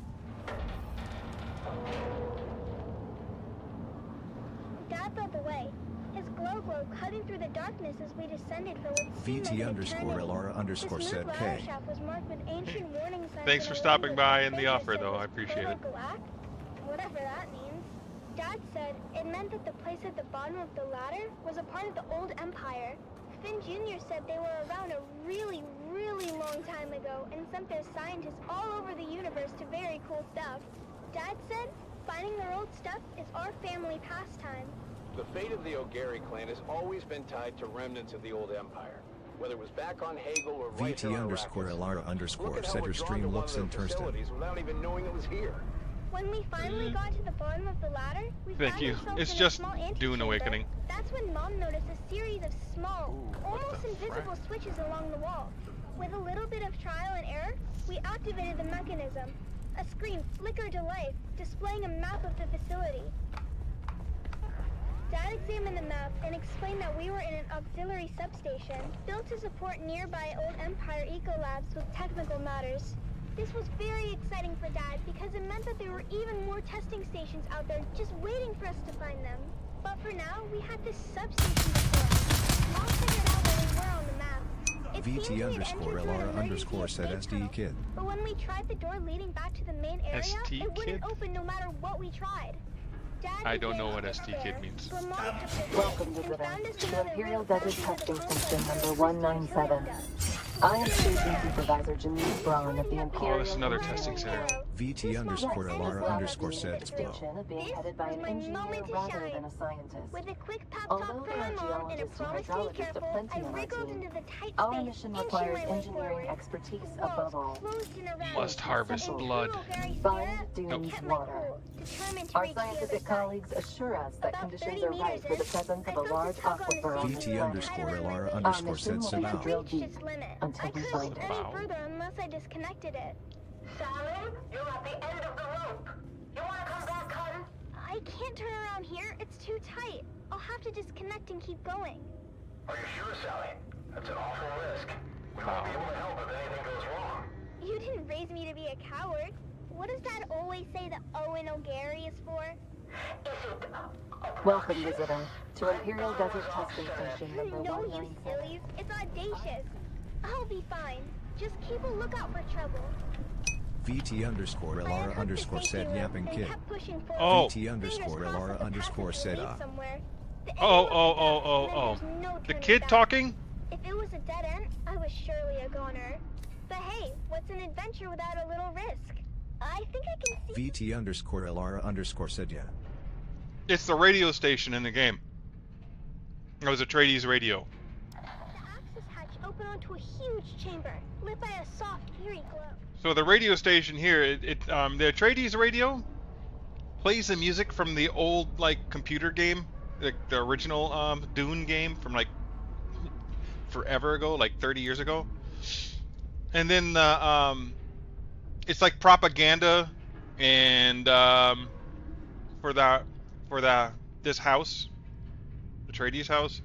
Dad led the way, his glow cutting through the darkness as we descended for what seemed like VT an underscore eternity. Lara underscore This said ladder K. shaft was marked with ancient warning signs Thanks in for a stopping language by that and the Phaedra offer, said though. was I appreciate it. Proto-Galactic, whatever that means. Dad said it meant that the place at the bottom of the ladder was a part of the old empire. Finn Jr. said they were around a really, really long time ago and sent their scientists all over the universe to very cool stuff. Dad said finding their old stuff is our family pastime. The fate of the O'Gary clan has always been tied to remnants of the old empire. Whether it was back on Hagel or right here VT on underscore Arrakis. Lara Look underscore at how said we're your drawn stream to one looks of their interesting. facilities without even knowing it was here. When we finally got to the bottom of the ladder, we Thank found you. ourselves It's in just a small Dune antechamber. Awakening. That's when Mom noticed a series of small, what almost the invisible switches along the wall. With a little bit of trial and error, we activated the mechanism. A screen flickered to life, displaying a map of the facility. Dad examined the map and explained that we were in an auxiliary substation built to support nearby old Empire Ecolabs with technical matters. This was very exciting for Dad because it meant that there were even more testing stations out there just waiting for us to find them. But for now, we had this substation before us. Mom figured out where we were on the map. It seemed we had entered through an emergency VT_LR_said escape SD tunnel, kid. but when we tried the door leading back to the main area, ST it wouldn't kid? open no matter what we tried. Dad I don't began know what to ST despair, kid means. but Mom kept us Welcome, and visitor, found us to another Imperial route Desert back into Testing the Station complex number Mom 197. I am Station Supervisor Janice Braun of the Imperial. Oh, that's another testing Engineering center. VT_LR_said explode. being headed by an engineer rather than a scientist. With a quick pep Although talk there from my are mom and a geologists and promise to be hydrologists careful, aplenty I on our wriggled team, into the tight our space, mission inching requires my way engineering forward. expertise The walls above all. closed in around Must us, harvest and blood. true Gary Find spirit, Dune's kept my water. cool, determined to Our reach the other scientific side. colleagues assure us that About conditions 30 are right meters for the in, presence I of a felt a large tug on the aquifer on the safety planet. VT_LR_said Our mission will Sabao. be to drill Reached deep its limit. until I we couldn't find go it. any further unless I disconnected it. Salmon, you're at the end of the rope. You want to come back, hun? I can't turn around here. It's too tight. I'll have to disconnect and keep going. Are you sure, Sally? That's an awful risk. We might be able to help if anything goes wrong. You didn't raise me to be a coward. What does Dad always say that Owen O'Gary is for? Welcome, visitor, to Imperial Desert Testing Station number No, you 197. sillies. It's audacious. I'll be fine. Just keep a lookout for trouble. VT_LR_said yapping kid. Oh. VT_LR_said Somewhere. Oh. The kid talking? If it was a dead end, I was surely a goner. But hey, what's an adventure without a little risk? I think I can see. VT_LR_said yeah. It's the radio station in the game. It was Atreides radio. The access hatch opened onto a huge chamber, lit by a soft, eerie glow. So the radio station here, the Atreides radio plays the music from the old computer game, the original Dune game from forever ago, 30 years ago. And then it's like propaganda and for this house, Atreides house,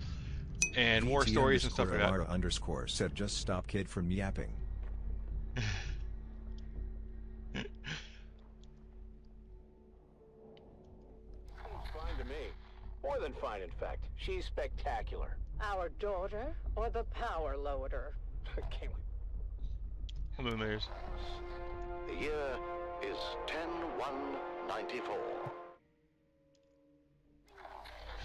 and war stories and stuff like that. VT_LR_said just stop kid from yapping. Fine to me. More than fine, in fact. She's spectacular. Our daughter or the power loader? Can't we? Luminaries. The year is 10-1-94.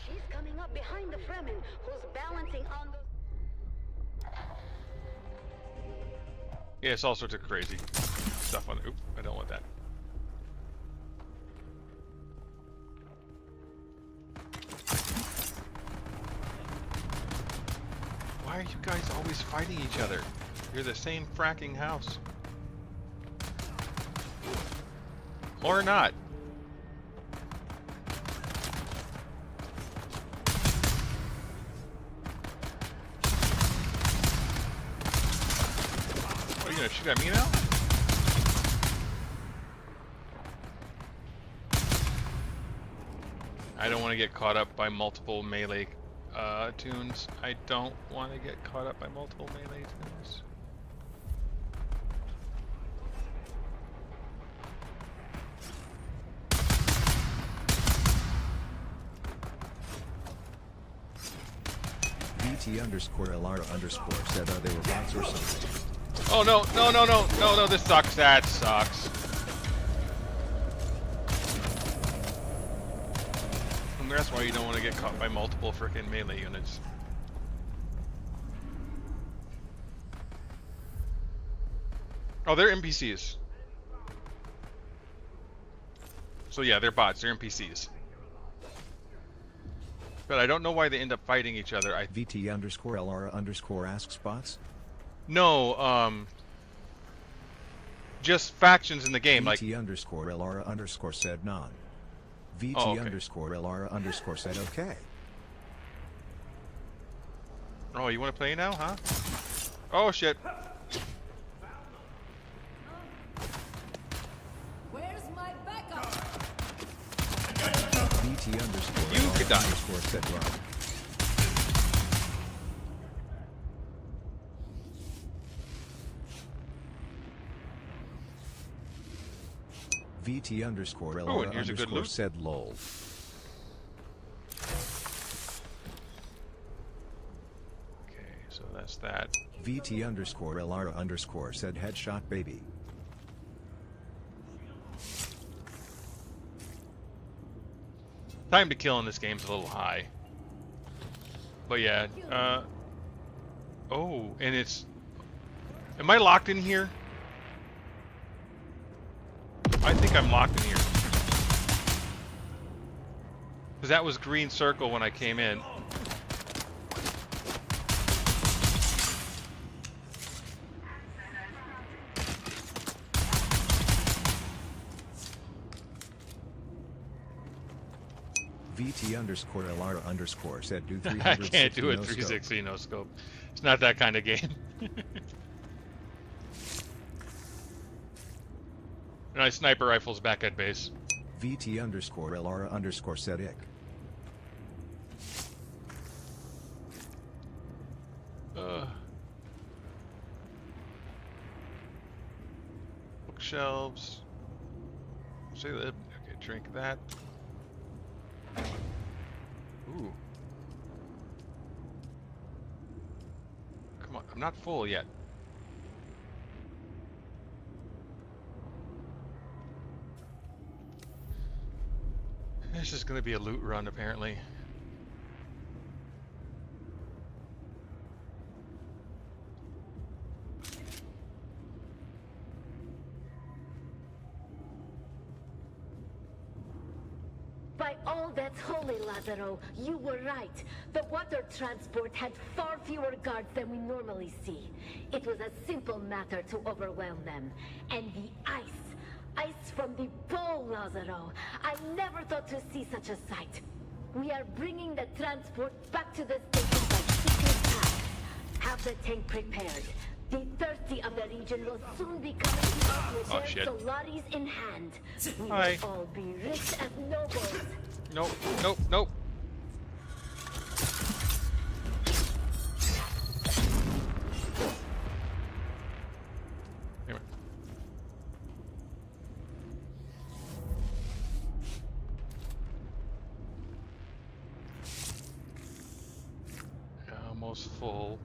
She's coming up behind the Fremen, who's balancing on the... Yeah, it's all sorts of crazy stuff on. Oop, I don't want that. Why are you guys always fighting each other? You're the same fracking house. Or not. What, are you gonna shoot at me now? I don't want to get caught up by multiple melee tunes. I don't want to get caught up by multiple melee tunes. VT_LR_ said they were bots or something. Oh no, this sucks. That sucks. And that's why you don't want to get caught by multiple frickin' melee units. Oh, they're NPCs. So yeah, they're bots, they're NPCs. But I don't know why they end up fighting each other. VT_LR_ asks bots? No, just factions in the game. Like VT underscore Elara underscore said non. VT Oh, okay. underscore Elara underscore said okay. Oh, you want to play now, huh? Oh shit. Where's my backup? VT underscore You could die. underscore said run. VT underscore Oh, Elara and here's a good underscore loot. said lol. Okay, so that's that. VT underscore Elara underscore said headshot baby. Time to kill in this game's a little high. But yeah, oh, and it's... Am I locked in here? I think I'm locked in here. Because that was green circle when I came in. VT underscore Elara underscore said do I 360 can't do a no scope. 360 no scope. It's not that kind of game. Nice sniper rifles back at base. VT underscore Elara underscore said ick. Bookshelves. Say that. Okay, drink that. Ooh. Come on, I'm not full yet. This is going to be a loot run, apparently. By all that's holy, Lazaro, you were right. The water transport had far fewer guards than we normally see. It was a simple matter to overwhelm them. And the ice from the pole, Lazaro. I never thought to see such a sight. We are bringing the transport back to the station by secret paths. Have the tank prepared. The thirsty of the region will soon be coming to us with their Solaris in hand. We Hi. will all be rich as nobles. Nope, nope, nope. Anyway. Almost full.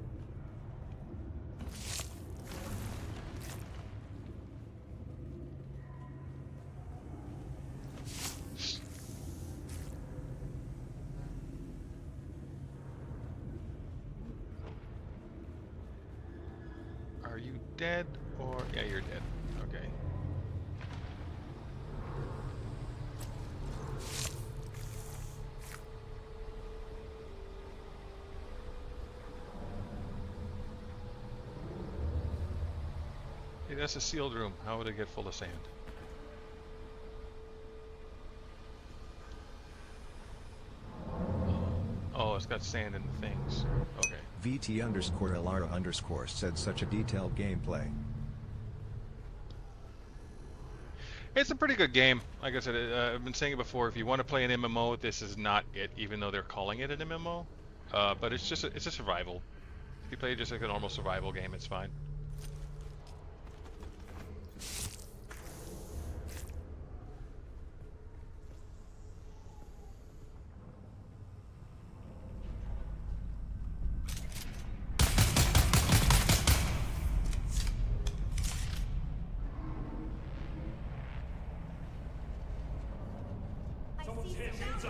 Are you dead or... Yeah, you're dead. Okay. Hey, that's a sealed room. How would it get full of sand? Oh, it's got sand in the things. Okay. VT underscore Elara underscore said such a detailed gameplay. It's a pretty good game. Like I said, I've been saying it before. If you want to play an MMO, this is not it. Even though they're calling it an MMO, but it's just it's a survival. If you play just like a normal survival game, it's fine.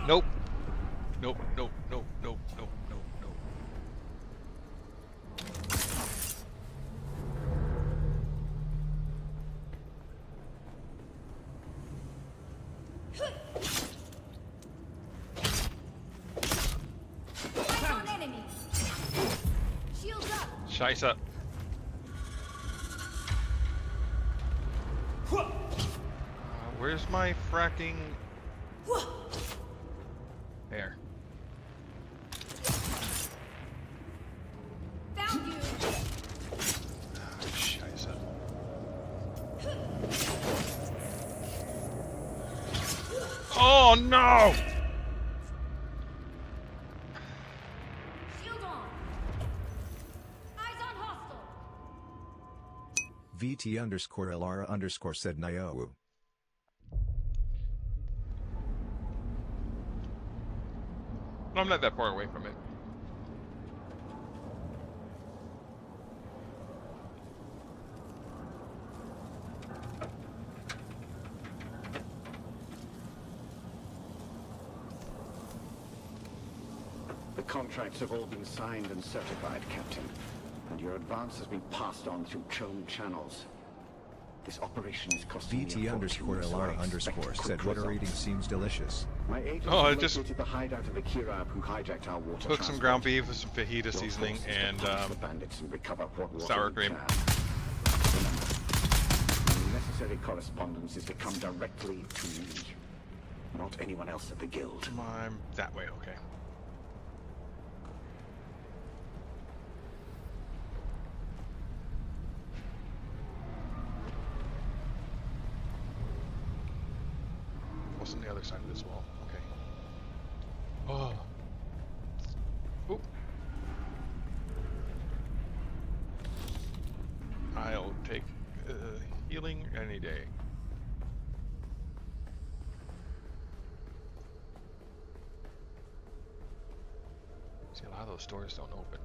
Nope. Nope, nope, nope, nope, nope, nope, nope. Found enemy. Shields up. Scheiße. Where's my fracking... There. Found you. Scheiße. Oh no! Shield on. Eyes on hostile. VT_Elara_ said Niowu. I'm not that far away from it. The contracts have all been signed and certified, Captain, and your advance has been passed on through Chone channels. This operation is costing me a fortune, so I expect VT_Elara_ quick said what are results. eating seems delicious. My agents Oh, I have just located the hideout of the Kirab who hijacked our water cooked some transport. ground beef with some fajita Your seasoning force is to and punish the bandits and recover what water sour we cream. can. Remember, the necessary correspondence is to come directly to me, not anyone else at the guild. I'm that way, okay. What's on the other side of this wall? Okay. Oh. Oop. I'll take healing any day. See, a lot of those stores don't open.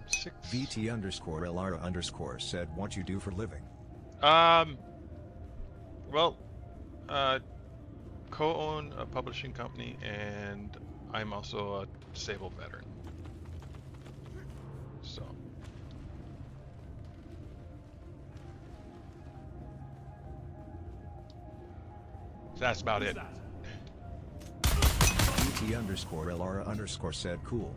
6. VT_Elara_ said what you do for living. Well, co-own a publishing company, and I'm also a disabled veteran. So. That's about it. VT_Elara_ said cool.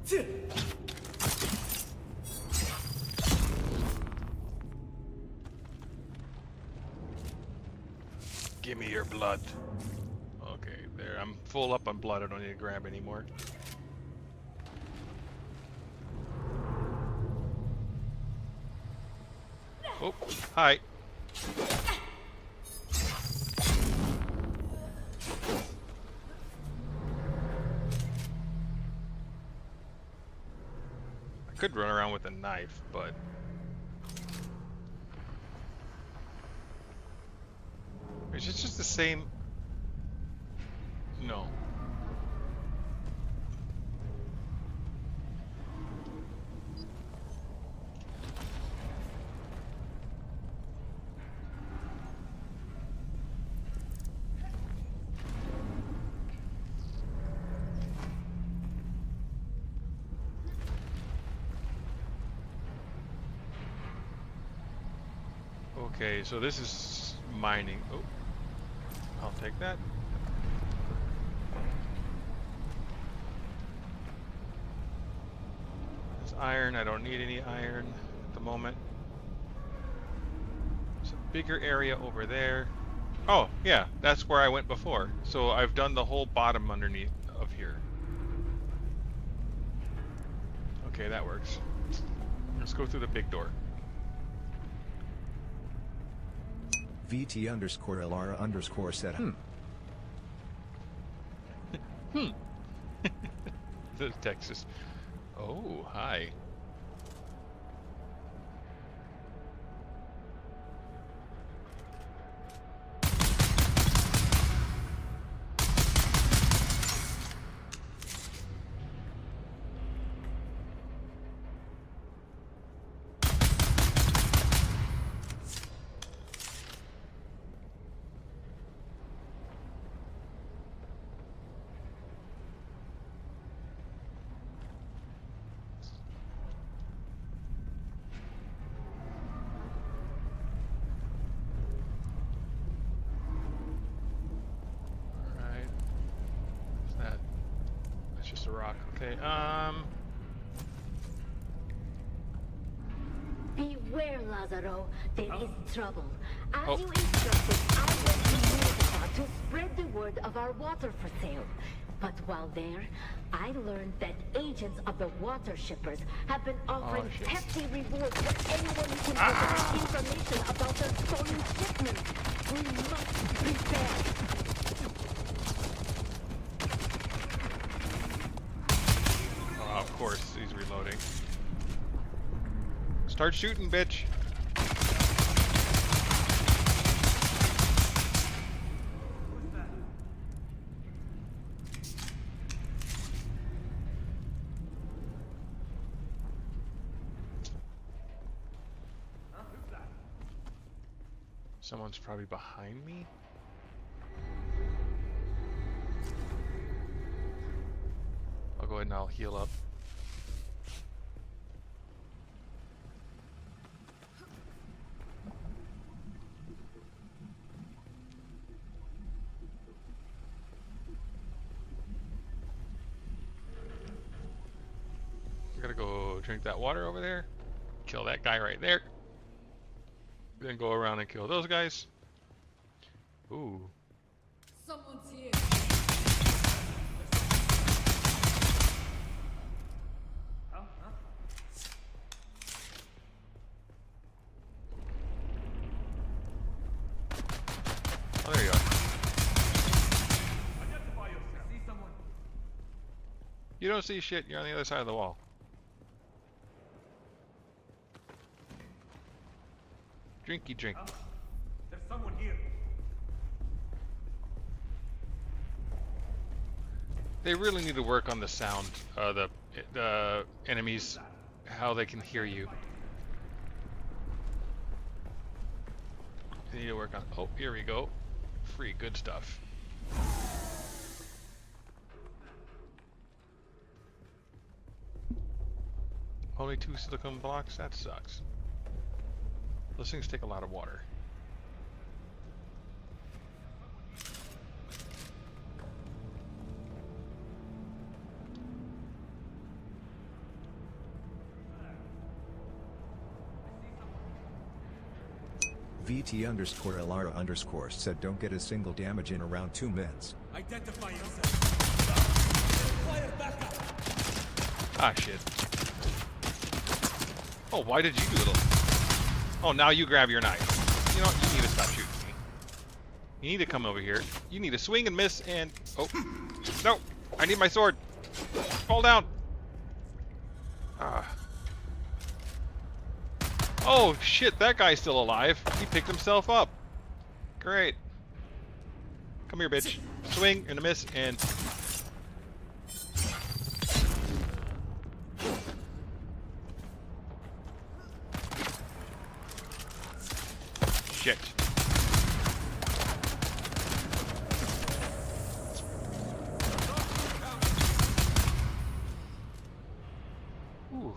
Give me your blood. Okay, there. I'm full up on blood. I don't need to grab anymore. Oh, hi. I could run around with a knife, but... Is it just the same? No. Okay, so this is mining. Oh. I'll take that. There's iron. I don't need any iron at the moment. There's a bigger area over there. Oh, yeah, that's where I went before. So I've done the whole bottom underneath of here. Okay, that works. Let's go through the big door. VT_Elara_ said The Texas. Oh, hi. Just a rock. Okay. Beware Beware, Lazaro. There is trouble. As Oh. you instructed, I went to Utica to spread the word of our water for sale. But while there, I learned that agents of the water shippers have been offering hefty rewards for anyone who can provide information about their stolen shipments. We must prepare. Of course, he's reloading. Start shooting, bitch. Someone's probably behind me. I'll go ahead and I'll heal up. I gotta go drink that water over there. Kill that guy right there. Then go around and kill those guys. Ooh. Someone's here. Oh, there you are. You don't see shit. You're on the other side of the wall. Drinky drink. There's someone here. They really need to work on the sound, the enemies, how they can hear you. They need to work on. Oh, here we go. Free good stuff. Only 2 silicone blocks? That sucks. Those things take a lot of water. VT_Elara_ said don't get a single damage in around 2 minutes. Identify yourself. Fire backup. Ah, shit. Oh, why did you do it? Oh, now you grab your knife. You know what? You need to stop shooting me. You need to come over here. You need to swing and miss and... Oh. No! I need my sword! Fall down! Ah. Oh, shit, that guy's still alive. He picked himself up. Great. Come here, bitch. Swing and a miss and... Shit. Ooh.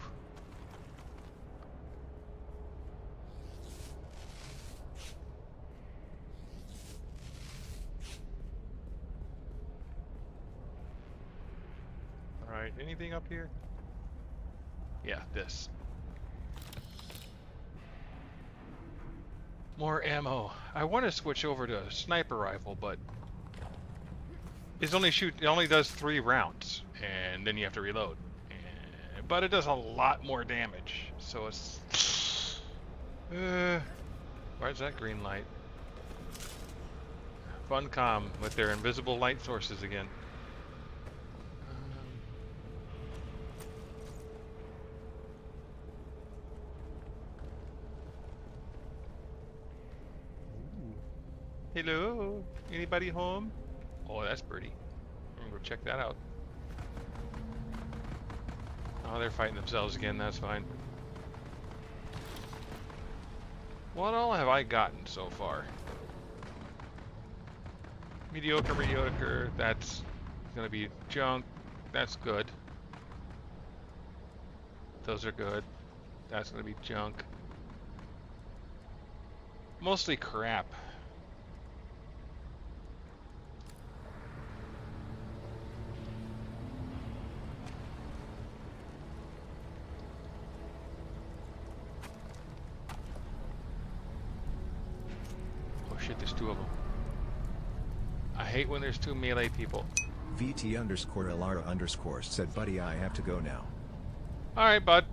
Alright, anything up here? Yeah, this. More ammo. I want to switch over to a sniper rifle, but it only does 3 rounds, and then you have to reload. But it does a lot more damage, so it's... where's that green light? Funcom with their invisible light sources again. Hello? Anybody home? Oh, that's pretty. I'm gonna go check that out. Oh, they're fighting themselves again. That's fine. What all have I gotten so far? Mediocre. That's gonna be junk. That's good. Those are good. That's gonna be junk. Mostly crap. there's two of them. I hate when there's two melee people. VT_Elara_ said, buddy, I have to go now. Alright, bud.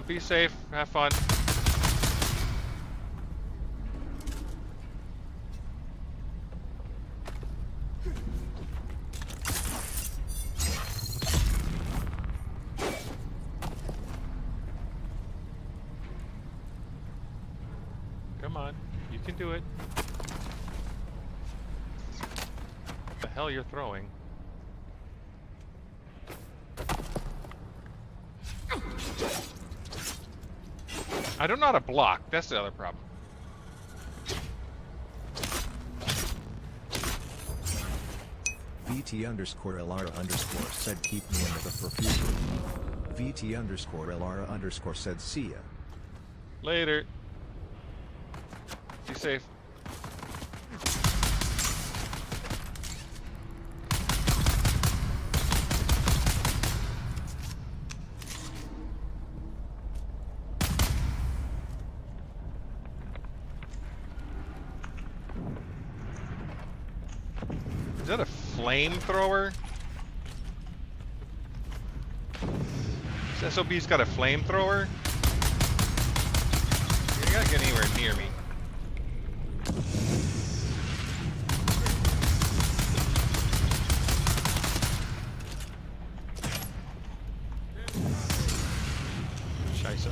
Be safe. Have fun. Come on. You can do it. What the hell you're throwing? I don't know how to block. That's the other problem. VT_Elara_ said, keep me in the for future. VT_Elara_ said, see ya. Later. Be safe. Is that a flamethrower? This SOB's got a flamethrower? You gotta get anywhere near me. Scheiße.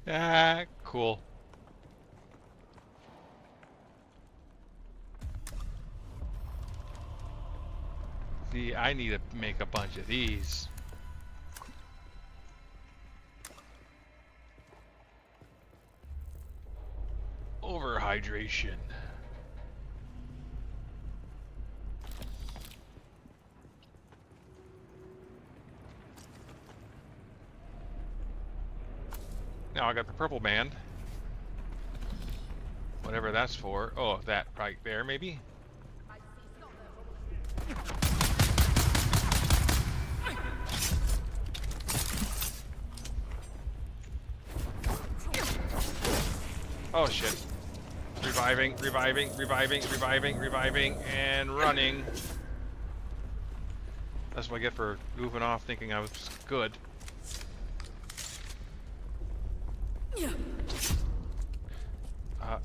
Ah, cool. See, I need to make a bunch of these. Overhydration. Now I got the purple band. Whatever that's for. Oh, that right there, maybe? Oh shit. Reviving, and running. That's what I get for goofing off thinking I was good.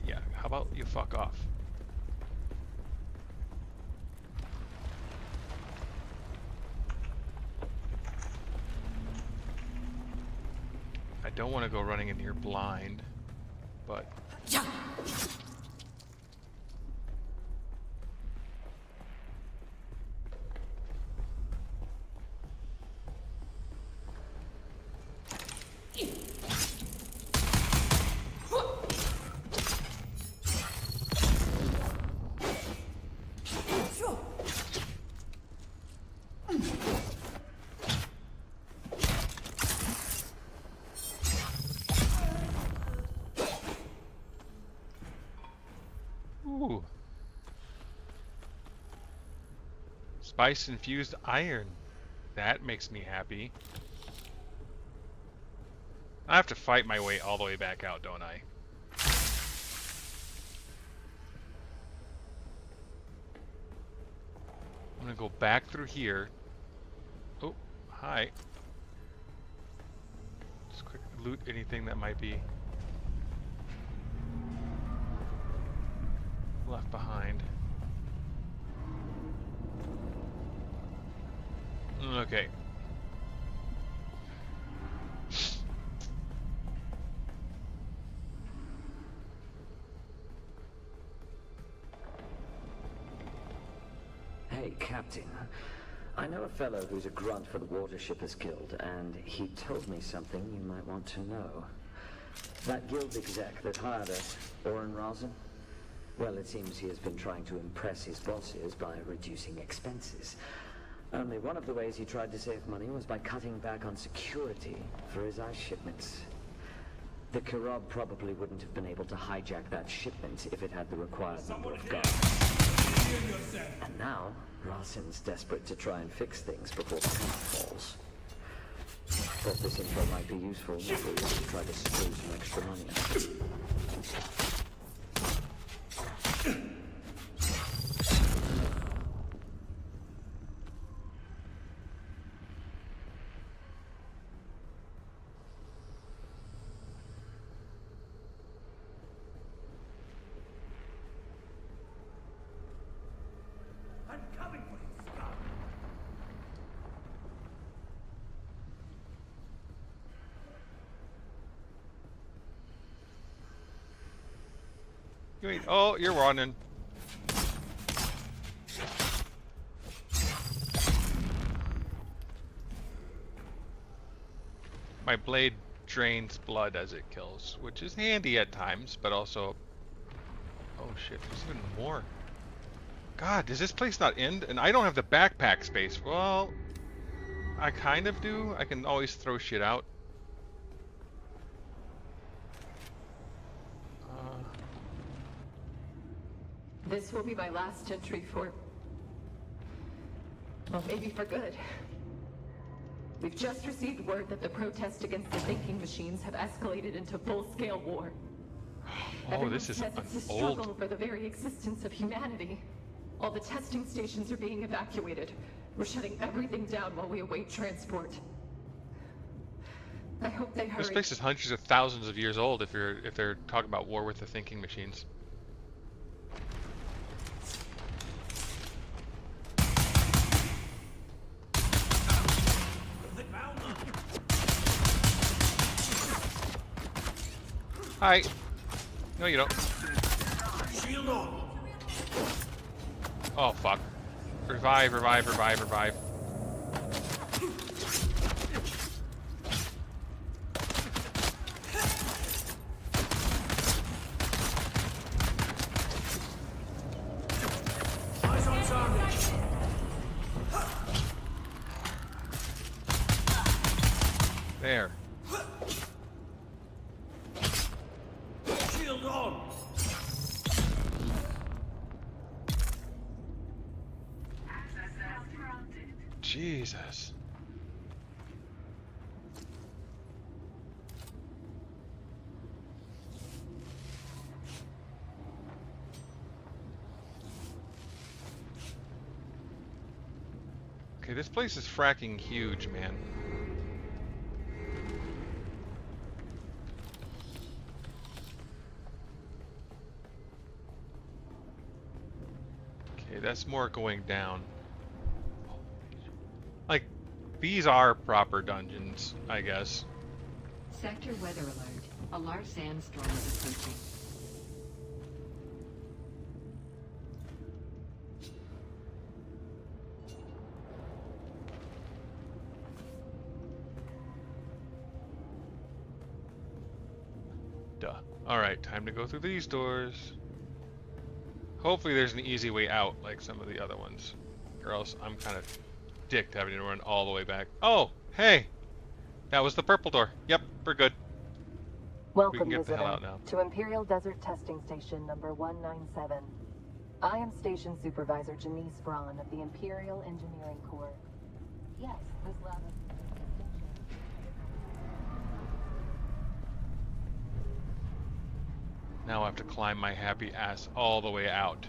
Yeah, how about you fuck off? I don't want to go running into your blind, but... Ooh. Spice infused iron. That makes me happy. I have to fight my way all the way back out, don't I? I'm gonna go back through here. Oh, hi. Just quick loot anything that might be left behind. Okay. Hey, Captain. I know a fellow who's a grunt for the Watershippers Guild, and he told me something you might want to know. That guild exec that hired us, Oren Razin, Well, it seems he has been trying to impress his bosses by reducing expenses. Only one of the ways he tried to save money was by cutting back on security for his ice shipments. The Kirab probably wouldn't have been able to hijack that shipment if it had the required number of guards. And now, Ralston's desperate to try and fix things before the hammer falls. Thought this info might be useful if we want to try to screw some extra money out. You mean, oh, you're running. My blade drains blood as it kills, which is handy at times, but also... Oh shit, there's even more. God, does this place not end? And I don't have the backpack space. Well, I kind of do. I can always throw shit out. This will be my last entry for... well, maybe for good. We've just received word that the protests against the thinking machines have escalated into full-scale war. Oh, Everyone this is says it's a struggle for the very existence of humanity. All the testing stations are being evacuated. We're shutting everything down while we await transport. I hope they hurry. This place is hundreds of thousands of years old if they're talking about war with the thinking machines. Hi. No, you don't. Shield on. Oh, fuck. Revive, revive, revive, revive. Eyes on target. There. Shield on. Jesus. Okay, this place is fracking huge, man. Okay, that's more going down. Like, these are proper dungeons, I guess. Sector weather alert. A large sandstorm is approaching. Duh. Alright, time to go through these doors. Hopefully there's an easy way out, like some of the other ones. Or else I'm kind of dicked having to run all the way back. Oh, hey! That was the purple door. Yep, we're good. Welcome, we can get visitor, the hell out now. to Imperial Desert Testing Station number 197. I am Station Supervisor Janice Braun of the Imperial Engineering Corps. Yes, this lab is... Now I have to climb my happy ass all the way out.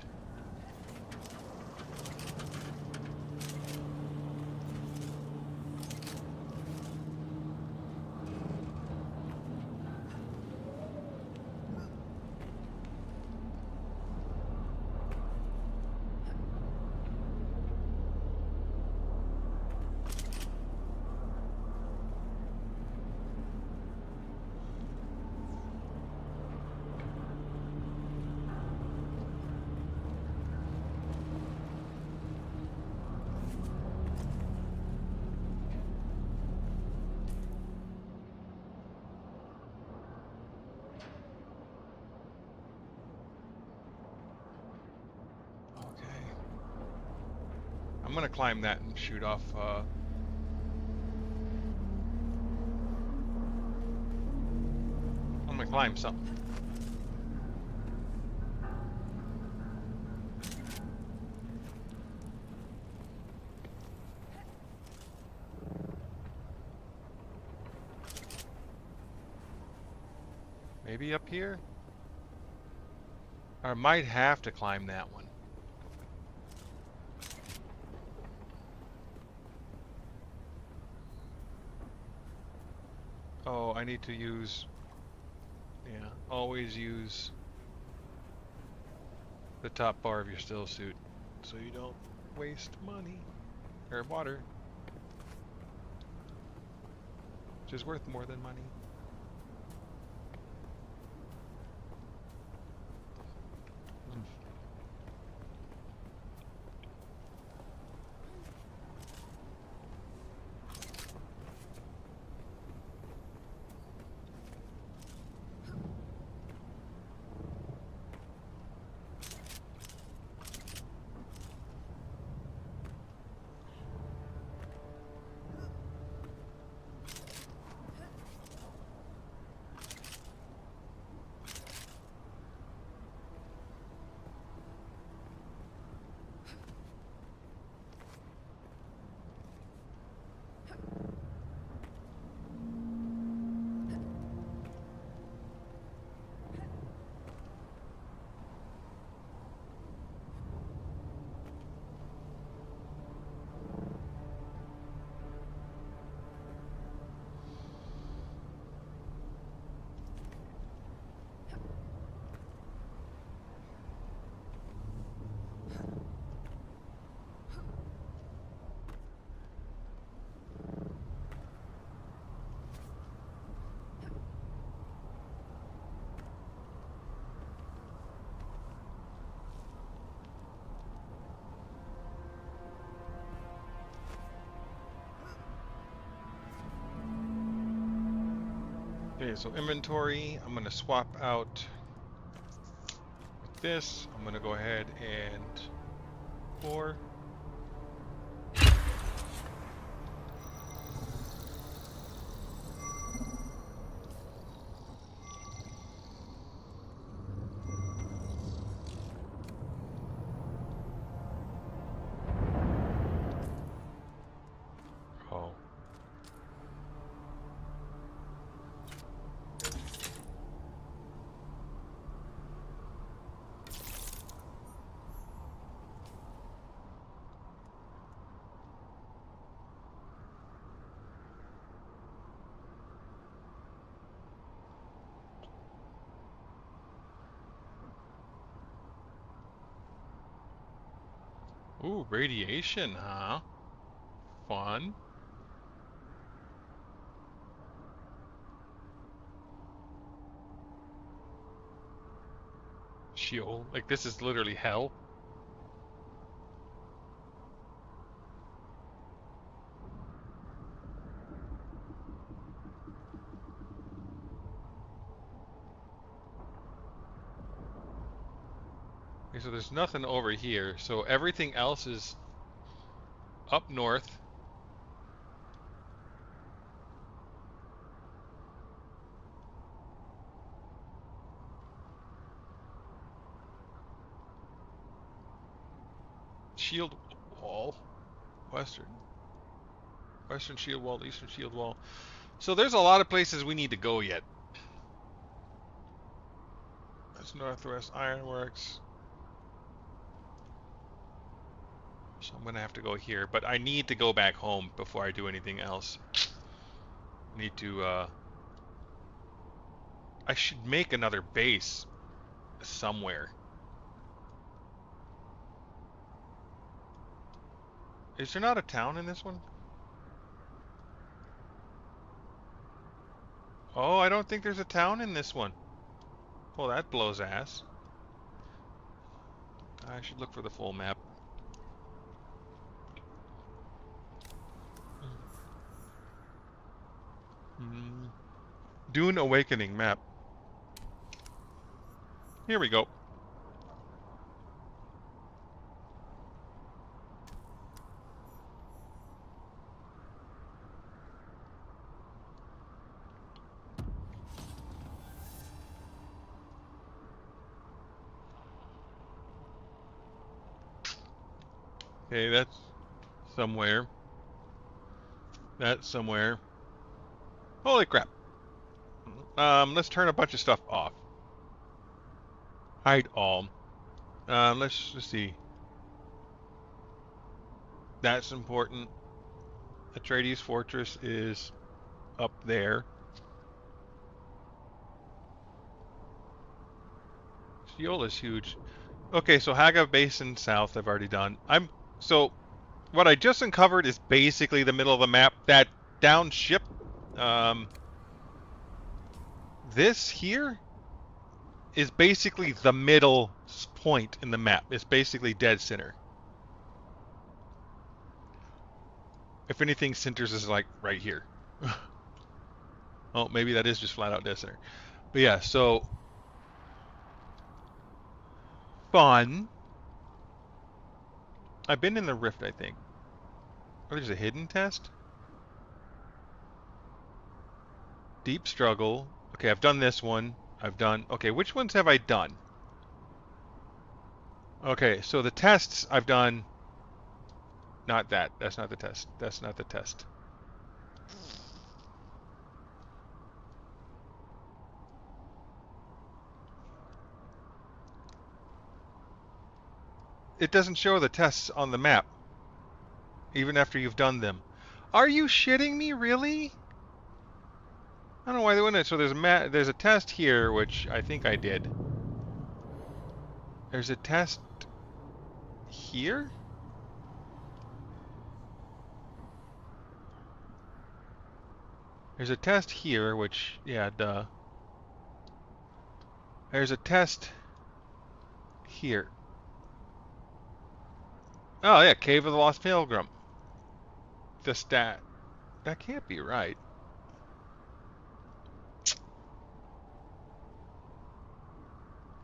I'm gonna climb that and shoot off. I'm gonna climb something. Maybe up here? I might have to climb that one. Oh, I need to use... Yeah, always use the top bar of your still suit so you don't waste money. Or water. Which is worth more than money. Okay, so inventory, I'm going to swap out with this. I'm going to go ahead and pour. Oh. Ooh, radiation, huh? Fun. Sheol. Like, this is literally hell. Okay, so there's nothing over here. So everything else is up north. Shield wall. Western shield wall, eastern shield wall. So there's a lot of places we need to go yet. That's Northwest Ironworks. So I'm gonna have to go here, but I need to go back home before I do anything else. I need to, I should make another base somewhere. Is there not a town in this one? Oh, I don't think there's a town in this one. Well, that blows ass. I should look for the full map. Dune Awakening map. Here we go. Okay, that's somewhere. That's somewhere. Holy crap. Let's turn a bunch of stuff off. Hide all. Let's see. That's important. Atreides Fortress is up there. Sheola's huge. Okay, so Haga Basin South I've already done. So what I just uncovered is basically the middle of the map. That down ship, this here is basically the middle point in the map. It's basically dead center. If anything, Centers is like right here. Oh, maybe that is just flat out dead center. But yeah, so fun. I've been in the Rift, I think. Oh, there's a hidden test? Deep struggle. Okay, I've done this one. I've done... Okay, which ones have I done? Okay, so the tests I've done... Not that. That's not the test. That's not the test. It doesn't show the tests on the map. Even after you've done them. Are you shitting me? Really? I don't know why they wouldn't. So there's a test here, which I think I did. There's a test here? There's a test here, which, yeah, duh. There's a test here. Oh, yeah, Cave of the Lost Pilgrim. The stat. That can't be right.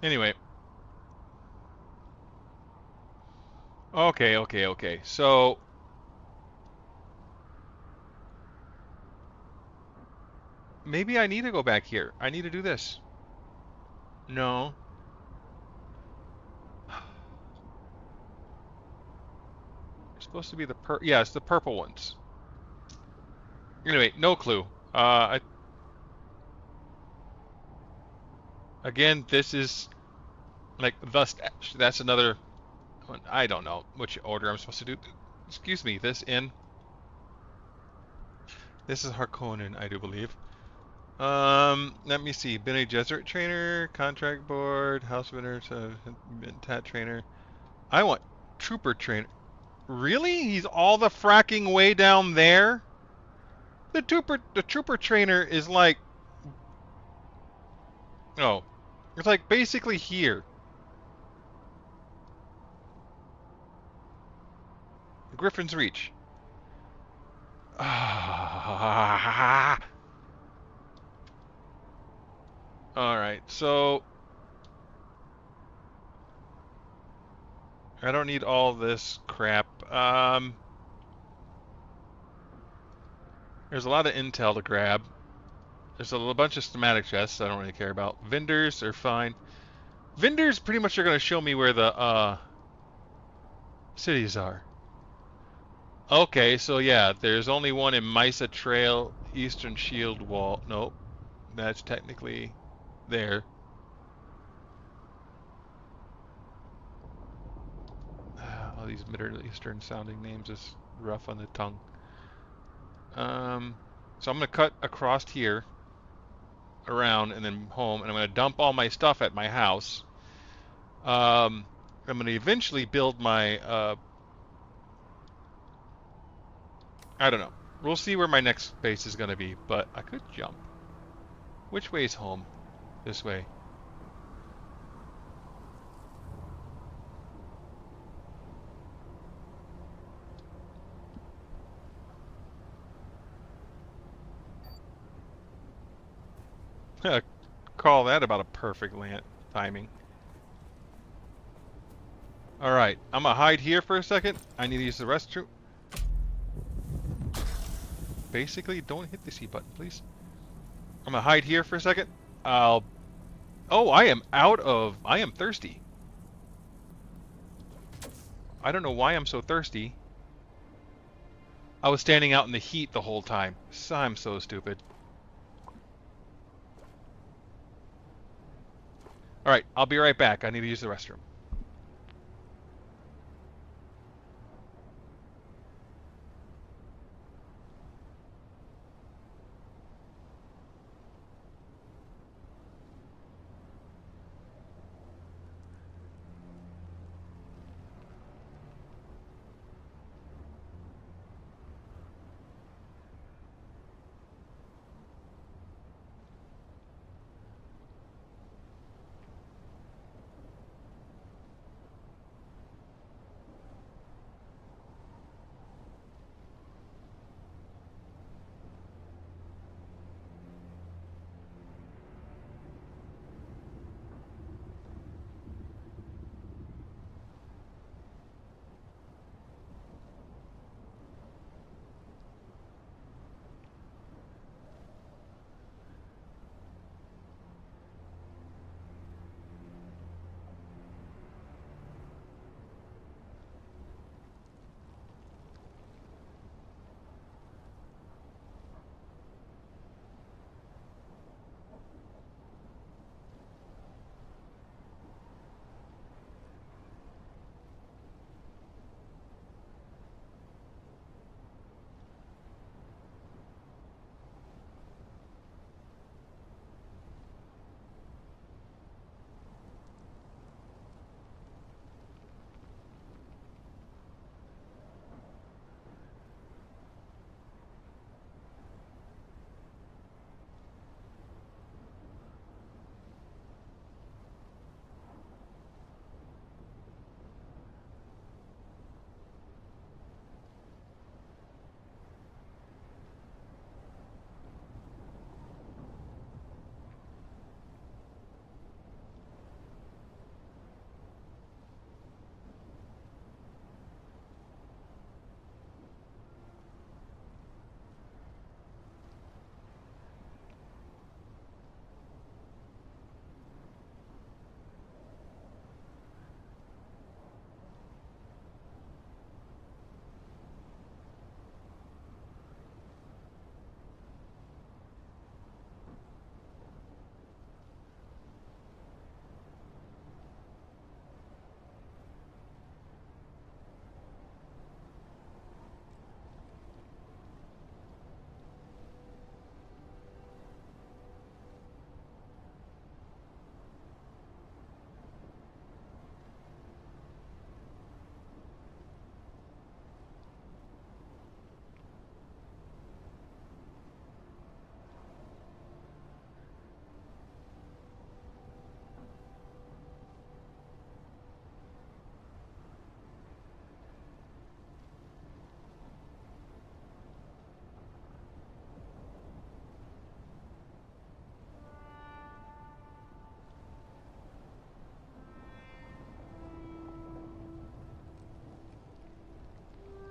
Anyway. Okay. So... maybe I need to go back here. I need to do this. No. It's supposed to be the yeah, it's the purple ones. Anyway, no clue. Again, this is like thus. That's another one. I don't know which order I'm supposed to do. Excuse me. This is Harkonnen, I do believe. Let me see. Been a Jesuit trainer, contract board, house winner, tat trainer. I want trooper trainer. Really? He's all the fracking way down there? The trooper trainer is like... Oh. It's like basically here. Griffin's Reach. Alright, so... I don't need all this crap. There's a lot of intel to grab. There's a bunch of schematic chests I don't really care about. Vendors are fine. Vendors pretty much are going to show me where the cities are. Okay, so yeah, there's only one in Misa Trail, Eastern Shield Wall. Nope, that's technically there. All these Middle Eastern sounding names is rough on the tongue. So I'm going to cut across here, around, and then home, and I'm going to dump all my stuff at my house. I'm going to eventually build my, I don't know. We'll see where my next base is going to be, but I could jump. Which way is home? This way. Call that about a perfect timing. Alright, I'm gonna hide here for a second. I need to use the restroom. Basically, don't hit the C button, please. I'm gonna hide here for a second. Oh, I am thirsty. I don't know why I'm so thirsty. I was standing out in the heat the whole time. So I'm so stupid. Alright, I'll be right back. I need to use the restroom.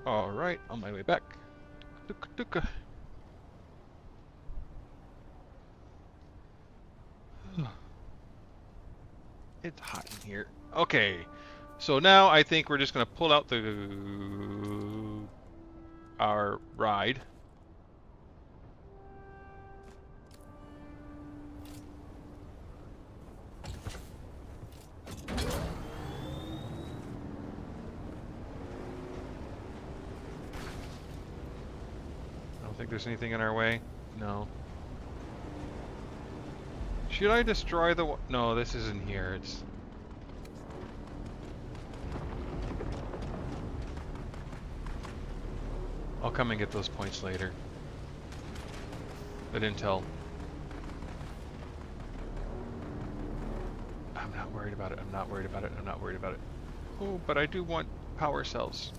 Alright, on my way back. Tuk-tuk. It's hot in here. Okay, so now I think we're just going to pull out our ride. I don't think there's anything in our way. No. Should I destroy the... No, this isn't here. It's... I'll come and get those points later. But intel. I'm not worried about it. I'm not worried about it. I'm not worried about it. Oh, but I do want power cells.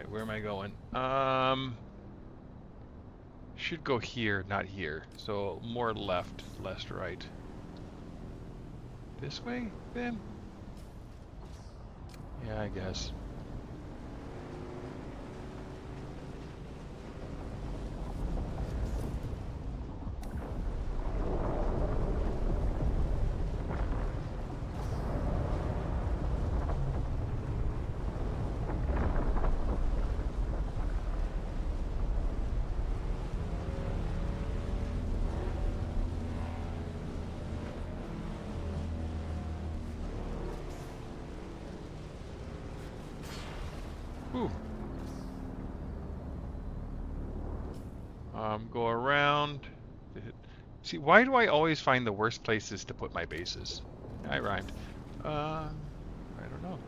Where am I going? Should go here, not here. So more left, less right. This way, then? Yeah, I guess. Whew. Go around. See, why do I always find the worst places to put my bases? I rhymed. I don't know.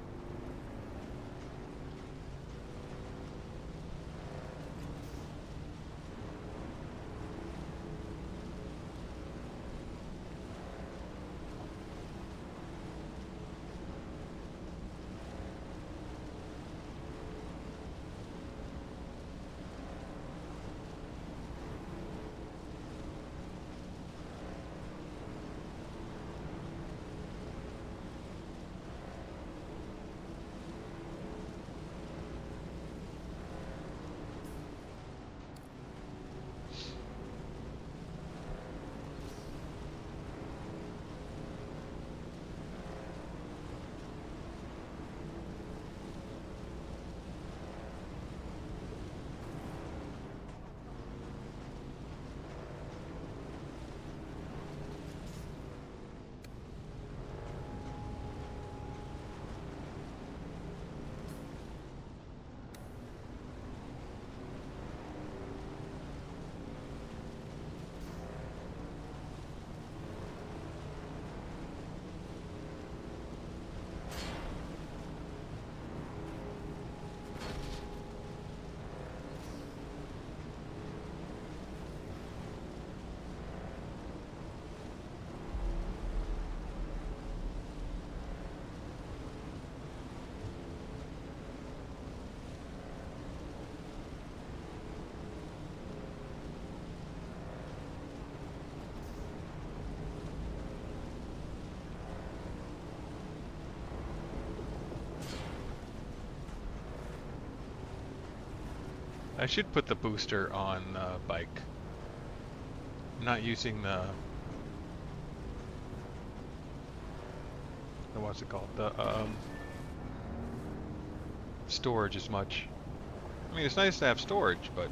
I should put the booster on bike. I'm not using the what's it called? The storage as much. I mean, it's nice to have storage, but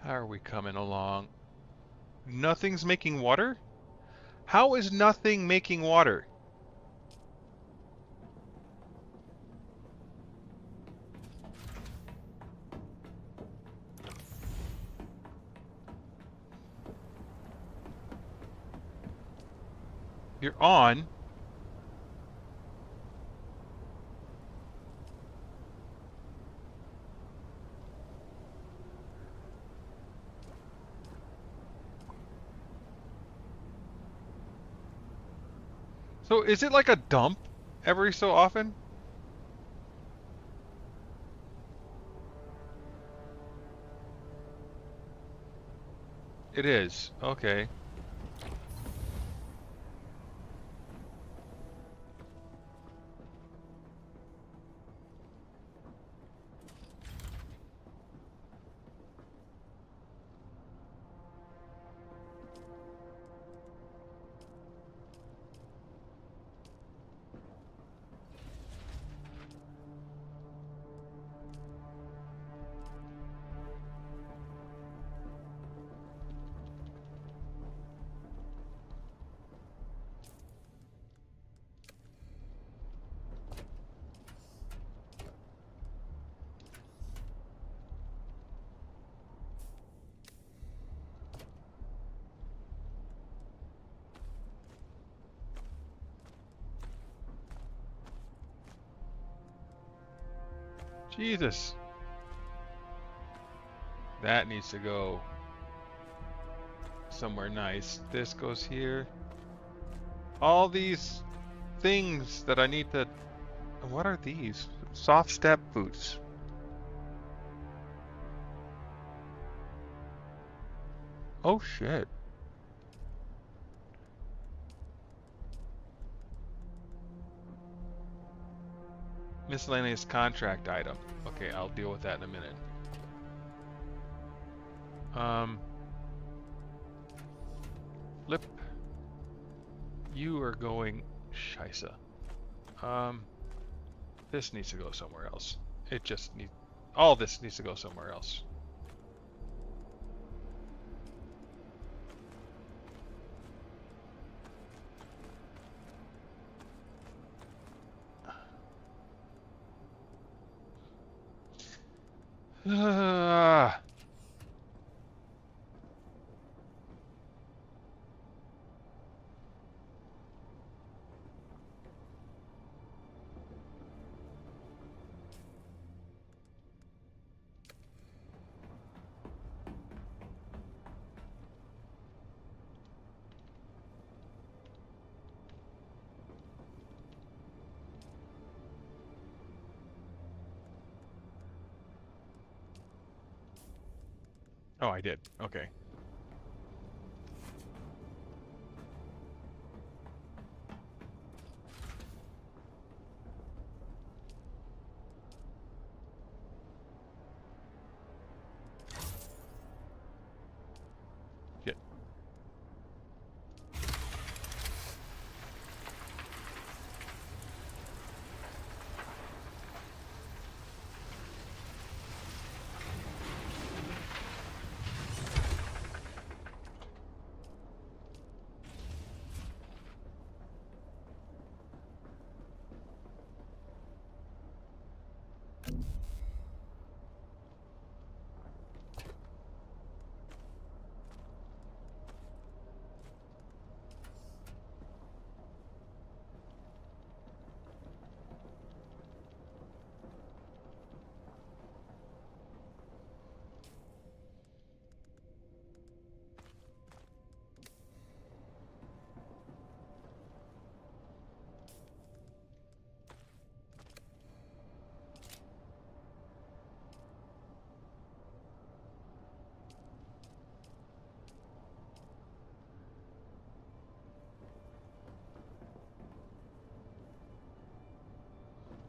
how are we coming along? Nothing's making water? How is nothing making water? You're on. So is it like a dump every so often? It is. Okay. Jesus. That needs to go somewhere nice. This goes here. All these things that I need to... What are these? Soft step boots. Oh shit. Miscellaneous contract item. Okay, I'll deal with that in a minute. Flip. You are going Scheisse. This needs to go somewhere else. It just needs... All this needs to go somewhere else. Oh, I did. Okay. Shit.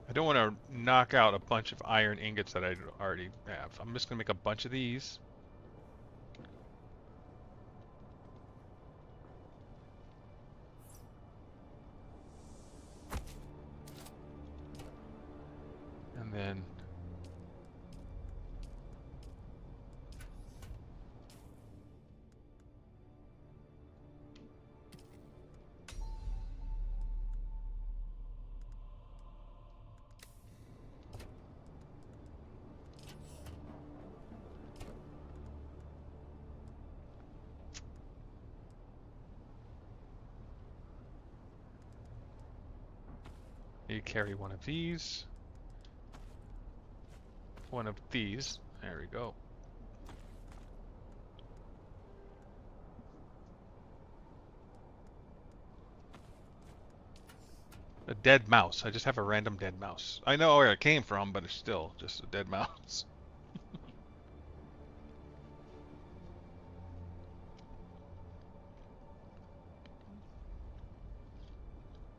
I don't want to knock out a bunch of iron ingots that I already have. I'm just going to make a bunch of these. And then... You carry one of these. One of these. There we go. A dead mouse. I just have a random dead mouse. I know where it came from, but it's still just a dead mouse.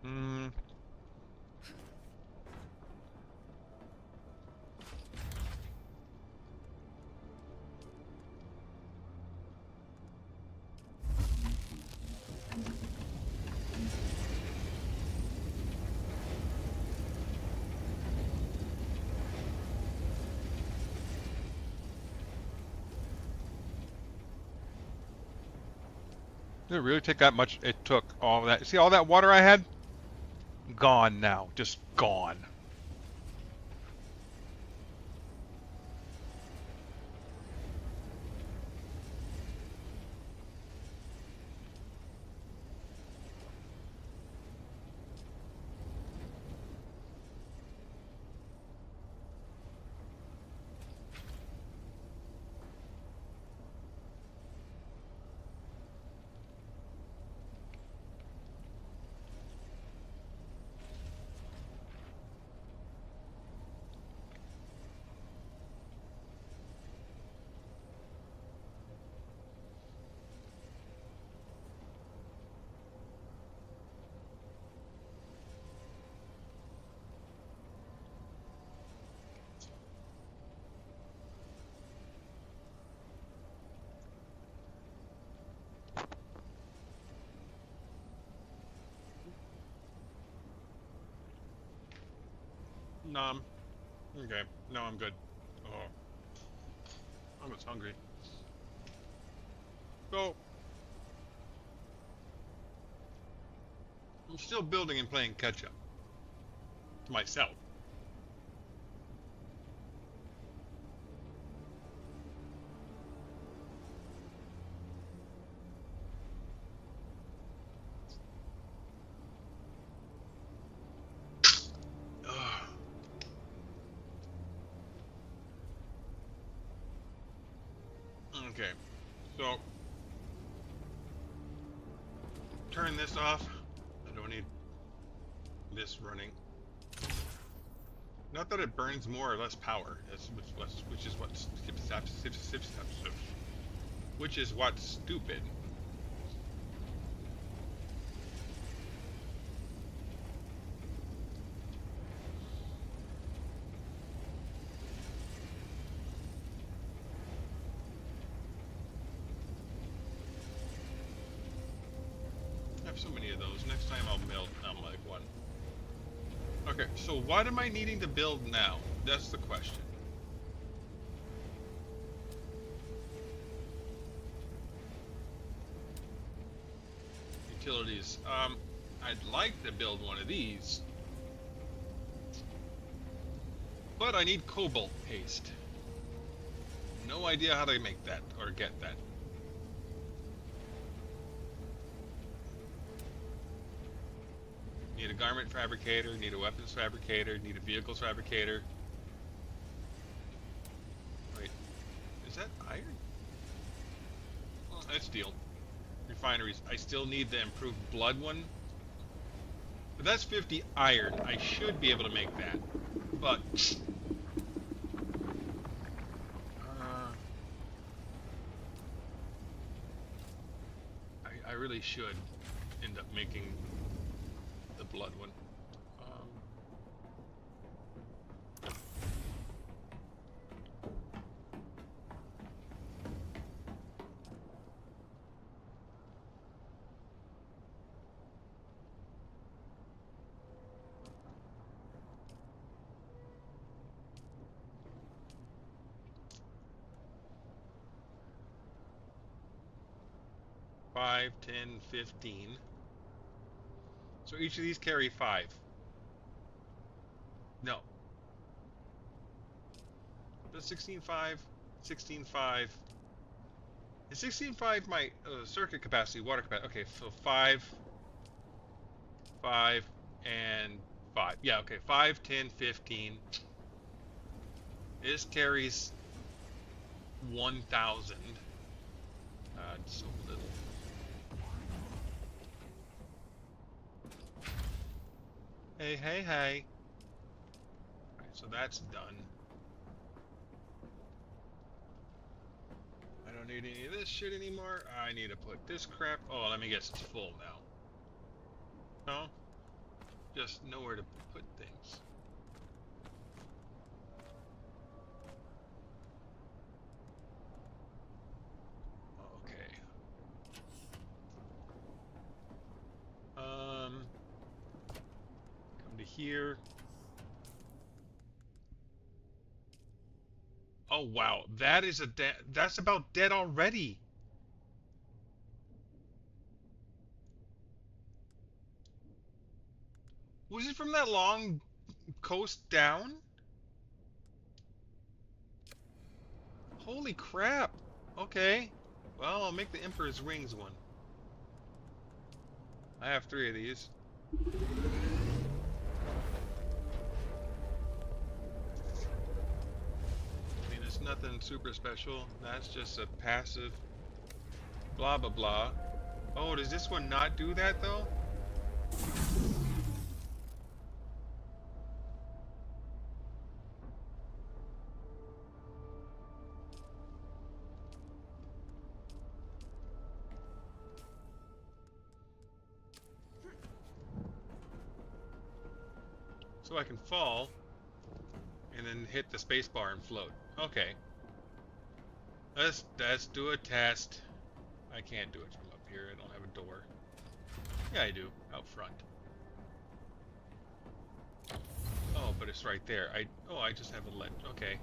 Hmm. Did it really take that much? It took all that. See all that water I had? Gone now. Just gone. Nom. Okay. No, I'm good. Oh. I was hungry. So, I'm still building and playing catch up. To myself. Okay, so turn this off. I don't need this running. Not that it burns more or less power, which is what's which is what's stupid. I have so many of those. Next time I'll melt like one. Okay, so what am I needing to build now? That's the question. Utilities. I'd like to build one of these, but I need cobalt paste. No idea how to make that or get that. Need a garment fabricator, need a weapons fabricator, need a vehicles fabricator. Wait, is that iron? Oh, that's steel. Refineries. I still need the improved blood one. But that's 50 iron. I should be able to make that. But I really should end up making the blood one. 5, 10, 15. So each of these carry 5. No. But 16.5, 16.5. Is 16.5 my circuit capacity, water capacity? Okay, so 5, 5, and 5. Yeah, okay, 5, 10, 15. This carries 1,000. So little. Hey, hey, hey. Alright, so that's done. I don't need any of this shit anymore. I need to put this crap... Oh, let me guess, it's full now. No? Just nowhere to put things. Okay. Come to here. Oh wow, that is that's about dead already. Was it from that long coast down? Holy crap. Okay. Well, I'll make the Emperor's Rings one. I have 3 of these. I mean, it's nothing super special. That's just a passive blah blah blah. Oh, does this one not do that though? So I can fall and then hit the space bar and float. Okay. Let's do a test. I can't do it from up here. I don't have a door. Yeah, I do. Out front. Oh, but it's right there. I just have a ledge. Okay.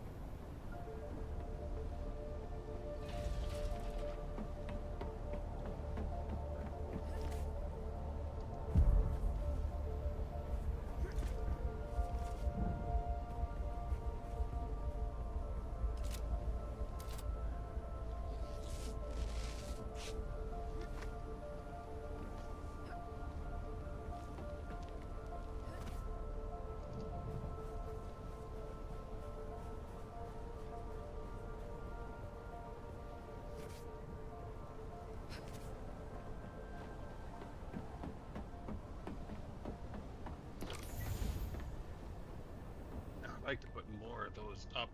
I'd like to put more of those up.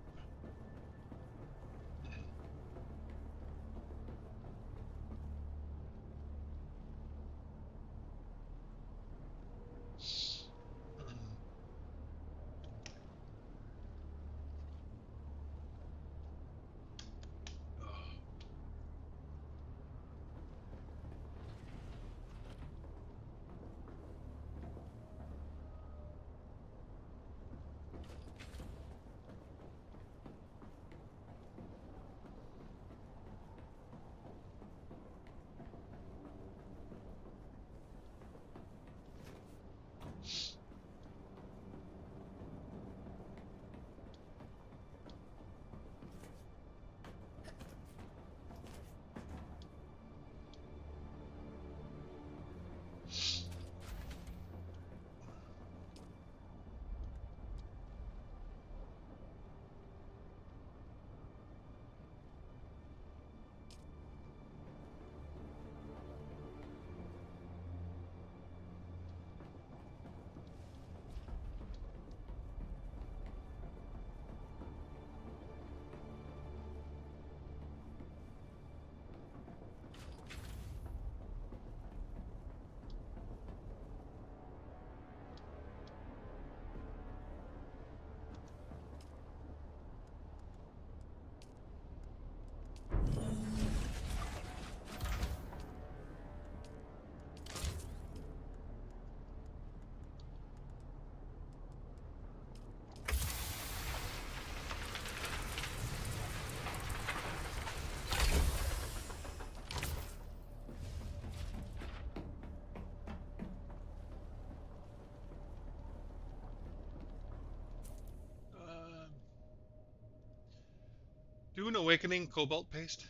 Dune Awakening Cobalt Paste.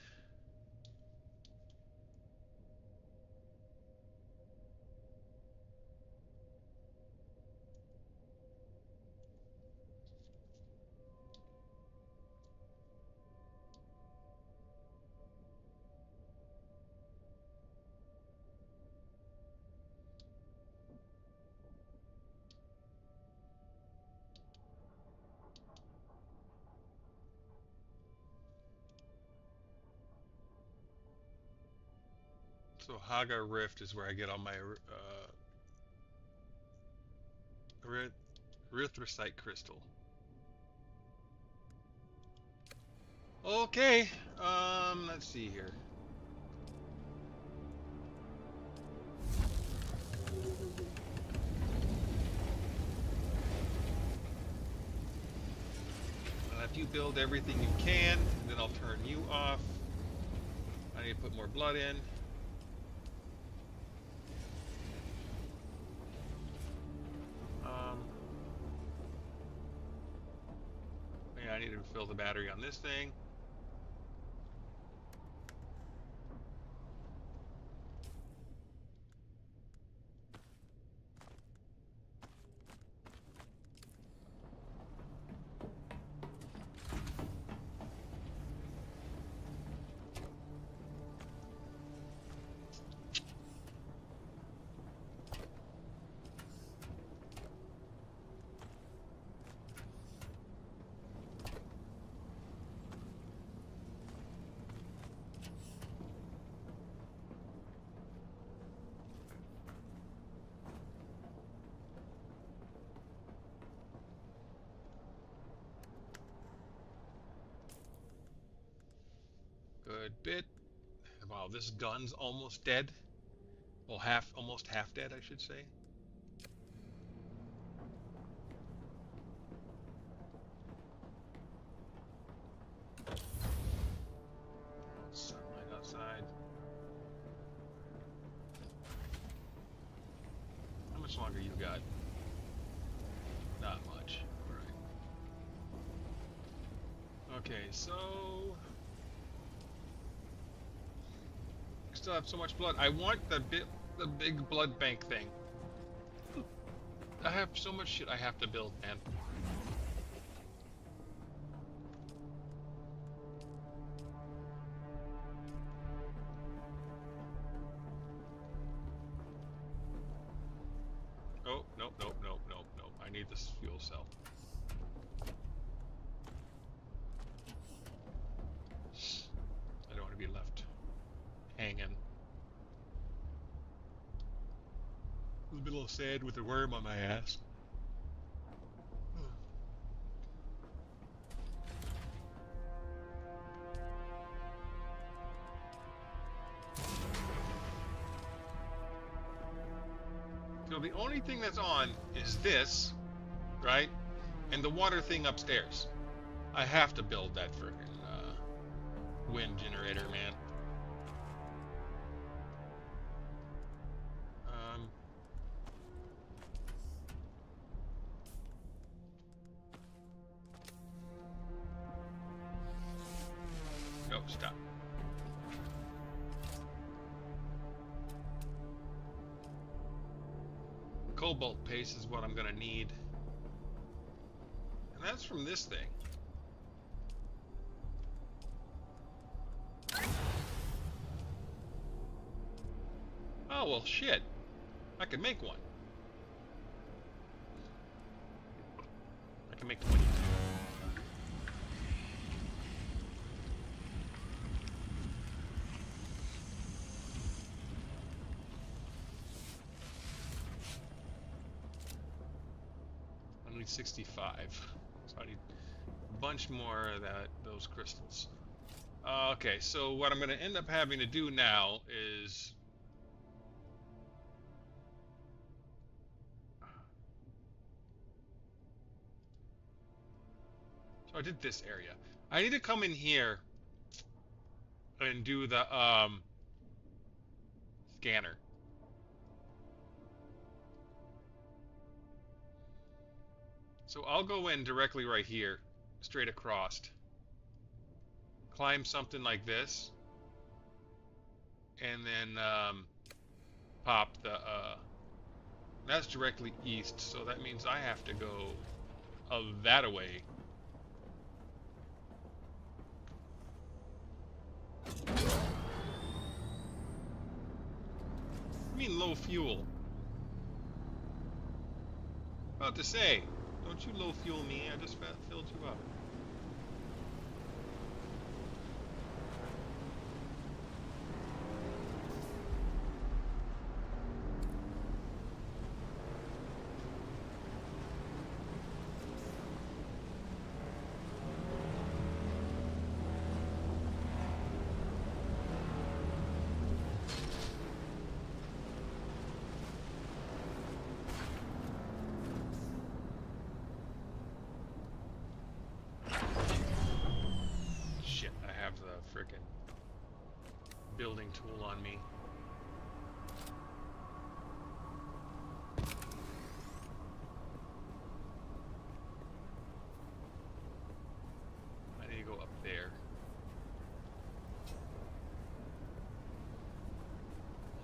So Haga Rift is where I get all my erythrosite crystal. Okay, let's see here. If you build everything you can, then I'll turn you off. I need to put more blood in. Yeah, I need to fill the battery on this thing. Good bit. Wow, this gun's almost dead. Well, almost half dead, I should say. much longer you got? Not much. Alright. Okay, so... I still have so much blood. I want the big blood bank thing. I have so much shit I have to build, man. Oh, nope, nope, nope, nope, nope. I need this fuel cell. I don't want to be left hanging. A little sad with a worm on my ass. So the only thing that's on is this, right? And the water thing upstairs. I have to build that frickin' wind generator, man. No, stop. Cobalt paste is what I'm gonna need. And that's from this thing. Oh, well, shit. I can make one. I can make 22. I need 65. So I need a bunch more of those crystals. Okay, so what I'm going to end up having to do now is... So I did this area. I need to come in here and do the scanner. So I'll go in directly right here, straight across. Climb something like this. And then pop the... that's directly east, so that means I have to go that-a-way. I mean low fuel. About to say, don't you low fuel me, I just filled you up. Frickin' building tool on me. I need to go up there.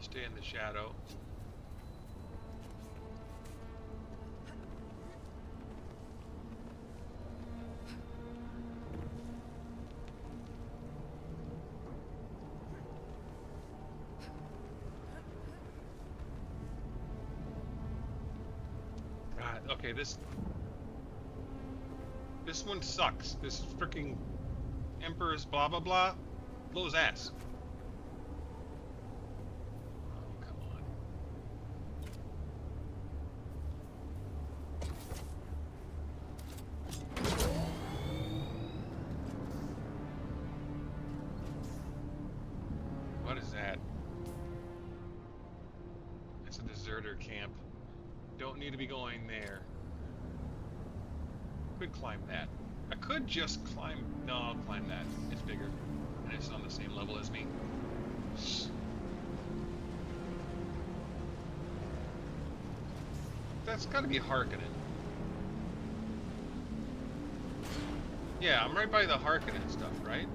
Stay in the shadow. Okay, this one sucks. This freaking Emperor's blah blah blah blows ass. Oh, come on. What is that? It's a deserter camp. Don't need to be going there. Could climb that. I could just climb... No, I'll climb that. It's bigger. And it's on the same level as me. That's gotta be Harkonnen. Yeah, I'm right by the Harkonnen stuff, right?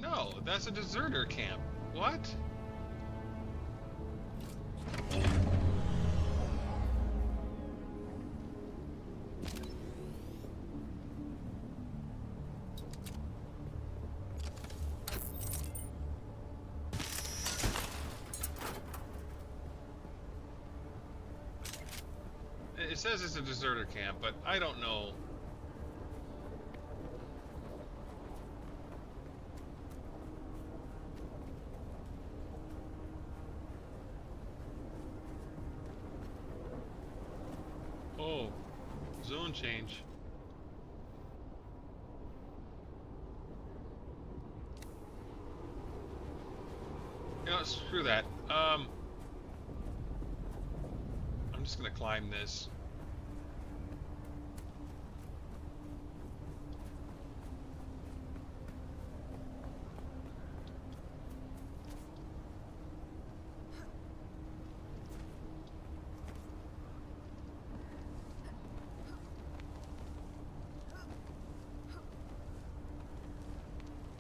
No, that's a deserter camp. What? It says it's a deserter camp, but I don't know. Oh, zone change. You know, screw that. I'm just gonna climb this.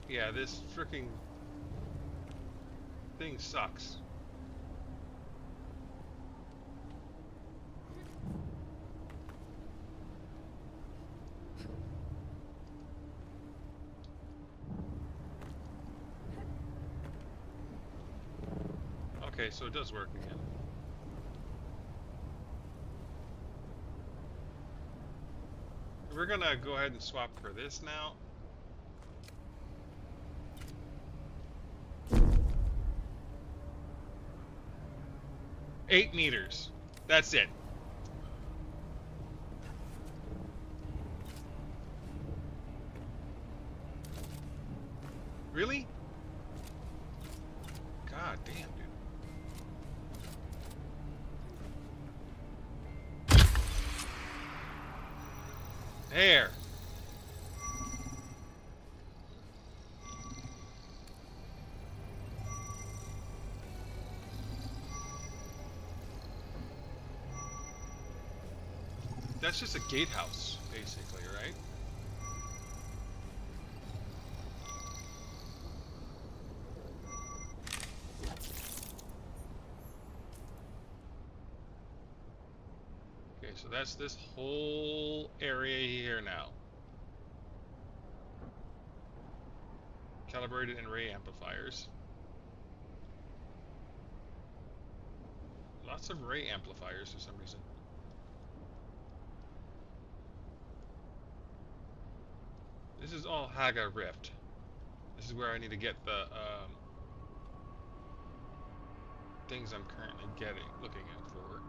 Yeah, this freaking thing sucks. Okay, so it does work again. We're gonna go ahead and swap for this now. $8 meters. That's it. Really? God damn, dude. There. That's just a gatehouse, basically, right? Okay, so that's this whole area here now. Calibrated and array amplifiers. Lots of array amplifiers for some reason. This is all Haga Rift. This is where I need to get the things I'm currently looking at for.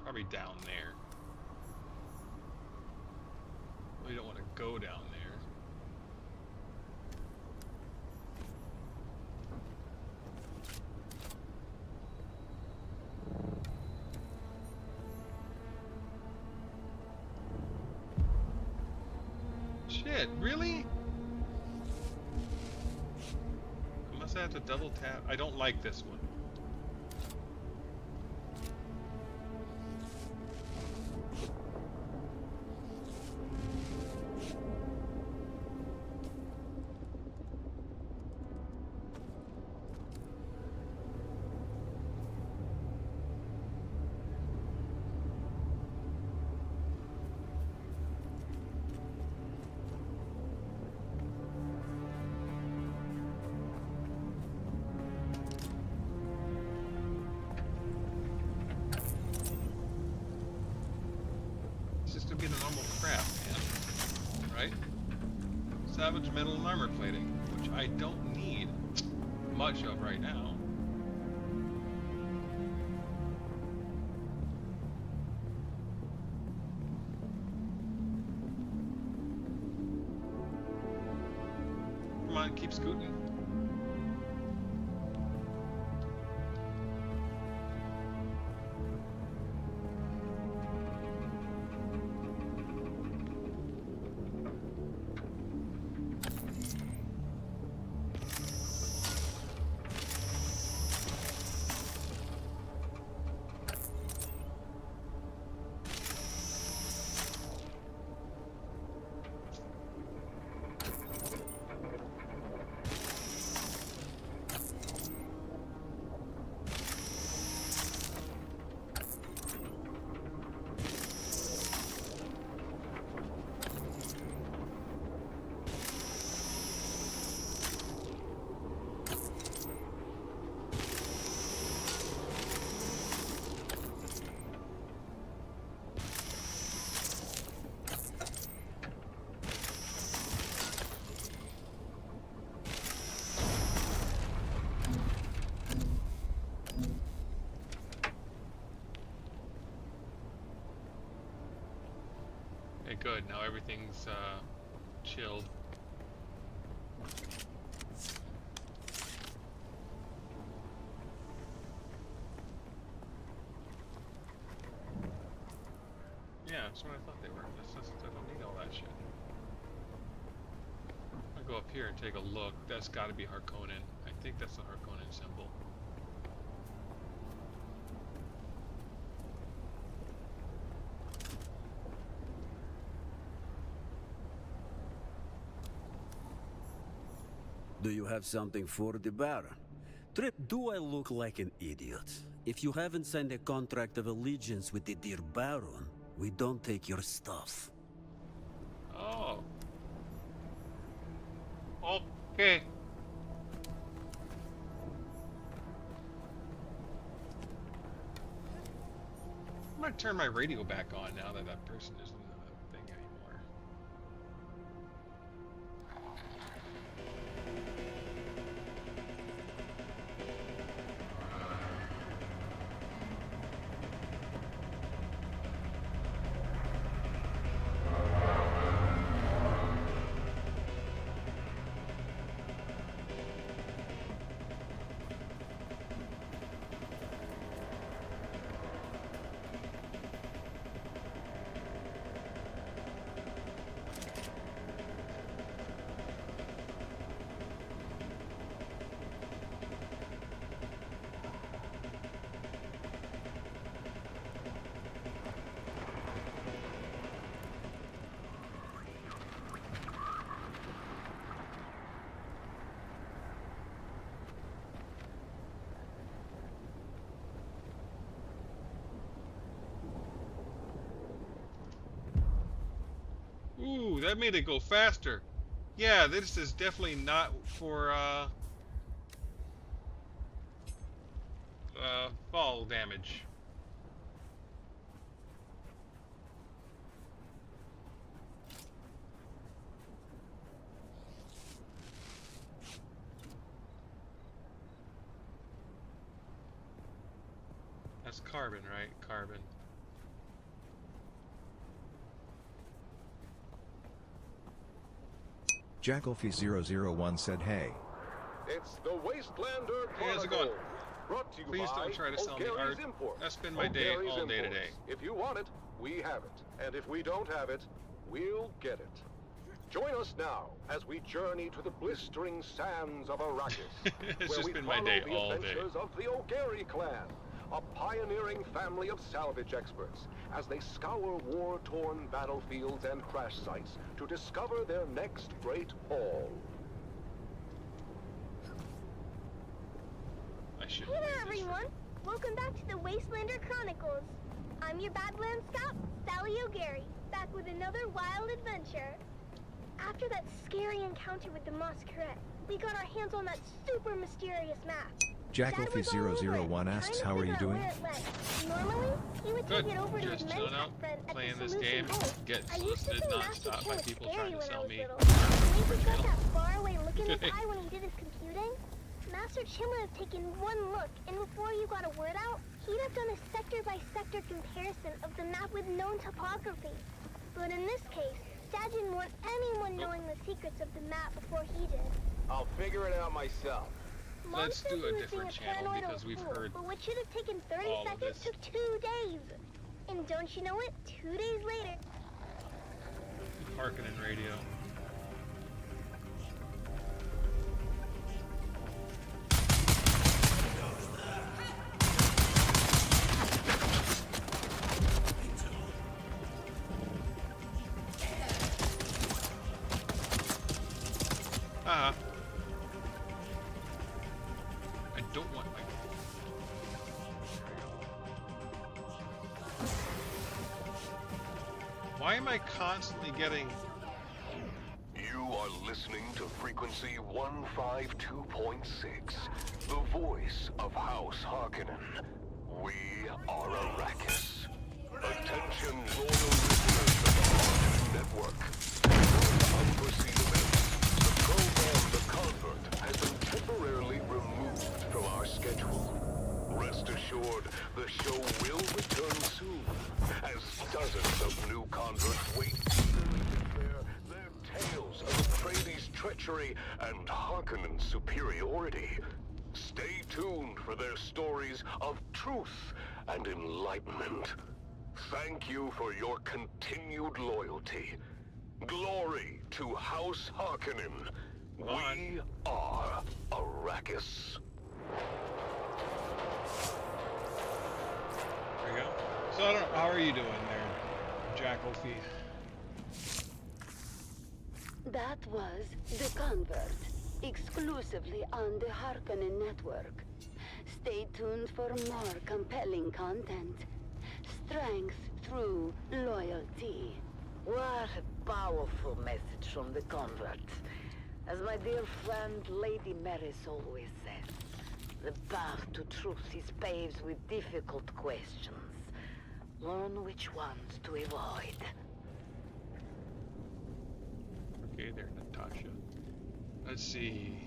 Probably down there. We don't want to go down there. Shit, really? Unless I have to double tap. I don't like this one. Be the normal crap, man. Right? Salvage metal and armor plating, which I don't need much of right now. Come on, keep scooting. good. Now everything's chilled. Yeah, that's what I thought they were. I don't need all that shit. I'll go up here and take a look. That's got to be Harkonnen. I think that's the Harkonnen symbol. Do you have something for the Baron? Trip, do I look like an idiot? If you haven't signed a contract of allegiance with the dear Baron, we don't take your stuff. Oh. Okay. I'm gonna turn my radio back on now that that person isn't in the thing anymore. Ooh, that made it go faster. Yeah, this is definitely not for fall damage. That's carbon, right? Carbon. Jackalfy001 said hey. It's the Wastelander Chronicle. Hey, how's it going? Brought to you Please by don't try to sell me O'Gary's art. Imports. I spend my day O'Gary's all day Imports. today. If you want it, we have it. And if we don't have it, we'll get it. Join us now as we journey to the blistering sands of Arrakis, It's where just we been follow my day the all day. adventures of the O'Gary clan, a pioneering family of salvage experts, as they scour war-torn battlefields and crash sites to discover their next great haul. Hey there, everyone! Welcome back to the Wastelander Chronicles. I'm your Badlands Scout, Sally O'Gary, back with another wild adventure. After that scary encounter with the Masquerade, we got our hands on that super mysterious map. Jackalfy001 asks how are you doing? Normally, he would take Good. it over to Just his chilling men's out, friend at playing the this Solution game, Hole. get I used to solicited think Master nonstop Chin by was people scary trying to when I sell was me. little. When he got that faraway look in his Okay. eye when he did his computing, Master Chin would have taken one look, and before you got a word out, he'd have done a sector-by-sector comparison of the map with known topography. But in this case, Dad didn't want anyone knowing the secrets of the map before he did. I'll figure it out myself. Mom Let's said do he a was different being a channel paranoid because we've fool, heard but what should have taken 30 all of seconds this. took 2 days. And don't you know it? 2 days later. Harkonnen radio. I don't want my... Why am I constantly getting... You are listening to frequency 152.6, the voice of House Harkonnen. We are Arrakis. Attention loyal listeners of the Harkonnen Network. Due to unforeseen events, the program The Convert has been temporarily removed from our schedule. Rest assured, assured, the show will return soon, as dozens of new converts wait eagerly to declare their tales of Atreides' treachery and Harkonnen's superiority. Stay tuned for their stories of truth and enlightenment. Thank you for your continued loyalty. Glory to House Harkonnen. We are Arrakis. There we go. So I don't know, how are you doing there, Jackalfie? That was The Convert, exclusively on the Harkonnen network. Stay tuned for more compelling content. Strength through loyalty. What a powerful message from the Convert. As my dear friend Lady Maris always says, the path to truth is paved with difficult questions. Learn which ones to avoid. Okay there, Natasha. Let's see.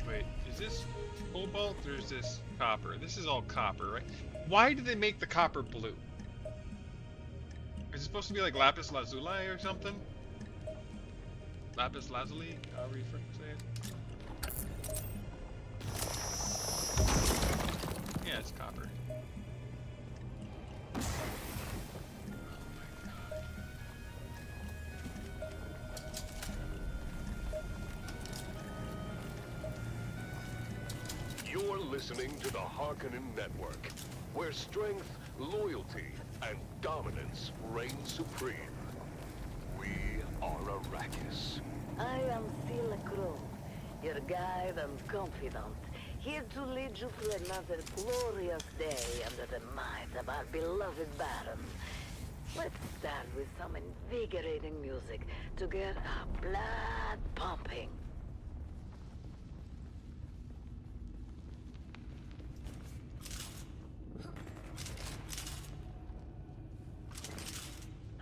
Wait, is this cobalt or is this copper? This is all copper, right? Why did they make the copper blue? Is it supposed to be like lapis lazuli or something? Lapis lazuli, however you say it. Yeah, it's copper. You're listening to the Harkonnen Network, where strength, loyalty, and dominance reign supreme. We are Arrakis. I am Sila Crow, your guide and confidant, here to lead you through another glorious day under the might of our beloved Baron. Let's start with some invigorating music to get our blood pumping.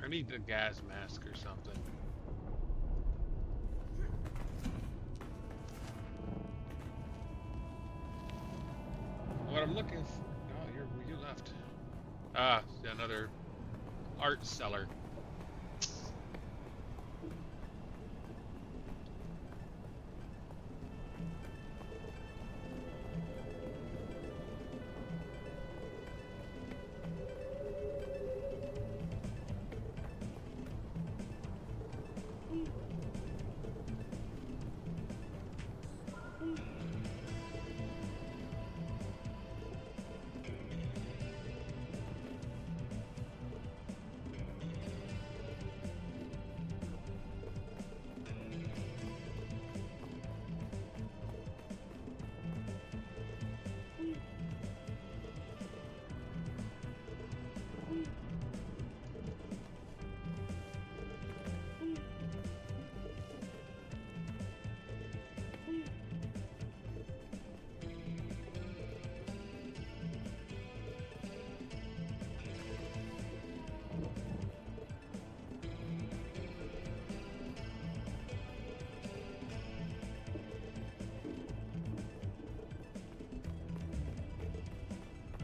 I need a gas mask or something. What I'm looking for... Oh, you left. Ah, another art seller.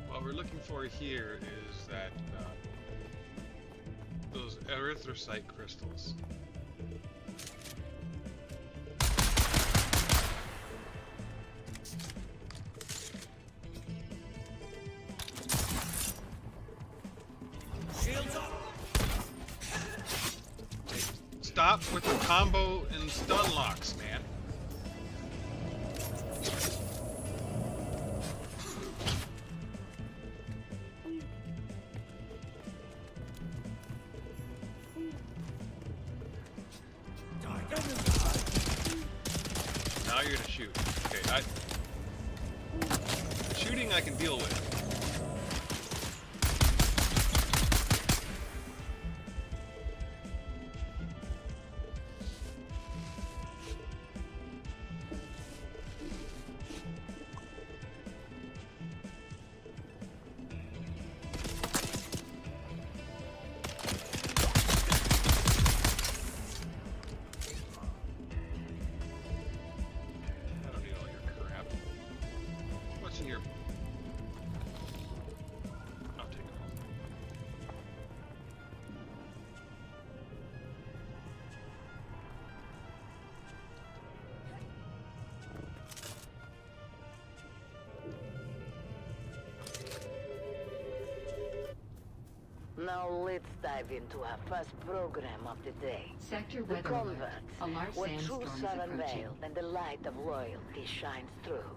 What we're looking for here is that those erythrocyte crystals. Shields up. Stop with the combo and stun locks, man. Okay, shooting I can deal with. I don't need all your crap. What's in your... I'll take it all. Now let's dive into our first program of the day. Sector The weather alert. converts, A large where sandstorm truths is are approaching. unveiled and the light of royalty shines through.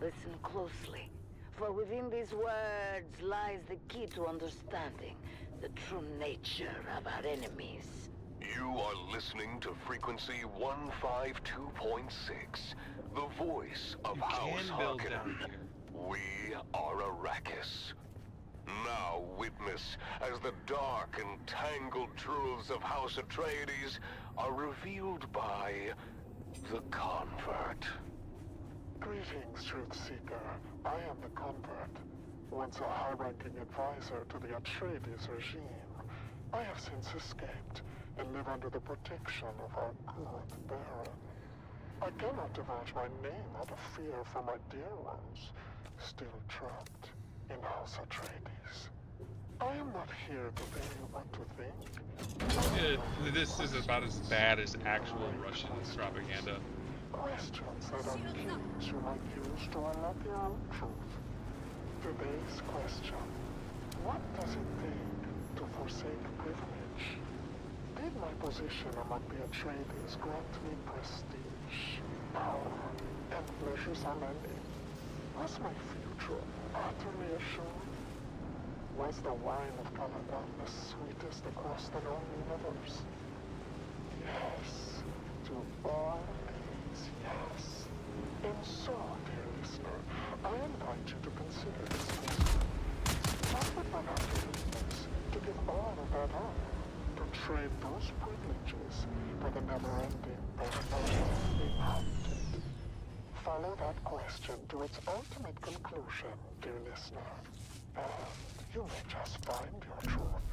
Listen closely, for within these words lies the key to understanding the true nature of our enemies. You are listening to frequency 152.6, the voice of House build Harkonnen. down here. We are Arrakis. Now witness as the dark and tangled truths of House Atreides are revealed by the Convert. Greetings, Truthseeker. I am the Convert, once a high-ranking advisor to the Atreides regime. I have since escaped and live under the protection of our good Baron. I cannot divulge my name out of fear for my dear ones, still trapped in House Atreides. I am not here to tell you what to think. This is about as bad as actual Russian propaganda. Questions that accuse you might use to unlock your own truth. Today's question: what does it take to forsake privilege? Did my position among the Atreides grant me prestige, power, and pleasures unending? Was my future utterly assured? Was the wine of Caladan the sweetest across the known universe? Yes, to all things, yes. And so, dear listener, I invite you to consider this question. What would one have to lose to give all of that up, to trade those privileges for the never-ending being hunted? Follow that question to its ultimate conclusion, dear listener, and you may just find your truth.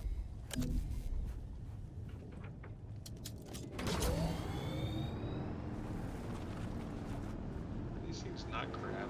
These things not crap.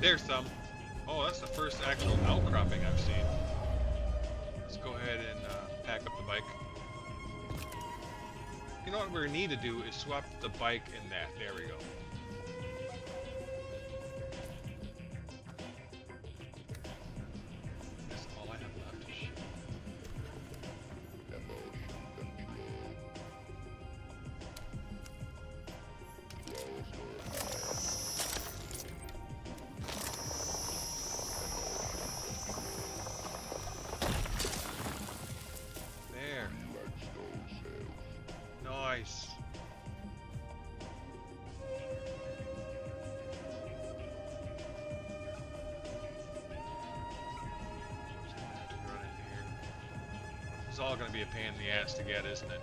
There's some. Oh, that's the first actual outcropping I've seen. Let's go ahead and pack up the bike. You know what we need to do is swap the bike and that. There we go. That's all I have left. Shit. There. Nice. It's all going to be a pain in the ass to get, isn't it?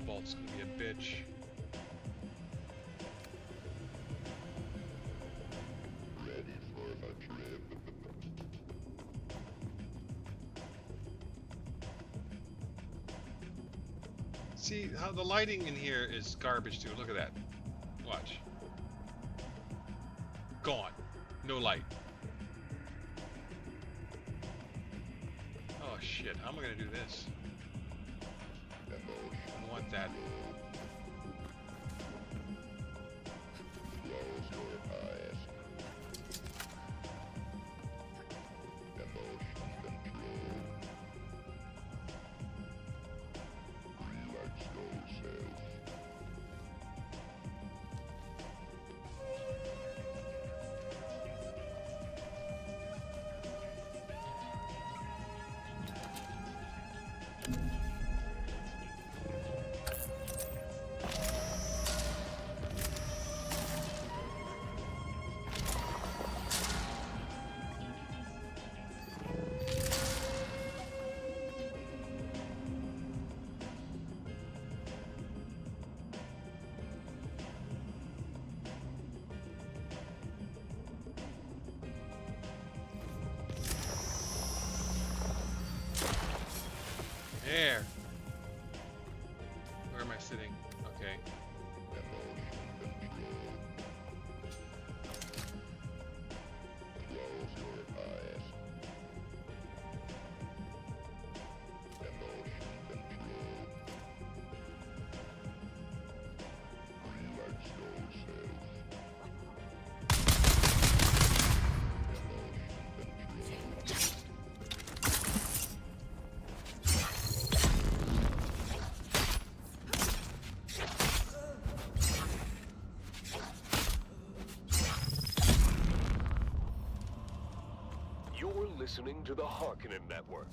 cobalt's gonna be a bitch. See how the lighting in here is garbage too. Look at that. Watch. Gone. No light. Oh shit, how am I gonna do this? I want that. There. Where am I sitting? Okay. Listening to the Harkonnen Network,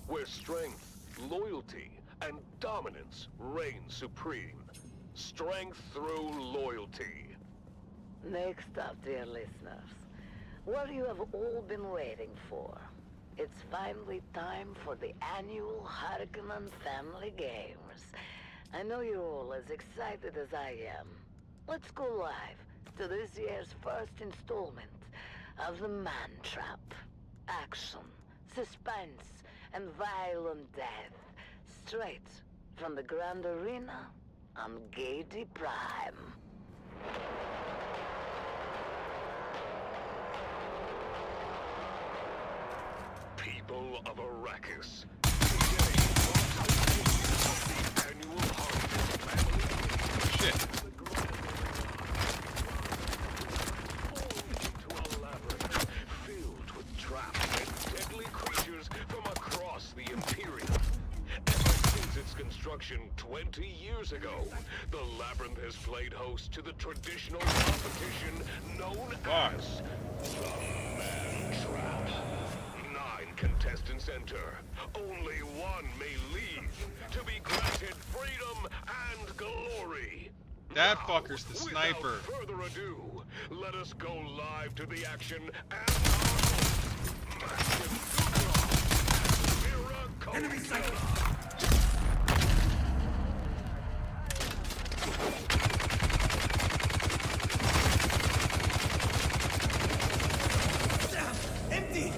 where strength, loyalty, and dominance reign supreme. Strength through loyalty. Next up, dear listeners, what you have all been waiting for. It's finally time for the annual Harkonnen Family Games. I know you're all as excited as I am. Let's go live to this year's first installment of the Man Trap. Action, suspense, and violent death, straight from the Grand Arena on Gaiety Prime. People of Arrakis, today the annual Harkonnen Family Games. Shit. The Imperium. Ever since its construction 20 years ago, the Labyrinth has played host to the traditional competition known as the Man Trap. 9 contestants enter. Only one may leave to be granted freedom and glory. That fucker's the sniper. Without further ado, let us go live to the action and our massive enemy sighted! Empty!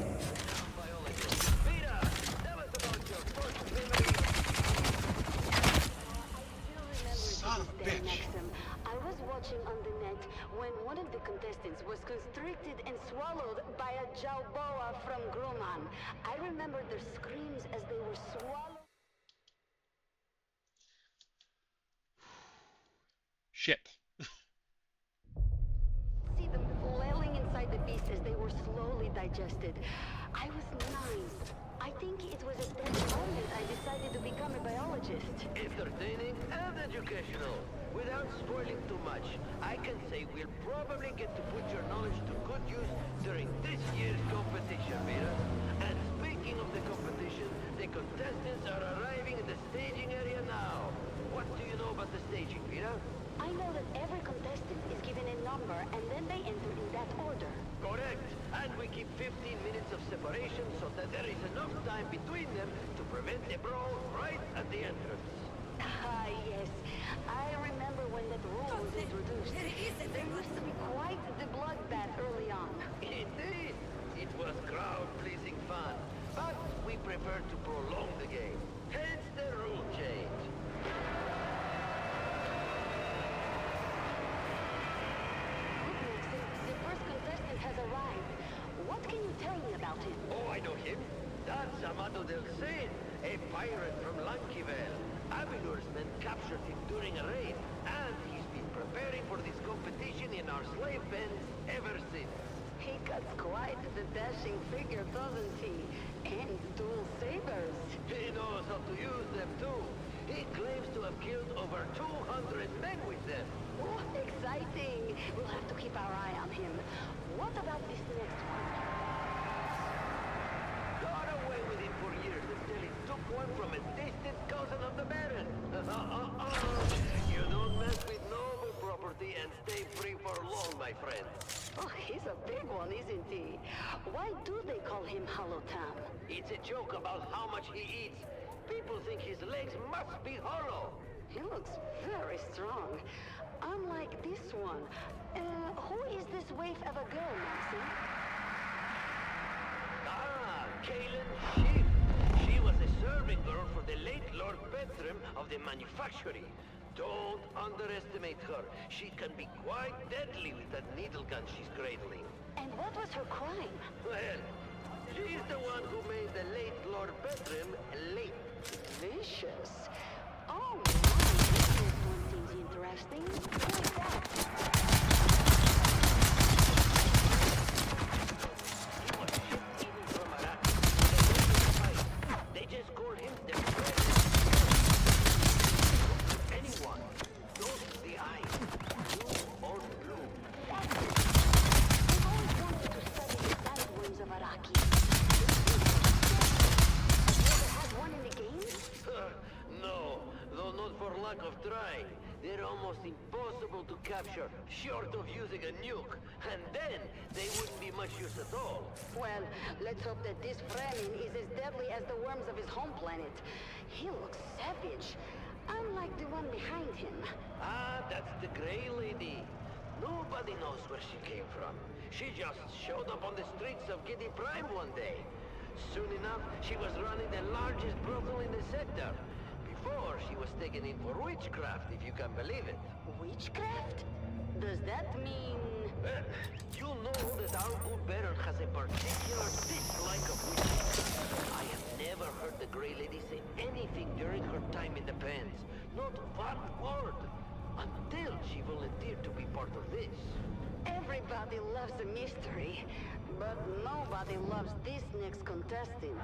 Son of a bitch! I was watching on the net when one of the contestants was constricted and swallowed by a Jawboa from Grumman. I remember their screams as they were swallowed. Shit. See them flailing inside the beast as they were slowly digested. I was 9. I think it was at that moment I decided to become a biologist. Entertaining and educational. Without spoiling too much, I can say we'll probably get to put your knowledge to good use during this year's competition, Vera. And speaking of the competition, the contestants are arriving in the staging area now. What do you know about the staging, Vera? I know that every contestant is given a number and then they enter in that order. Correct. And we keep 15 minutes of separation so that there is enough time between them to prevent a brawl right at the entrance. Ah, yes. about him. Oh, I know him. That's Amado del Cid, a pirate from Lankivel. Avenur's men captured him during a raid, and he's been preparing for this competition in our slave pens ever since. He cuts quite the dashing figure, doesn't he? And dual sabers. He knows how to use them too. He claims to have killed over 200 men with them. Oh, exciting. We'll have to keep our eye on him. What about this next one? Got away with it for years until he took one from a distant cousin of the Baron. You don't mess with noble property and stay free for long, my friend. Oh, he's a big one, isn't he? Why do they call him Hollow Tom? It's a joke about how much he eats. People think his legs must be hollow. He looks very strong. Unlike this one. Who is this waif of a girl, Maxim? Ah, Kaylin Schiff. She was a serving girl for the late Lord Bertram of the manufactory. Don't underestimate her. She can be quite deadly with that needle gun she's cradling. And what was her crime? Well, she's the one who made the late Lord Bertram late. Vicious. Oh, this one seems interesting. Like that. They just called him the President. Anyone knows the eyes, blue or blue. I've always wanted to study the sandworms of Araki. Have you ever had one in the game? No, though not for lack of trying. They're almost impossible to capture, short of using a nuke. And then, they wouldn't be much use at all. Well, let's hope that this Fremen is as deadly as the worms of his home planet. He looks savage, unlike the one behind him. Ah, that's the Grey Lady. Nobody knows where she came from. She just showed up on the streets of Giddy Prime one day. Soon enough, she was running the largest brothel in the sector. Before, she was taken in for witchcraft, if you can believe it. Witchcraft? Does that mean... You know that our good Baron has a particular dislike of witches. I have never heard the Grey Lady say anything during her time in the pens. Not one word. Until she volunteered to be part of this. Everybody loves a mystery, but nobody loves this next contestant.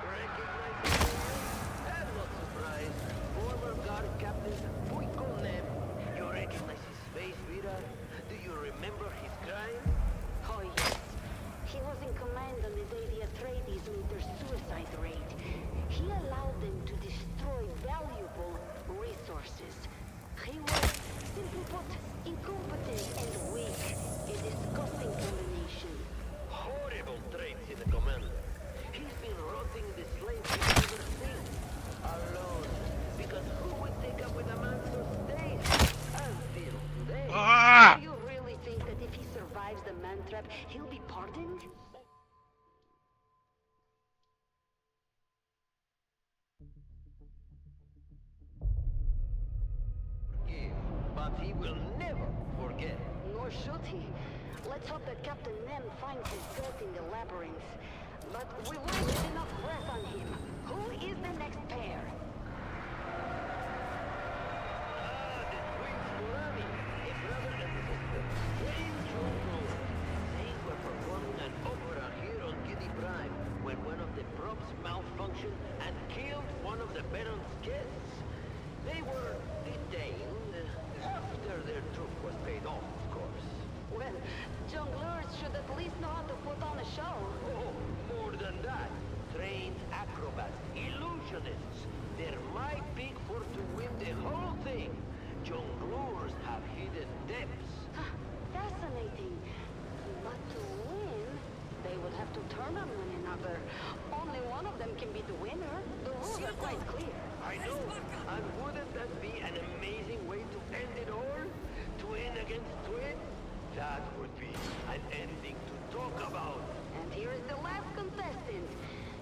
Recognize the name? I'm not surprised. Former guard captain Puikonem. You recognize his face, Vera? Do you remember his crime? Oh yes. He was in command on the day the Atreides made their suicide raid. He allowed them to destroy valuable resources. He was, simply put, incompetent and weak. A disgusting combination. Horrible traits in the commander. He's been rotting the slaves ever since. Alone. Because who would take up with a man so stained? Until today. Do you really think that if he survives the man trap, he'll be pardoned? But he will never forget. Nor should he. Let's hope that Captain Nem finds his death in the labyrinth. But we won't get enough breath on him. Who is the next pair? The twins Morani, a brother and sister, playing Joe. They were performing an opera here on Giddy Prime when one of the props malfunctioned and killed one of the Baron's guests. They were detained after their troop was paid off, of course. Well, jongleurs should at least know how to put on a show. Oh, more than that. Trained acrobats, illusionists. They're my big for to win the whole thing. Jongleurs have hidden depths. Fascinating. But to win, they would have to turn on one another. Only one of them can be the winner. The rules are quite clear. I know. And wouldn't that be an amazing way to end it all? Twin against twin? That would be an ending to talk about. And here is the last contestant.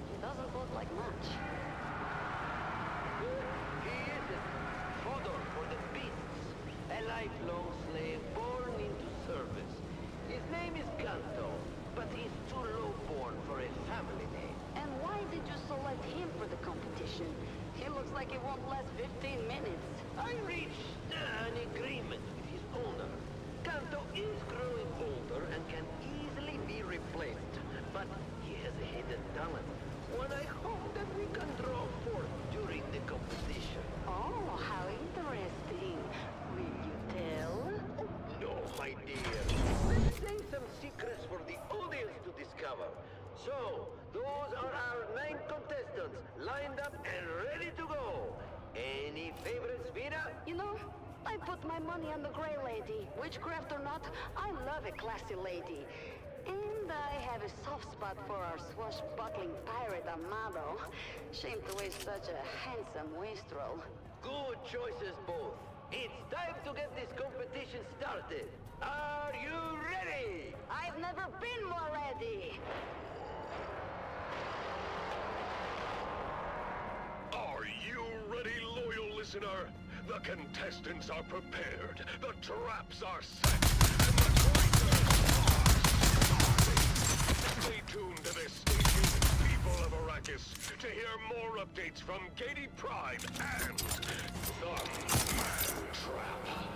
He doesn't look like much. He isn't. Fodor for the beasts. A lifelong slave born into service. His name is like it won't last 15 minutes. I reached an agreement with his owner. Kanto is growing older and can easily be replaced, but he has a hidden talent, one I hope that we can draw forth during the competition. Oh, how interesting. Will you tell? Oh, no, my dear. Let's save some secrets for the audience to discover. So, those are our 9 contestants, lined up and ready to go. Any favorites, Vina? You know, I put my money on the Grey Lady. Witchcraft or not, I love a classy lady. And I have a soft spot for our swashbuckling pirate Amado. Shame to waste such a handsome wastrel. Good choices, both. It's time to get this competition started. Are you ready? I've never been more ready. Are you ready, loyal listener? The contestants are prepared, the traps are set, and the traitors are Stay tuned to this station, people of Arrakis, to hear more updates from Gady Prime and the Man Trap.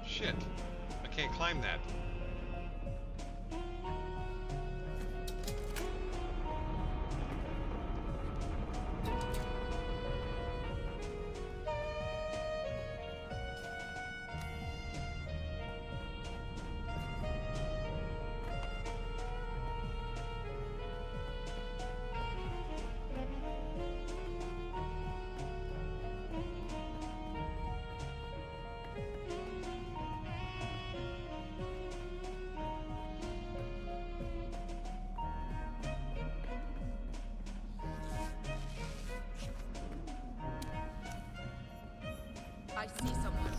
Shit. I can't climb that. I see someone.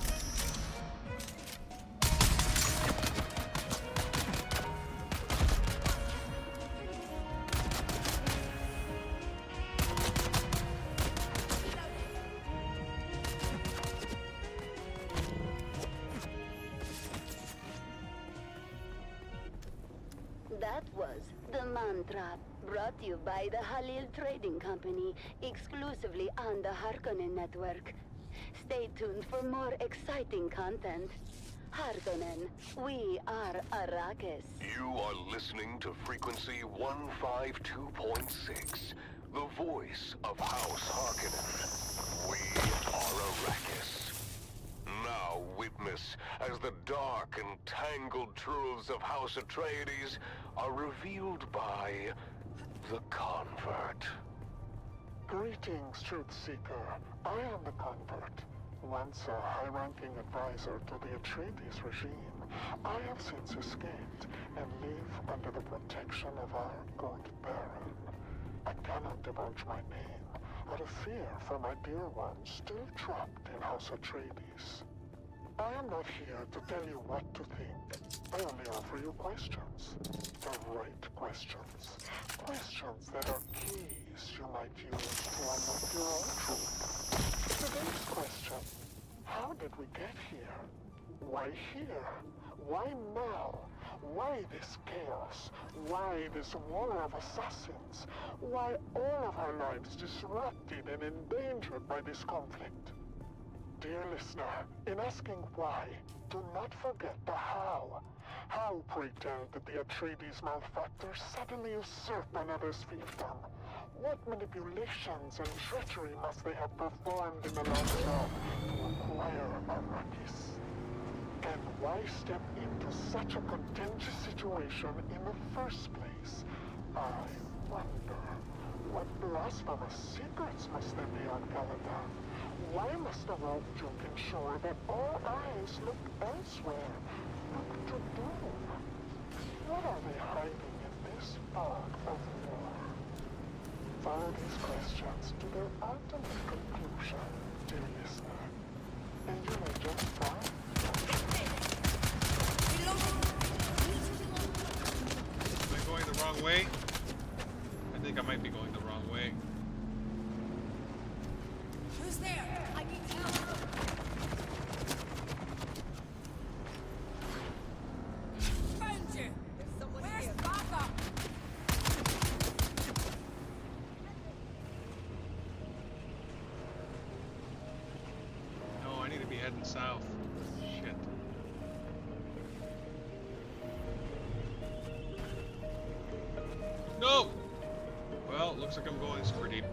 That was the mantra, brought to you by the Halil Trading Company, exclusively on the Harkonnen network. Stay tuned for more exciting content. Harkonnen, we are Arrakis. You are listening to frequency 152.6, the voice of House Harkonnen. We are Arrakis. Now witness as the dark and tangled truths of House Atreides are revealed by the Convert. Greetings, Truth Seeker. I am the Convert. Once a high-ranking advisor to the Atreides regime, I have since escaped and live under the protection of our good Baron. I cannot divulge my name out of fear for my dear ones still trapped in House Atreides. I am not here to tell you what to think. I only offer you questions. The right questions. Questions that are keys you might use to unlock your own truth. Today's question: how did we get here? Why here? Why now? Why this chaos? Why this war of assassins? Why all of our lives disrupted and endangered by this conflict? Dear listener, in asking why, do not forget the how. How, pray tell, did the Atreides malefactors suddenly usurp another's fiefdom? What manipulations and treachery must they have performed in the long term to acquire Arrakis? And why step into such a contentious situation in the first place? I wonder, what blasphemous secrets must there be on Caladan? Why must the Rogue Duke ensure that all eyes look elsewhere? Look to Dune. What are they hiding in this fog of war? Follow these questions to their ultimate conclusion, dear listener. And you may just find. Am I going the wrong way? I think I might be going the wrong way. Who's there? I need help. Found you. There's someone Where's here. Backup? No, I need to be heading south. Shit. No! Well, looks like I'm going super deep.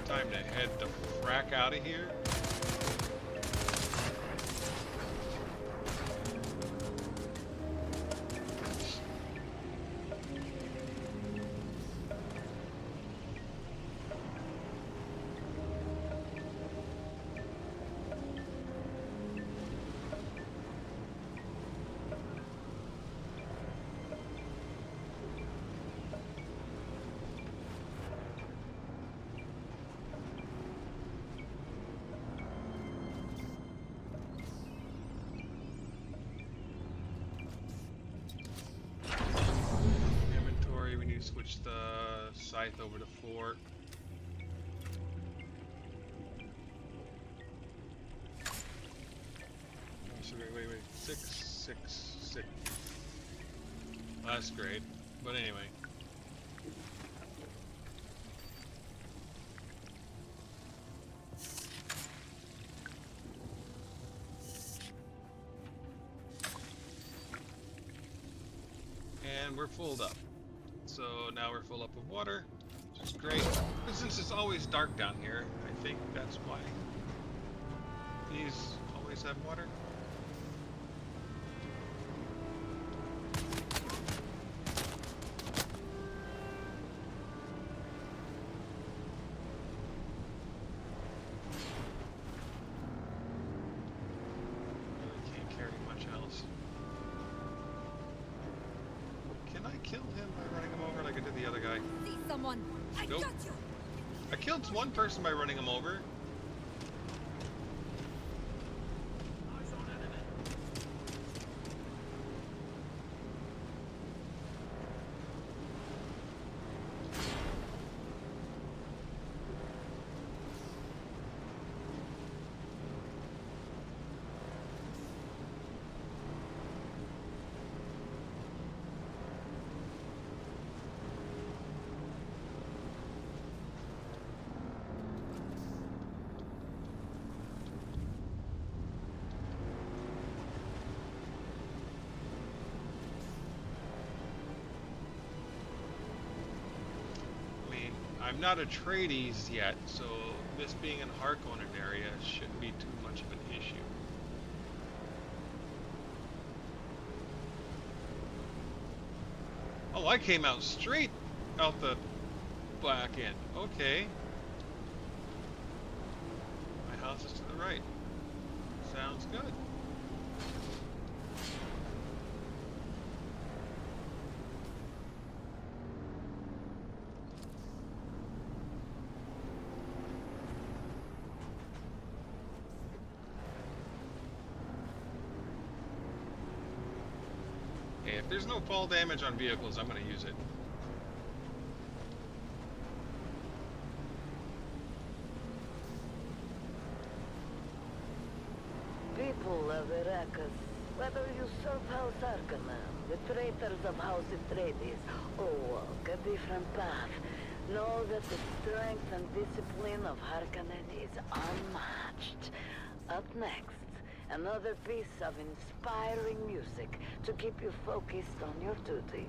Time to head the frack out of here. over to 4. Oh, so wait. 6, 6, 6. Well, that's great. But anyway. And we're full up. So now we're full up of water, which is great. But since it's always dark down here, I think that's why. These always have water. I can't carry much else. Can I kill him by running him over like I did the other guy? See someone! I Nope. got you! I killed one person by running him over. I'm not a Trades yet, so this being in Harkonnen area shouldn't be too much of an issue. Oh, I came out straight out the back end. Okay. My house is to the right. Sounds good. Hey, if there's no fall damage on vehicles, I'm going to use it. People of Arrakis, whether you serve House Harkonnen, the traitors of House Atreides, or walk a different path, know that the strength and discipline of Harkonnen is unmatched. Up next, another piece of inspiring music to keep you focused on your duties.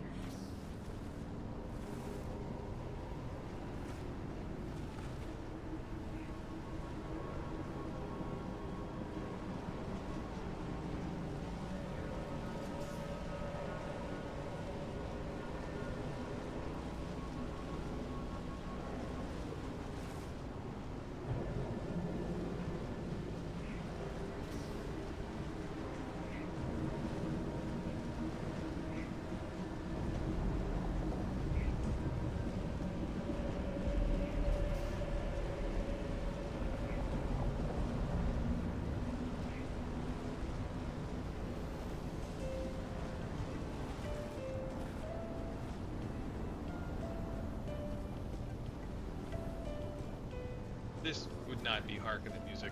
This would not be Harkonnen music.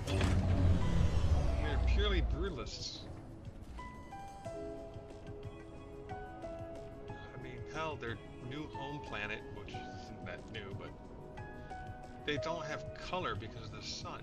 They're purely brutalists. I mean, hell, their new home planet, which isn't that new, but they don't have color because of the sun.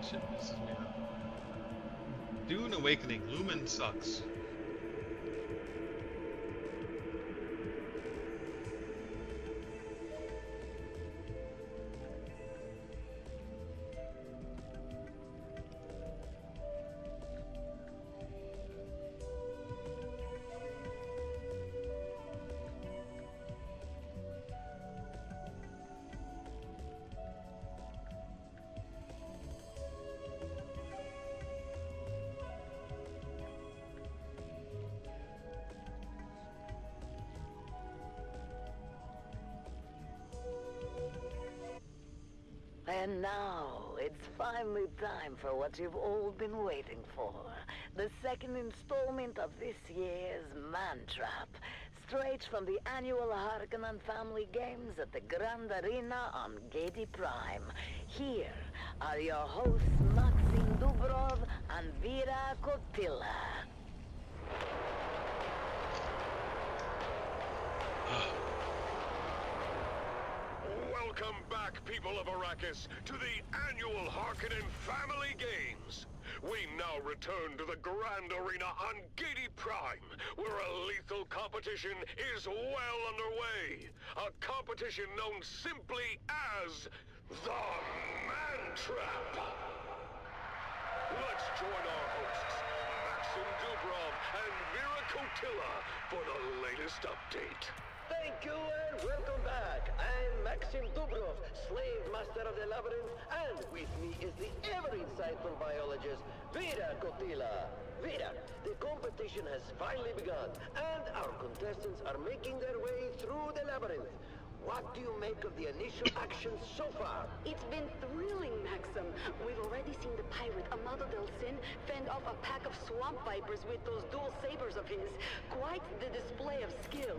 shit pisses me off. Dune Awakening. Lumen sucks. And now, it's finally time for what you've all been waiting for. The second installment of this year's Man Trap. Straight from the annual Harkonnen Family Games at the Grand Arena on Gedi Prime. Here are your hosts Maxim Dubrov and Vera Kotila. Welcome back, people of Arrakis, to the annual Harkonnen Family Games. We now return to the Grand Arena on Gedi Prime, where a lethal competition is well underway. A competition known simply as the Man Trap. Let's join our hosts, Maxim Dubrov and Vera Kotila, for the latest update. Thank you and welcome back. I'm Maxim Dubrov, slave master of the labyrinth, and with me is the ever-insightful biologist, Vera Kotila. Vera, the competition has finally begun, and our contestants are making their way through the labyrinth. What do you make of the initial action so far? It's been thrilling, Maxim. We've already seen the pirate Amado Del Sin fend off a pack of swamp vipers with those dual sabers of his. Quite the display of skill.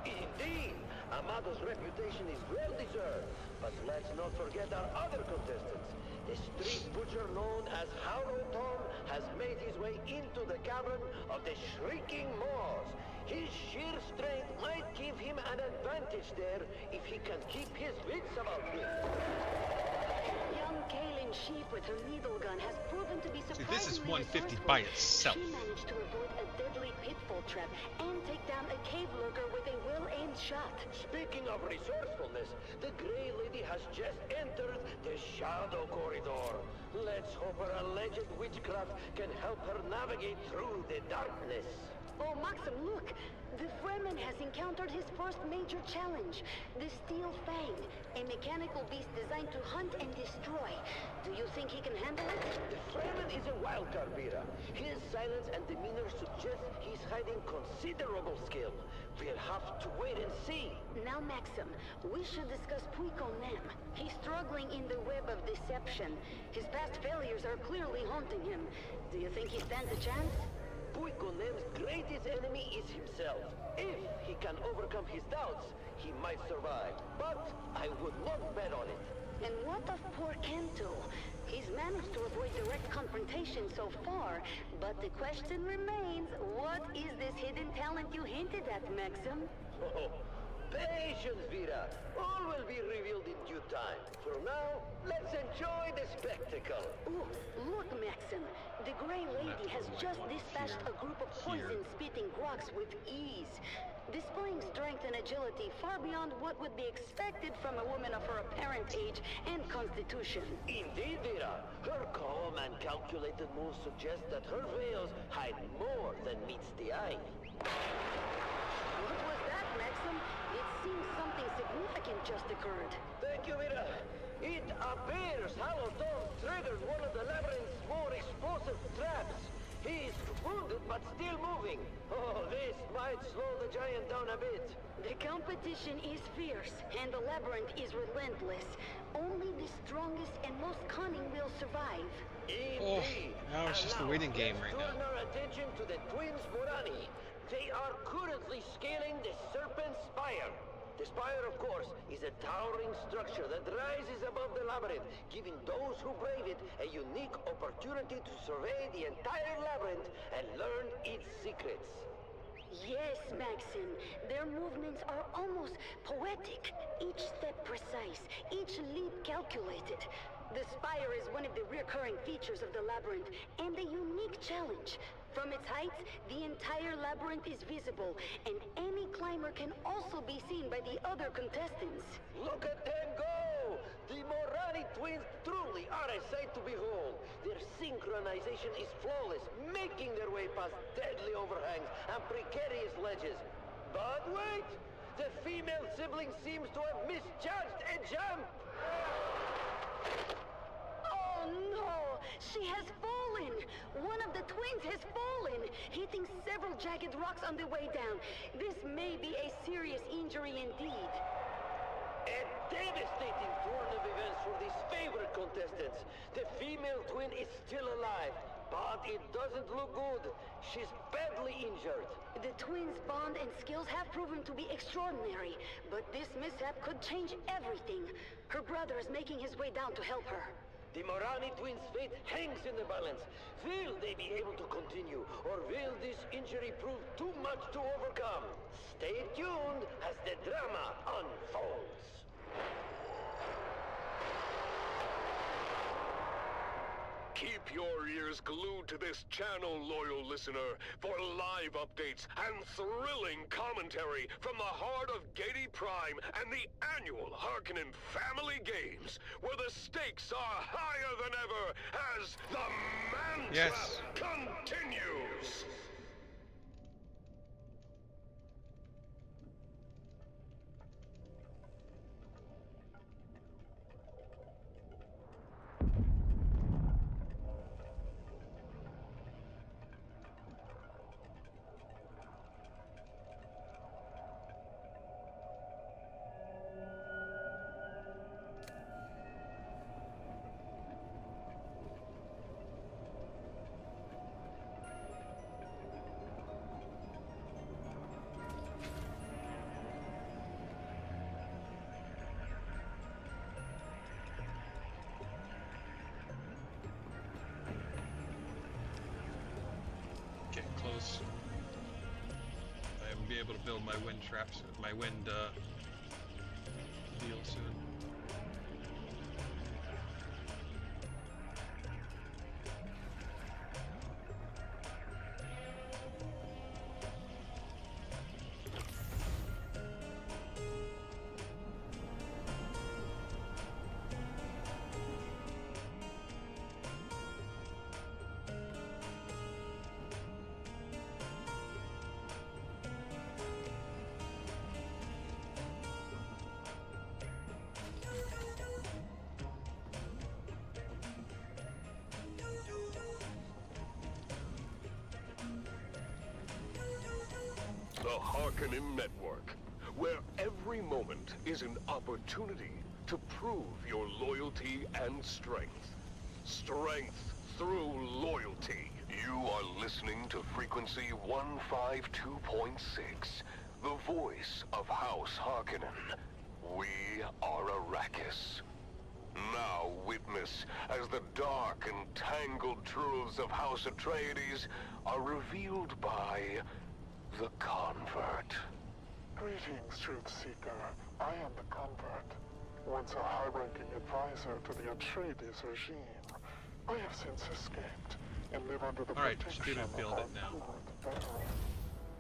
Indeed, Amado's reputation is well deserved. But let's not forget our other contestants. The street butcher known as Harrow Tom has made his way into the cavern of the Shrieking Maws. His sheer strength might give him an advantage there if he can keep his wits about him. Young Kaylin Sheep with her needle gun has proven to be surprisingly See, this is 150 resourceful. by itself. She managed to avoid a deadly pitfall trap and take down a cave lurker with a well-aimed shot. Speaking of resourcefulness, the Grey Lady has just entered the Shadow Corridor. Let's hope her alleged witchcraft can help her navigate through the darkness. Oh, Maxim, look! The Fremen has encountered his first major challenge, the Steel Fang, a mechanical beast designed to hunt and destroy. Do you think he can handle it? The Fremen is a wildcard, Vera. His silence and demeanor suggest he's hiding considerable skill. We'll have to wait and see. Now, Maxim, we should discuss Puiko Nem. He's struggling in the web of deception. His past failures are clearly haunting him. Do you think he stands a chance? Puiko Nem's greatest enemy is himself. If he can overcome his doubts, he might survive. But I would not bet on it. And what of poor Kento? He's managed to avoid direct confrontation so far, but the question remains, what is this hidden talent you hinted at, Maxim? Oh, patience, Vera. All will be revealed in due time. For now, let's enjoy the spectacle. Ooh, look, Maxim. The Grey Lady has just dispatched a group of poison-spitting groks with ease, displaying strength and agility far beyond what would be expected from a woman of her apparent age and constitution. Indeed, Vera. Her calm and calculated moves suggest that her veils hide more than meets the eye. What was that, Maxim? It seems something significant just occurred. Thank you, Vera. It appears Hollow Tom triggered one of the labyrinth's more explosive traps. He's wounded but still moving. Oh, this might slow the giant down a bit. The competition is fierce, and the labyrinth is relentless. Only the strongest and most cunning will survive. Indeed. Now it's just a waiting game right now. Turn our attention to the twins Morani. They are currently scaling the Serpent Spire. The spire, of course, is a towering structure that rises above the labyrinth, giving those who brave it a unique opportunity to survey the entire labyrinth and learn its secrets. Yes, Maxim. Their movements are almost poetic. Each step precise, each leap calculated. The spire is one of the recurring features of the labyrinth, and a unique challenge. From its heights, the entire labyrinth is visible, and any climber can also be seen by the other contestants. Look at them go! The Morani twins truly are a sight to behold. Their synchronization is flawless, making their way past deadly overhangs and precarious ledges. But wait! The female sibling seems to have misjudged a jump! Oh no! She has fallen! One of the twins has fallen, hitting several jagged rocks on the way down. This may be a serious injury indeed. A devastating turn of events for these favorite contestants. The female twin is still alive, but it doesn't look good. She's badly injured. The twins' bond and skills have proven to be extraordinary, but this mishap could change everything. Her brother is making his way down to help her. The Morani twins' fate hangs in the balance. Will they be able to continue, or will this injury prove too much to overcome? Stay tuned as the drama unfolds. Keep your ears glued to this channel, loyal listener, for live updates and thrilling commentary from the heart of Gady Prime and the annual Harkonnen Family Games, where the stakes are higher than ever as the Mantrap continues! Close. I will be able to build my wind traps, my wind deal soon. The Harkonnen Network, where every moment is an opportunity to prove your loyalty and strength. Strength through loyalty. You are listening to frequency 152.6, the voice of House Harkonnen. We are Arrakis. Now witness as the dark and tangled truths of House Atreides are revealed by the Convert. Greetings, Truth Seeker. I am the Convert. Once a high-ranking advisor to the Atreides regime, I have since escaped and live under the protection of our current battle.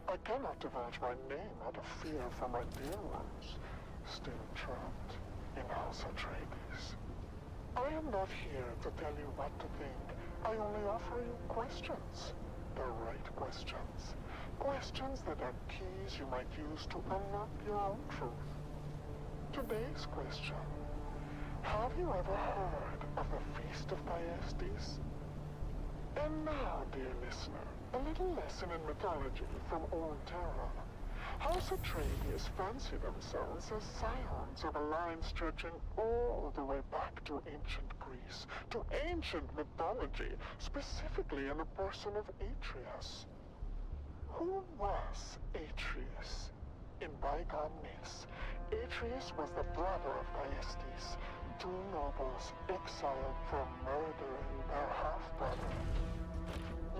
I cannot divulge my name out of fear for my dear ones, still trapped in House Atreides. I am not here to tell you what to think. I only offer you questions. The right questions. Questions that are keys you might use to unlock your own truth. Today's question. Have you ever heard of the Feast of Thyestes? And now, dear listener, a little lesson in mythology from Old Terra. House Atreides fancy themselves as scions of a line stretching all the way back to ancient Greece, to ancient mythology, specifically in the person of Atreus. Who was Atreus? In bygone myths, Atreus was the brother of Thyestes, two nobles exiled for murdering their half-brother.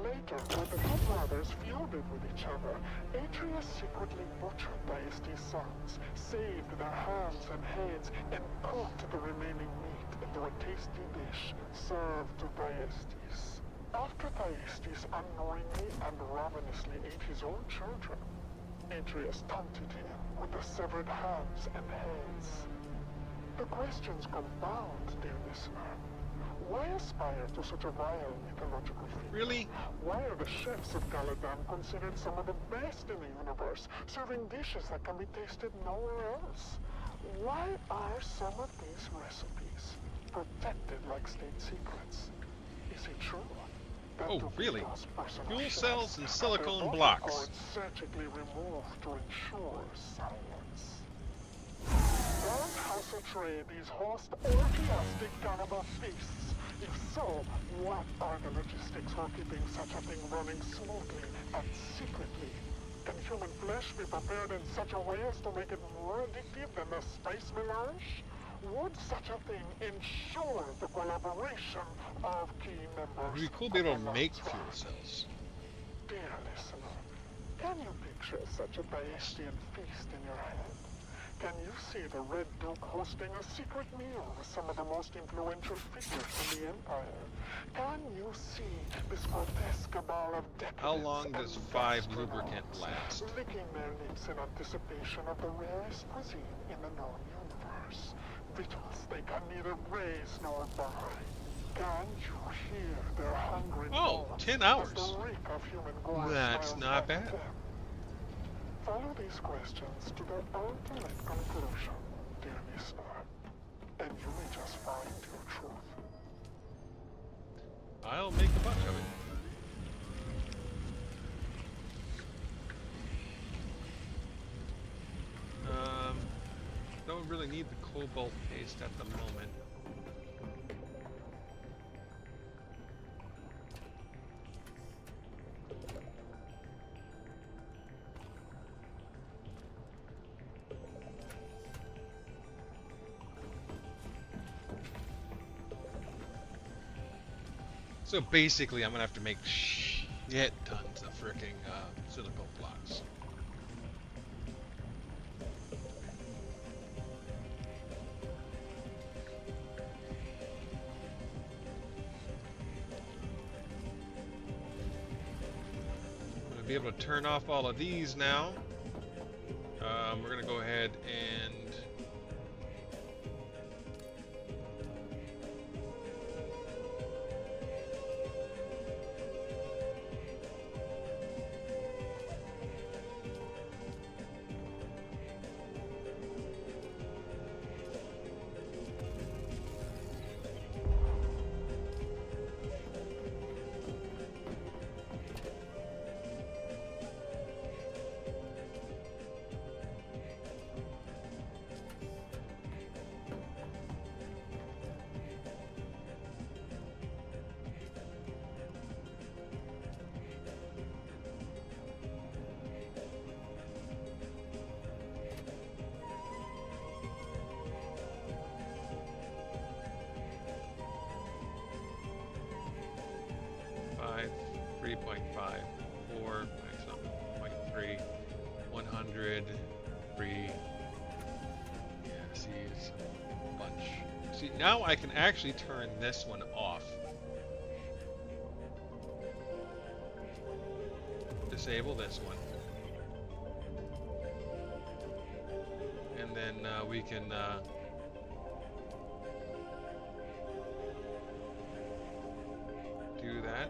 Later, when the two brothers feuded with each other, Atreus secretly butchered Thyestes' sons, saved their hands and heads, and cooked the remaining meat into a tasty dish served to Thyestes. After Thyestes unknowingly and ravenously ate his own children, Atreus taunted him with the severed hands and heads. The questions compound, dear listener. Why aspire to such a vile mythological figure? Really? Why are the chefs of Caladan considered some of the best in the universe, serving dishes that can be tasted nowhere else? Why are some of these recipes protected like state secrets? Is it true that Oh, really? Duplica's personal Fuel chefs cells and have silicone their vocal blocks. cords surgically removed to ensure silence? Does House Atreides these host orgiastic cannibal feasts? If so, what are the logistics for keeping such a thing running smoothly and secretly? Can human flesh be prepared in such a way as to make it more addictive than the spice melange? Would such a thing ensure the collaboration of key members? It'd be cool to be able to make fuel cells. Dear listener, can you picture such a Thyestian feast in your head? Can you see the Red Duke hosting a secret meal with some of the most influential figures in the Empire? Can you see this grotesque cabal of decadence? How long does 5 lubricant last? Licking their lips in anticipation of the rarest cuisine in the known universe. Victuals they can neither raise nor buy. Can you hear their hungry moans 10 hours. as the reek of human gore That's smells not back at bad. them? Follow these questions to their ultimate conclusion, dear listener, and you may just find your truth. I'll make a bunch of it. Don't really need the cobalt paste at the moment. So basically, I'm gonna have to make shit tons of freaking silicone blocks. I'm gonna be able to turn off all of these now. We're gonna go ahead and five, 3.5, 4, 0.3, 100, 3. Yeah, see, it's a bunch. See, now I can actually turn this one off. Disable this one. And then we can do that.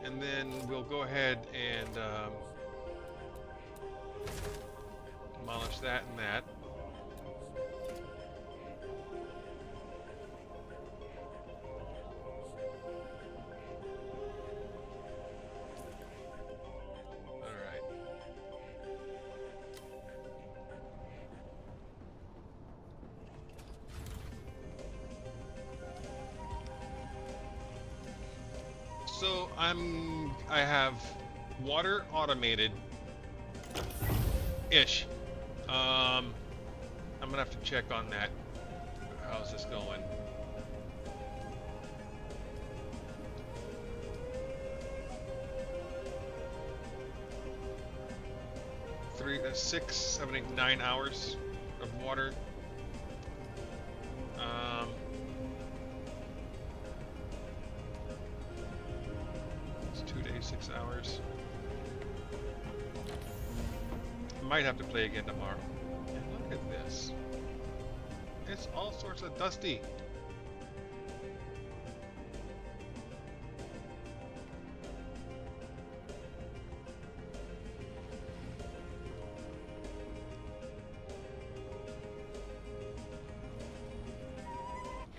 And then we'll go ahead and demolish that and that. Alright. So I have water automated ish. I'm gonna have to check on that. How's this going? 6, 7, 8, 9 hours of water. It's 2 days, 6 hours. I might have to play again tomorrow. And look at this. It's all sorts of dusty.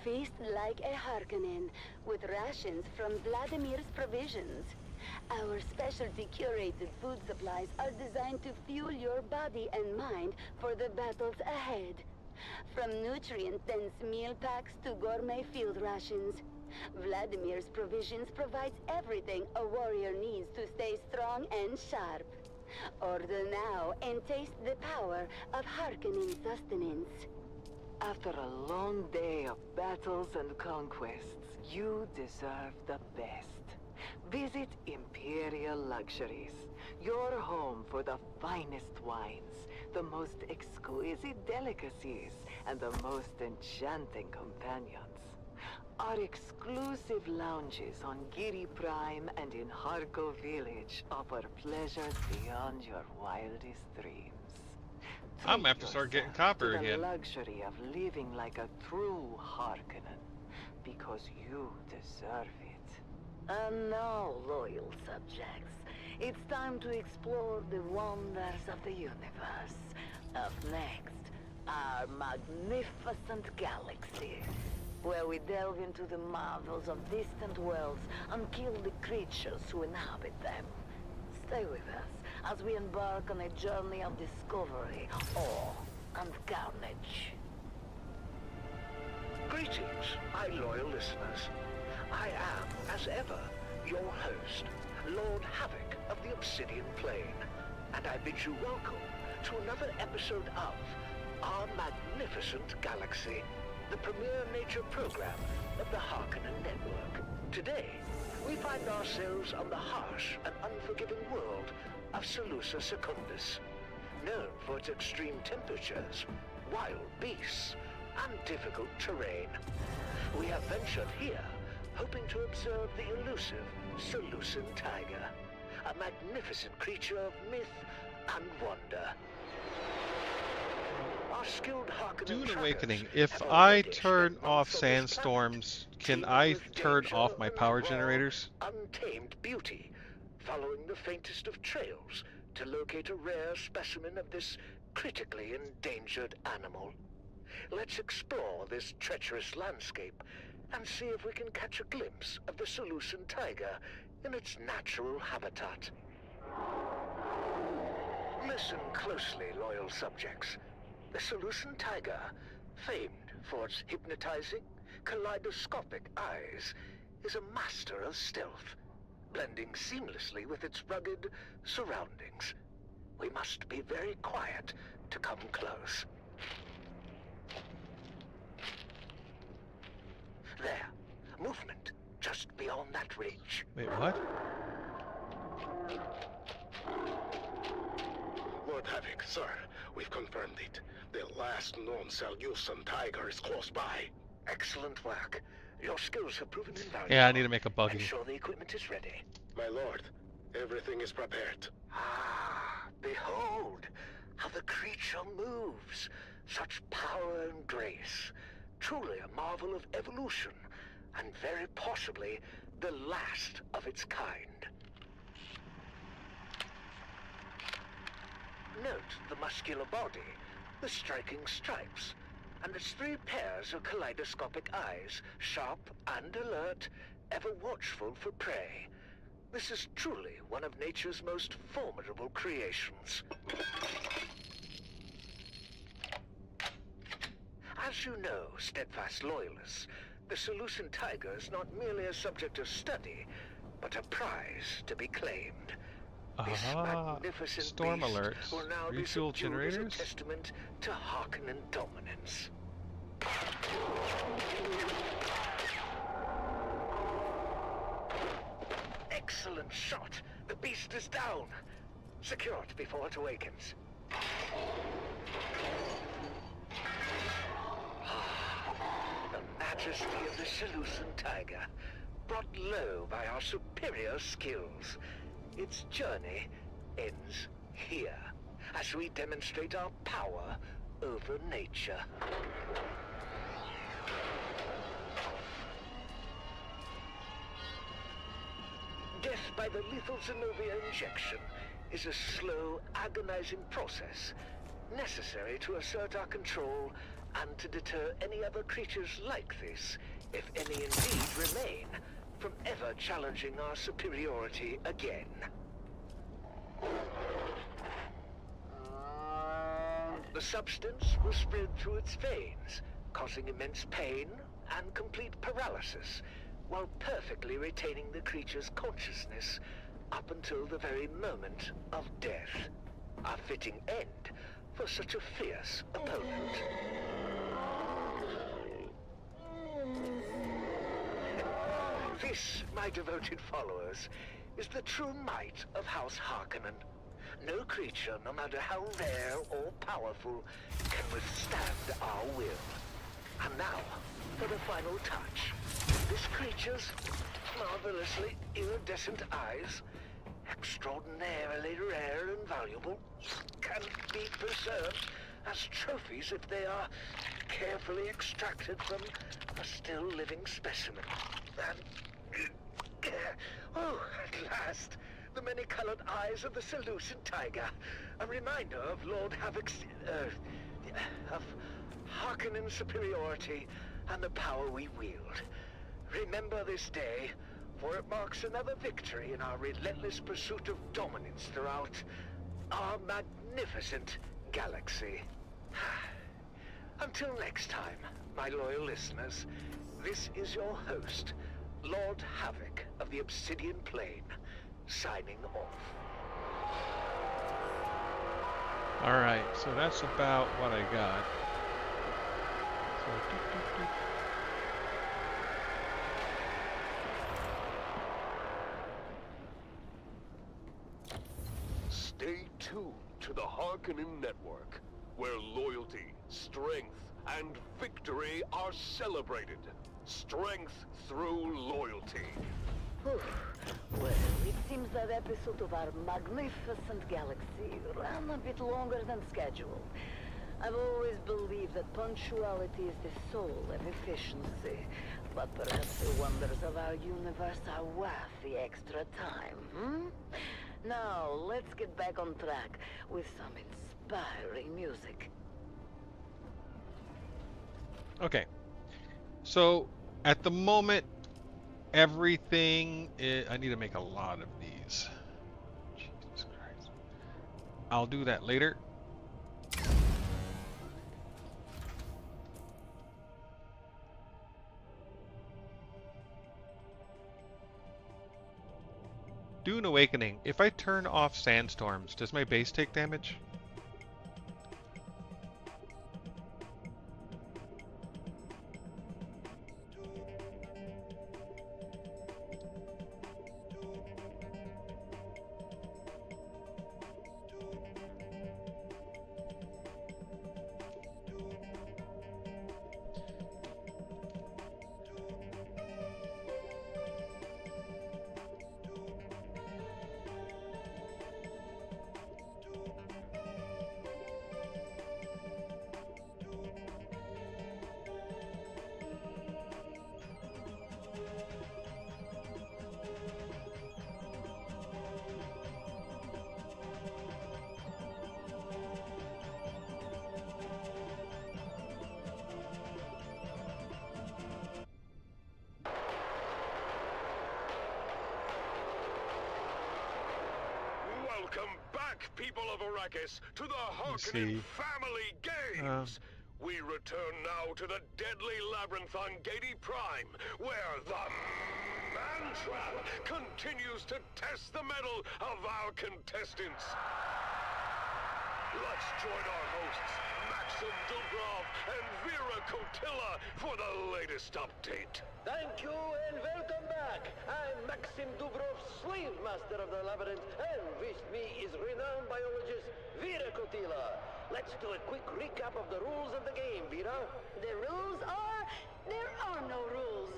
Feast like a Harkonnen, with rations from Vladimir's Provisions. Our specialty curated food supplies are designed to fuel your body and mind for the battles ahead. From nutrient-dense meal packs to gourmet field rations, Vladimir's Provisions provides everything a warrior needs to stay strong and sharp. Order now and taste the power of Harkonnen sustenance. After a long day of battles and conquests, you deserve the best. Visit Imperial Luxuries, your home for the finest wines, the most exquisite delicacies, and the most enchanting companions. Our exclusive lounges on Giri Prime and in Harko Village offer pleasures beyond your wildest dreams. I'm gonna have to start getting copper to again. the luxury of living like a true Harkonnen, because you deserve it. And now, loyal subjects, it's time to explore the wonders of the universe. Up next, our magnificent galaxy, where we delve into the marvels of distant worlds and kill the creatures who inhabit them. Stay with us as we embark on a journey of discovery, awe, and carnage. Greetings, my loyal listeners. I am, as ever, your host, Lord Havoc of the Obsidian Plain, and I bid you welcome to another episode of Our Magnificent Galaxy, the premier nature program of the Harkonnen Network. Today, we find ourselves on the harsh and unforgiving world of Seleucia Secundus, known for its extreme temperatures, wild beasts, and difficult terrain. We have ventured here, hoping to observe the elusive Seleucian tiger, a magnificent creature of myth and wonder. Our skilled Harkonnen Dune trackers Awakening. If have I already turn spent off months on this planet, sandstorms, can teeming I with turn danger off my and power raw, generators? untamed beauty, following the faintest of trails to locate a rare specimen of this critically endangered animal. Let's explore this treacherous landscape and see if we can catch a glimpse of the Seleucian tiger in its natural habitat. Listen closely, loyal subjects. The Seleucian tiger, famed for its hypnotizing, kaleidoscopic eyes, is a master of stealth, blending seamlessly with its rugged surroundings. We must be very quiet to come close. There, movement just beyond that ridge. Wait, what? Lord Havoc, sir, we've confirmed it. The last known Seleucian tiger is close by. Excellent work. Your skills have proven invaluable. Yeah, I need to make a buggy. Ensure the equipment is ready. My lord, everything is prepared. Ah, behold how the creature moves. Such power and grace. Truly a marvel of evolution, and very possibly the last of its kind. Note the muscular body, the striking stripes, and its 3 pairs of kaleidoscopic eyes, sharp and alert, ever watchful for prey. This is truly one of nature's most formidable creations. As you know, steadfast loyalists, the Seleucian tiger is not merely a subject of study, but a prize to be claimed. This magnificent storm beast alerts. will now be Refuel subdued as a generators? testament to Harkonnen dominance. Excellent shot! The beast is down! Secure it before it awakens. majesty of the Seleucid tiger, brought low by our superior skills. Its journey ends here, as we demonstrate our power over nature. Death by the lethal Zenobia injection is a slow, agonizing process necessary to assert our control and to deter any other creatures like this, if any indeed remain, from ever challenging our superiority again. The substance will spread through its veins, causing immense pain and complete paralysis, while perfectly retaining the creature's consciousness up until the very moment of death. A fitting end for such a fierce opponent. This, my devoted followers, is the true might of House Harkonnen. No creature, no matter how rare or powerful, can withstand our will. And now, for the final touch. This creature's marvelously iridescent eyes, extraordinarily rare and valuable, can be preserved as trophies if they are carefully extracted from a still living specimen. And oh, at last, the many-colored eyes of the Seleucid tiger, a reminder of Lord Havoc's, of Harkonnen's superiority and the power we wield. Remember this day, for it marks another victory in our relentless pursuit of dominance throughout our magnificent galaxy. Until next time, my loyal listeners, this is your host, Lord Havoc of the Obsidian Plain, signing off. Alright, so that's about what I got. Stay tuned to the Harkonnen Network, where loyalty, strength, and victory are celebrated. Strength through loyalty. Well, it seems that episode of our magnificent galaxy ran a bit longer than scheduled. I've always believed that punctuality is the soul of efficiency, but perhaps the wonders of our universe are worth the extra time, Now, let's get back on track with some inspiring music. Okay. So, at the moment, everything is... I need to make a lot of these. Jesus Christ. I'll do that later. Dune Awakening. If I turn off sandstorms, does my base take damage? Welcome back, people of Arrakis, to the Harkonnen Family Games! We return now to the deadly labyrinth on Gady Prime, where the Man-Trap continues to test the mettle of our contestants. Let's join our hosts, Maxim Dubrov and Vera Kotila, for the latest update. Thank you and welcome back. I'm Maxim Dubrov, slave master of the labyrinth, and with me is renowned biologist Vera Kotila. Let's do a quick recap of the rules of the game, Vera. The rules are There are no rules.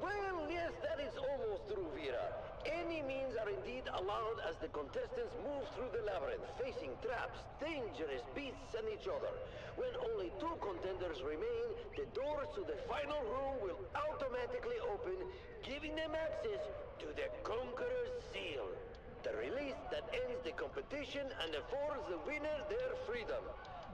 Well, yes, that is almost true, Vera. Any means are indeed allowed as the contestants move through the labyrinth, facing traps, dangerous beasts, and each other. When only 2 contenders remain, the doors to the final room will automatically open, giving them access to the Conqueror's Seal, the release that ends the competition and affords the winner their freedom.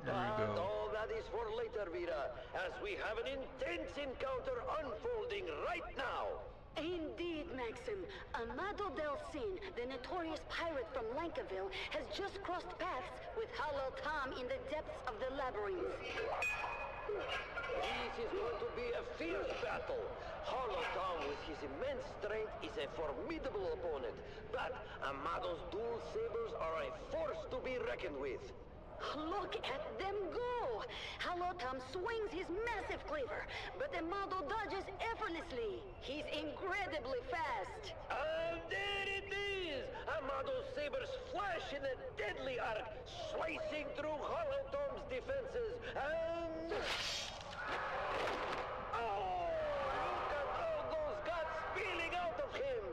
There we But go. all that is for later, Vera, as we have an intense encounter unfolding right now. Indeed, Maxim. Amado Del Cin, the notorious pirate from Lankaville, has just crossed paths with Hollow Tom in the depths of the labyrinth. This is going to be a fierce battle. Hollow Tom, with his immense strength, is a formidable opponent, but Amado's dual sabers are a force to be reckoned with. Look at them go! Hollow Tom swings his massive cleaver, but Amado dodges effortlessly. He's incredibly fast. And there it is! Amado's sabers flash in a deadly arc, slicing through Hollow Tom's defenses, and... Oh! Look at all those guts spilling out of him!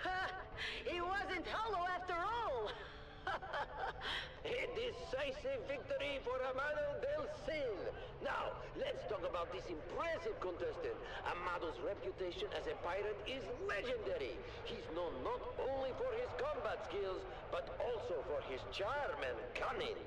Ha! He wasn't hollow after all! A decisive victory for Amado Del Cin. Now, let's talk about this impressive contestant. Amado's reputation as a pirate is legendary. He's known not only for his combat skills, but also for his charm and cunning.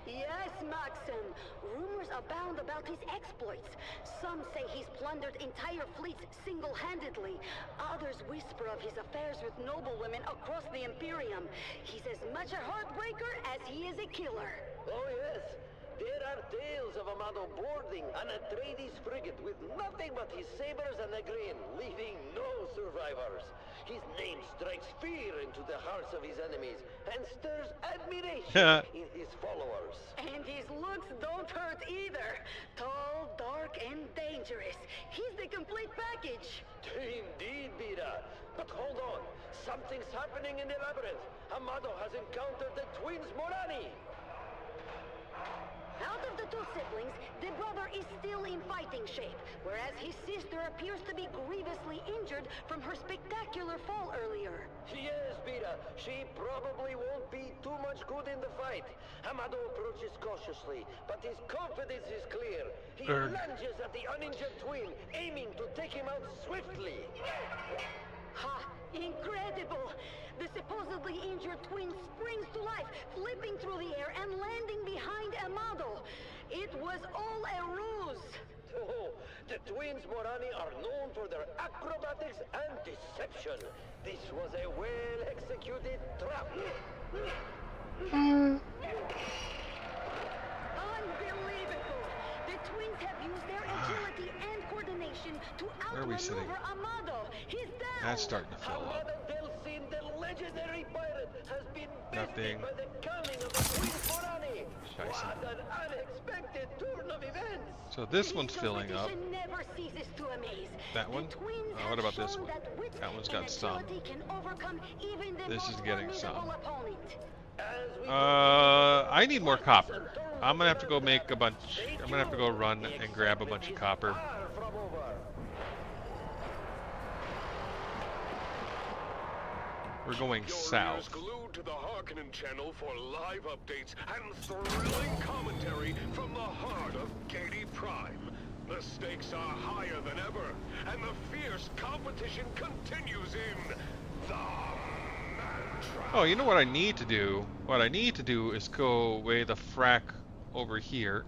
Yes, Maxim. Rumors abound about his exploits. Some say he's plundered entire fleets single-handedly. Others whisper of his affairs with noblewomen across the Imperium. He's as much a heartbreaker as he is a killer. Oh, yes. There are tales of Amado boarding an Atreides frigate with nothing but his sabers and a grin, leaving no survivors. His name strikes fear into the hearts of his enemies and stirs admiration in his followers. And his looks don't hurt either. Tall, dark, and dangerous. He's the complete package. Indeed, Bira. But hold on. Something's happening in the labyrinth. Amado has encountered the twins Morani. Out of the 2 siblings, the brother is still in fighting shape, whereas his sister appears to be grievously injured from her spectacular fall earlier. Yes, Bira. She probably won't be too much good in the fight. Amado approaches cautiously, but his confidence is clear. He lunges at the uninjured twin, aiming to take him out swiftly. Ha! Incredible! The supposedly injured twin springs to life, flipping through the air and landing behind Amado. It was all a ruse. Oh, the twins Morani are known for their acrobatics and deception. This was a well-executed trap. Unbelievable! The twins have used their agility and coordination to Where are we sitting? outmaneuver Amado. He's down! That's starting to fill up. Amado Del Cin, the legendary pirate, has been Nothing. bested by the cunning of the twins Morani. Scheiße. What an unexpected turn of events! So this one's filling up. Competition never ceases to amaze. That one? The twins What have about this shown one? that wit That one's and got some. agility can overcome even the This most is getting formidable some. opponent. I need more copper. I'm gonna have to go make a bunch. I'm gonna have to go run and grab a bunch of copper. We're going south. Glued to the Harkonnen channel for live updates and thrilling commentary from the heart of Katie Prime. The stakes are higher than ever, and the fierce competition continues in the Mantrap. Oh, you know what I need to do? What I need to do is go way the frack over here.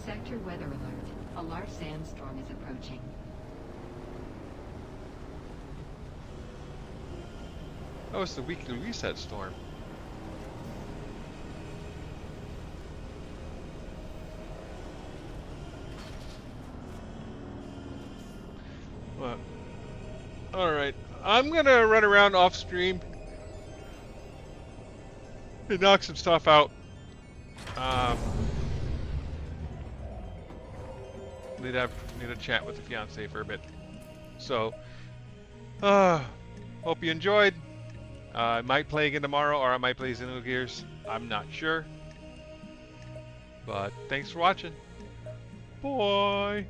Sector weather alert. A large sandstorm is approaching. Oh, it's the weekly reset storm. What? Alright. I'm gonna run around off stream and knock some stuff out. Need a chat with the fiance for a bit. So, hope you enjoyed. I might play again tomorrow, or I might play Xenogears. I'm not sure. But thanks for watching. Bye.